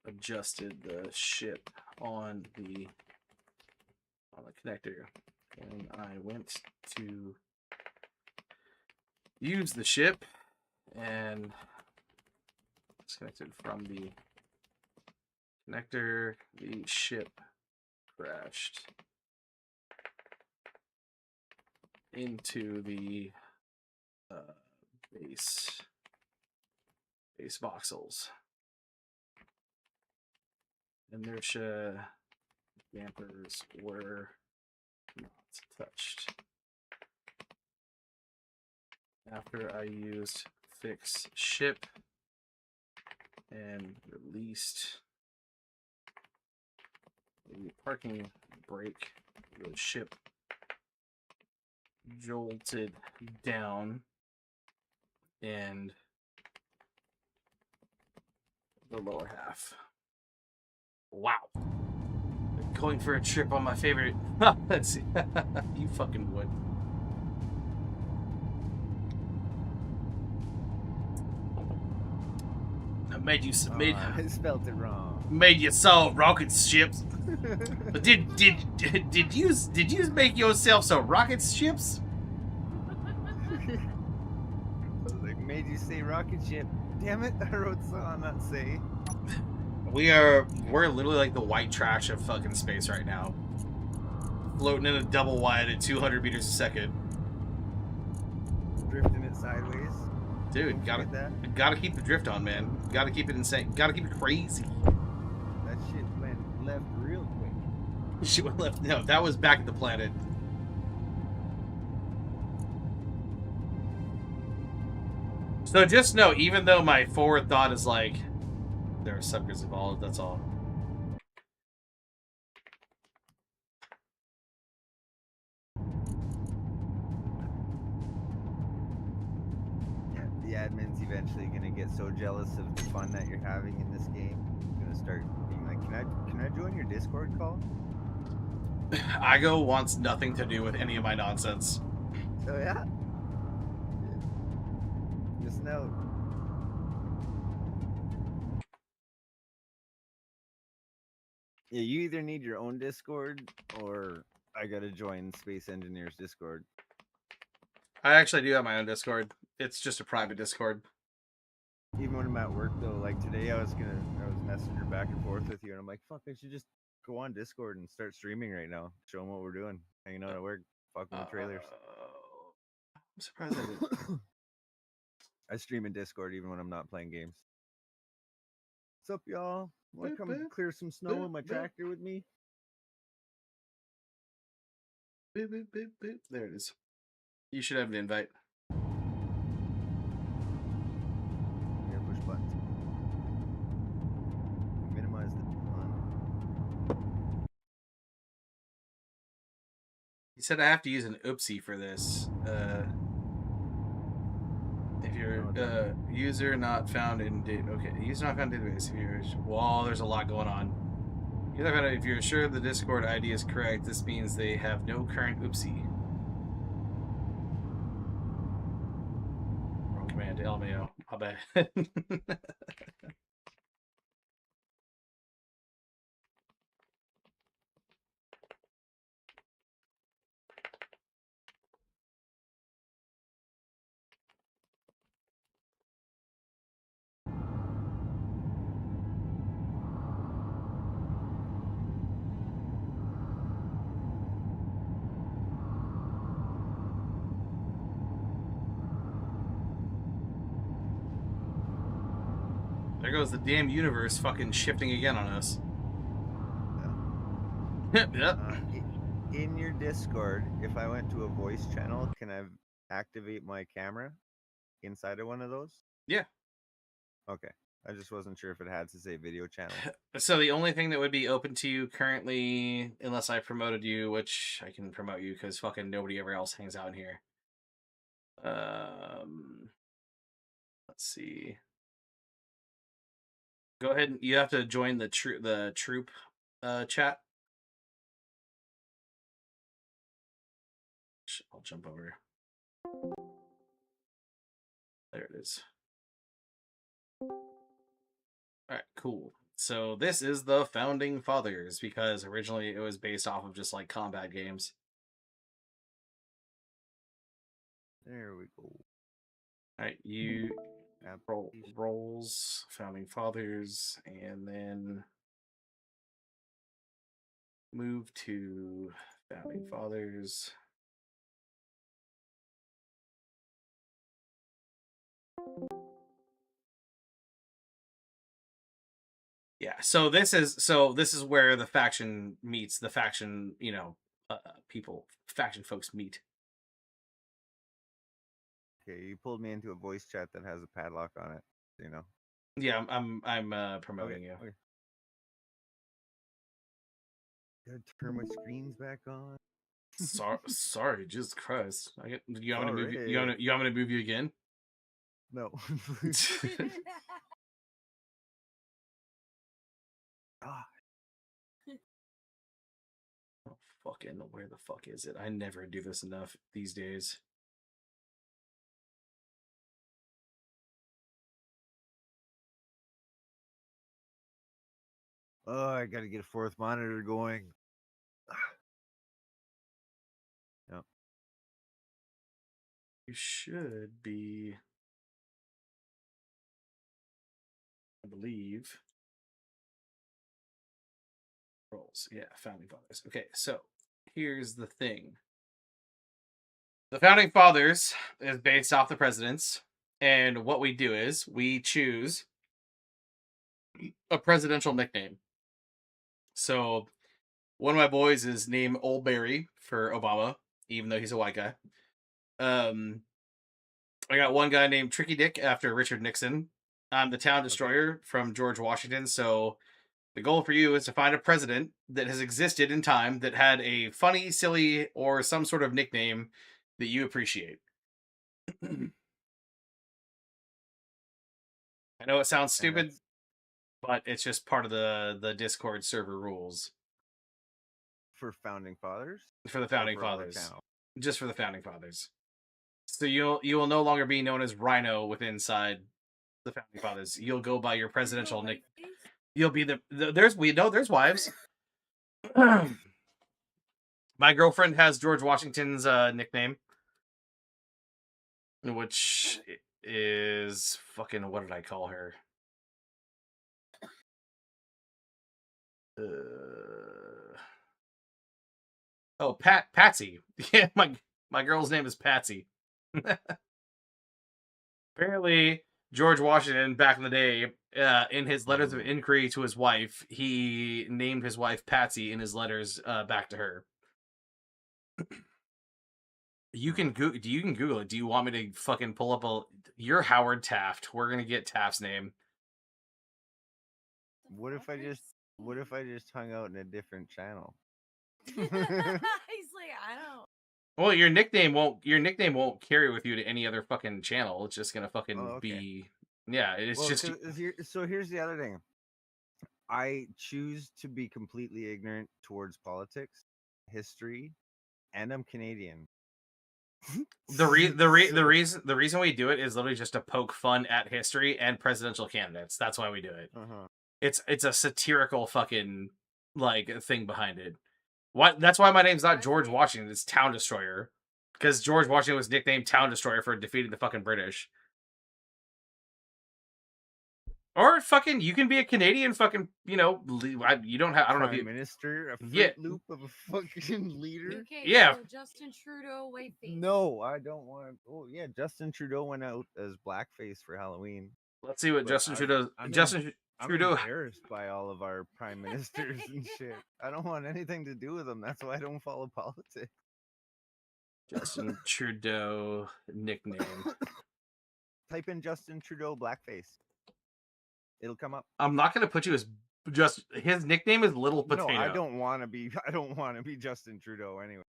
adjusted the ship on the connector. When I went to use the ship and disconnected from the connector, the ship crashed into the base voxels. Inertia dampers were not touched. After I used fix ship and released the parking brake, the ship jolted down and the lower half. Wow. Going for a trip on my favorite. Let's see. You fucking would. I made you submit. I spelled it wrong. Made you solve rocket ships. But did you make yourself some rocket ships? Like, made you say rocket ship. Damn it, I wrote on that say. We're literally like the white trash of fucking space right now. Floating in a double wide at 200 meters a second. Drifting it sideways. Dude, gotta keep the drift on, man. Gotta keep it insane. Gotta keep it crazy. That shit went left real quick. She went left. No, that was back at the planet. So just know, even though my forward thought is like, there are subgrids involved, that's all. Yeah, the admin's eventually gonna get so jealous of the fun that you're having in this game. Gonna start being like, can I join your Discord call? Igo wants nothing to do with any of my nonsense. Oh yeah? Just know. Yeah, you either need your own Discord or I gotta join Space Engineers Discord. I actually do have my own Discord. It's just a private Discord. Even when I'm at work though, like today I was messenger back and forth with you and I'm like, fuck, I should just go on Discord and start streaming right now. Show them what we're doing. Hanging out at work, fucking with trailers. I'm surprised I didn't. I stream in Discord even when I'm not playing games. What's up, y'all? Want to come clear some snow in my tractor with me? There it is. You should have an invite. Here, push buttons. Minimize the fun. He said I have to use an oopsie for this. If you're user not found in user not found in database. If you're there's a lot going on. If you're sure the Discord ID is correct, this means they have no current oopsie. Wrong command, LMAO. My bad. There goes the damn universe fucking shifting again on us. Yep. In your Discord, if I went to a voice channel, can I activate my camera inside of one of those? Yeah. Okay. I just wasn't sure if it had to say video channel. So the only thing that would be open to you currently, unless I promoted you, which I can promote you because fucking nobody ever else hangs out in here. Let's see. Go ahead and you have to join the troop chat. I'll jump over. There it is. All right, cool. So this is the Founding Fathers because originally it was based off of just like combat games. There we go. All right, you roles, Founding Fathers, and then move to Founding Fathers. Yeah, so this is where the faction meets the faction, faction folks meet. Okay, you pulled me into a voice chat that has a padlock on it. You know. Yeah, I'm promoting you. Okay. Gotta turn my screens back on. Sorry, Jesus Christ! You want me to move? Sorry. You want me to move you again? No. Ah, Oh, fucking, where the fuck is it? I never do this enough these days. oh, I gotta get a fourth monitor going. Yep. You should be, I believe. Roles, yeah, Founding Fathers. Okay, so here's the thing. The Founding Fathers is based off the presidents, and what we do is we choose a presidential nickname. So one of my boys is named Old Barry for Obama, even though he's a white guy. I got one guy named Tricky Dick after Richard Nixon. I'm the Town Destroyer from George Washington. So the goal for you is to find a president that has existed in time that had a funny, silly, or some sort of nickname that you appreciate. I know it sounds stupid, but it's just part of the Discord server rules. For Founding Fathers? For the Or Founding for other Fathers. channels? Just for the Founding Fathers. So you will no longer be known as Rhino within inside the Founding Fathers. You'll go by your presidential nick. You'll be there's wives. My girlfriend has George Washington's nickname, which is fucking, what did I call her? Oh, Patsy. Yeah, my girl's name is Patsy. Apparently, George Washington, back in the day, in his letters of inquiry to his wife, he named his wife Patsy in his letters back to her. You can Google it. Do you want me to fucking pull up you're Howard Taft. We're gonna get Taft's name. What if I just hung out in a different channel? He's like, I don't. Well, your nickname won't carry with you to any other fucking channel. It's just gonna fucking be, yeah. It's Well, just so here's the other thing. I choose to be completely ignorant towards politics, history, and I'm Canadian. the reason we do it is literally just to poke fun at history and presidential candidates. That's why we do it. Uh-huh. It's a satirical fucking like thing behind it. That's why my name's not George Washington. It's Town Destroyer, because George Washington was nicknamed Town Destroyer for defeating the fucking British. Or fucking, you can be a Canadian fucking, you don't have, I don't know if you... Minister, a Fruit Loop of a fucking leader. Okay, yeah. So Justin Trudeau, whiteface. No, I don't want. Oh yeah, Justin Trudeau went out as blackface for Halloween. Let's see what But Justin Trudeau. I'm I'm Trudeau. embarrassed by all of our prime ministers and shit. I don't want anything to do with them. That's why I don't follow politics. Justin Trudeau nickname. Type in Justin Trudeau blackface. It'll come up. I'm not gonna put you as just his nickname is Little Potato. No, I don't want to be. I don't want to be Justin Trudeau anyway.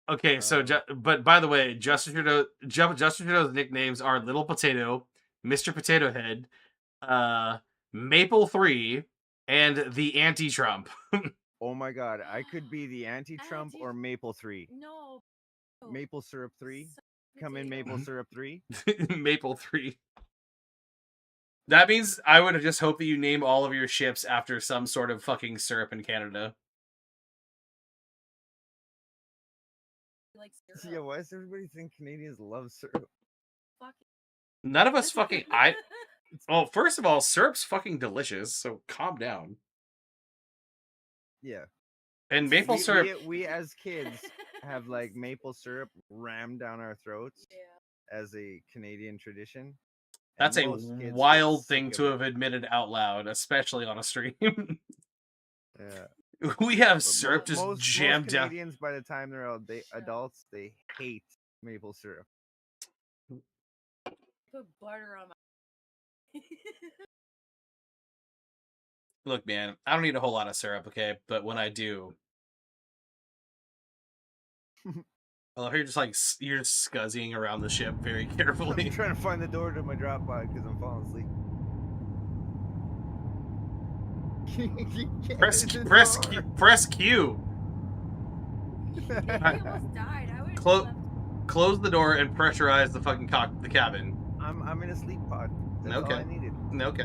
Okay, so but by the way, Justin Trudeau's nicknames are Little Potato, Mr. Potato Head, Maple 3, and the Anti-Trump. Oh my God, I could be the anti-Trump or Maple 3. No. Maple syrup 3. Come in Maple syrup 3. Maple 3. That means I would just hope that you name all of your ships after some sort of fucking syrup in Canada. Like Yeah, why does everybody think Canadians love syrup? Fuck. None of us fucking Well, first of all, syrup's fucking delicious, so calm down. Yeah. And maple syrup. We as kids have like maple syrup rammed down our throats as a Canadian tradition. That's a most kids get wild sick thing of to it. have admitted out loud, especially on a stream. Yeah. We have But syrup just most jammed down. Canadians, by the time they're adults, they hate maple syrup. Put butter on my. Look, man, I don't need a whole lot of syrup, okay? But when I do, well, you're just like you're just scuzzying around the ship very carefully. I'm trying to find the door to my drop pod because I'm falling asleep. Press Q. I almost died. I would Close Close the door and pressurize the fucking the cabin. I'm in a sleep pod. That's Okay. all I needed. Okay.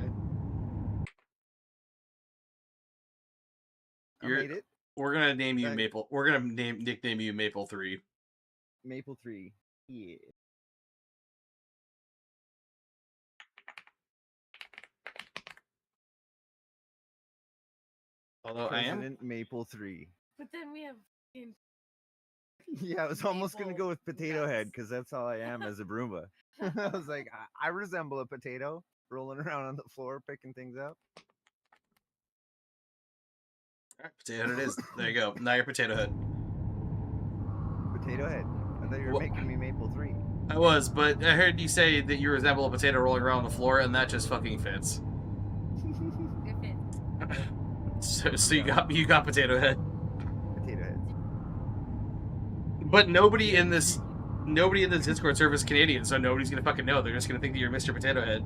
I made it. We're gonna name you Thanks. Maple. We're gonna nickname you Maple 3. Maple 3. Yeah. Although President Maple 3. But then we have. Yeah, I was almost gonna Maple go with Potato nuts. Head because that's all I am as a Broomba. I was like, I resemble a potato rolling around on the floor picking things up. Alright, Potato Head it is. There you go. Now you're Potato Head. Potato Head. I thought you were Well- making me Maple 3. I was, but I heard you say that you resemble a potato rolling around on the floor, and that just fucking fits. If it. So you got Potato Head. Potato Head. But nobody in this Discord server is Canadian, so nobody's gonna fucking know. They're just gonna think that you're Mr. Potato Head.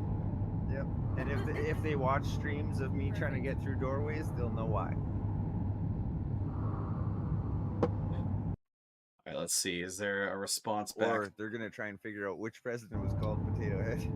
Yep. And if they watch streams of me trying to get through doorways, they'll know why. Alright, let's see. Is there a response back? Or they're gonna try and figure out which president was called Potato Head.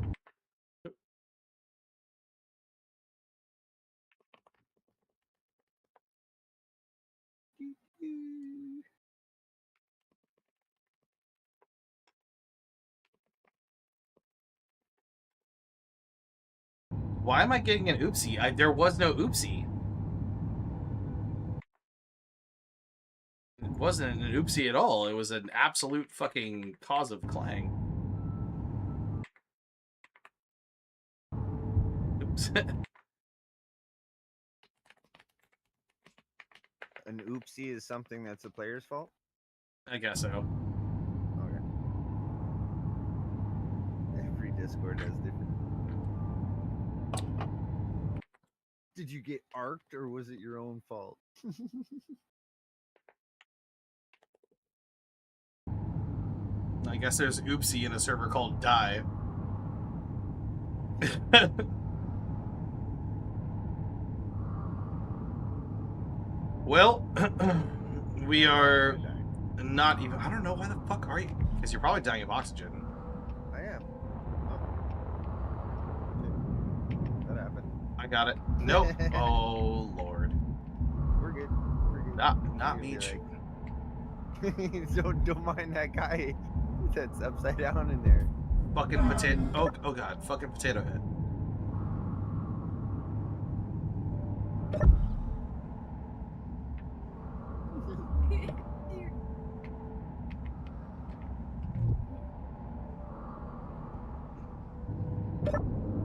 Why am I getting an oopsie? There was no oopsie. It wasn't an oopsie at all. It was an absolute fucking cause of clang. Oops. An oopsie is something that's a player's fault? I guess so. Okay. Every Discord has different. Did you get arced or was it your own fault? I guess there's oopsie in a server called Die. Well, we are not even. I don't know why the fuck are you? Because you're probably dying of oxygen. I am. Oh. Okay. That happened. I got it. Nope. Oh lord. We're good. We're good. Not We're me. gonna be like- don't mind that guy that's upside down in there. Fucking potato. Oh god. Fucking Potato Head.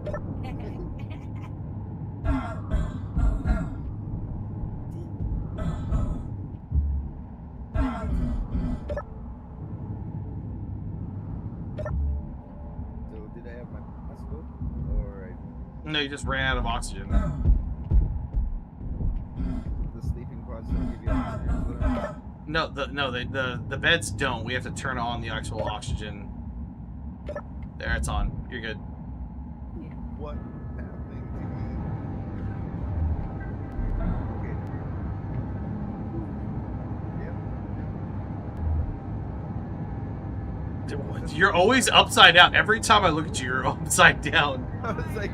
So did I have my passport? Or No, you just ran out of oxygen. the sleeping pods don't give you oxygen? No, the beds don't. We have to turn on the actual oxygen. There, it's on. You're good. What happening to me? Okay. Yep. You're always upside down. Every time I look at you, you're upside down. I was like,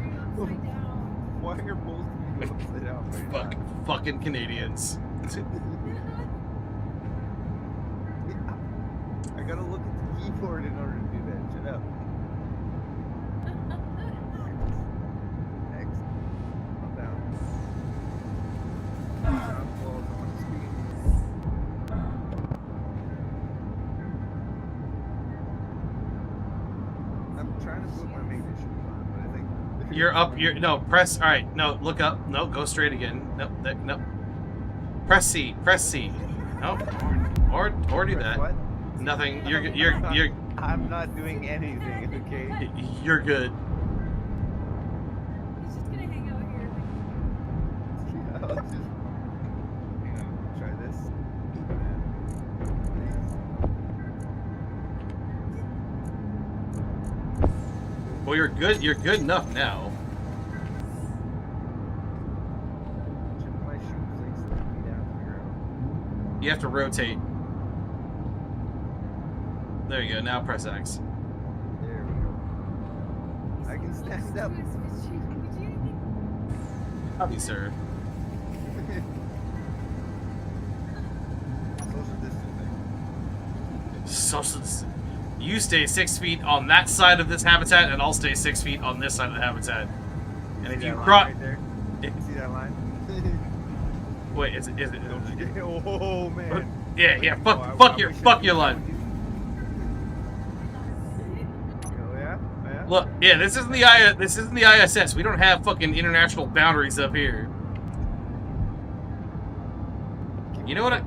why are both of you upside down? Fucking Canadians. I gotta look at the keyboard in order to do that. Shut up. X. Calm down. Sound falls on the screen. I'm trying to put my makeup shoes on, but I think You're up. No. Press. All right. No. Look up. No. Go straight again. No. No. Press C. Press C. No. Or do that. What? Nothing. You're I'm not doing anything. Okay. you're good. He's just gonna hang out here. I'll just hang on, try this. Well, you're good. You're good enough now. Should my shoes like slip me down to the ground? You have to rotate. There you go. Now press X. There we go. I can stand up. Howdy, sir. Social distancing. Social. You stay 6 feet on that side of this habitat, and I'll stay 6 feet on this side of the habitat. And if See you that line cross, right there? You see that line? wait, is it? Don't you get? Oh man. Yeah. Oh, Fuck I your line. Oh yeah. Yeah. Look, yeah, this isn't the ISS. We don't have fucking international boundaries up here. You know what?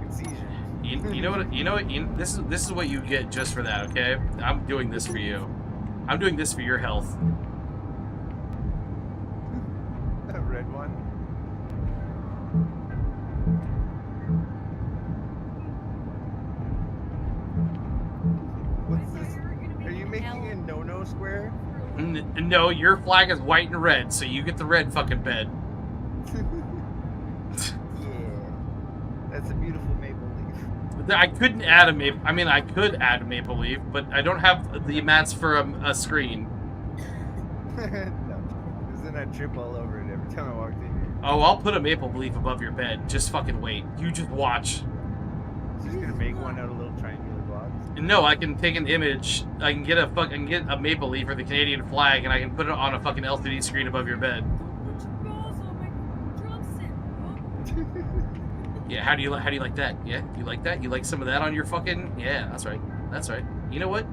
You know what? This is what you get just for that. Okay, I'm doing this for you. I'm doing this for your health. A red one. What's this? Are you making a no-no square? No, your flag is white and red, so you get the red fucking bed. Yeah. That's a beautiful maple leaf. I couldn't add a maple. I mean, I could add a maple leaf, but I don't have the mats for a screen. No. There's that trip all over it every time I walked in here. Oh, I'll put a maple leaf above your bed. Just fucking wait. You just watch. She's gonna make one out of little triangular blocks. No, I can take an image. I can get a maple leaf or the Canadian flag, and I can put it on a fucking LCD screen above your bed. Yeah, how do you like that? Yeah, you like that? You like some of that on your fucking? Yeah, that's right. That's right. You know what?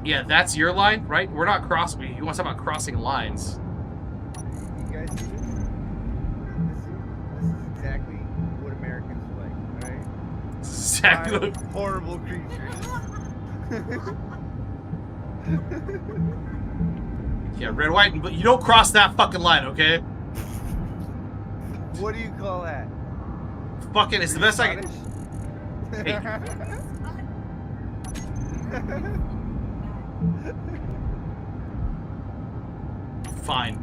Yeah, that's your line, right? We're not crossing. You want to talk about crossing lines? You guys see this? This is exactly what Americans are like, alright? Exactly. Five horrible creatures. Yeah, red, white, and blue. You don't cross that fucking line, okay? What do you call that? Fucking, it's the best I can. Hey. Fine.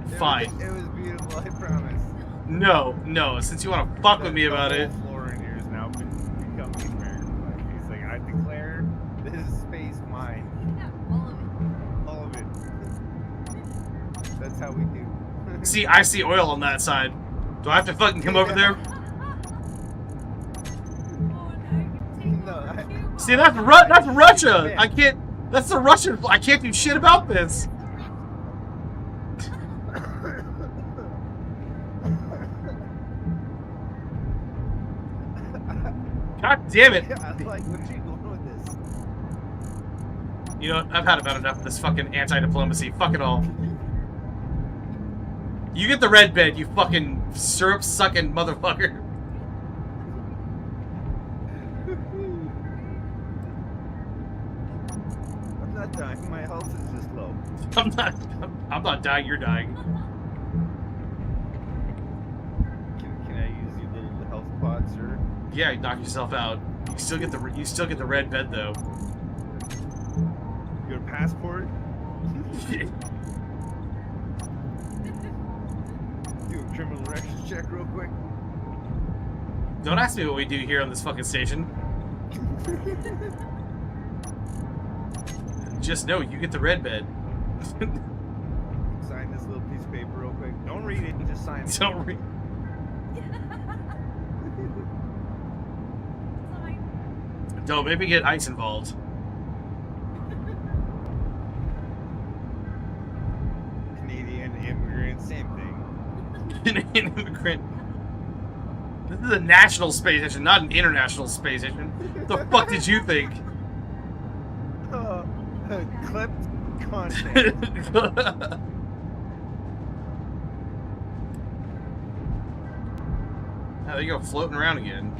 It was beautiful, I promise. No. Since you want to fuck with me about it. The whole floor in here is now becoming American flag. He's like, I declare this space mine. All of it. That's how we do. See, I see oil on that side. Do I have to fucking come over there? No, See, that's Russia. I can't. That's the Russian. I can't do shit about this. God damn it. I like where you going with this. You know what? I've had about enough of this fucking anti-diplomacy. Fuck it all. You get the red bed, you fucking syrup-sucking motherfucker. I'm not dying. My health is just low. I'm not dying, you're dying. Can I use your little health pot, sir? Yeah, you knock yourself out. You still get the red bed though. Your passport? Do a criminal records check real quick. Don't ask me what we do here on this fucking station. Just know you get the red bed. Sign this little piece of paper real quick. Don't read it, just sign it. Don't read. Don't maybe get ice involved. Canadian immigrant, same thing. Canadian immigrant. This is a national space station, not an international space station. The fuck did you think? Clipped content. Oh, there you go, floating around again.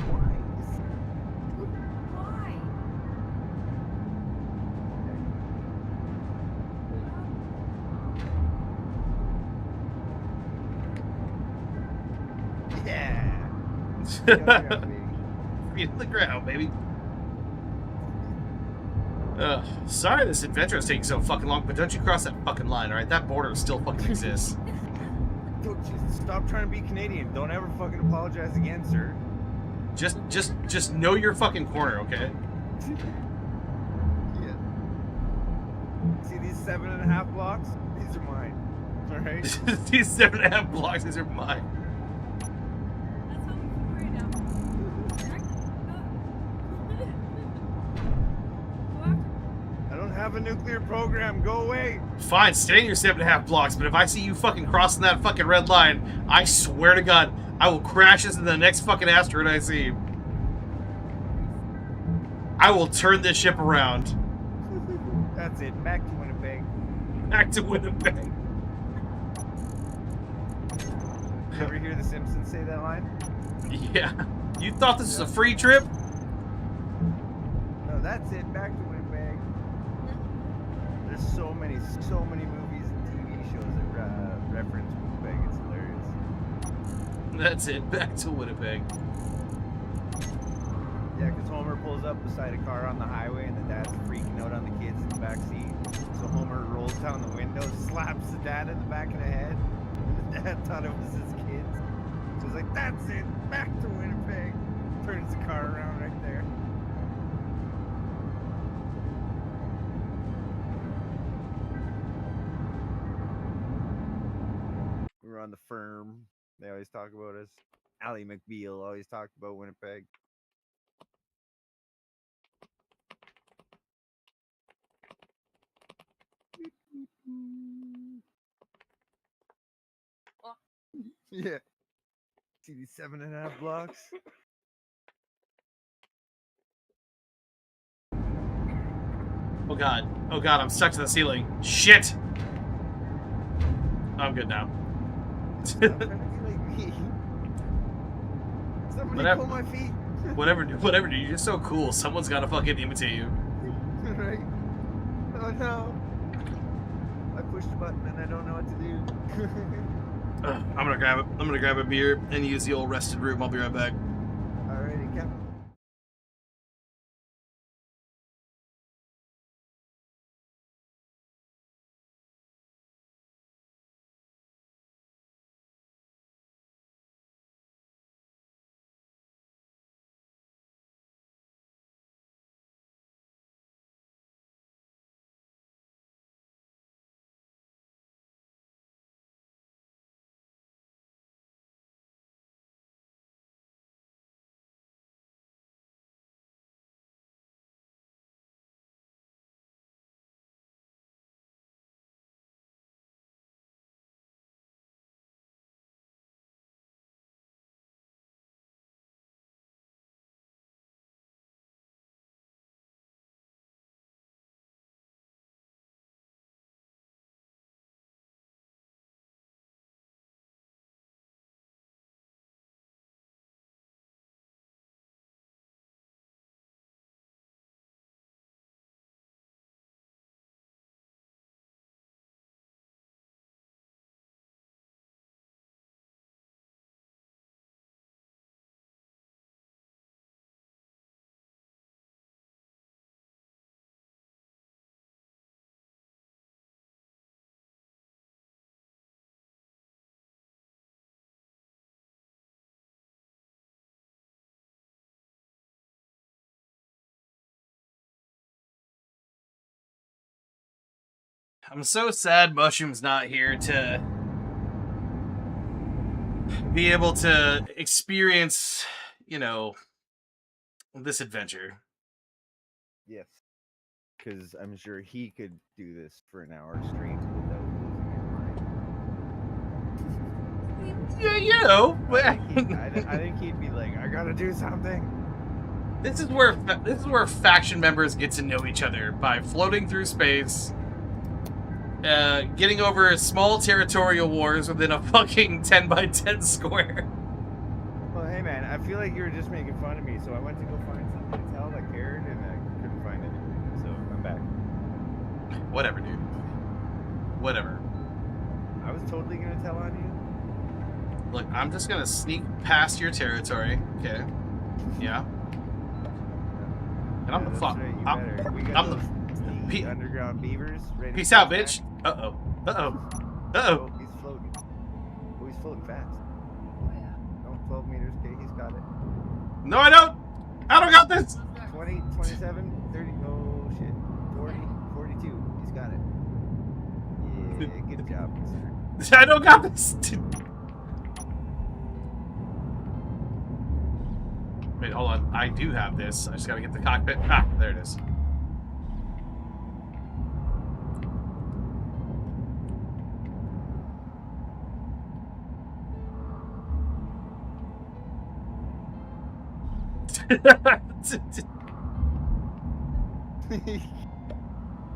Why? Yeah. Feet on the ground, baby. Sorry this adventure is taking so fucking long, but don't you cross that fucking line, alright? That border still fucking exists. Don't just stop trying to be Canadian. Don't ever fucking apologize again, sir. Just know your fucking corner, okay? Yeah. See these 7.5 blocks? These are mine. Alright? These 7.5 blocks, these are mine. That's how we feel right now. I don't have a nuclear program. Go away. Fine, stay in your 7.5 blocks, but if I see you fucking crossing that fucking red line, I swear to God, I will crash this into the next fucking asteroid I see. I will turn this ship around. That's it. Back to Winnipeg. Back to Winnipeg. You ever hear The Simpsons say that line? Yeah. You thought this was a free trip? No, that's it. Back to Winnipeg. There's so many movies and TV shows that reference Winnipeg. It's hilarious. That's it. Back to Winnipeg. Yeah, because Homer pulls up beside a car on the highway and the dad's freaking out on the kids in the back seat. So Homer rolls down the window, slaps the dad in the back of the head. And the dad thought it was his kids. So he's like, that's it, back to Winnipeg. Turns the car around right there. We were on the firm. They always talk about us. Ally McBeal always talked about Winnipeg. Yeah. See these 7.5 blocks? Oh god. Oh god, I'm stuck to the ceiling. Shit! I'm good now. Stop trying to be like me. Somebody Whatever. pull my feet. Whatever, dude. You're just so cool. Someone's gotta fucking imitate you. Right? Oh no. I pushed a button and I don't know what to do. I'm gonna grab a beer and use the old rested room. I'll be right back. Alrighty, Captain. I'm so sad Mushroom's not here to be able to experience, you know, this adventure. Yes. Because I'm sure he could do this for an hour straight without losing his mind. Yeah, you know. I think he'd be like, I gotta do something. This is where faction members get to know each other by floating through space, getting over small territorial wars within a fucking 10 by 10 square. Well, hey man, I feel like you were just making fun of me, so I went to go find something to tell that cared, and I couldn't find anything, so I'm back. Whatever, dude. Whatever. I was totally gonna tell on you. Look, I'm just gonna sneak past your territory. Okay. Yeah. And I'm the fuck. Right, I'm the. Underground beavers. Ready Peace to out, attack. bitch. Uh-oh. Uh-oh. Oh, Uh-oh. he's floating. Oh, he's floating fast. Oh, yeah. No, 12 meters. Okay, he's got it. No, I don't. I don't got this. 20, 27, 30. Oh, shit. 40, 42. He's got it. Yeah, good job, sir. I don't got this. Wait, hold on. I do have this. I just gotta get the cockpit. Ah, there it is.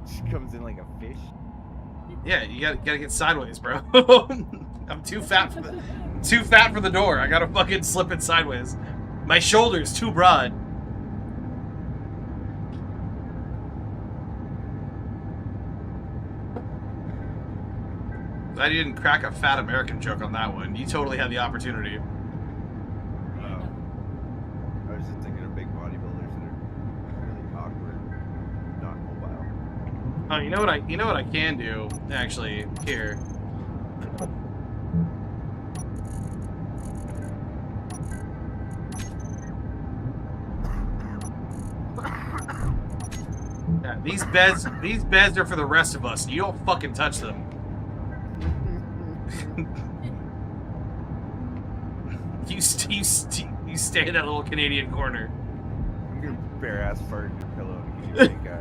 She comes in like a fish. Yeah, you gotta get sideways, bro. I'm too fat for the door. I gotta fucking slip it sideways. My shoulder's too broad. I didn't crack a fat American joke on that one. You totally had the opportunity. I was just thinking of big bodybuilders that are really awkward, not mobile. Oh, you know what I can do actually here. Yeah, these beds are for the rest of us. You don't fucking touch them. You stay in that little Canadian corner. I'm gonna bare ass fart in your pillow and give you a big eye.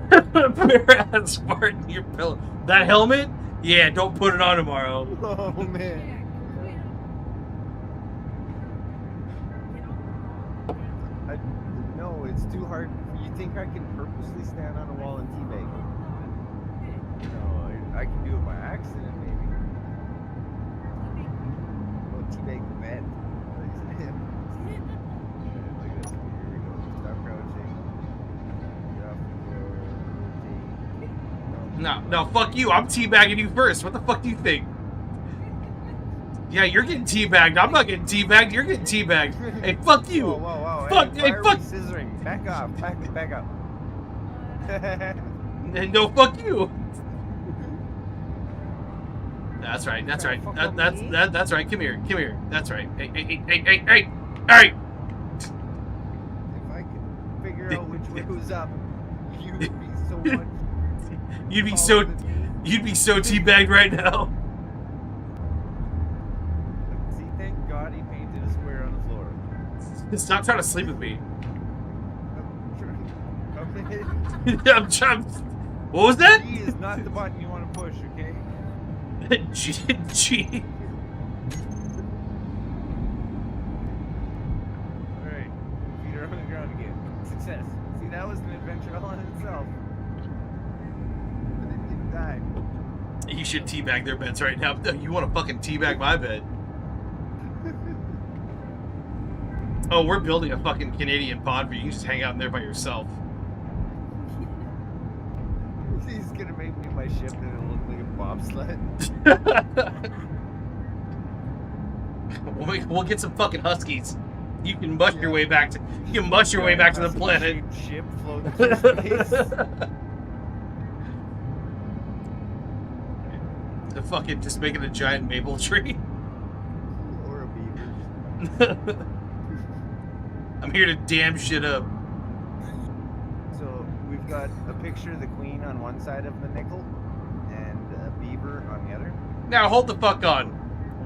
Bare ass fart in your pillow. That helmet? Yeah, don't put it on tomorrow. Oh man. No, it's too hard. You think I can purposely stand on a wall and teabag? No, I can do it by accident, maybe. Oh, teabag the bed. Look at this. Here we go. Stop crouching. Get off the floor. No, fuck you. I'm teabagging you first. What the fuck do you think? Yeah, you're getting teabagged. I'm not getting teabagged. You're getting teabagged. Hey, fuck you. Whoa. Fuck. Hey, Hey, why are fuck. we scissoring? Back off. Back up. No, fuck you. That's right. That's right. That's right. Come here. That's right. Hey. Hey. If I could figure out which way was up, you would be so much. You'd be taller than me. You'd be so teabagged right now. See, thank God he painted a square on the floor. Stop trying to sleep with me. Okay. I'm trying. What was that? G is not the button you want to push, okay? G. Alright. Feet are on the ground again. Success. See, that was an adventure all in itself. I didn't even die. You should teabag their beds right now. You want to fucking teabag my bed? Oh, we're building a fucking Canadian pod for you. You can just hang out in there by yourself. He's gonna make me my ship and it'll look like a bobsled. We'll get some fucking huskies. You can mush your way back to. You can mush your way back to the planet. Ship floating through space. The fucking just making a giant maple tree. Or a beaver. I'm here to damn shit up. So we've got a picture of the queen on one side of the nickel, and beaver on the other. Now hold the fuck on.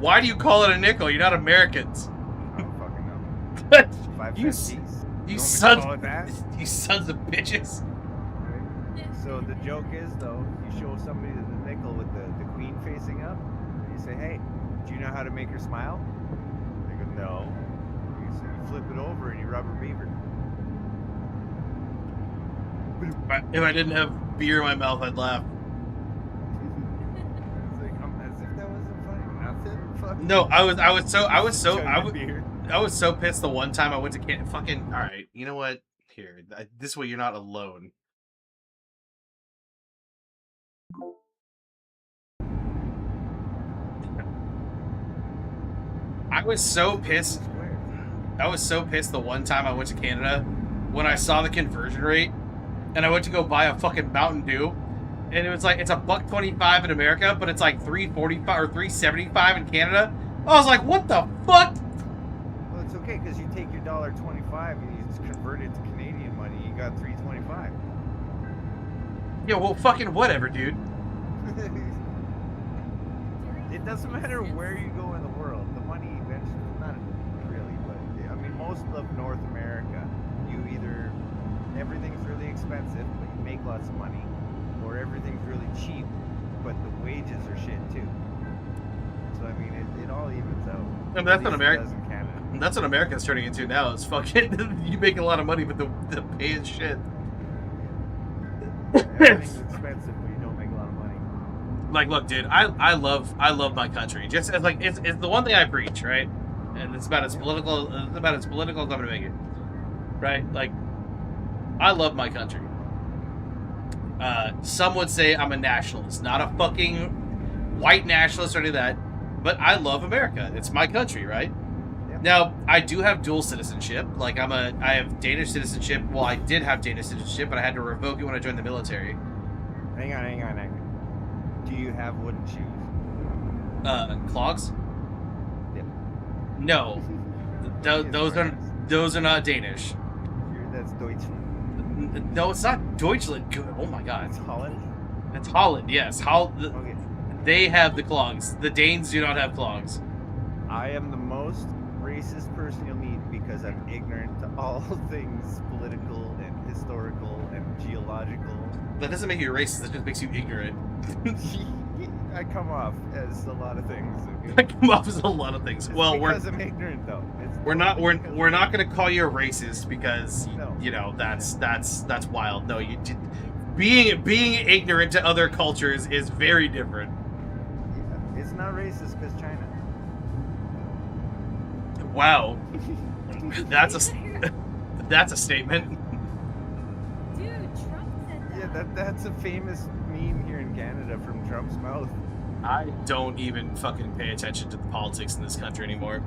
Why do you call it a nickel? You're not Americans. I don't fucking know. 5 You cent piece. You want me to sons, call it that? you sons of bitches. Right. So the joke is though, you show somebody the nickel with the queen facing up, and you say, "Hey, do you know how to make her smile?" They go, "No." So you flip it over and you rub her beaver. If I didn't have beer in my mouth, I'd laugh. It's like, as if that wasn't funny. Nothing. Fuck. No, I Beer. was so pissed the one time I went to fucking. All right, you know what? Here, this way you're not alone. I was so pissed. I was so pissed the one time I went to Canada when I saw the conversion rate, and I went to go buy a fucking Mountain Dew, and it was like it's $1.25 in America, but it's like $3.45 or $3.75 in Canada. I was like, what the fuck? Well, it's okay because you take your $1.25 and you just convert it to Canadian money. You got $3.25. Yeah, well, fucking whatever, dude. It doesn't matter where you go in the world. The money eventually, not really, but I mean, most of North America, you either everything's really expensive, but you make lots of money, or everything's really cheap, but the wages are shit too. So I mean, it all evens out. I mean, that's what America. In Canada. That's what America's turning into now. Is fucking you make a lot of money, but the pay is shit. Everything's expensive, but you don't make a lot of money. Like, look, dude, I love my country. Just as like it's the one thing I preach, right? And it's about as political as I'm gonna make it, right? Like, I love my country. Some would say I'm a nationalist, not a fucking white nationalist or any of that, but I love America. It's my country, right? Yeah. Now, I do have dual citizenship. Like, I have Danish citizenship. Well, I did have Danish citizenship, but I had to revoke it when I joined the military. Hang on. Do you have wooden shoes? Clogs? Yep. No, those are not Danish. That's Deutschland. No, it's not Deutschland. Oh my god, It's Holland. it's Holland. Yes, Okay. they have the clogs. The Danes do not have clogs. I am the most racist person you'll meet because I'm ignorant to all things political and historical and geological. That doesn't make you racist. That just makes you ignorant. I come off as a lot of things. Okay? That come off as a lot of things. It's Well, because I'm ignorant though. we're not going to call you a racist because No. you know that's wild. No, being ignorant to other cultures is very different. Yeah, it's not racist because China. Wow, that's a statement. Dude, Trump said that. Yeah, that's a famous meme here in Canada from Trump's mouth. I don't even fucking pay attention to the politics in this country anymore.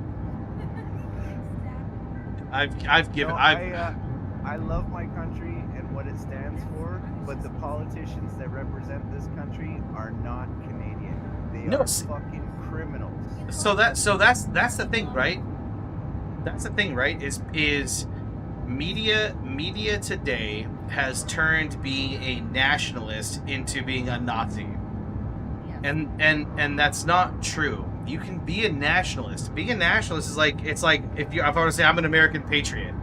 I've given No, I've I love my country and what it stands for, but the politicians that represent this country are not Canadian. They No, are see- fucking criminals. so that's the thing, right? That's the thing, right? Is media today has turned being a nationalist into being a Nazi. Yeah. And that's not true. You can be a nationalist. Being a nationalist is like if I were to say I'm an American patriot.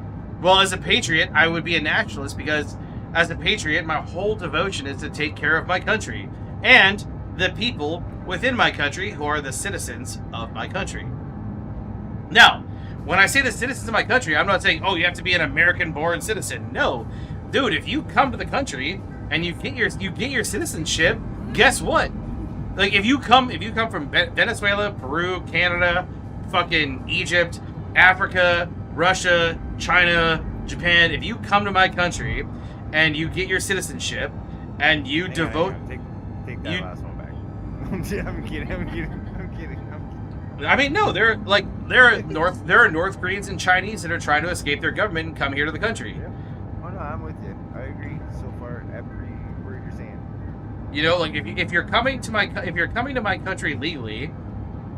Well, as a patriot, I would be a nationalist because as a patriot, my whole devotion is to take care of my country and the people within my country who are the citizens of my country. Now, when I say the citizens of my country, I'm not saying, oh, you have to be an American-born citizen. No, dude, if you come to the country and you get your citizenship, guess what? Like, if you come from Venezuela, Peru, Canada, fucking Egypt, Africa, Russia, China, Japan, if you come to my country and you get your citizenship and you devote... Take that you- last one back. I'm kidding. I mean, no, there are North Koreans and Chinese that are trying to escape their government and come here to the country. Yeah. Oh no, I'm with you. I agree so far. Every word you're saying. You know, like if you're coming to my country legally,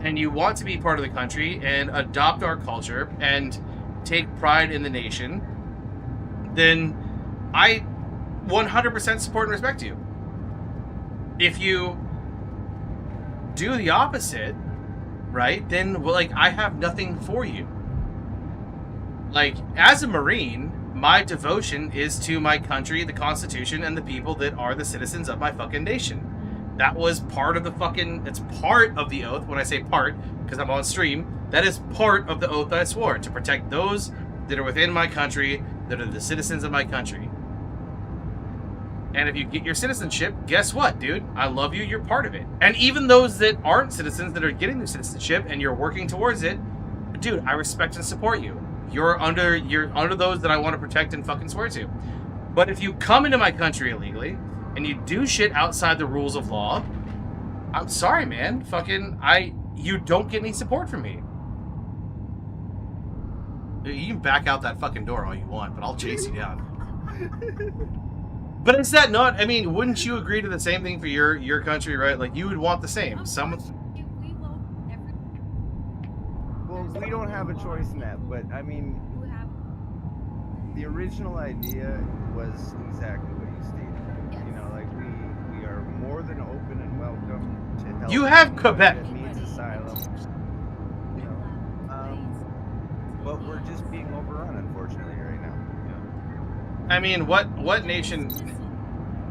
and you want to be part of the country and adopt our culture and take pride in the nation, then I 100% support and respect you. If you do the opposite, right, then well, like I have nothing for you. Like, as a Marine, my devotion is to my country, the Constitution, and the people that are the citizens of my fucking nation. That was part of the fucking... It's part of the oath. When I say part, because I'm on stream, that is part of the oath I swore, to protect those that are within my country, that are the citizens of my country. And if you get your citizenship, guess what, dude? I love you, you're part of it. And even those that aren't citizens that are getting their citizenship and you're working towards it, dude, I respect and support you. You're under those that I want to protect and fucking swear to. But if you come into my country illegally and you do shit outside the rules of law, I'm sorry, man. You don't get any support from me. You can back out that fucking door all you want, but I'll chase you down. But is that not? I mean, wouldn't you agree to the same thing for your country, right? Like, you would want the same. We vote every. Well, we don't have a choice in that, but I mean, You have. the original idea was exactly what you stated. Yes. You know, like we are more than open and welcome to help. You have anyone Quebec. that needs asylum. You know, but we're just being overrun, unfortunately, right now. I mean, what nation?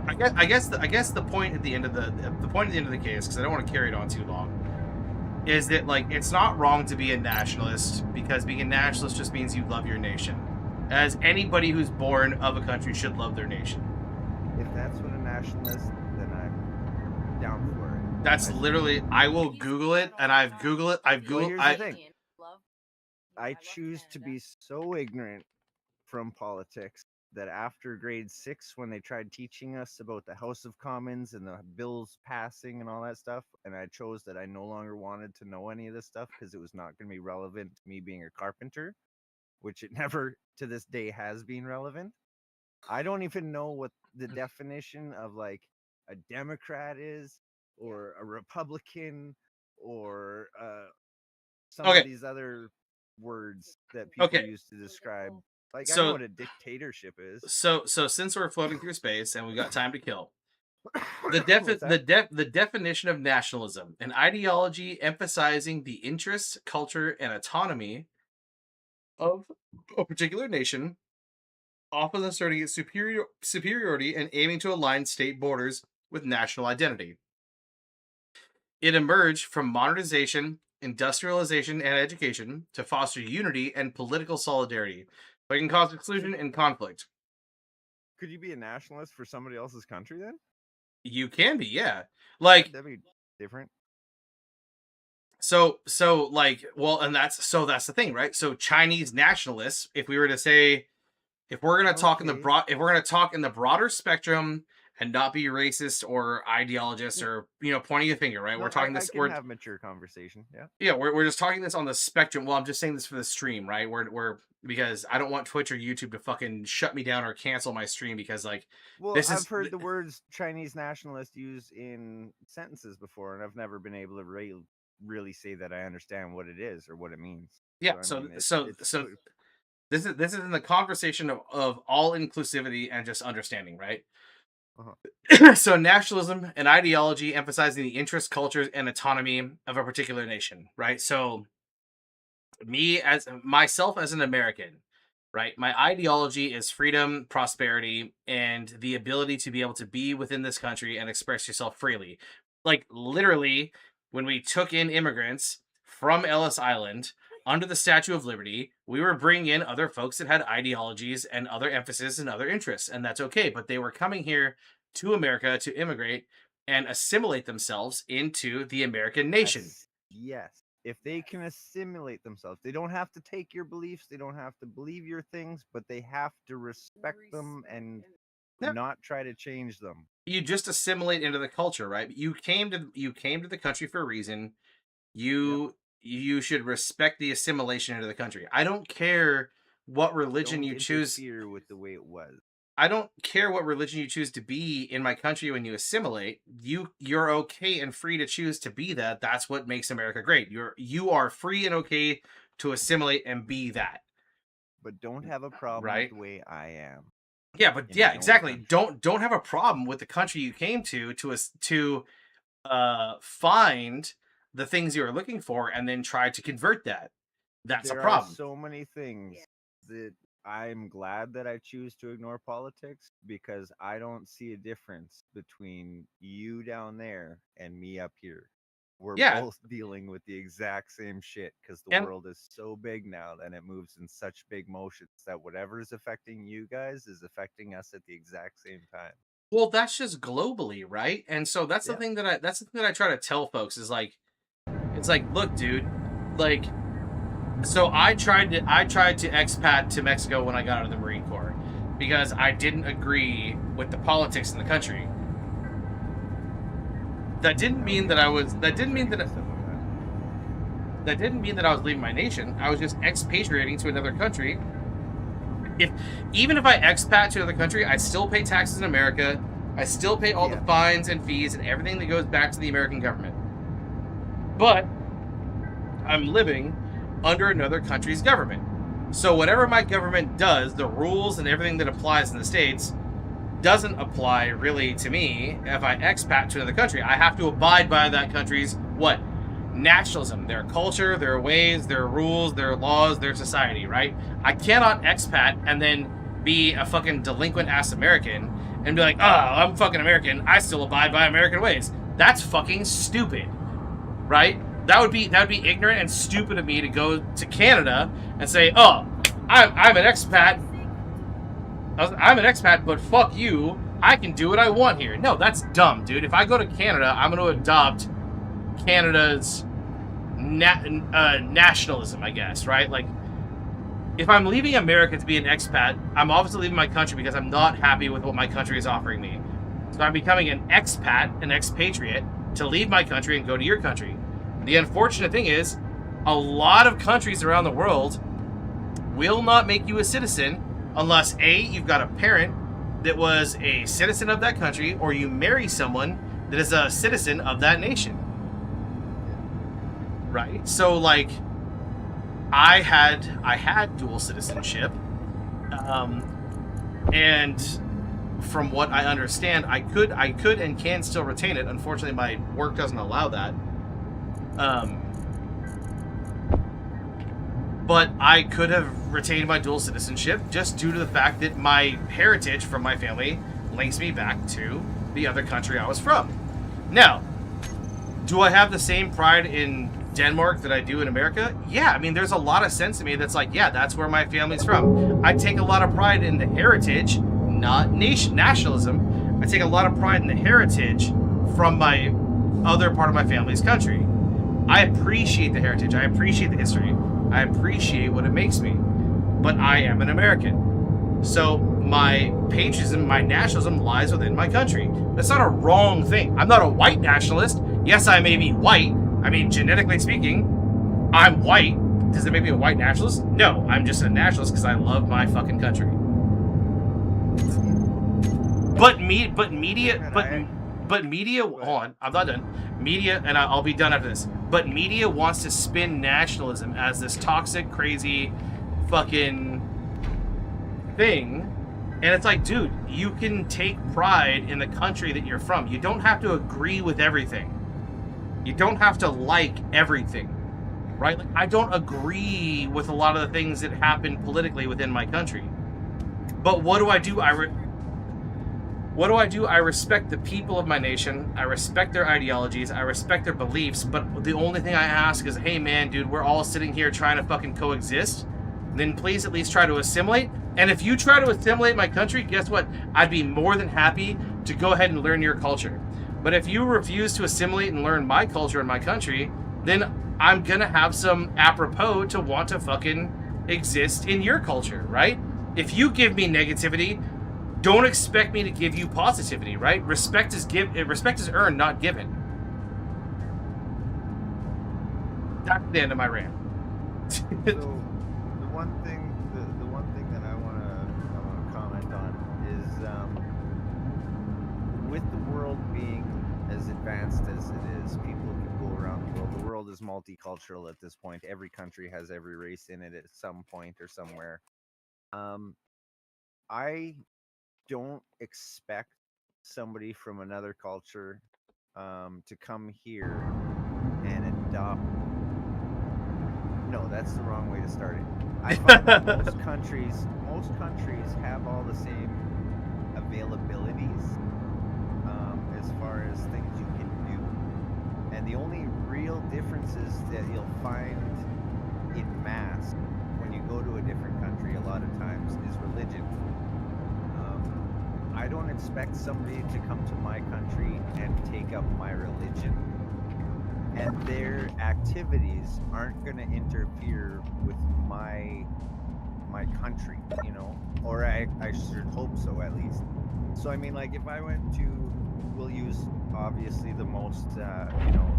I guess the point at the end of the case, because I don't want to carry it on too long, is that like it's not wrong to be a nationalist, because being a nationalist just means you love your nation, as anybody who's born of a country should love their nation. If that's what a nationalist, then I'm down for it. That's literally. I will Google it, and I've Googled it. here's the thing. I choose to be so ignorant from politics that after grade 6, when they tried teaching us about the House of Commons and the bills passing and all that stuff, and I chose that I no longer wanted to know any of this stuff because it was not going to be relevant to me being a carpenter, which it never to this day has been relevant. I don't even know what the definition of like a Democrat is, or a Republican, or some Okay. of these other words that people Okay. use to describe. Like, I So- know what a dictatorship is. So since we're floating through space and we got time to kill, the What's that? the definition of nationalism: an ideology emphasizing the interests, culture, and autonomy of a particular nation, often asserting its superiority and aiming to align state borders with national identity. It emerged from modernization, industrialization, and education to foster unity and political solidarity, but can cause exclusion and conflict. Could you be a nationalist for somebody else's country then? You can be, yeah. Like, That'd be different. so like, well, and that's the thing, right? So Chinese nationalists, if we were to say, if we're gonna talk in the Okay. if we're gonna talk in the broader spectrum and not be racist or ideologist or pointing a finger, right? No, We're talking I this. can We're have mature conversation. Yeah. yeah, we're just talking this on the spectrum. Well, I'm just saying this for the stream, right? We're because I don't want Twitch or YouTube to fucking shut me down or cancel my stream because like Well, this I've is heard the words Chinese nationalist used in sentences before, and I've never been able to really say that I understand what it is or what it means. yeah. I So mean, so it's so this is in the conversation of all inclusivity and just understanding, right? So nationalism, an ideology emphasizing the interests, cultures, and autonomy of a particular nation, right? So me as myself as an American, right? My ideology is freedom, prosperity, and the ability to be able to be within this country and express yourself freely. Like literally, when we took in immigrants from Ellis Island under the Statue of Liberty, we were bringing in other folks that had ideologies and other emphasis and other interests, and that's okay. But they were coming here to America to immigrate and assimilate themselves into the American nation. Yes. If they can assimilate themselves, they don't have to take your beliefs, they don't have to believe your things, but they have to respect them and Yeah. not try to change them. You just assimilate into the culture, right? You came to the country for a reason. You should respect the assimilation into the country. I don't care what religion Don't you choose. interfere with the way it was. I don't care what religion you choose to be in my country when you assimilate. You're okay and free to choose to be that. That's what makes America great. You are free and okay to assimilate and be that. But don't have a problem Right. with the way I am. Yeah, but in yeah, my own exactly. country. Don't have a problem with the country you came to find the things you are looking for and then try to convert that. That's a There are problem. so many things that I'm glad that I choose to ignore politics because I don't see a difference between you down there and me up here. We're Yeah, both dealing with the exact same shit because the and world is so big now and it moves in such big motions that whatever is affecting you guys is affecting us at the exact same time. well, that's just globally, right? And so that's the Yeah. thing that I try to tell folks is like, it's like, look, dude, like, so I tried to expat to Mexico when I got out of the Marine Corps because I didn't agree with the politics in the country. That didn't mean that I was. That didn't mean that. That didn't mean that I was leaving my nation. I was just expatriating to another country. Even if I expat to another country, I still pay taxes in America. I still pay all the fines and fees and everything that goes back to the American government. But I'm living under another country's government. So whatever my government does, the rules and everything that applies in the States doesn't apply really to me if I expat to another country. I have to abide by that country's what? Nationalism, their culture, their ways, their rules, their laws, their society, right? I cannot expat and then be a fucking delinquent ass American and be like, oh, I'm fucking American, I still abide by American ways. That's fucking stupid, right? That would be ignorant and stupid of me to go to Canada and say, oh, I'm an expat. I'm an expat, but fuck you. I can do what I want here. No, that's dumb, dude. If I go to Canada, I'm going to adopt Canada's nationalism, I guess, right? Like, if I'm leaving America to be an expat, I'm obviously leaving my country because I'm not happy with what my country is offering me. So I'm becoming an expat, an expatriate, to leave my country and go to your country. The unfortunate thing is, a lot of countries around the world will not make you a citizen unless A, you've got a parent that was a citizen of that country, or you marry someone that is a citizen of that nation. Right? So, like, I had dual citizenship, and from what I understand, I could and can still retain it. Unfortunately, my work doesn't allow that. But I could have retained my dual citizenship just due to the fact that my heritage from my family links me back to the other country I was from. Now, do I have the same pride in Denmark that I do in America? Yeah, I mean, there's a lot of sense to me that's like, yeah, that's where my family's from. I take a lot of pride in the heritage, not nationalism. I take a lot of pride in the heritage from my other part of my family's country. I appreciate the heritage. I appreciate the history. I appreciate what it makes me. But I am an American. So my patriotism, my nationalism lies within my country. That's not a wrong thing. I'm not a white nationalist. Yes, I may be white. I mean, genetically speaking, I'm white. Does it make me a white nationalist? No, I'm just a nationalist because I love my fucking country. But media, hold on, I'm not done. Media, and I'll be done after this. But media wants to spin nationalism as this toxic, crazy, fucking thing. And it's like, dude, you can take pride in the country that you're from. You don't have to agree with everything. You don't have to like everything, right? Like, I don't agree with a lot of the things that happen politically within my country. But what do I do? What do I do? I respect the people of my nation. I respect their ideologies. I respect their beliefs. But the only thing I ask is, hey, man, dude, we're all sitting here trying to fucking coexist. Then please at least try to assimilate. And if you try to assimilate my country, guess what? I'd be more than happy to go ahead and learn your culture. But if you refuse to assimilate and learn my culture and my country, then I'm going to have some apropos to want to fucking exist in your culture, right? If you give me negativity, don't expect me to give you positivity, right? Respect is earned, not given. That's the end of my rant. So the one thing that I want to comment on is with the world being as advanced as it is, people can go around the world. The world is multicultural at this point. Every country has every race in it at some point or somewhere. I don't expect somebody from another culture to come here and adopt. No, that's the wrong way to start it. I find that most countries have all the same availabilities as far as things you can do, and the only real differences that you'll find in mass when you go to a different country a lot of times is religion. I don't expect somebody to come to my country and take up my religion, and their activities aren't going to interfere with my country, you know, or I should hope so at least. So I mean, like if I went to, we'll use obviously the most you know,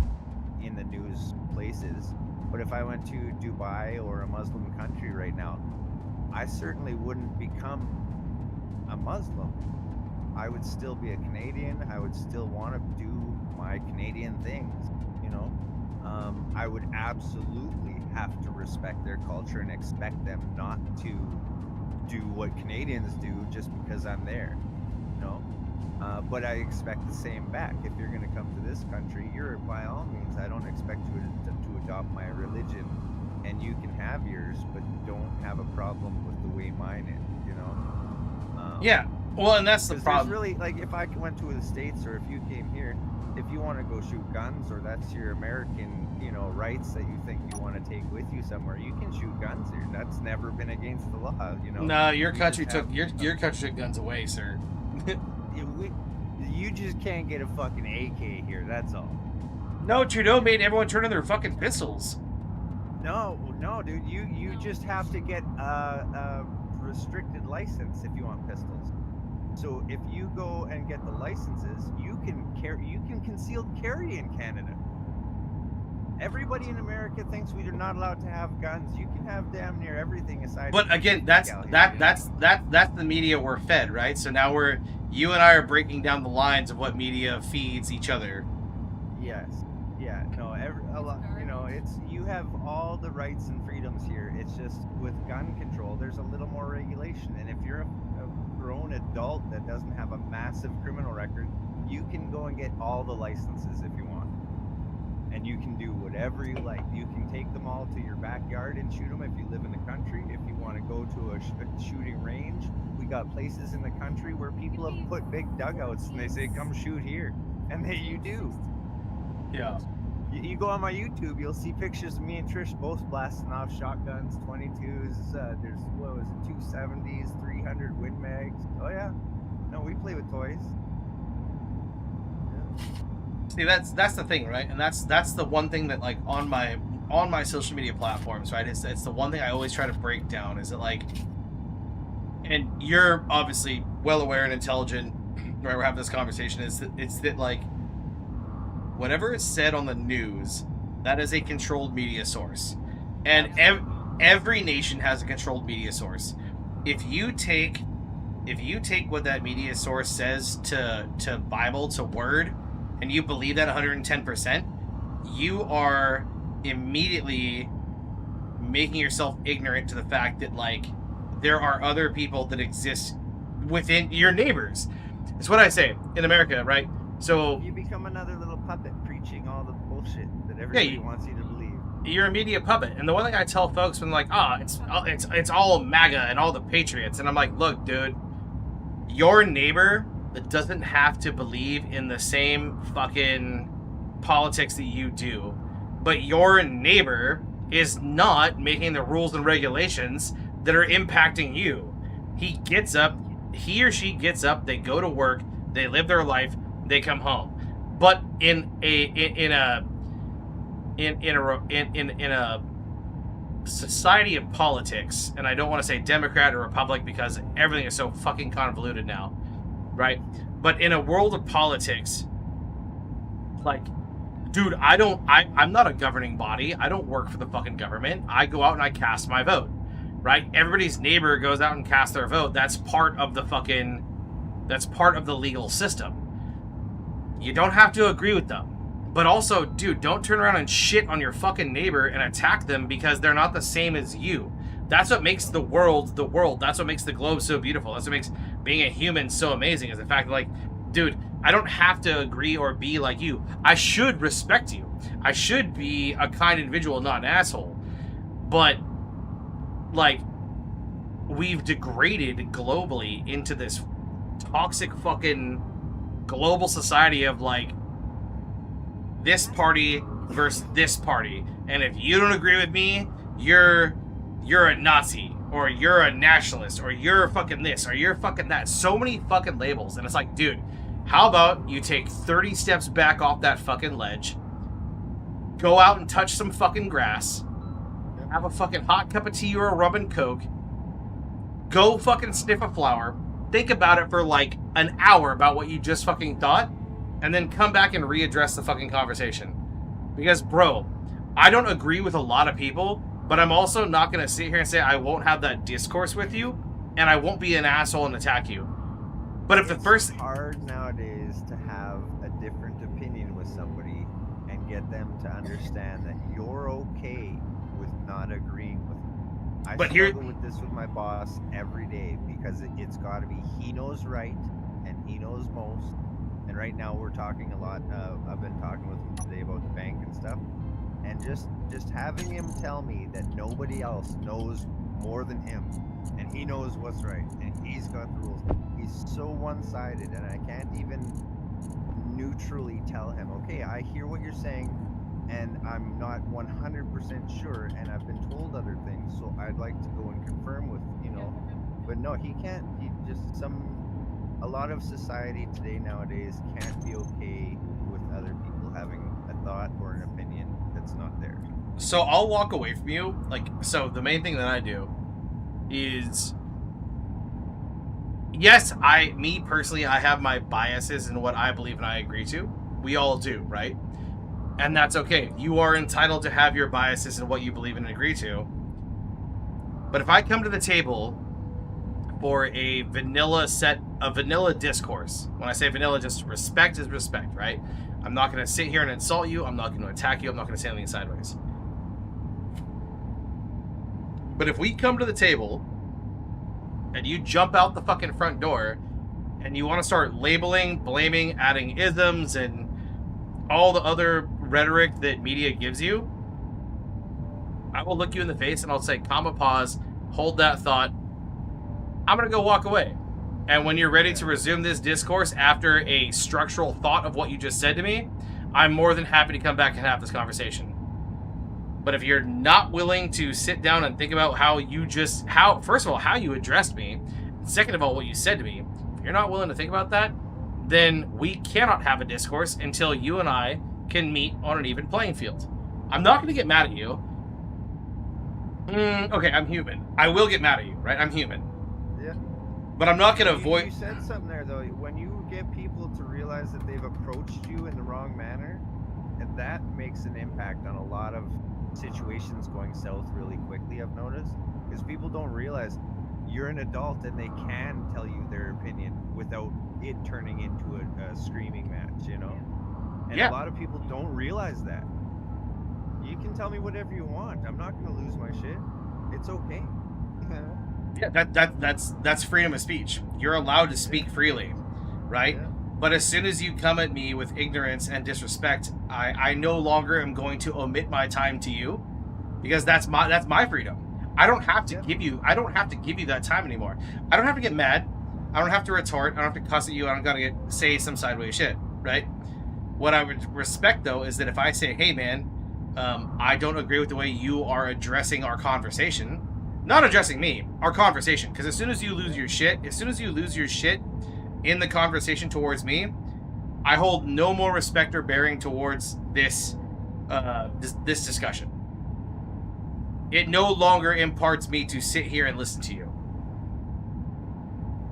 in the news places, but if I went to Dubai or a Muslim country right now, I certainly wouldn't become a Muslim. I would still be a Canadian. I would still want to do my Canadian things, you know. I would absolutely have to respect their culture and expect them not to do what Canadians do just because I'm there, you know. But I expect the same back. If you're going to come to this country, you're by all means, I don't expect you to adopt my religion, and you can have yours, but don't have a problem with the way mine is, you know. Yeah. Well, and that's the 'cause problem. there's really, like, if I went to the States or if you came here, if you want to go shoot guns or that's your American, you know, rights that you think you want to take with you somewhere, you can shoot guns here. That's never been against the law, you know. No, your You country just took have- your country took guns away, sir. You just can't get a fucking AK here. That's all. No, Trudeau made everyone turn in their fucking pistols. No, dude. You No. just have to get a restricted license if you want pistols. So if you go and get the licenses, you can concealed carry in Canada. Everybody in America thinks we are not allowed to have guns. You can have damn near everything aside. But from again, decal that's here, that you that's know? that's the media we're fed, right? So now you and I are breaking down the lines of what media feeds each other. Yes. Yeah. No. A lot. You know, you have all the rights and freedoms here. It's just with gun control, there's a little more regulation. And if you're a grown adult that doesn't have a massive criminal record, you can go and get all the licenses if you want, and you can do whatever you like. You can take them all to your backyard and shoot them if you live in the country. If you want to go to a shooting range, we got places in the country where people have put big dugouts and they say, "Come shoot here," and you do. Yeah. You go on my YouTube, you'll see pictures of me and Trish both blasting off shotguns, 22s. There's, what was it, 270s, 300 Win Mags. Oh yeah, no, we play with toys. See, that's the thing, right? And that's the one thing that, like, on my social media platforms, right? It's the one thing I always try to break down is that, like, and you're obviously well aware and intelligent, right? We're having this conversation. It's that like, whatever is said on the news, that is a controlled media source, and every nation has a controlled media source. If you take what that media source says to Bible to word, and you believe that 110%, you are immediately making yourself ignorant to the fact that, like, there are other people that exist within your neighbors. It's what I say in America, right? So You become another little puppet preaching all the bullshit that everybody wants you to believe. you're a media puppet. And the one thing I tell folks when, like, it's all MAGA and all the patriots, and I'm like, look, dude, your neighbor that doesn't have to believe in the same fucking politics that you do, but your neighbor is not making the rules and regulations that are impacting you. He or she gets up, they go to work, they live their life, they come home. But in a society of politics, and I don't want to say Democrat or Republic because everything is so fucking convoluted now, right? But in a world of politics, like, dude, I'm not a governing body. I don't work for the fucking government. I go out and I cast my vote, right? Everybody's neighbor goes out and casts their vote. That's part of the legal system. You don't have to agree with them. But also, dude, don't turn around and shit on your fucking neighbor and attack them because they're not the same as you. That's what makes the world the world. That's what makes the globe so beautiful. That's what makes being a human so amazing, is the fact that, like, dude, I don't have to agree or be like you. I should respect you. I should be a kind individual, not an asshole. But, like, we've degraded globally into this toxic fucking global society of, like, this party versus this party. And if you don't agree with me, you're a Nazi, or you're a nationalist, or you're fucking this, or you're fucking that. So many fucking labels. And it's like, dude, how about you take 30 steps back off that fucking ledge, go out and touch some fucking grass, have a fucking hot cup of tea or a rum and coke, go fucking sniff a flower, think about it for like an hour about what you just fucking thought, and then come back and readdress the fucking conversation. Because, bro, I don't agree with a lot of people, but I'm also not going to sit here and say I won't have that discourse with you, and I won't be an asshole and attack you. But if the first... It's hard nowadays to have a different opinion with somebody and get them to understand that you're okay with not agreeing with them. I struggle with this with my boss every day because it's got to be he knows right and he knows most. And right now we're talking a lot. I've been talking with him today about the bank and stuff. And just having him tell me that nobody else knows more than him, and he knows what's right, and he's got the rules. He's so one-sided, and I can't even neutrally tell him, okay, I hear what you're saying, and I'm not 100% sure, and I've been told other things, so I'd like to go and confirm with, but no, he can't. He just a lot of society today nowadays can't be okay with other people having a thought or an opinion that's not theirs. So I'll walk away from you. Like, so the main thing that I do is, yes, me personally, I have my biases in what I believe and I agree to. We all do, right? And that's okay. You are entitled to have your biases in what you believe and agree to. But if I come to the table for a vanilla discourse, when I say vanilla, just respect is respect, right? I'm not going to sit here and insult you. I'm not going to attack you. I'm not going to say anything sideways. But if we come to the table and you jump out the fucking front door and you want to start labeling, blaming, adding isms and all the other rhetoric that media gives you, I will look you in the face and I'll say, comma, pause, hold that thought. I'm going to go walk away. And when you're ready to resume this discourse after a structural thought of what you just said to me, I'm more than happy to come back and have this conversation. But if you're not willing to sit down and think about first of all, how you addressed me, second of all, what you said to me, if you're not willing to think about that, then we cannot have a discourse until you and I can meet on an even playing field. I'm not going to get mad at you. Okay, I'm human. I will get mad at you, right? I'm human. Yeah. But I'm not going to avoid... You said something there, though. When you get people to realize that they've approached you in the wrong manner, and that makes an impact on a lot of situations going south really quickly, I've noticed. Because people don't realize you're an adult and they can tell you their opinion without it turning into a screaming match, And yeah. A lot of people don't realize that. You can tell me whatever you want. I'm not going to lose my shit. It's okay. Yeah, that's freedom of speech. You're allowed to speak freely, right? Yeah. But as soon as you come at me with ignorance and disrespect, I no longer am going to omit my time to you, because that's my freedom. I don't have to give you that time anymore. I don't have to get mad. I don't have to retort. I don't have to cuss at you. I don't gotta say some sideways shit, right? What I would respect though is that if I say, hey man, I don't agree with the way you are addressing our conversation, not addressing me, our conversation, because as soon as you lose your shit in the conversation towards me, I hold no more respect or bearing towards this discussion. It no longer imparts me to sit here and listen to you.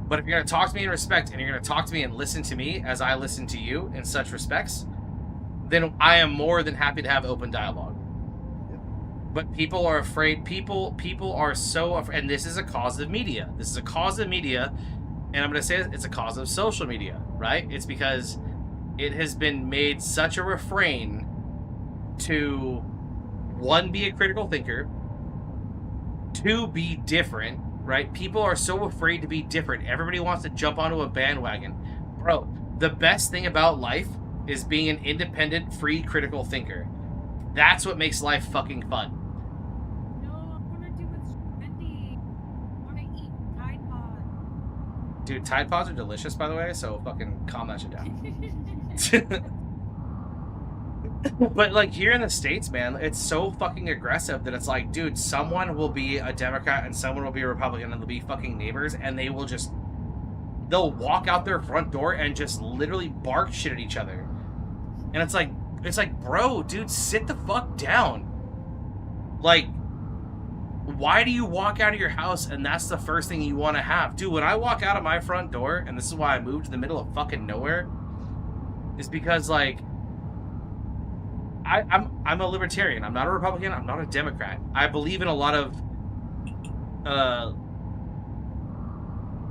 But if you're going to talk to me in respect, and you're going to talk to me and listen to me as I listen to you in such respects, then I am more than happy to have open dialogue. But people are afraid. People are so afraid, and this is a cause of media. This is a cause of media, and I'm going to say it's a cause of social media, right? It's because it has been made such a refrain to, one, be a critical thinker, two, be different, right? People are so afraid to be different. Everybody wants to jump onto a bandwagon. Bro, the best thing about life is being an independent, free, critical thinker. That's what makes life fucking fun. No, I want to do what's trendy. I want to eat Tide Pod. Dude, Tide Pods are delicious, by the way, so fucking calm that shit down. But, like, here in the States, man, it's so fucking aggressive that it's like, dude, someone will be a Democrat and someone will be a Republican and they'll be fucking neighbors, and they will just... They'll walk out their front door and just literally bark shit at each other. And it's like, bro, dude, sit the fuck down. Like, why do you walk out of your house and that's the first thing you want to have? Dude, when I walk out of my front door, and this is why I moved to the middle of fucking nowhere, is because, like, I'm a libertarian. I'm not a Republican. I'm not a Democrat. I believe in a lot of...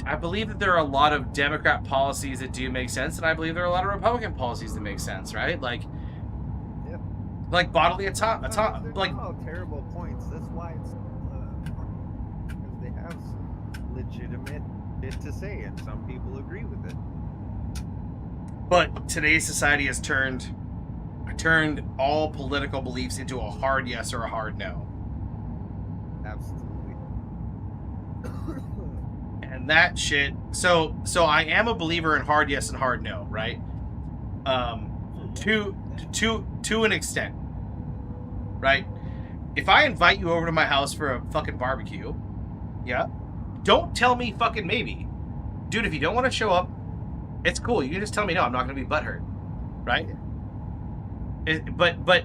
I believe that there are a lot of Democrat policies that do make sense, and I believe there are a lot of Republican policies that make sense, right? Like, Yep. like bodily autonomy. They're Like, all terrible points. That's why it's because they have some legitimate bit to say, and some people agree with it. but today's society has turned all political beliefs into a hard yes or a hard no. Absolutely. And that shit. So I am a believer in hard yes and hard no, right? To an extent, right? If I invite you over to my house for a fucking barbecue, yeah, don't tell me fucking maybe, dude. If you don't want to show up, it's cool. You can just tell me no. I'm not going to be butthurt, right? But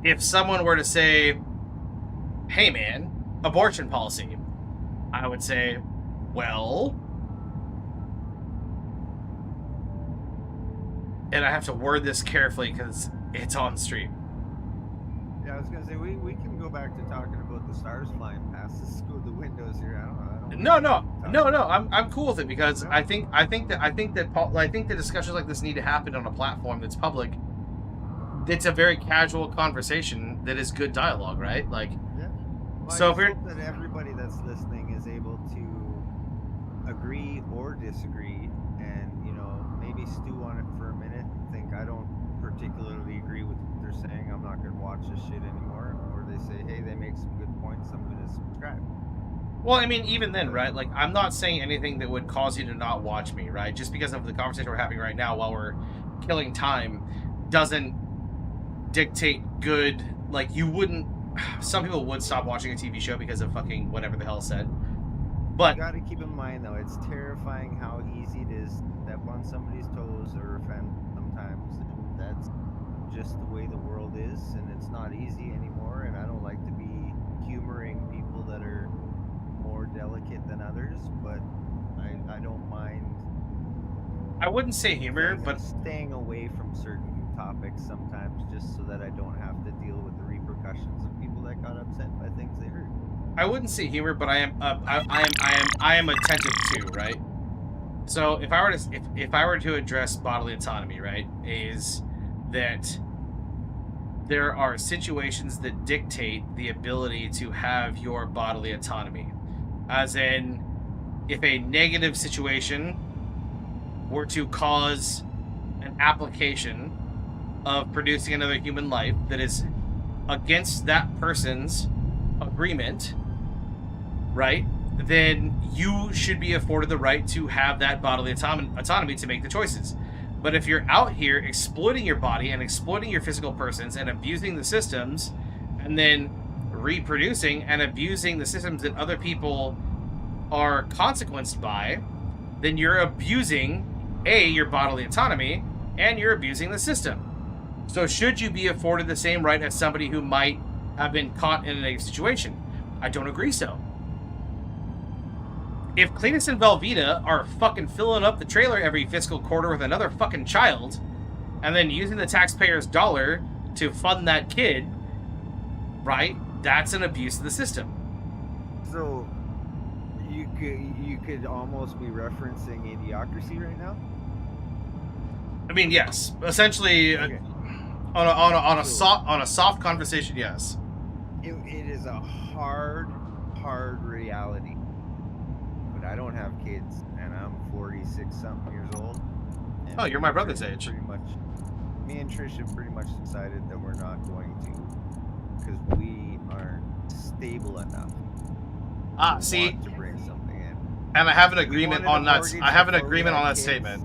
if someone were to say, "Hey, man, abortion policy," I would say, well, and I have to word this carefully because it's on stream. Yeah, I was gonna say we can go back to talking about the stars flying past the windows here. I don't No. I'm cool with it because I think the discussions like this need to happen on a platform that's public. It's a very casual conversation that is good dialogue, right? Like, yeah. Well, so I if we're hope that everybody that's listening is able to agree or disagree, and maybe stew on it for a minute and think, I don't particularly agree with what they're saying. I'm not going to watch this shit anymore. Or they say, hey, they make some good points. I'm going to subscribe. Well, I mean, even then, right? Like, I'm not saying anything that would cause you to not watch me, right? Just because of the conversation we're having right now while we're killing time doesn't dictate good. Like, you wouldn't... Some people would stop watching a TV show because of fucking whatever the hell said. But... You got to keep in mind, though, it's terrifying how easy it is to step on somebody's toes or offend sometimes. And that's just the way the world is, and it's not easy anymore, and I don't like to be humoring people that are more delicate than others, but I don't mind. I wouldn't say humor, but staying away from certain topics sometimes, just so that I don't have to deal with the repercussions of people that got upset by things they heard. I wouldn't say humor, but I am attentive to, right? So if I were to address bodily autonomy, right, is that there are situations that dictate the ability to have your bodily autonomy. As in, if a negative situation were to cause an application of producing another human life that is against that person's agreement, right, then you should be afforded the right to have that bodily autonomy to make the choices. But if you're out here exploiting your body and exploiting your physical persons and abusing the systems, and then reproducing and abusing the systems that other people are consequenced by, then you're abusing your bodily autonomy, and you're abusing the system. So should you be afforded the same right as somebody who might have been caught in a negative situation? I don't agree so. If Cletus and Velveeta are fucking filling up the trailer every fiscal quarter with another fucking child, and then using the taxpayer's dollar to fund that kid, right, that's an abuse of the system. So you could almost be referencing Idiocracy right now? I mean, yes. Essentially, okay. on a soft conversation, yes. It is a hard reality. But I don't have kids, and I'm 40 36 something years old. And Oh, you're my me and brother's Trish have age. Pretty much. Me and Trish have pretty much decided that we're not going to, because we aren't stable enough. to See, want to bring something in. and I have an We agreement wanted a on that. mortgage I have an before we agreement had on that kids. statement.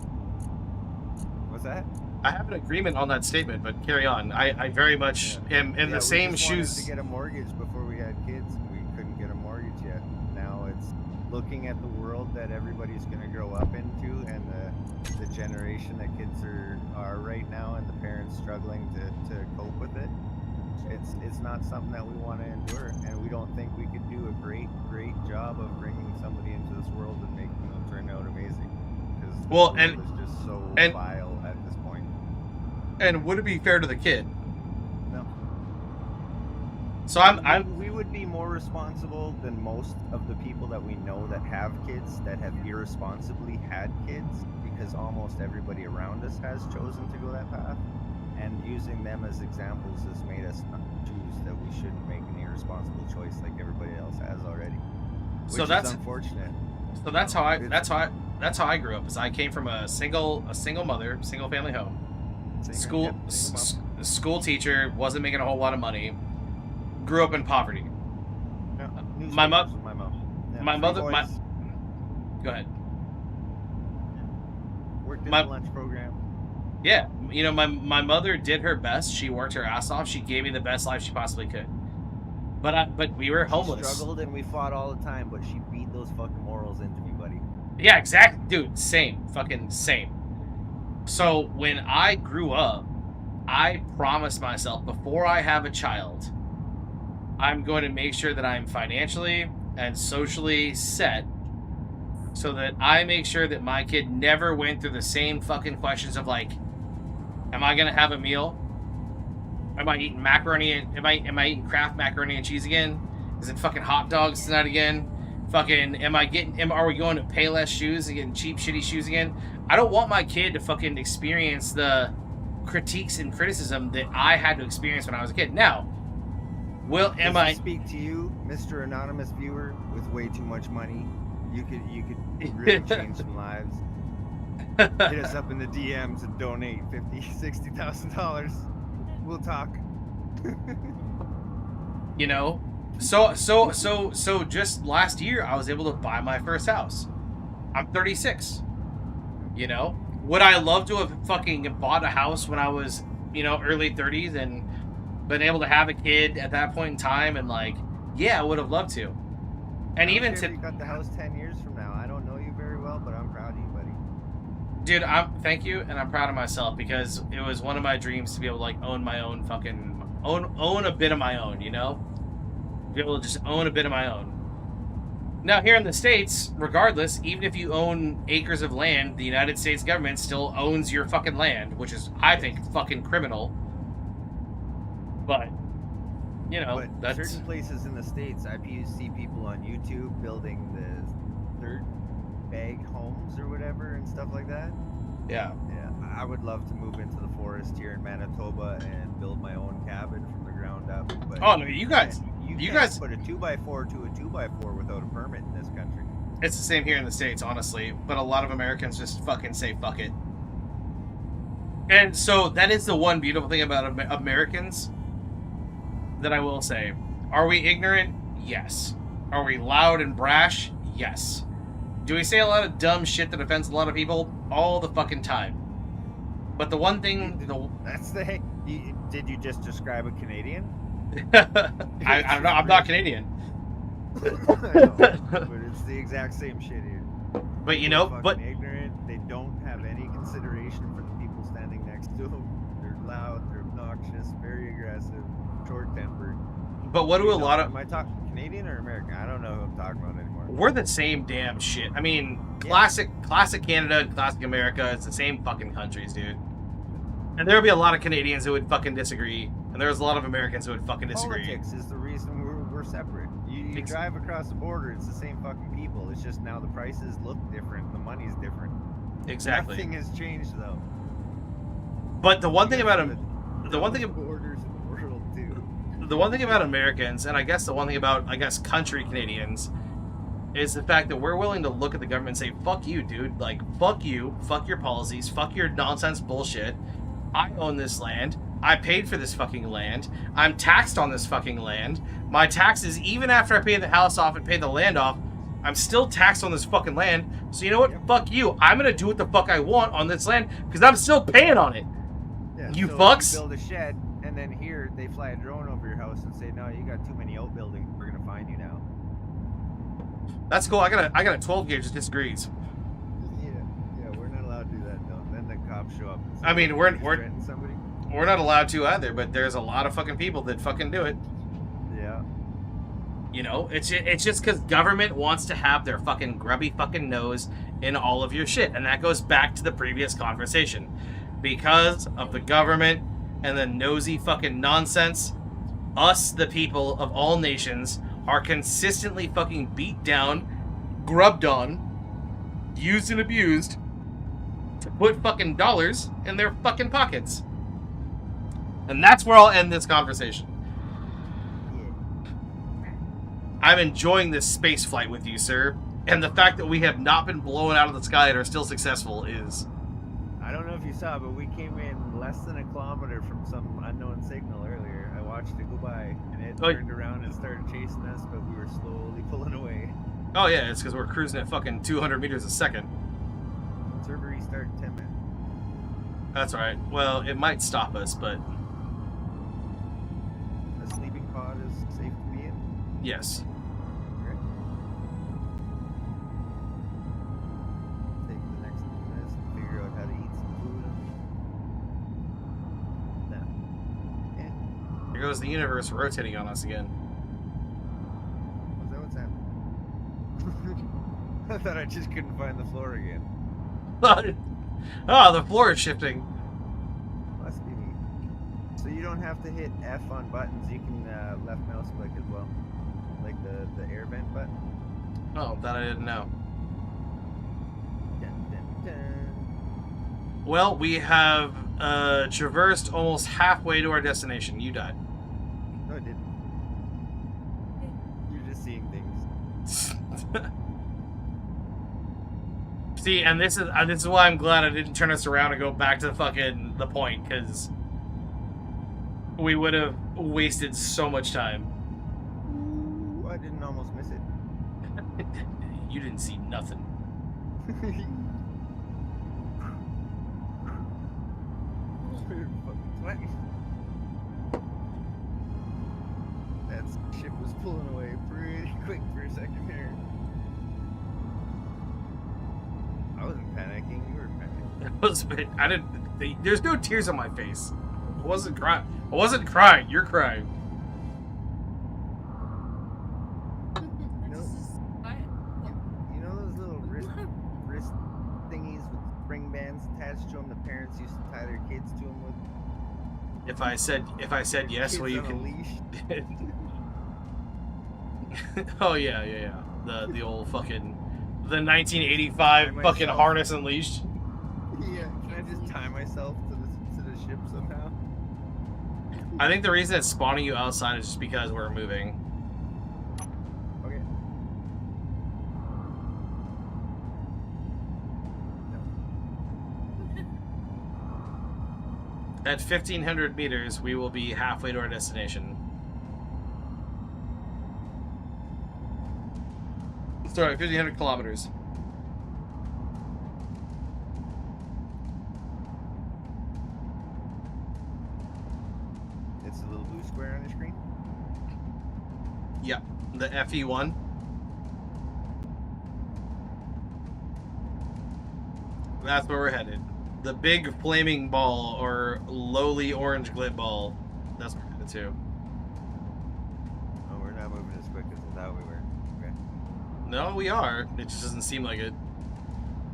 What's that? I have an agreement on that statement, but carry on. I very much am in the same we just wanted shoes. to get a mortgage before we had kids, and we couldn't get a mortgage yet. Now it's looking at the world that everybody's going to grow up into, and the generation that kids are right now, and the parents struggling to cope with it. It's not something that we want to endure, and we don't think we could do a great job of bringing somebody into this world and making them turn out amazing. Because the world is just so vile at this point. And would it be fair to the kid? No. So We would be more responsible than most of the people that we know that have kids, that have irresponsibly had kids, because almost everybody around us has chosen to go that path. And using them as examples has made us not choose that we shouldn't make an irresponsible choice like everybody else has already. So Which that's is unfortunate. So that's how I grew up. Is I came from a single mother, single family home. School teacher, wasn't making a whole lot of money. Grew up in poverty. Yeah, My mother. Go ahead. Worked in My- the lunch program. Yeah, you know, my mother did her best. She worked her ass off. She gave me the best life she possibly could. But we were homeless. She struggled and we fought all the time, but she beat those fucking morals into me, buddy. Yeah, exactly, dude. Same, fucking same. So when I grew up, I promised myself before I have a child, I'm going to make sure that I'm financially and socially set, so that I make sure that my kid never went through the same fucking questions of like, am I gonna have a meal? Am I eating macaroni and am I eating Kraft macaroni and cheese again? Is it fucking hot dogs tonight again? Fucking are we going to Payless shoes and getting cheap shitty shoes again? I don't want my kid to fucking experience the critiques and criticism that I had to experience when I was a kid. Now, Does it speak to you, Mr. Anonymous viewer with way too much money? You could really change some lives. Hit us up in the DMs and donate $50,000-$60,000. We'll talk. You know, so just last year I was able to buy my first house. I'm 36. You know, would I love to have fucking bought a house when I was, you know, early 30s and been able to have a kid at that point in time? And like, yeah, I would have loved to. And even to you got the house 10 years from now. I don't know you very well, but I'm proud of you, buddy. Dude, thank you, and I'm proud of myself because it was one of my dreams to be able to like own my own fucking own a bit of my own, you know? Be able to just own a bit of my own. Now here in the States, regardless, even if you own acres of land, the United States government still owns your fucking land, which is, I think, fucking criminal. But you know, but that's certain places in the States, I see people on YouTube building the third bag homes or whatever and stuff like that. yeah. Yeah, I would love to move into the forest here in Manitoba and build my own cabin from the ground up. But Oh no, you guys can't put a 2x4 to a 2x4 without a permit in this country. It's the same here in the States, honestly, but a lot of Americans just fucking say fuck it. And so that is the one beautiful thing about Americans that I will say. Are we ignorant? Yes. Are we loud and brash? Yes. Do we say a lot of dumb shit that offends a lot of people? All the fucking time. But the one thing... Did you just describe a Canadian? I don't know. I'm not Canadian. I know, but it's the exact same shit here. But you know, They're fucking ignorant. They don't have any consideration for the people standing next to them. They're loud. They're obnoxious. Very aggressive. Short-tempered. But what do a lot of... Am I talking Canadian or American? I don't know who I'm talking about anymore. We're the same damn shit. I mean, classic Canada, classic America. It's the same fucking countries, dude. And there'll be a lot of Canadians who would fucking disagree, and there's a lot of Americans who would fucking disagree. Politics is the reason we're separate. You drive across the border, it's the same fucking people. It's just now the prices look different, the money's different. Exactly. Nothing has changed though. But the one thing about borders in the world too. The one thing about Americans, and I guess the one thing about country Canadians, is the fact that we're willing to look at the government and say, fuck you, dude. Like, fuck you. Fuck your policies. Fuck your nonsense bullshit. I own this land. I paid for this fucking land. I'm taxed on this fucking land. My taxes, even after I pay the house off and pay the land off, I'm still taxed on this fucking land. So you know what? Fuck you. I'm gonna do what the fuck I want on this land because I'm still paying on it. Yeah, You so fucks. You build a shed, and then here they fly a drone over your house and say, "No, you got too many outbuildings. We're gonna find you now." That's cool. I got a 12 gauge that disagrees. Yeah, we're not allowed to do that though. Then the cops show up. And say, I mean, "Hey, we're you threatened somebody." we're not allowed to either, but there's a lot of fucking people that fucking do it. Yeah. You know, it's just because government wants to have their fucking grubby fucking nose in all of your shit, and that goes back to the previous conversation. Because of the government and the nosy fucking nonsense, us, the people of all nations, are consistently fucking beat down, grubbed on, used and abused to put fucking dollars in their fucking pockets. And that's where I'll end this conversation. I'm enjoying this space flight with you, sir. And the fact that we have not been blown out of the sky and are still successful is... I don't know if you saw, but we came in less than a kilometer from some unknown signal earlier. I watched it go by, and it turned around and started chasing us, but we were slowly pulling away. Oh yeah, it's because we're cruising at fucking 200 meters a second. Server restart in 10 minutes. That's alright. Well, it might stop us, but... A sleeping pod is safe to be in? yes. Okay. Take the next few minutes and figure out how to eat some food. No. Yeah. Here goes the universe rotating on us again. Was that what's happening? I thought I just couldn't find the floor again. Oh, the floor is shifting. Must be me. So you don't have to hit F on buttons. You can left mouse click as well, like the air vent button. Oh, that I didn't know. Dun, dun, dun. Well, we have traversed almost halfway to our destination. You died. No, it didn't. You're just seeing things. See, and this is why I'm glad I didn't turn us around and go back to the point, because we would have wasted so much time. Ooh, I didn't almost miss it. You didn't see nothing. Fucking sweating. That ship was pulling away pretty quick for a second here. I wasn't panicking. You were panicking. I didn't. There's no tears on my face. I wasn't crying. I wasn't crying. You're crying. You know those little wrist thingies with spring bands attached to them? The parents used to tie their kids to them with. If I said yes, Kids well you on a can. leash. Oh yeah. The old fucking the 1985 Tie fucking myself. harness and leash. Yeah, can I just tie myself to the ship somehow? I think the reason it's spawning you outside is just because we're moving. Okay. At 1,500 meters, we will be halfway to our destination. Sorry, 1,500 kilometers. It's a little blue square on your screen. Yeah, the FE1. That's where we're headed. The big flaming ball, or lowly orange glit ball. That's where we're headed to. Oh, we're not moving as quick as I thought we were. Okay. No, we are. It just doesn't seem like it.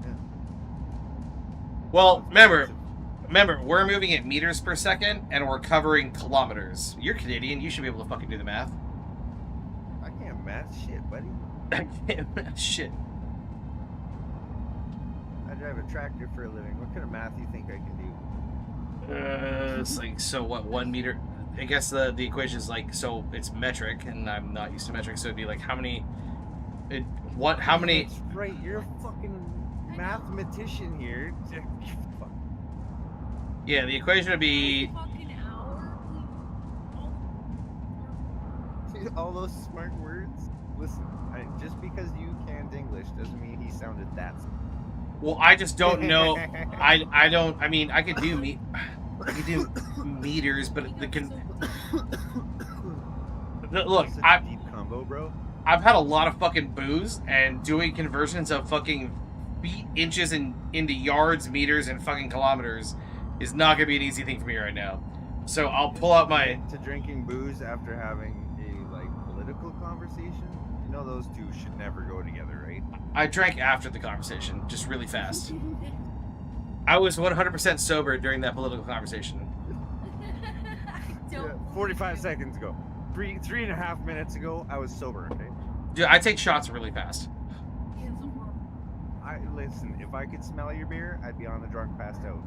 Yeah. Well, remember, we're moving at meters per second, and we're covering kilometers. You're Canadian. You should be able to fucking do the math. I can't math shit, buddy. Shit. I drive a tractor for a living. What kind of math do you think I can do? It's like, so what, 1 meter? I guess the equation is like, so it's metric, and I'm not used to metric, so it'd be like how many What? How many? That's right, you're a fucking mathematician here. Fuck. Yeah, the equation would be Fucking hour, please. All those smart words. Listen, just because you can't English doesn't mean he sounded that. well. I just don't know. I don't. I mean, I could do meters, but look. Such a deep combo, bro. I've had a lot of fucking booze, and doing conversions of fucking feet, inches, and into yards, meters, and fucking kilometers is not gonna be an easy thing for me right now. So I'll pull out my. To drinking booze after having a like political conversation. You know those two should never go together, right? I drank after the conversation, just really fast. I was 100% sober during that political conversation. Don't 45 seconds ago. 3.5 minutes ago, I was sober. Okay. Dude, I take shots really fast. I listen. If I could smell your beer, I'd be on the drunk, passed out.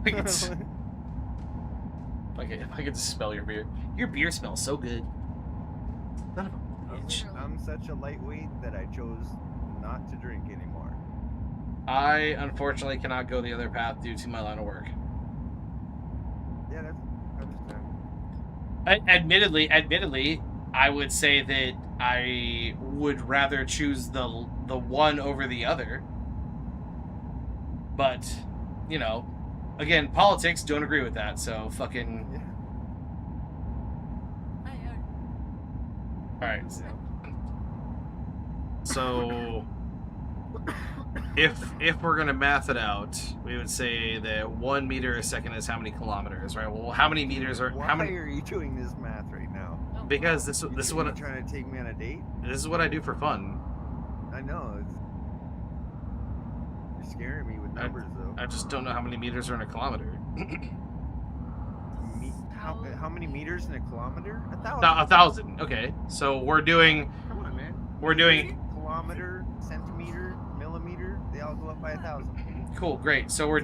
If I could smell your beer. Your beer smells so good. Son of a bitch. I'm such a lightweight that I chose not to drink anymore. I unfortunately cannot go the other path due to my line of work. Yeah, that's understandable. Admittedly, I would say that I would rather choose the one over the other. But, you know, again, politics, don't agree with that. So fucking. Yeah. All right. So if we're gonna math it out, we would say that 1 meter a second is how many kilometers, right? Well, how many meters are Why how many? are you doing this math right now? Because this is what You trying to take me on a date? this is what I do for fun. I know. You're scaring me with numbers, though. I just don't know how many meters are in a kilometer. How many meters in a kilometer? 1,000. 1,000. Okay, so we're doing Come on, man. Kilometer, centimeter, millimeter. They all go up by 1,000. cool, great. So we'll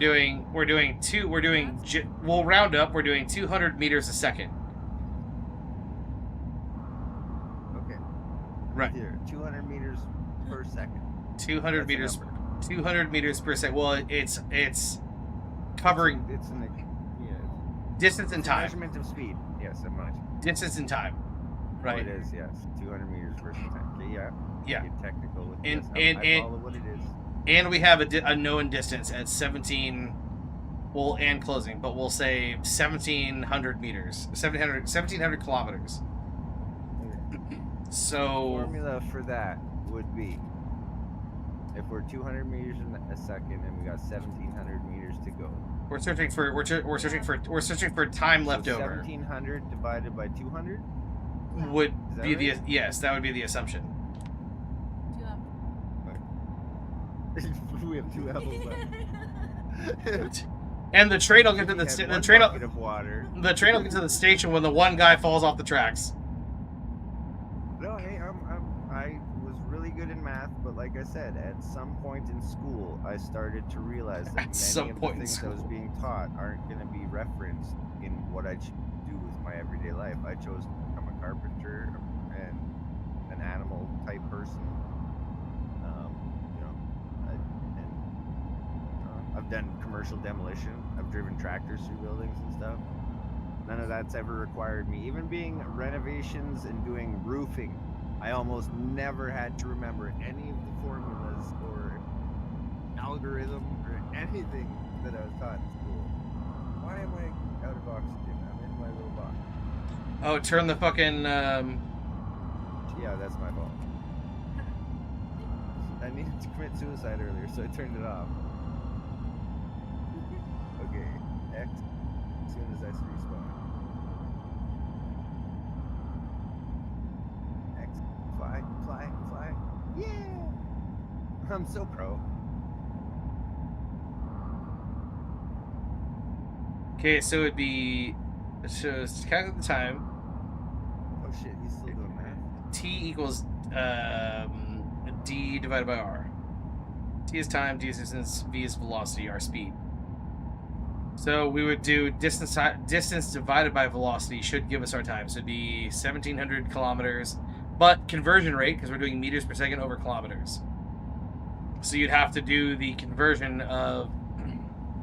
round up. We're doing 200 meters a second. Okay. Right. Here, 200 meters per second. 200 That's a meters. number. 200 meters per second. Well, it's covering It's an distance and time. measurement of speed. Yes, a much. Distance and time. Right. Oh, it is. Yes, 200 meters versus time. Okay, yeah. Yeah. Get technical with And- this. and- I follow what it is. And we have a known distance at 17. Well, and closing, but we'll say 1,700 meters. 1,700 kilometers. Okay. So Formula for that would be if we're 200 meters in a second and we got 1,700 meters to go. we're searching for time left So over. 1,700 divided by 200. Would Is that be the right? yes, that would be the assumption. We have 2 apples left. And the train will get to We had the one train. bucket of water. The train will get to the station when the one guy falls off the tracks. No, hey, I was really good in math, but like I said, at some point in school, I started to realize that At some many of the point in things I was school. being taught aren't going to be referenced in what I do with my everyday life. I chose to become a carpenter and an animal type person. I've done commercial demolition. I've driven tractors through buildings and stuff. None of that's ever required me. Even being renovations and doing roofing, I almost never had to remember any of the formulas or algorithm or anything that I was taught in school. Why am I out of oxygen? I'm in my little box. Oh, turn the fucking Yeah, that's my fault. I needed to commit suicide earlier, so I turned it off. Okay, X as soon as I respawn. X, fly, fly, fly. Yeah! I'm so pro. Okay, so it'd be calculate the time. Oh shit, he's still doing math. T equals D divided by R. T is time, D is distance, V is velocity, R speed. So we would do distance divided by velocity should give us our time. So it'd be 1,700 kilometers but conversion rate, because we're doing meters per second over kilometers. So you'd have to do the conversion of...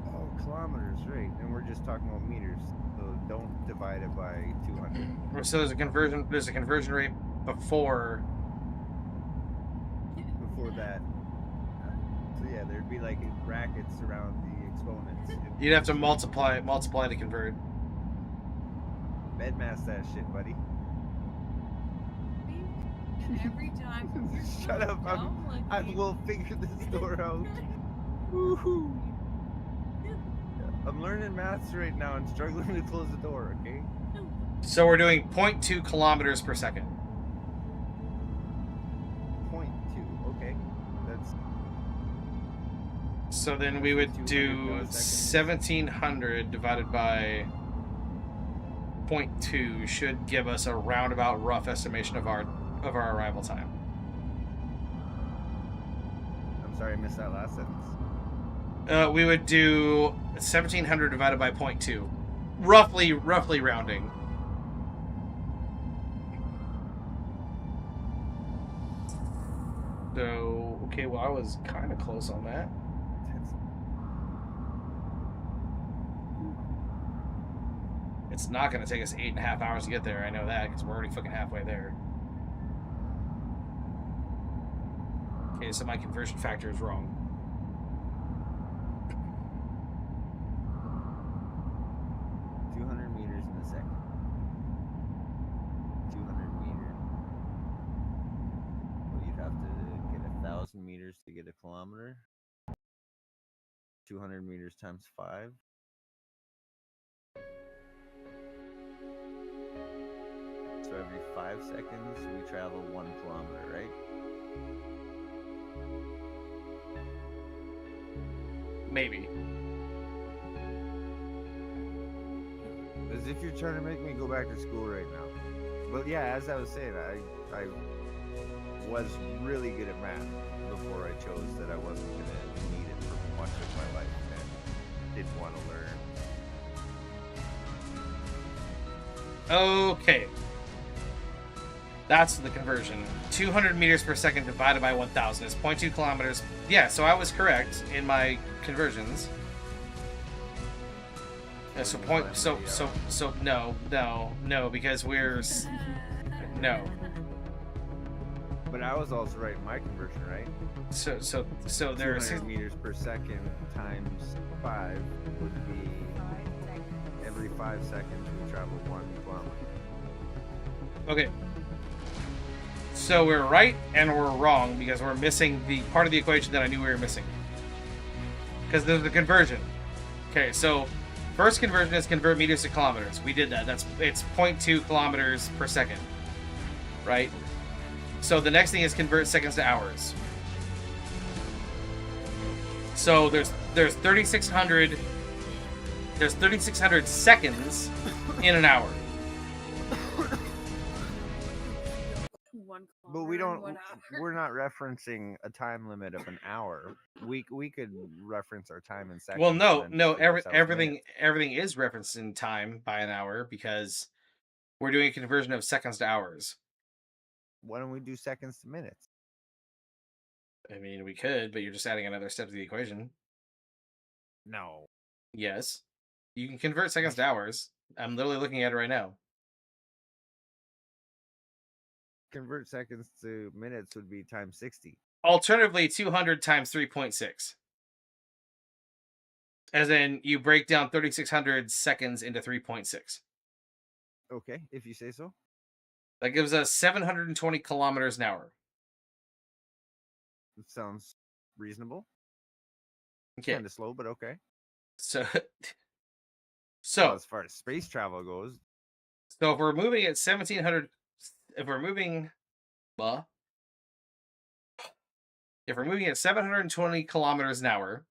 Oh, kilometers, right. And we're just talking about meters. So don't divide it by 200. So there's a conversion rate before That. So yeah, there'd be like brackets around the exponents. you'd have to multiply to convert. Bedmass that shit, buddy. And every time. Shut up. I will figure this door out. Woohoo. I'm learning maths right now and struggling to close the door, okay? So we're doing 0.2 kilometers per second. 0.2, okay. That's So then we would 200 do milliseconds. 1700 divided by 0.2 should give us a roundabout rough estimation of our arrival time. I'm sorry, I missed that last sentence. We would do 1700 divided by 0.2, roughly rounding. So okay, well I was kind of close on that. It's not going to take us 8.5 hours to get there. I know that because we're already fucking halfway there. Okay, so my conversion factor is wrong. Meters in a second. 200 meters. Well, you'd have to get 1,000 meters to get a kilometer. 200 meters times 5. So every 5 seconds we travel 1 kilometer, right? Maybe. As if you're trying to make me go back to school right now. But yeah, as I was saying, I was really good at math before I chose that I wasn't going to need it for much of my life and didn't want to learn. Okay. That's the conversion. 200 meters per second divided by 1,000 is 0.2 kilometers. Yeah, so I was correct in my conversions. Yeah, so no, because we're no. But I was also right in my conversion, right? So there's 200 meters per second times 5 would be every 5 seconds we travel 1 kilometer. okay. So we're right and we're wrong because we're missing the part of the equation that I knew we were missing. Because there's the conversion. Okay, so first conversion is convert meters to kilometers. We did that. It's 0.2 kilometers per second, right? So the next thing is convert seconds to hours. So there's 3,600 seconds in an hour. But we don't. We're not referencing a time limit of an hour. We could reference our time in seconds. Well, no. and then just give ourselves minutes. Everything is referenced in time by an hour because we're doing a conversion of seconds to hours. Why don't we do seconds to minutes? I mean, we could, but you're just adding another step to the equation. No. Yes, you can convert seconds to hours. I'm literally looking at it right now. Convert seconds to minutes would be times 60. Alternatively, 200 times 3.6. As in, you break down 3,600 seconds into 3.6. Okay, if you say so. That gives us 720 kilometers an hour. It sounds reasonable. Okay. Kind of slow, but okay. So, Well, as far as space travel goes, if we're moving at 1,700, if we're moving at 720 kilometers an hour,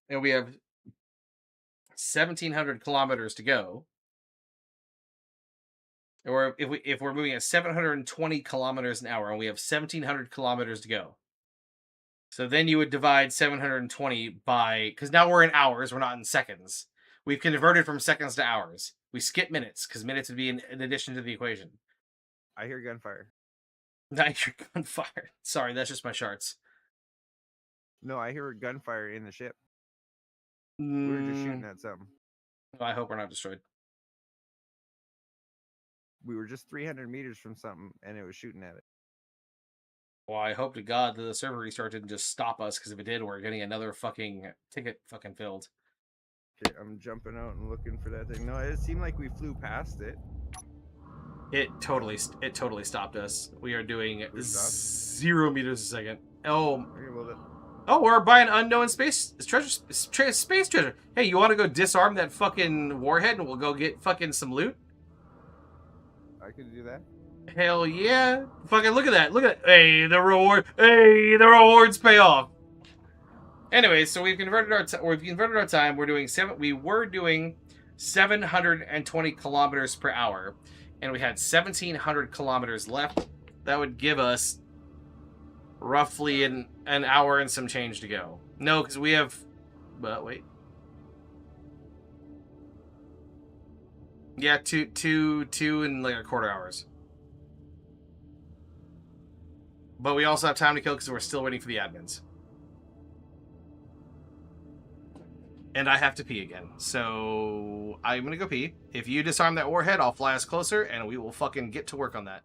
and we have 1,700 kilometers to go, or if we're moving at 720 kilometers an hour and we have 1,700 kilometers to go, so then you would divide 720 by, because now we're in hours, we're not in seconds. We've converted from seconds to hours. We skip minutes because minutes would be in addition to the equation. I hear gunfire. Now you're gunfire. Sorry, that's just my charts. No, I hear gunfire in the ship. We were just shooting at something. I hope we're not destroyed. We were just 300 meters from something, and it was shooting at it. Well, I hope to God that the server restart didn't just stop us, because if it did, we're getting another fucking ticket fucking filled. Okay, I'm jumping out and looking for that thing. No, it seemed like we flew past it. It totally stopped us. We are doing We stopped? 0 meters a second. Oh, Okay, well, oh, we're buying unknown space treasure. Hey, you want to go disarm that fucking warhead and we'll go get fucking some loot? I could do that. Hell yeah! Fucking look at that! Look at that! Hey, the reward! Hey, the rewards pay off. Anyway, so we've converted our time. We were doing 720 kilometers per hour, and we had 1,700 kilometers left. That would give us roughly an hour and some change to go. No, because we have. But wait. Yeah, two and like a quarter hours. But we also have time to kill because we're still waiting for the admins. And I have to pee again. So I'm going to go pee. If you disarm that warhead, I'll fly us closer and we will fucking get to work on that.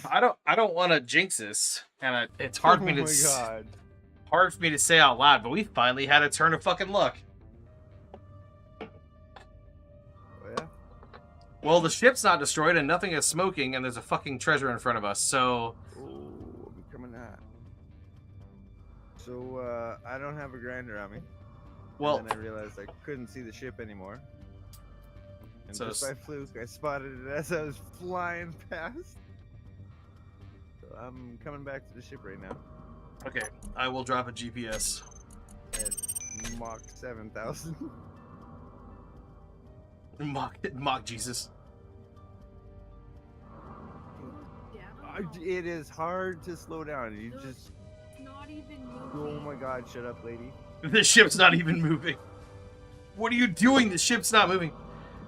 I don't want to jinx this, and it's hard for me to. Oh my god. Hard for me to say out loud, but we finally had a turn of fucking luck. Oh, yeah? Well, the ship's not destroyed and nothing is smoking, and there's a fucking treasure in front of us, so... Oh, I'm coming at. So, I don't have a grinder on me. Well... And then I realized I couldn't see the ship anymore. And So just by fluke, I spotted it as I was flying past. So I'm coming back to the ship right now. Okay, I will drop a GPS. At Mach 7,000. Mock Jesus. Yeah. It is hard to slow down. You Look, just... It's not even Oh moving. my god, shut up, lady. The ship's not even moving. What are you doing? The ship's not moving.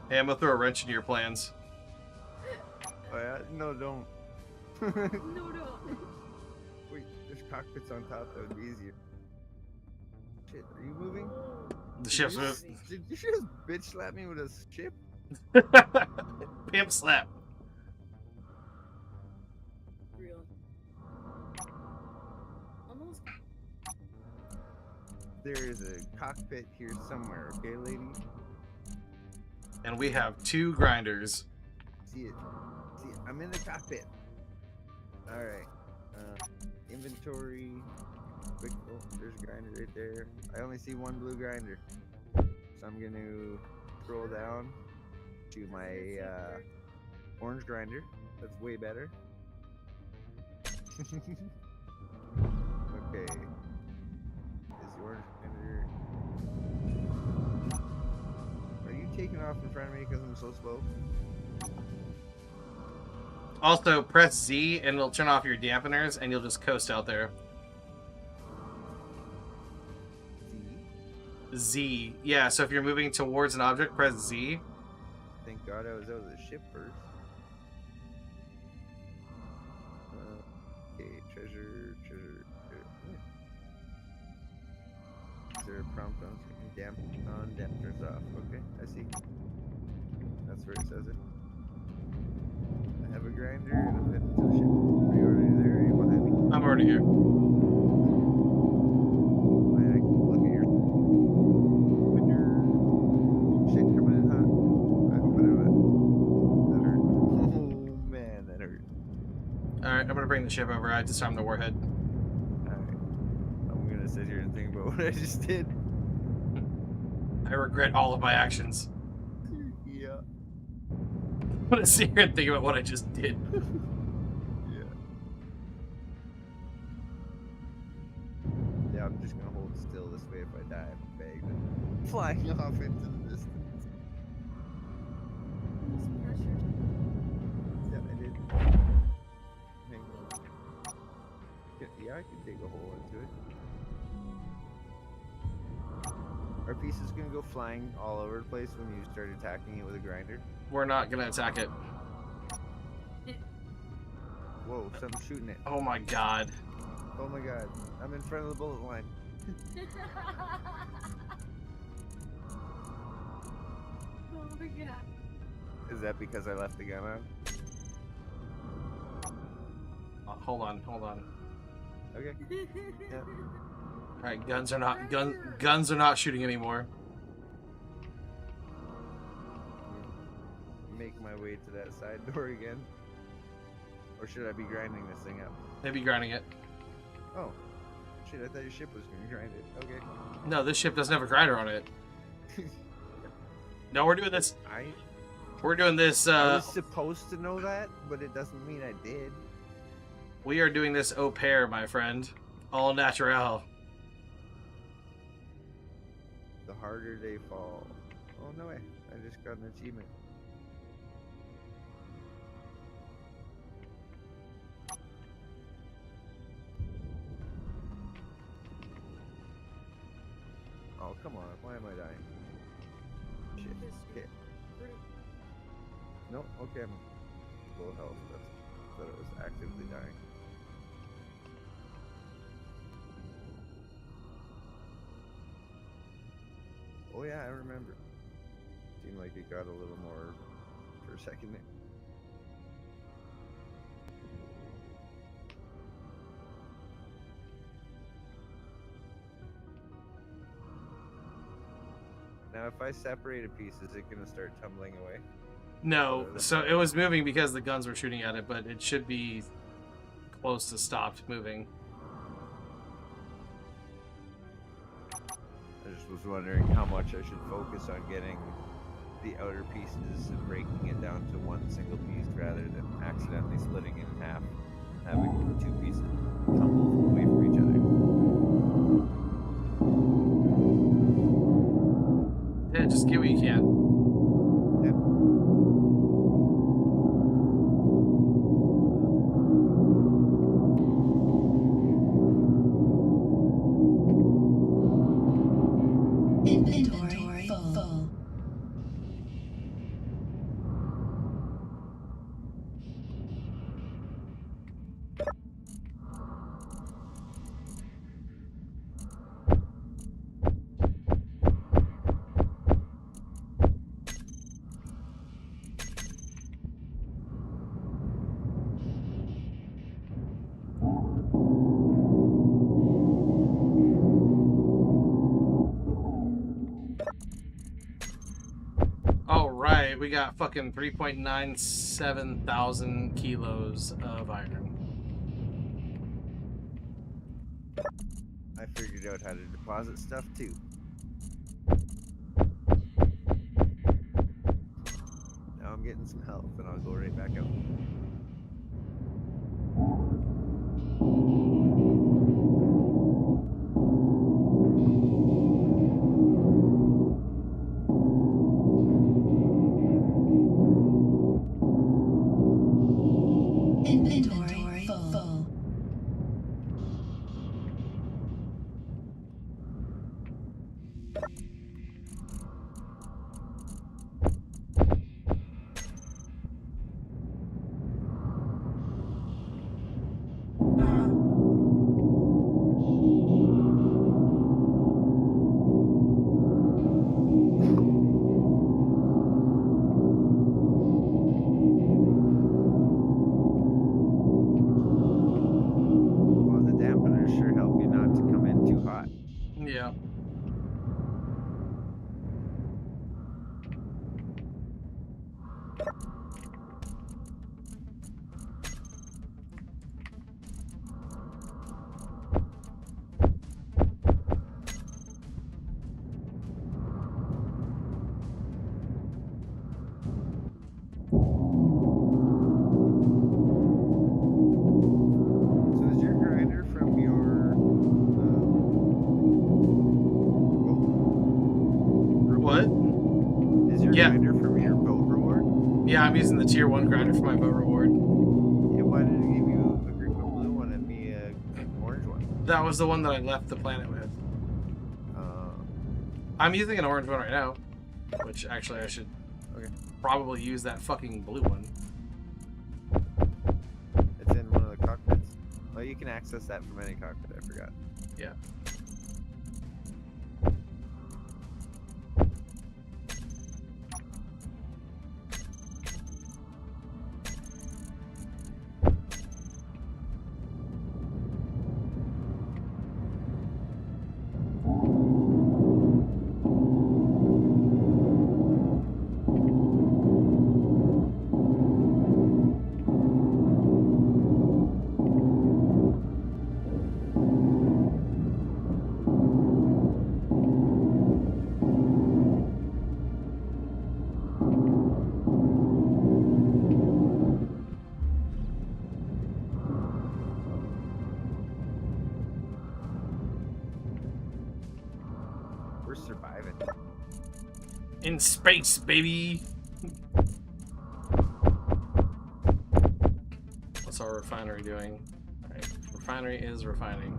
Hey, I'm gonna throw a wrench into your plans. Oh, yeah? No, don't. No, no. Wait, there's cockpits on top. That would be easier. Shit, are you moving? The ship's moving. Did you just bitch slap me with a ship? Pimp slap. Really. Almost. There is a cockpit here somewhere, okay, lady? And we have 2 grinders. See it. See it. I'm in the cockpit. Alright. Inventory. Quick. Oh, there's a grinder right there. I only see 1 blue grinder. So I'm going to scroll down to my orange grinder. That's way better. Okay. Is the orange grinder? Are you taking off in front of me because I'm so slow? Also, press Z and it'll turn off your dampeners and you'll just coast out there. Z? Z. Yeah, so if you're moving towards an object, press Z. Thank God I was out of the ship first. Okay, treasure. Is there a prompt on screen? Dampers off. Okay, I see. That's where it says it. I have a grinder and I'm heading to the ship. Are you already there? Are you behind me? I'm already here. I can look at your window. Shit coming in hot. I hope I don't. That hurt. Oh man, that hurt. Alright, I'm gonna bring the ship over. I disarmed the warhead. Alright. I'm gonna sit here and think about what I just did. I regret all of my actions. Yeah. I'm gonna sit here and think about what I just did. Yeah. Yeah, I'm just gonna hold still this way. If I die, I'm bagged and flying off into the distance. Some pressure. Yeah, I did. Hang on. Yeah, I can dig a hole into it. Are pieces gonna go flying all over the place when you start attacking it with a grinder? We're not gonna attack it. Whoa, something's shooting it. Oh my god. Oh my god, I'm in front of the bullet line. Oh my god. Is that because I left the gun on? Hold on. Okay. Yeah. Alright, guns are not shooting anymore. Make my way to that side door again. Or should I be grinding this thing up? Maybe grinding it. Oh. Shit, I thought your ship was gonna grind it. Okay. No, this ship doesn't have a grinder on it. No, we're doing this. We're doing this. I was supposed to know that, but it doesn't mean I did. We are doing this au pair, my friend. All natural. The harder they fall. Oh no way! I just got an achievement. Oh come on! Why am I dying? Shit. Okay. No. Okay. I'm full health. That's that I was actively dying. Oh yeah, I remember. Seemed like it got a little more for a second there. Now if I separate a piece, is it gonna start tumbling away? No, so it was moving because the guns were shooting at it, but it should be close to stopped moving. I just was wondering how much I should focus on getting the outer pieces and breaking it down to one single piece rather than accidentally splitting it in half, having two pieces tumble away from each other. Yeah, just get what you can. Inventory full. Alright, we got fucking 3.97 thousand kilos of iron. I figured out how to deposit stuff too. Now I'm getting some health and I'll go right back out. Inventory full. Well, the dampeners sure help you not to come in too hot. Yeah. So is your grinder from your What? is your Yeah. grinder from your boat reward? Yeah, I'm using the tier 1 grinder for my boat reward. Yeah, why did it give you a blue one and me a orange one? That was the one that I left the planet with. I'm using an orange one right now, which actually I should probably use that fucking blue one. It's in one of the cockpits. Well, you can access that from any cockpit. I forgot. Yeah. We're surviving. In space, baby! What's our refinery doing? Alright, refinery is refining.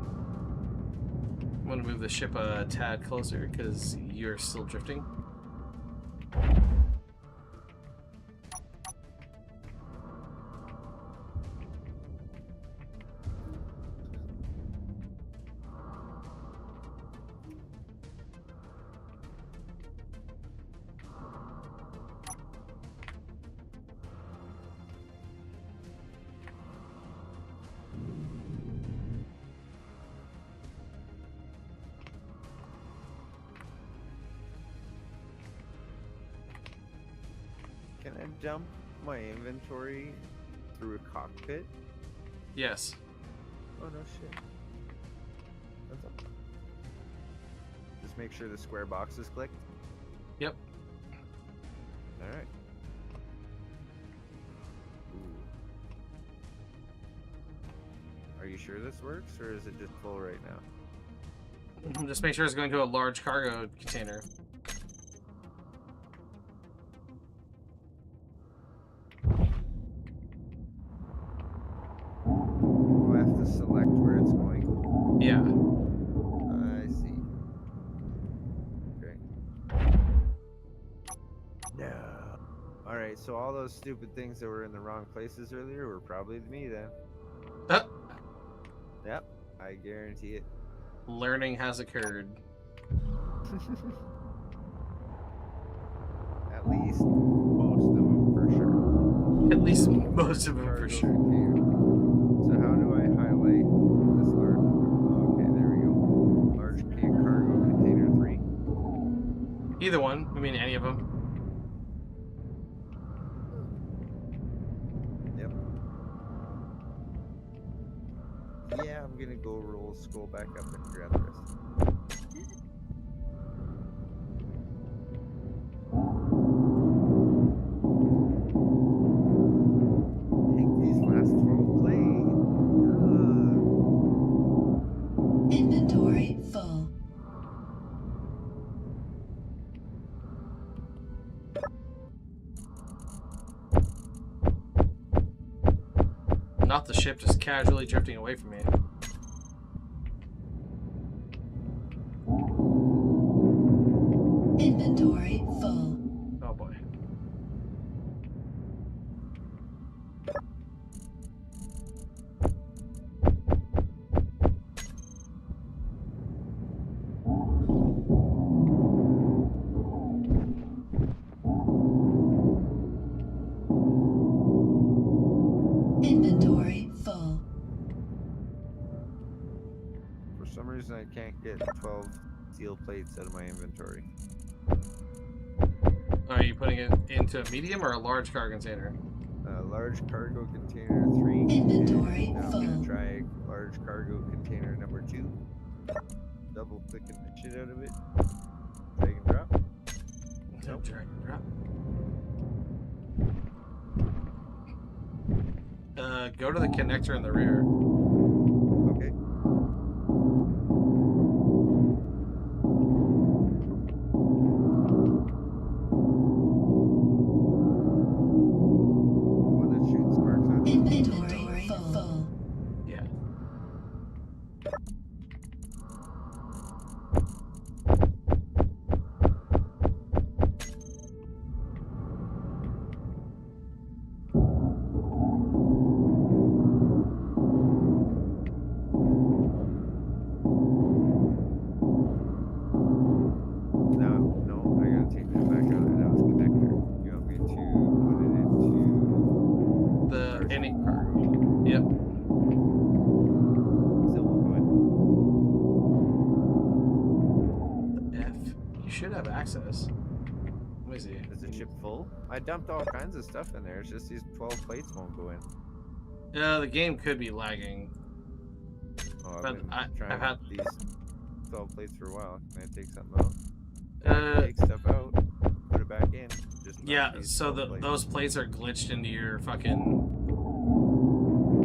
I'm gonna move the ship a tad closer because you're still drifting. Can I dump my inventory through a cockpit? Yes. Oh no shit. That's up. Just make sure the square box is clicked. Yep. Alright. Are you sure this works, or is it just full right now? Just make sure it's going to a large cargo container. Oh, I have to select where it's going. Yeah. I see. Okay. No. Alright, so all those stupid things that were in the wrong places earlier were probably me then. Yep, I guarantee it. Learning has occurred. At least most of them for sure. At least most of them for Cargo sure. container. So how do I highlight this large? Okay, there we go. Large cargo container 3. Either one. I mean, any of them. Yep. Yeah, I'm gonna go roll skull back up and grab the rest. Take these last 12 plays. Inventory full. Not the ship just casually drifting away from me. Inventory full. Oh boy. Inventory full. For some reason, I can't get 12 steel plates out of my inventory. Are you putting it into a medium or a large cargo container? Large cargo container 3. Inventory and now I'm full. gonna try large cargo container number 2. Double clicking the shit out of it. Drag and drop. Nope. Drag and drop. Go to the connector in the rear. Okay. The one that shoots sparks out. Inventory full. Yeah. No, I gotta take that back out. That was connector. You want me to put it into The any. cargo? Yep. Still won't go in. F. You should have access. Let me see. Is the ship full? I dumped all kinds of stuff in there. It's just these 12 plates won't go in. The game could be lagging. Oh, But I've been I've trying had- these 12 plates for a while. Can I take something out? Uh, Take stuff out, put it back in. Just not yeah. these So 12 plates. those plates are glitched into your fucking.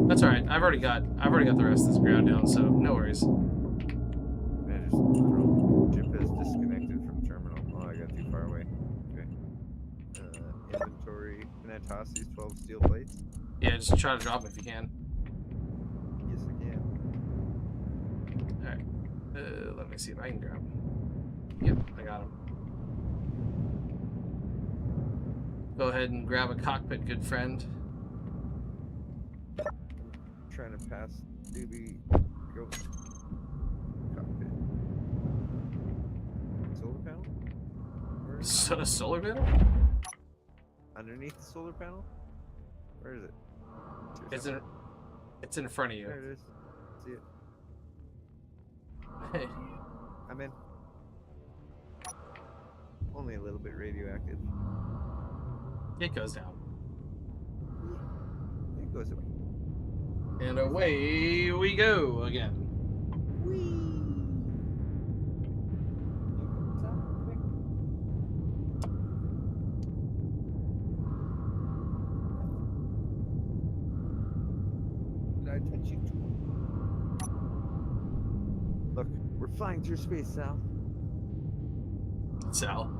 That's all right. I've already got the rest of this ground down, so no worries. I just throw. Ship is disconnected from terminal. Oh, I got too far away. Okay. Inventory. Can I toss these 12 steel plates? Yeah, just try to drop them if you can. Yes, I can. All right. Let me see if I can grab them. Yep, I got them. Go ahead and grab a cockpit, good friend. Trying to pass Doobie. Go. Cockpit. Solar panel? Where is it? Solar panel? Underneath the solar panel? Where is it? It's in. It's in front of you. There it is. See it. I'm in. Only a little bit radioactive. It goes down. It goes away. And away we go again. Did I touch you? Look, we're flying through space, Sal. Sal.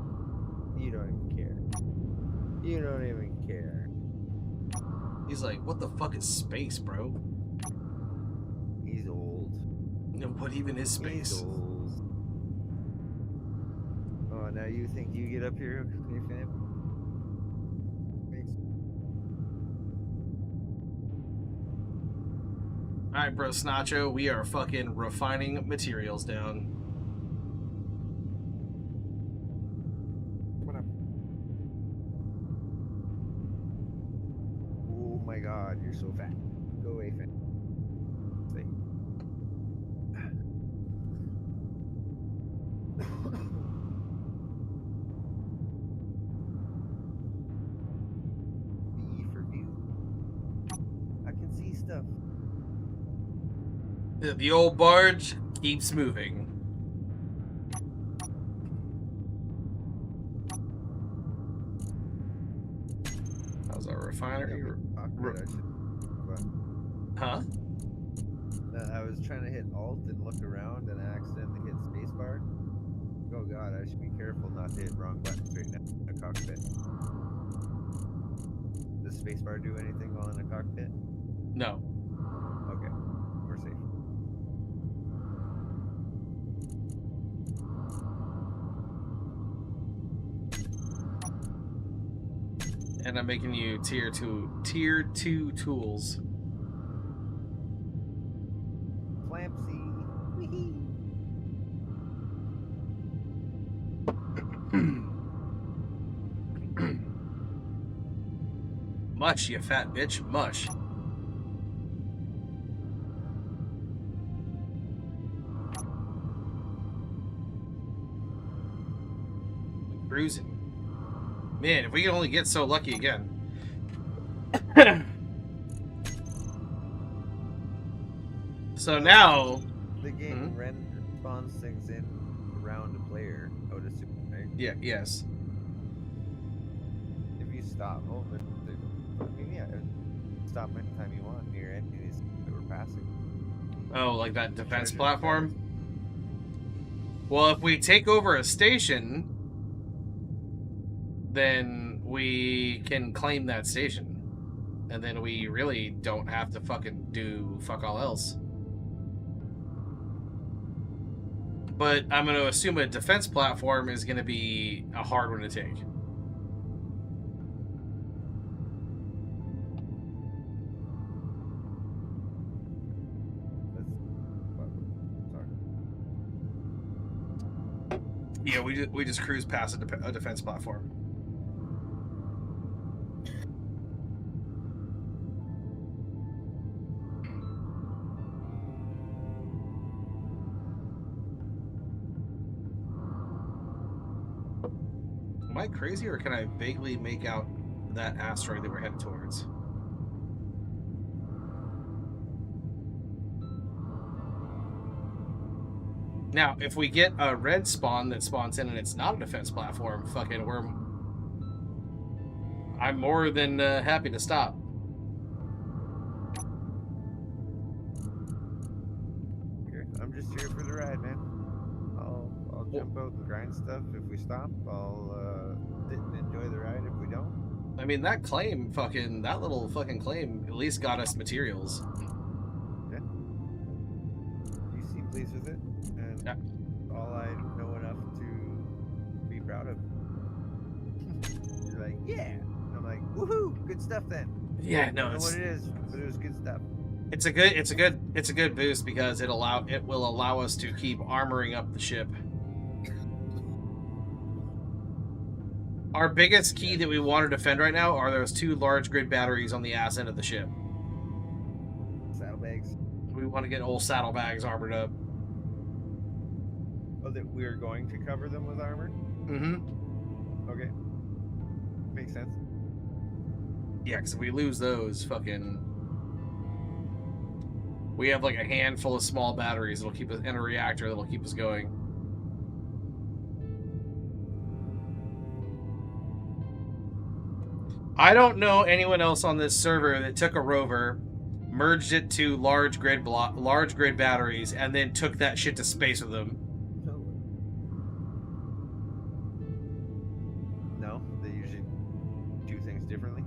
You don't even care. You don't even care. He's like, what the fuck is space, bro? He's old. What even is He's space? old. Oh, now you think you get up here, you fan? Thanks. Alright, bro, Snacho, we are fucking refining materials down. What up? Oh my god, you're so fat. Go away, fan. Stay. V for view. I can see stuff. The old barge keeps moving. How's our refinery? Awkward, I should. But Huh? I was trying to hit Alt and look around and I accidentally hit spacebar. Oh god, I should be careful not to hit wrong buttons right now in a cockpit. Does spacebar do anything while in a cockpit? No. Okay, we're safe. And I'm making you tier 2 tools. Flampsy. Wee-hee. Mush, you fat bitch, mush. Cruising. Man, if we could only get so lucky again. So now, The game spawns things in around a player, I would assume, right? yeah, yes. If you stop, I mean, yeah, stop anytime you want near enemies that we're passing. Oh, like that defense Treasure platform? Well, if we take over a station, then we can claim that station. And then we really don't have to fucking do fuck all else. But I'm going to assume a defense platform is going to be a hard one to take. Yeah, we just cruise past a defense platform. Am I crazy, or can I vaguely make out that asteroid that we're headed towards? Now, if we get a red spawn that spawns in and it's not a defense platform, fucking, I'm more than happy to stop. Okay, I'm just here for the ride, man. I'll jump out and grind stuff. If we stop, I'll sit and enjoy the ride. If we don't, I mean, that little fucking claim at least got us materials. yeah. You seem pleased with it, and Yeah. all I know enough to be proud of. You're like, yeah. And I'm like, woohoo, good stuff then. Yeah, no, I don't know what it is, but it was good stuff. it's a good boost because it will allow us to keep armoring up the ship. Our biggest key that we want to defend right now are those 2 large grid batteries on the ass end of the ship. Saddlebags. We want to get old saddlebags armored up. Oh, that we're going to cover them with armor? Mm-hmm. Okay. Makes sense. Yeah, because if we lose those, fucking... We have like a handful of small batteries that'll keep us in a reactor that'll keep us going. I don't know anyone else on this server that took a rover, merged it to large grid batteries, and then took that shit to space with them. No, they usually do things differently.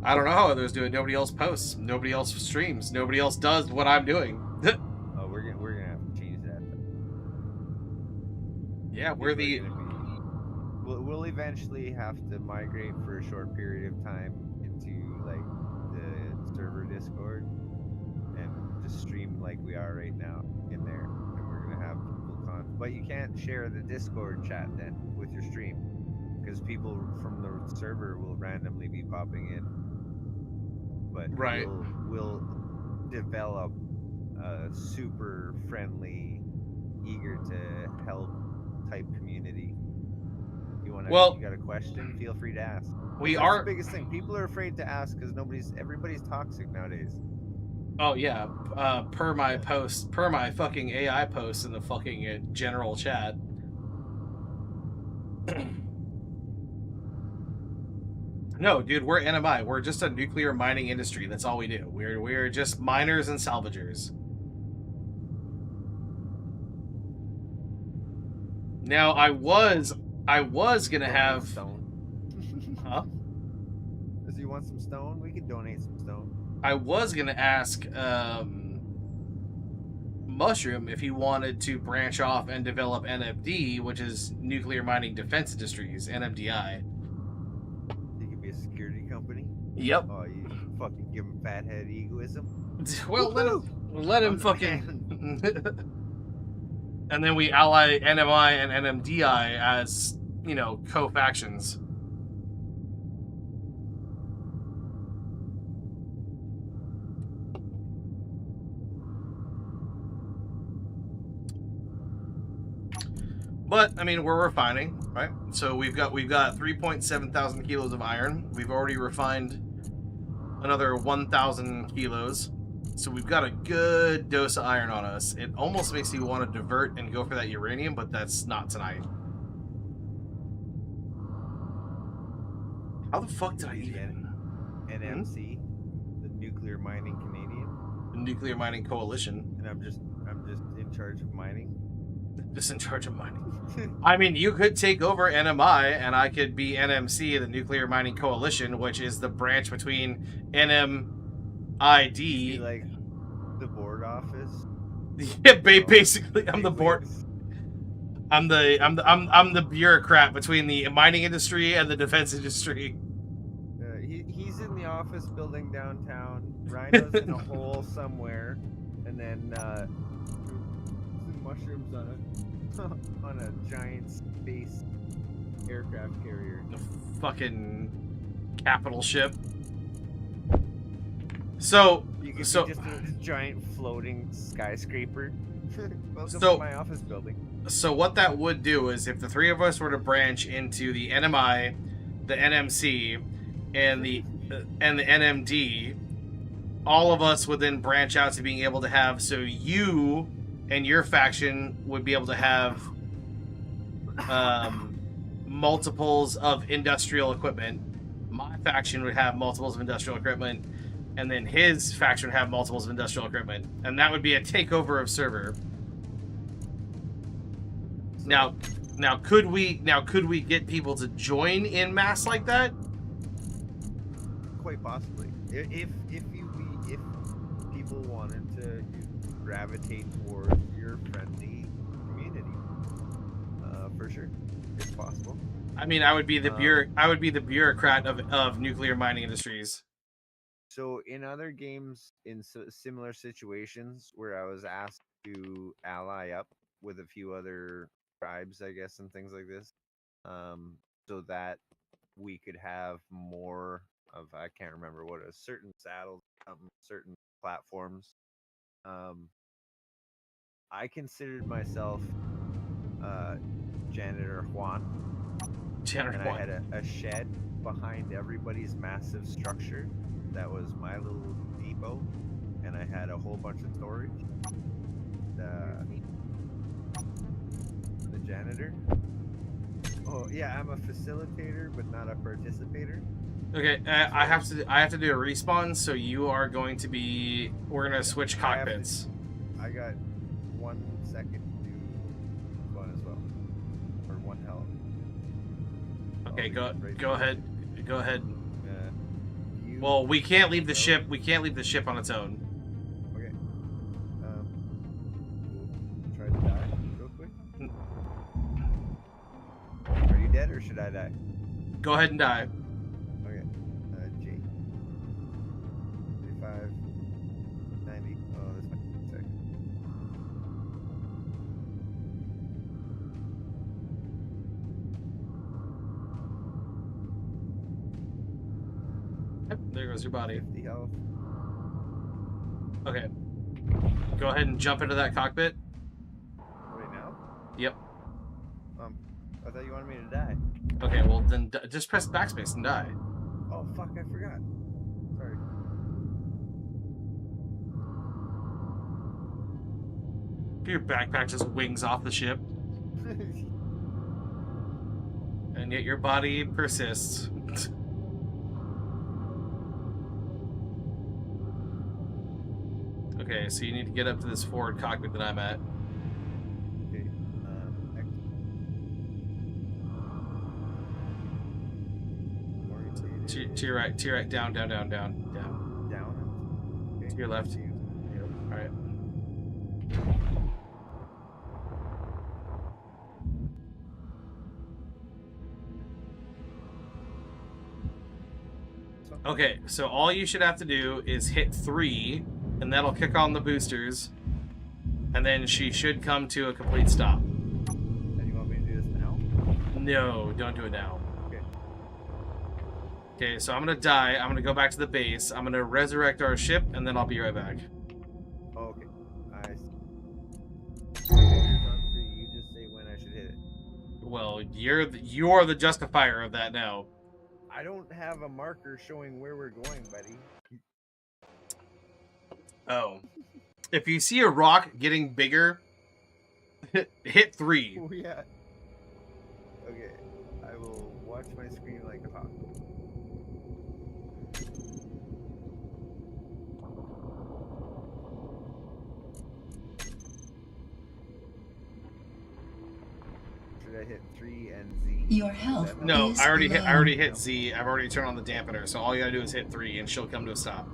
I don't know how others do it. Nobody else posts. Nobody else streams. Nobody else does what I'm doing. Oh, we're gonna have to change that. Yeah, we're the... We'll eventually have to migrate for a short period of time into like the server Discord and just stream like we are right now in there, and we're gonna have people but you can't share the Discord chat then with your stream because people from the server will randomly be popping in. But Right. we'll develop a super friendly, eager to help type community. You got a question? Feel free to ask. That's the biggest thing. People are afraid to ask because everybody's toxic nowadays. Oh yeah, per my fucking AI post in the fucking general chat. No, dude, we're NMI. We're just a nuclear mining industry. That's all we do. We're just miners and salvagers. Now, I was gonna have... Huh? I Do you want some stone? We could donate some stone. I was gonna ask Mushroom if he wanted to branch off and develop NMD, which is Nuclear Mining Defense Industries, NMDI. You could be a security company. Yep. Oh, you fucking give him fathead egoism. Well, let him I'm the fucking. And then we ally NMI and NMDI as, you know, co-factions. But I mean, we're refining, right? So we've got 3.7 thousand kilos of iron. We've already refined another 1,000 kilos. So we've got a good dose of iron on us. It almost makes you want to divert and go for that uranium, but that's not tonight. How the fuck did I even... NMC, the Nuclear Mining Canadian. The Nuclear Mining Coalition. And I'm just in charge of mining. Just in charge of mining. I mean, you could take over NMI, and I could be NMC, the Nuclear Mining Coalition, which is the branch between NMID. Be like the board office. Yeah, basically, I'm the board. I'm the bureaucrat between the mining industry and the defense industry. He's in the office building downtown. Rhino's in a hole somewhere, and then Mushrooms on a giant space aircraft carrier. The fucking capital ship. So you could be just a giant floating skyscraper. Welcome to my office building. So what that would do is, if the three of us were to branch into the NMI, the NMC, and the NMD, all of us would then branch out to being able to have. So you and your faction would be able to have multiples of industrial equipment. My faction would have multiples of industrial equipment, and then his faction would have multiples of industrial equipment, and that would be a takeover of server. Now could we get people to join in mass like that? Quite possibly. If people wanted to gravitate towards your friendly community, for sure, it's possible. I mean, I would be the bureaucrat of Nuclear Mining Industries. So in other games, in similar situations where I was asked to ally up with a few other tribes, I guess, and things like this, so that we could have more of, I can't remember what, a certain saddles, certain platforms. I considered myself Janitor Juan. I had a shed behind everybody's massive structure that was my little depot, and I had a whole bunch of storage. The janitor. Oh yeah, I'm a facilitator, but not a participator. Okay, I have to do a respawn. So you are going to be. We're gonna switch cockpits. I got 1 second to do one as well, or one health. Okay, go ahead. Go ahead. You, Well, we can't leave the ship. We can't leave the ship on its own. Okay. Try to die real quick. Are you dead or should I die? Go ahead and die. Okay. G. 35. 90. Oh, this might be a second. Yep, there goes your body. 50 health. Okay. Go ahead and jump into that cockpit. Right now? Yep. I thought you wanted me to die. Okay, well then just press backspace and die. Oh fuck, I forgot. Sorry. Your backpack just wings off the ship, and yet your body persists. Okay, so you need to get up to this forward cockpit that I'm at. Okay. To your right. Down. Down. Okay. To your left. See you. All right. Okay, so all you should have to do is hit 3, and that'll kick on the boosters, and then she should come to a complete stop. And you want me to do this now? No, don't do it now. Okay. Okay, so I'm gonna die. I'm gonna go back to the base. I'm gonna resurrect our ship, and then I'll be right back. Oh, okay. I see. On 3, you just say when I should hit it. Well, you're the justifier of that now. I don't have a marker showing where we're going, buddy. Oh. If you see a rock getting bigger, hit 3. Oh, yeah. Okay. I will watch my screen like a hawk. Should I hit 3 and Z? Your health No, is I already low. hit Z. I've already turned on the dampener, so all you gotta do is hit 3 and she'll come to a stop.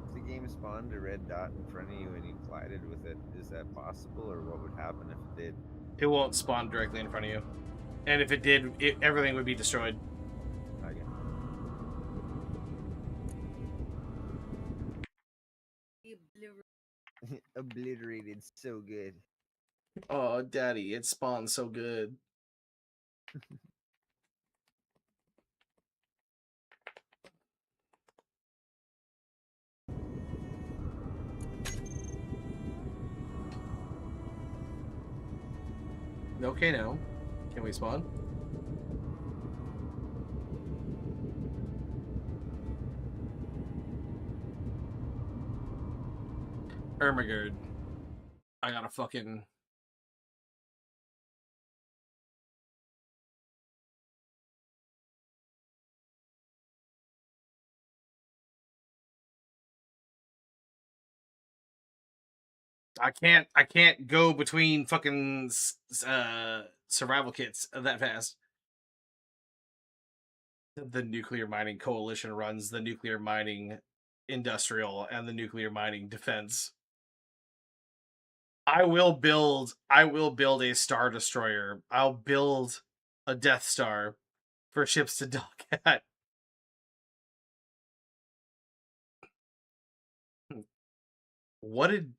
If the game spawned a red dot in front of you and you collided with it, is that possible, or what would happen if it did? It won't spawn directly in front of you. And if it did, everything would be destroyed. Okay. Obliterated so good. Oh, daddy, it spawns so good. Okay, now. Can we spawn? Ermagerd. I gotta fucking... I can't go between fucking survival kits that fast. The Nuclear Mining Coalition runs the nuclear mining industrial and the nuclear mining defense. I will build a Star Destroyer. I'll build a Death Star for ships to dock at. What did...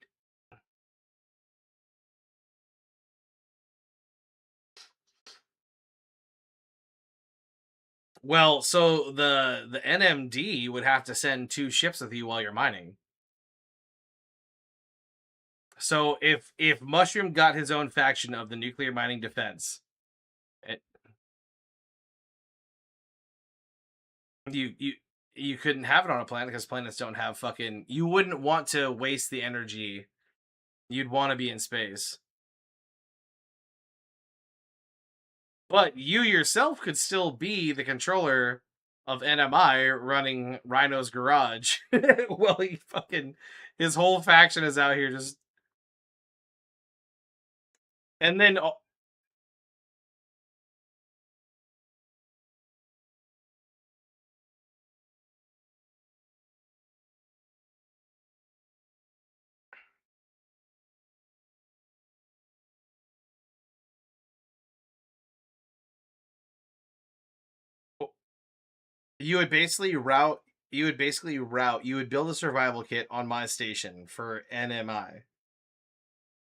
Well, so the NMD would have to send 2 ships with you while you're mining. So if Mushroom got his own faction of the nuclear mining defense, you couldn't have it on a planet because planets don't have fucking... You wouldn't want to waste the energy. You'd want to be in space. But you yourself could still be the controller of NMI running Rhino's garage. Well, his whole faction is out here just... And then... You would basically build a survival kit on my station for NMI.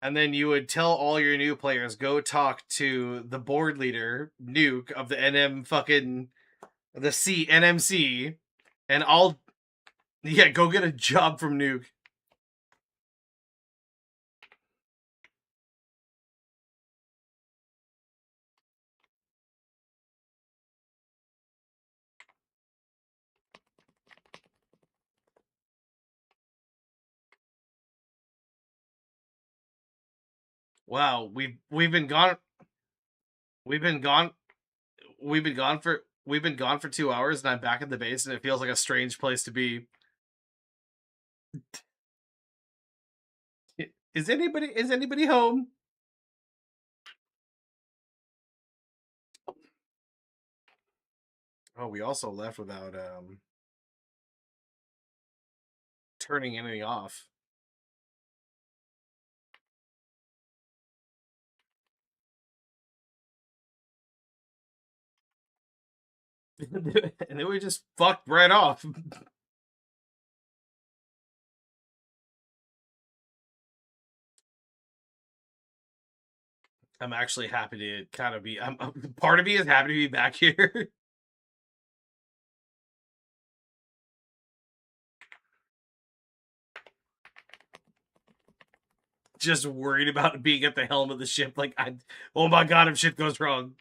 And then you would tell all your new players, go talk to the board leader, Nuke, of the NMC, and go get a job from Nuke. Wow, we've been gone for we've been gone for 2 hours, and I'm back at the base, and it feels like a strange place to be. Is anybody home? Oh, we also left without turning anything off. And then we just fucked right off. I'm actually happy to kind of be. Part of me is happy to be back here. Just worried about being at the helm of the ship. Like, oh my god, if shit goes wrong.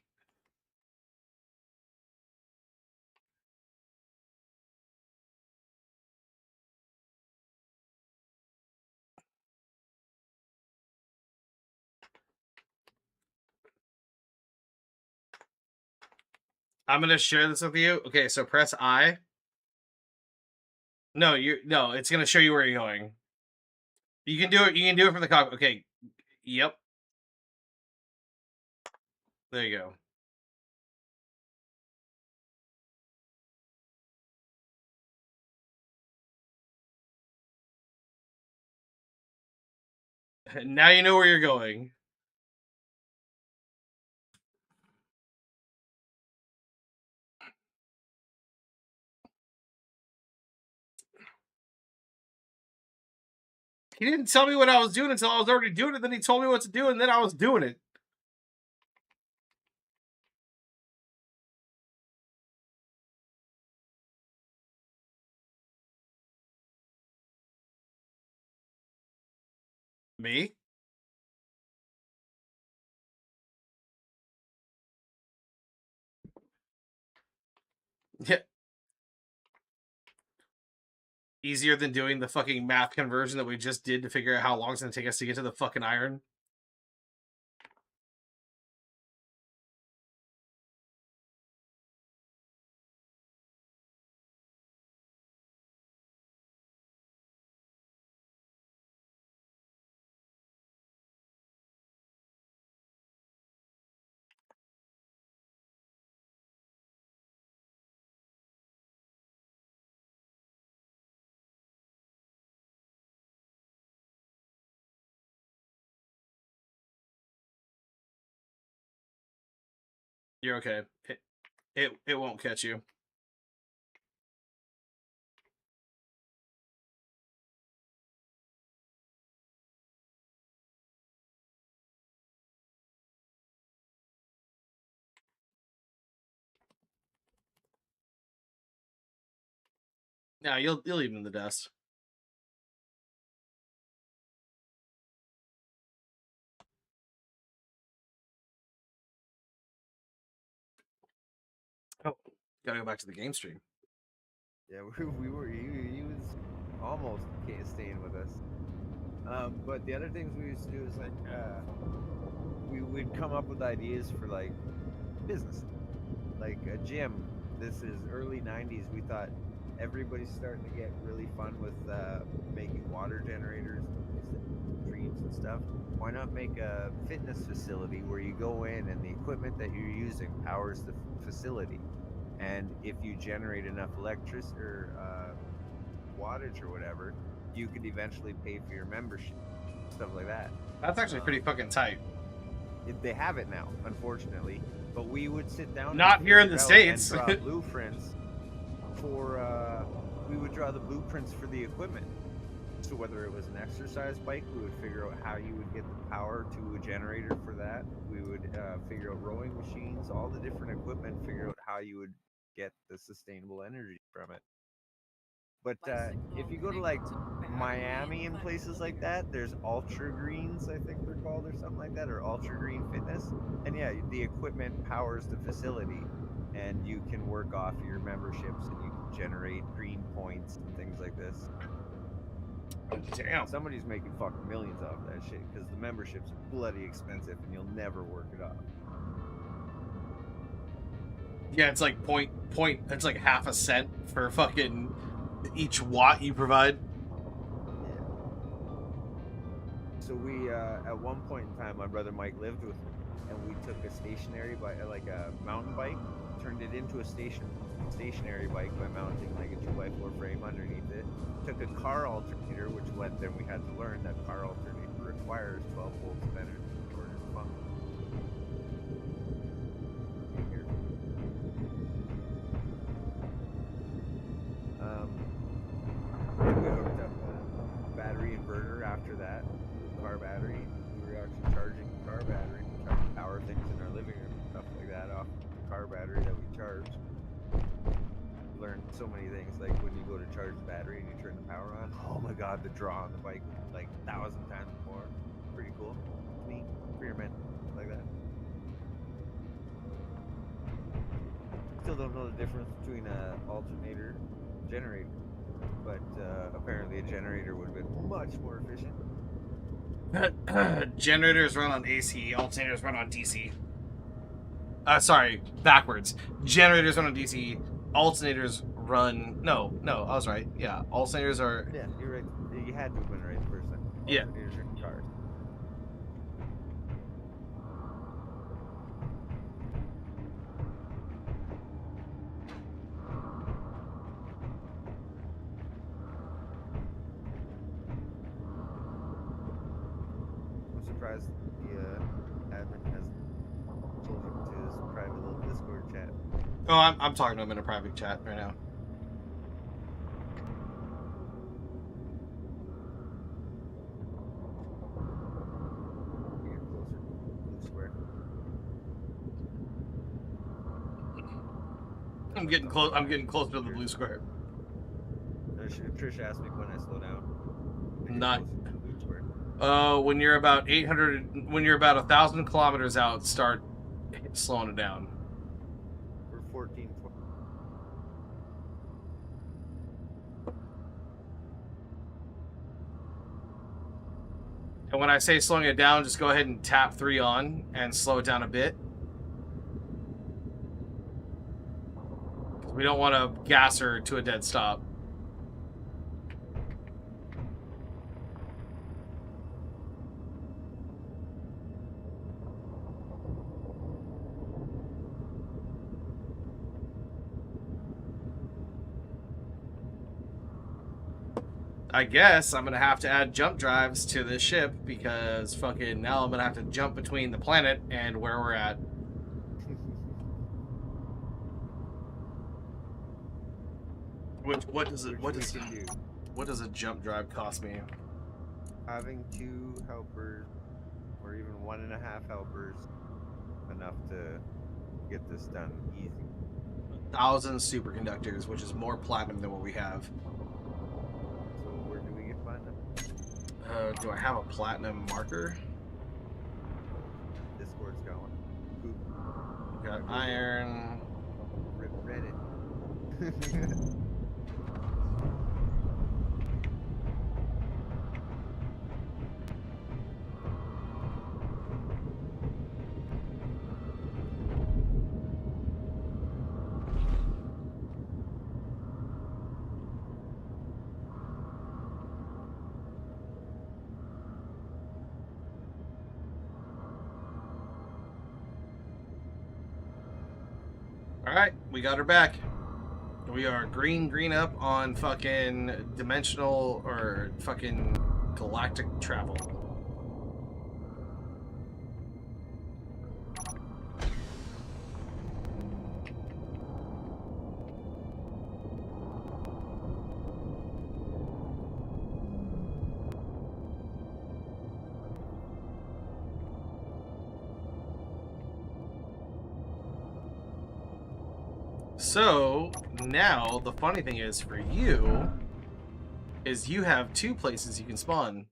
I'm gonna share this with you. Okay, so press I. No, it's gonna show you where you're going. You can do it. You can do it from the cockpit. Okay. Yep. There you go. Now you know where you're going. He didn't tell me what I was doing until I was already doing it. Then he told me what to do, and then I was doing it. Me? Yeah. Easier than doing the fucking math conversion that we just did to figure out how long it's gonna take us to get to the fucking iron. You're okay. It won't catch you. No, you'll leave him in the dust. Oh, gotta go back to the game stream. Yeah, we were. He was almost staying with us. But the other things we used to do is like we would come up with ideas for like business, like a gym. This is early '90s. We thought everybody's starting to get really fun with making water generators, dreams and stuff. Why not make a fitness facility where you go in and the equipment that you're using powers the facility, and if you generate enough electricity or wattage or whatever, you could eventually pay for your membership, stuff like that. That's actually pretty fucking tight. They have it now, unfortunately. But we would sit down. Not here in the States. And draw blueprints for. We would draw the blueprints for the equipment. So whether it was an exercise bike, we would figure out how you would get the power to a generator for that. We would figure out rowing machines, all the different equipment, figure out how you would get the sustainable energy from it. But if you go to like Miami and places like that, there's Ultra Greens, I think they're called, or something like that, or Ultra Green Fitness. And yeah, the equipment powers the facility, and you can work off your memberships, and you can generate green points and things like this. Damn. Somebody's making fucking millions off that shit because the memberships are bloody expensive, and you'll never work it off. Yeah, it's like point. It's like half a cent for fucking each watt you provide. Yeah. So we, at one point in time, my brother Mike lived with me, and we took a stationary bike, like a mountain bike, turned it into a stationary bike by mounting like a 2x4 frame underneath it. Took a car alternator, which then we had to learn that car alternator requires 12 volts of energy in order to function. We hooked up a battery inverter after that, car battery. We were actually charging the car battery, trying to power things in our living room, stuff like that, off the car battery that we charged. Learned so many things, like when you go to charge the battery and you turn the power on. Oh my god, the draw on the bike was like 1,000 times more. Pretty cool. Neat. Experiment like that. Still don't know the difference between a alternator and generator, but apparently a generator would have been much more efficient. Generators run on AC, alternators run on DC. Sorry, backwards. Generators run on DC, alternators run. No, I was right. Yeah, alternators are. Yeah, you're right. You had to have been right the first time. Yeah. Alternators are in cars. I'm surprised the admin hasn't told you to his private little Discord chat. Oh, I'm talking to him in a private chat right now. You get closer. Blue square. I'm getting close. I'm getting closer to the blue square. Trish asked me when I slow down. to get Not. closer to the blue square. When you're about 800, when you're about 1,000 kilometers out, start slowing it down. We're 14. And when I say slowing it down, just go ahead and tap 3 on and slow it down a bit. We don't want to gas her to a dead stop. I guess I'm gonna have to add jump drives to this ship because fucking now I'm gonna have to jump between the planet and where we're at. What does a jump drive cost me? Having 2 helpers, or even 1.5 helpers, enough to get this done easy. 1,000 superconductors, which is more platinum than what we have. So where do we get platinum? Do I have a platinum marker? Discord's got one. Poop. Got iron. Rip Reddit. Alright, we got her back. We are green up on fucking dimensional or fucking galactic travel. So now the funny thing is for you is you have 2 places you can spawn.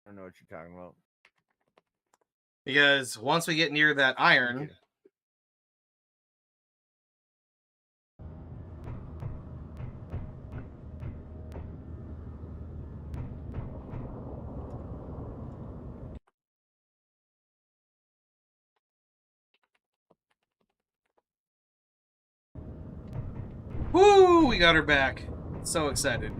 I don't know what you're talking about. Because once we get near that iron, Okay. Woo! We got her back. So excited.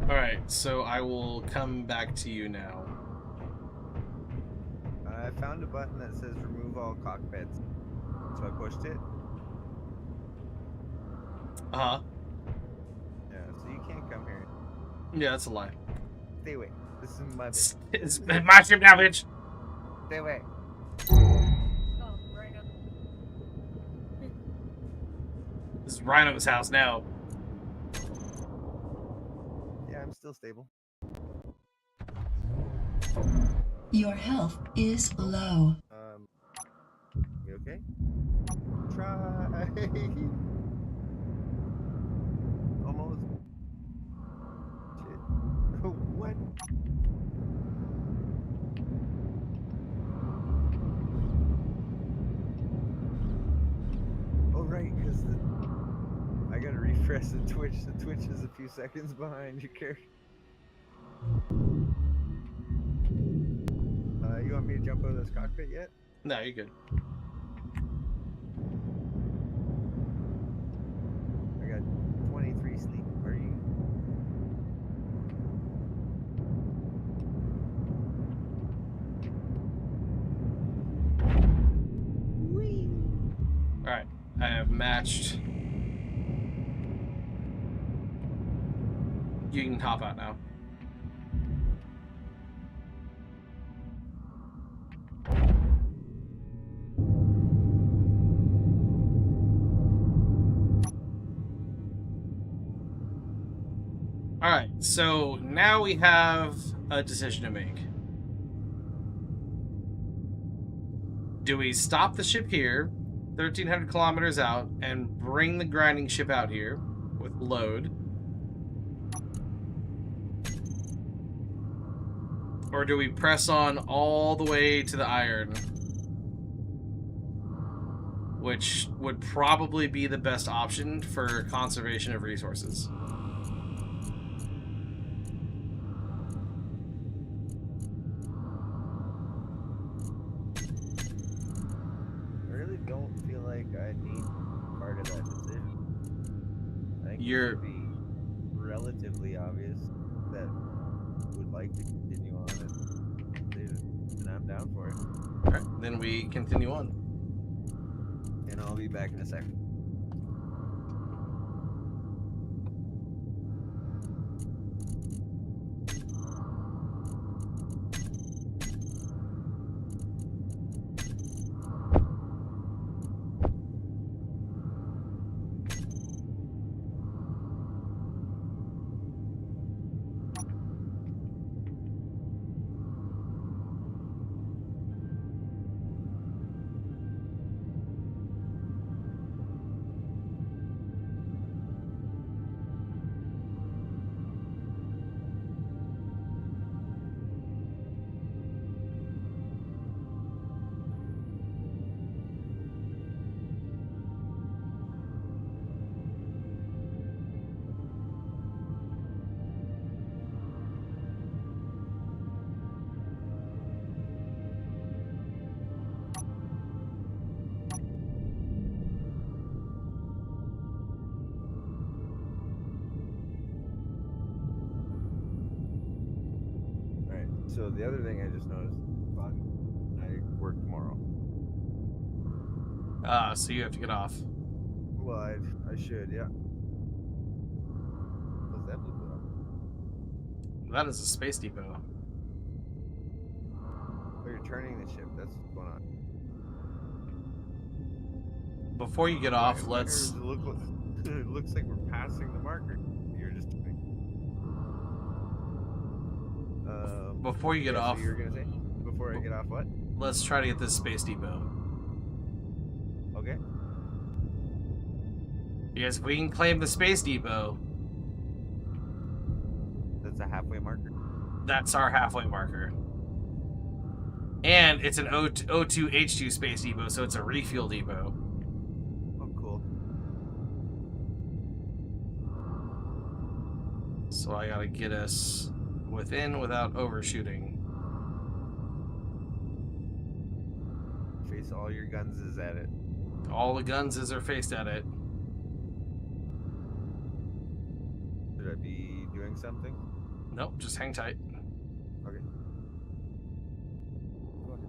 Alright, so I will come back to you now. I found a button that says remove all cockpits. So I pushed it. Uh-huh. Yeah, so you can't come here. Yeah, that's a lie. Stay away. This is my bitch. It's my ship now, bitch! Stay away. Oh, right up. This is Rhino's house now. Yeah, I'm still stable. Your health is low. You okay? Try. Almost. Shit. What? Oh right, because I gotta refresh the Twitch. The Twitch is a few seconds behind your character. You want me to jump out of this cockpit yet? No, you're good. I got 23 sleep. Where are you? Alright, I have matched. You can hop out now. Alright, so now we have a decision to make. Do we stop the ship here, 1,300 kilometers out, and bring the grinding ship out here with load? Or do we press on all the way to the iron? Which would probably be the best option for conservation of resources. I really don't feel like I need part of that decision. I think it You're- should be relatively obvious that would like to continue on and I'm down for it. Alright, then we continue on. And I'll be back in a second. Alright, so the other thing I just noticed, I work tomorrow. So you have to get off. Well, I should, yeah. What's that blue put on? That is a space depot. Oh, you're turning the ship. That's what's going on. Before you get off, Why let's... does it look like, it looks like we're passing the marker. You're just... Before you get yeah, off, so you're gonna say? Before I get off what? let's try to get this space depot. Okay. Because if we can claim the space depot, That's a halfway marker. that's our halfway marker. And it's an O2H2 space depot, so it's a refuel depot. Oh, cool. So I gotta get us within without overshooting. face. All your guns is at it. All the guns are faced at it. Should I be doing something? Nope, just hang tight. Okay. Go ahead.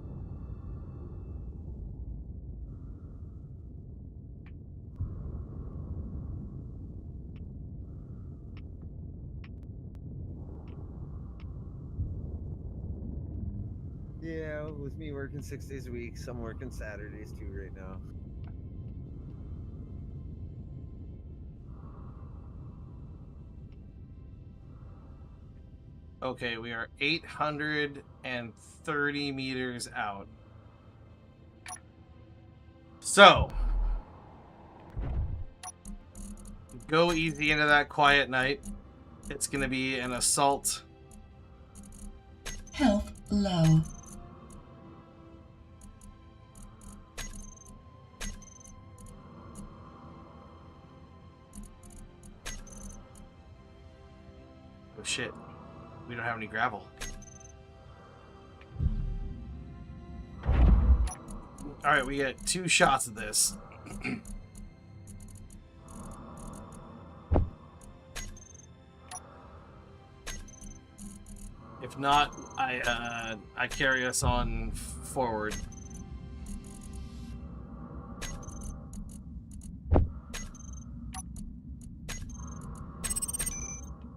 Yeah, with me working 6 days a week, some working Saturdays too right now. Okay, we are 830 meters out. So, go easy into that quiet night. It's going to be an assault. Health low. Oh shit. We don't have any gravel. Alright, we get 2 shots of this. If not, I carry us on forward.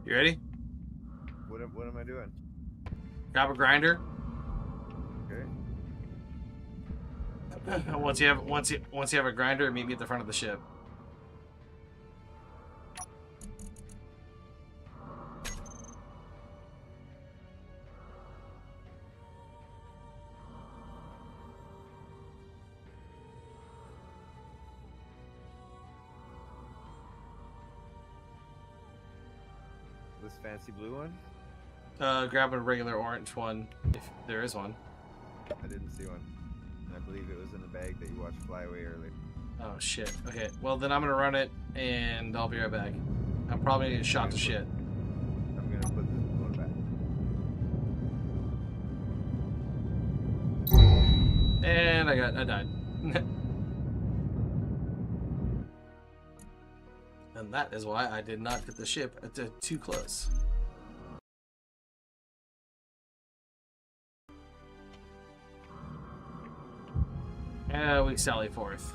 You ready? What am I doing? Grab a grinder. Okay. Once you have a grinder, meet me at the front of the ship. This fancy blue one? Grab a regular orange one, if there is one. I didn't see one. I believe it was in the bag that you watched fly away earlier. Oh shit. Okay, well then I'm gonna run it, and I'll be right back. I'm probably gonna get shot to shit. I'm gonna put this one back. And I died. And that is why I did not get the ship too close. We sally forth.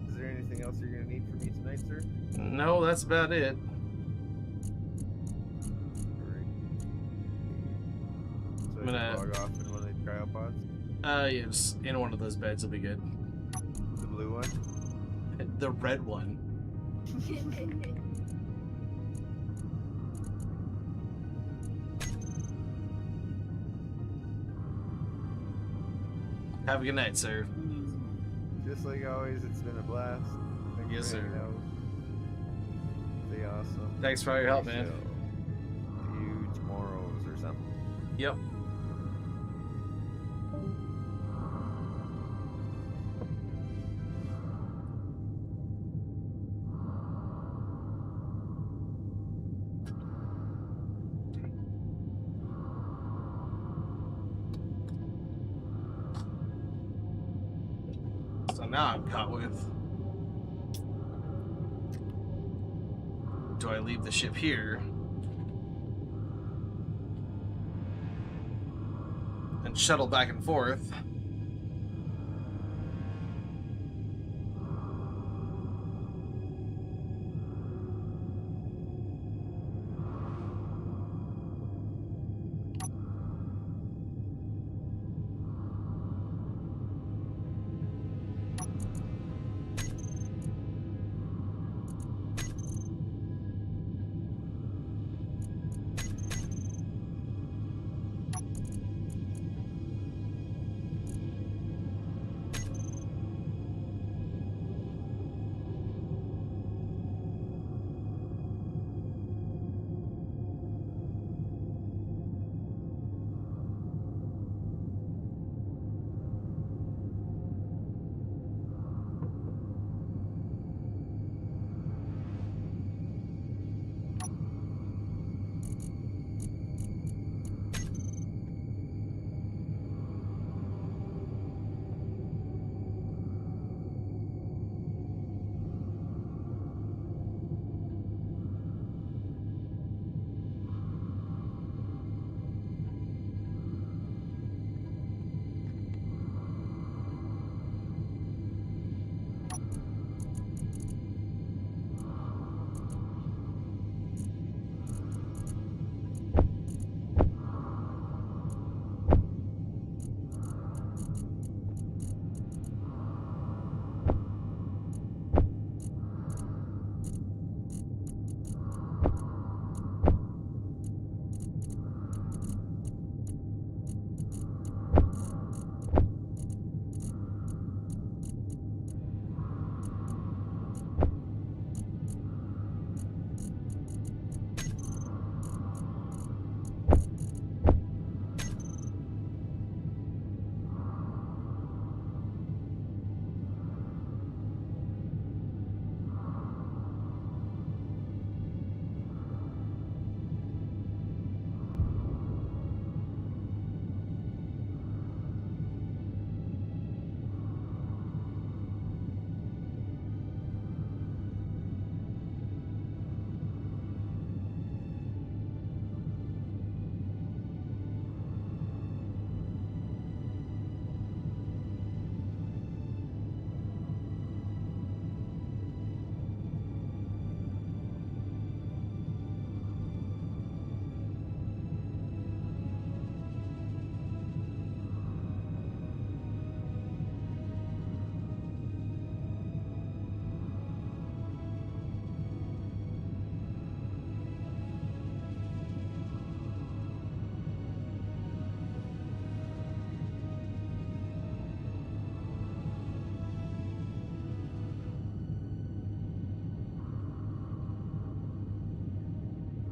Is there anything else you're gonna need from me tonight, sir? No, that's about it. Alright. So I'm gonna- log off in one of the cryopods? Yes, in one of those beds will be good. The blue one? The red one. Have a good night, sir. Just like always, it's been a blast. Thank you Yes, for sir. hanging out. Stay awesome. Thanks for all your help, We man. shall see you tomorrows or something. Yep. So now I'm caught with... Do I leave the ship here? And shuttle back and forth?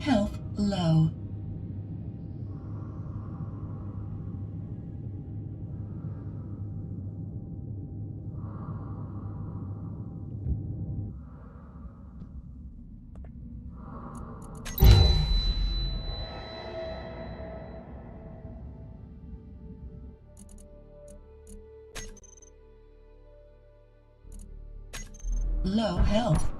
Health low. Low health.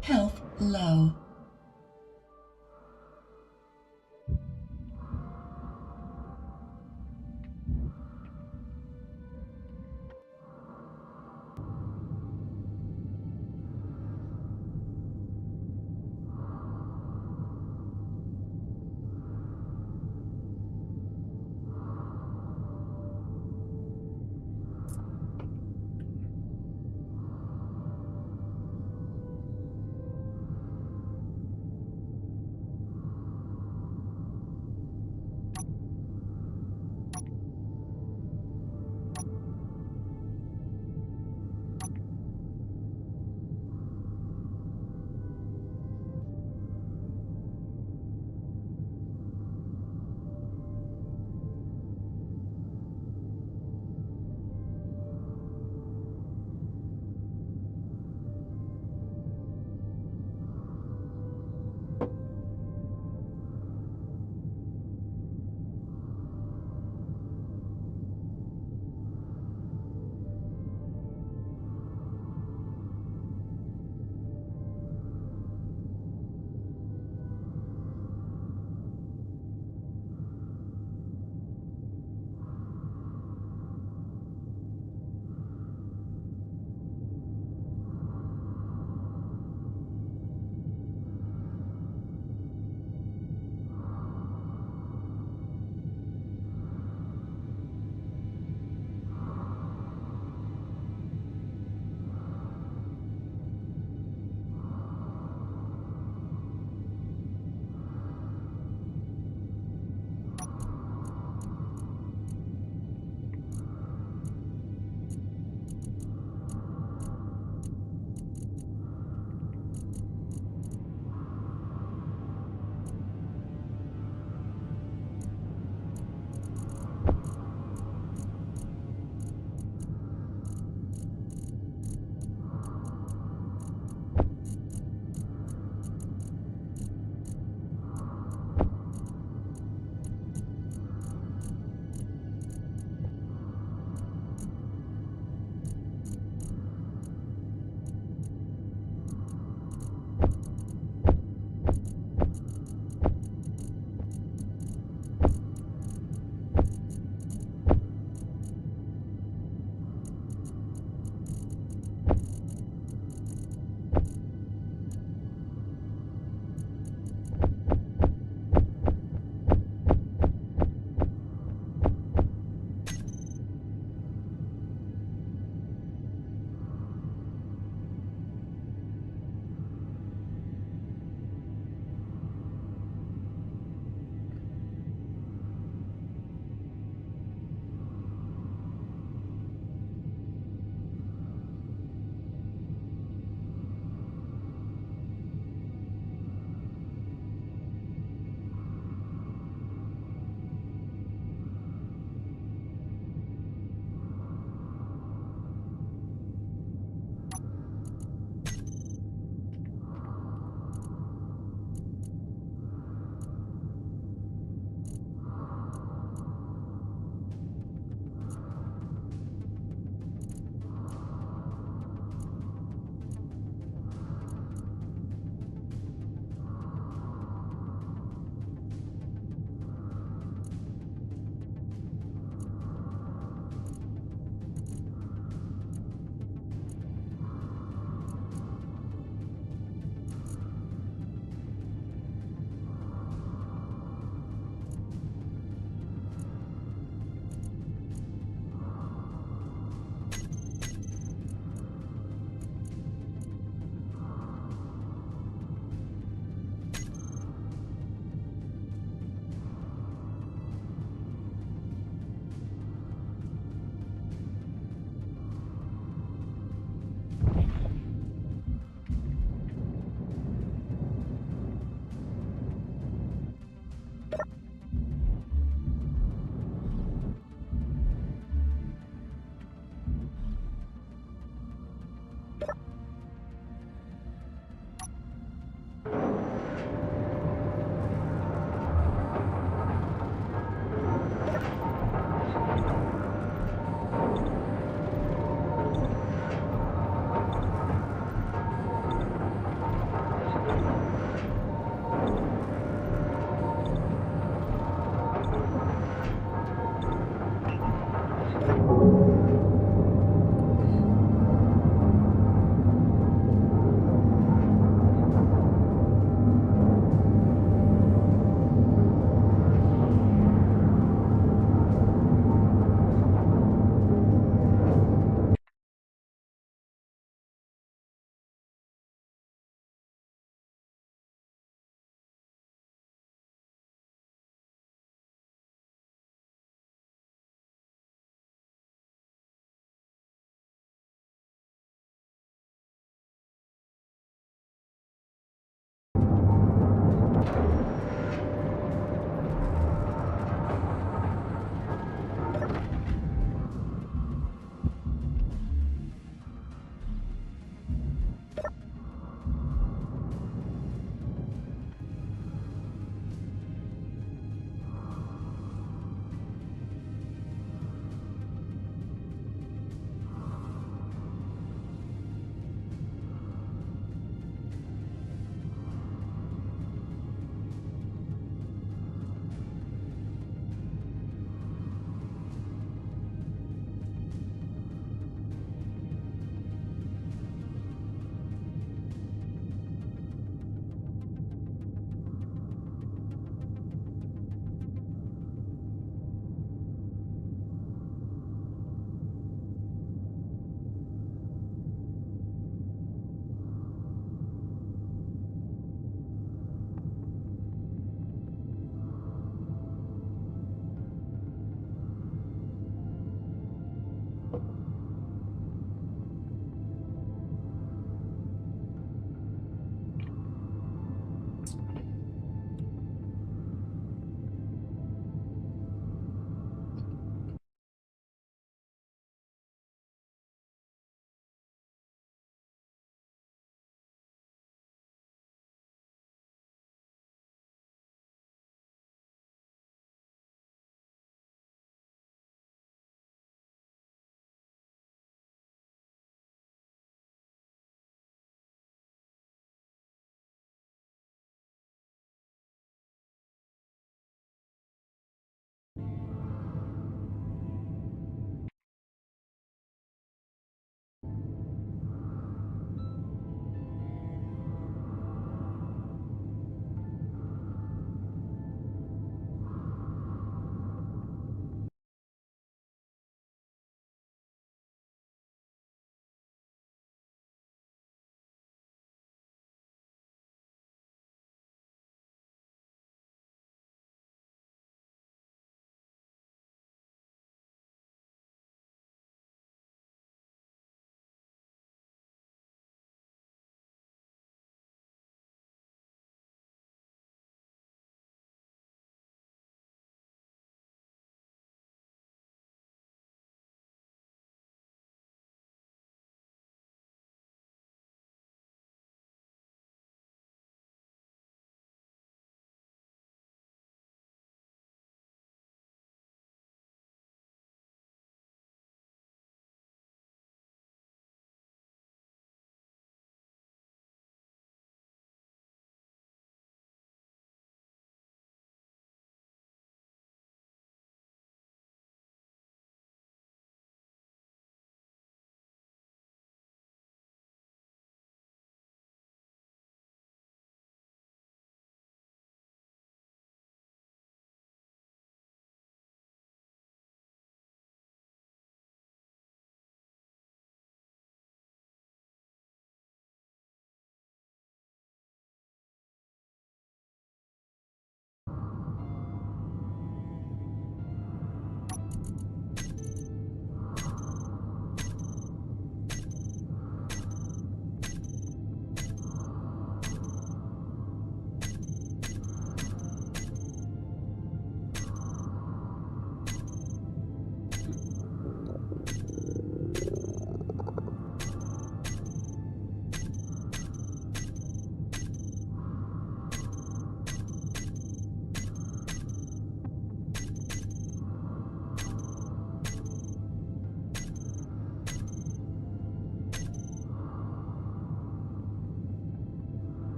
Health low.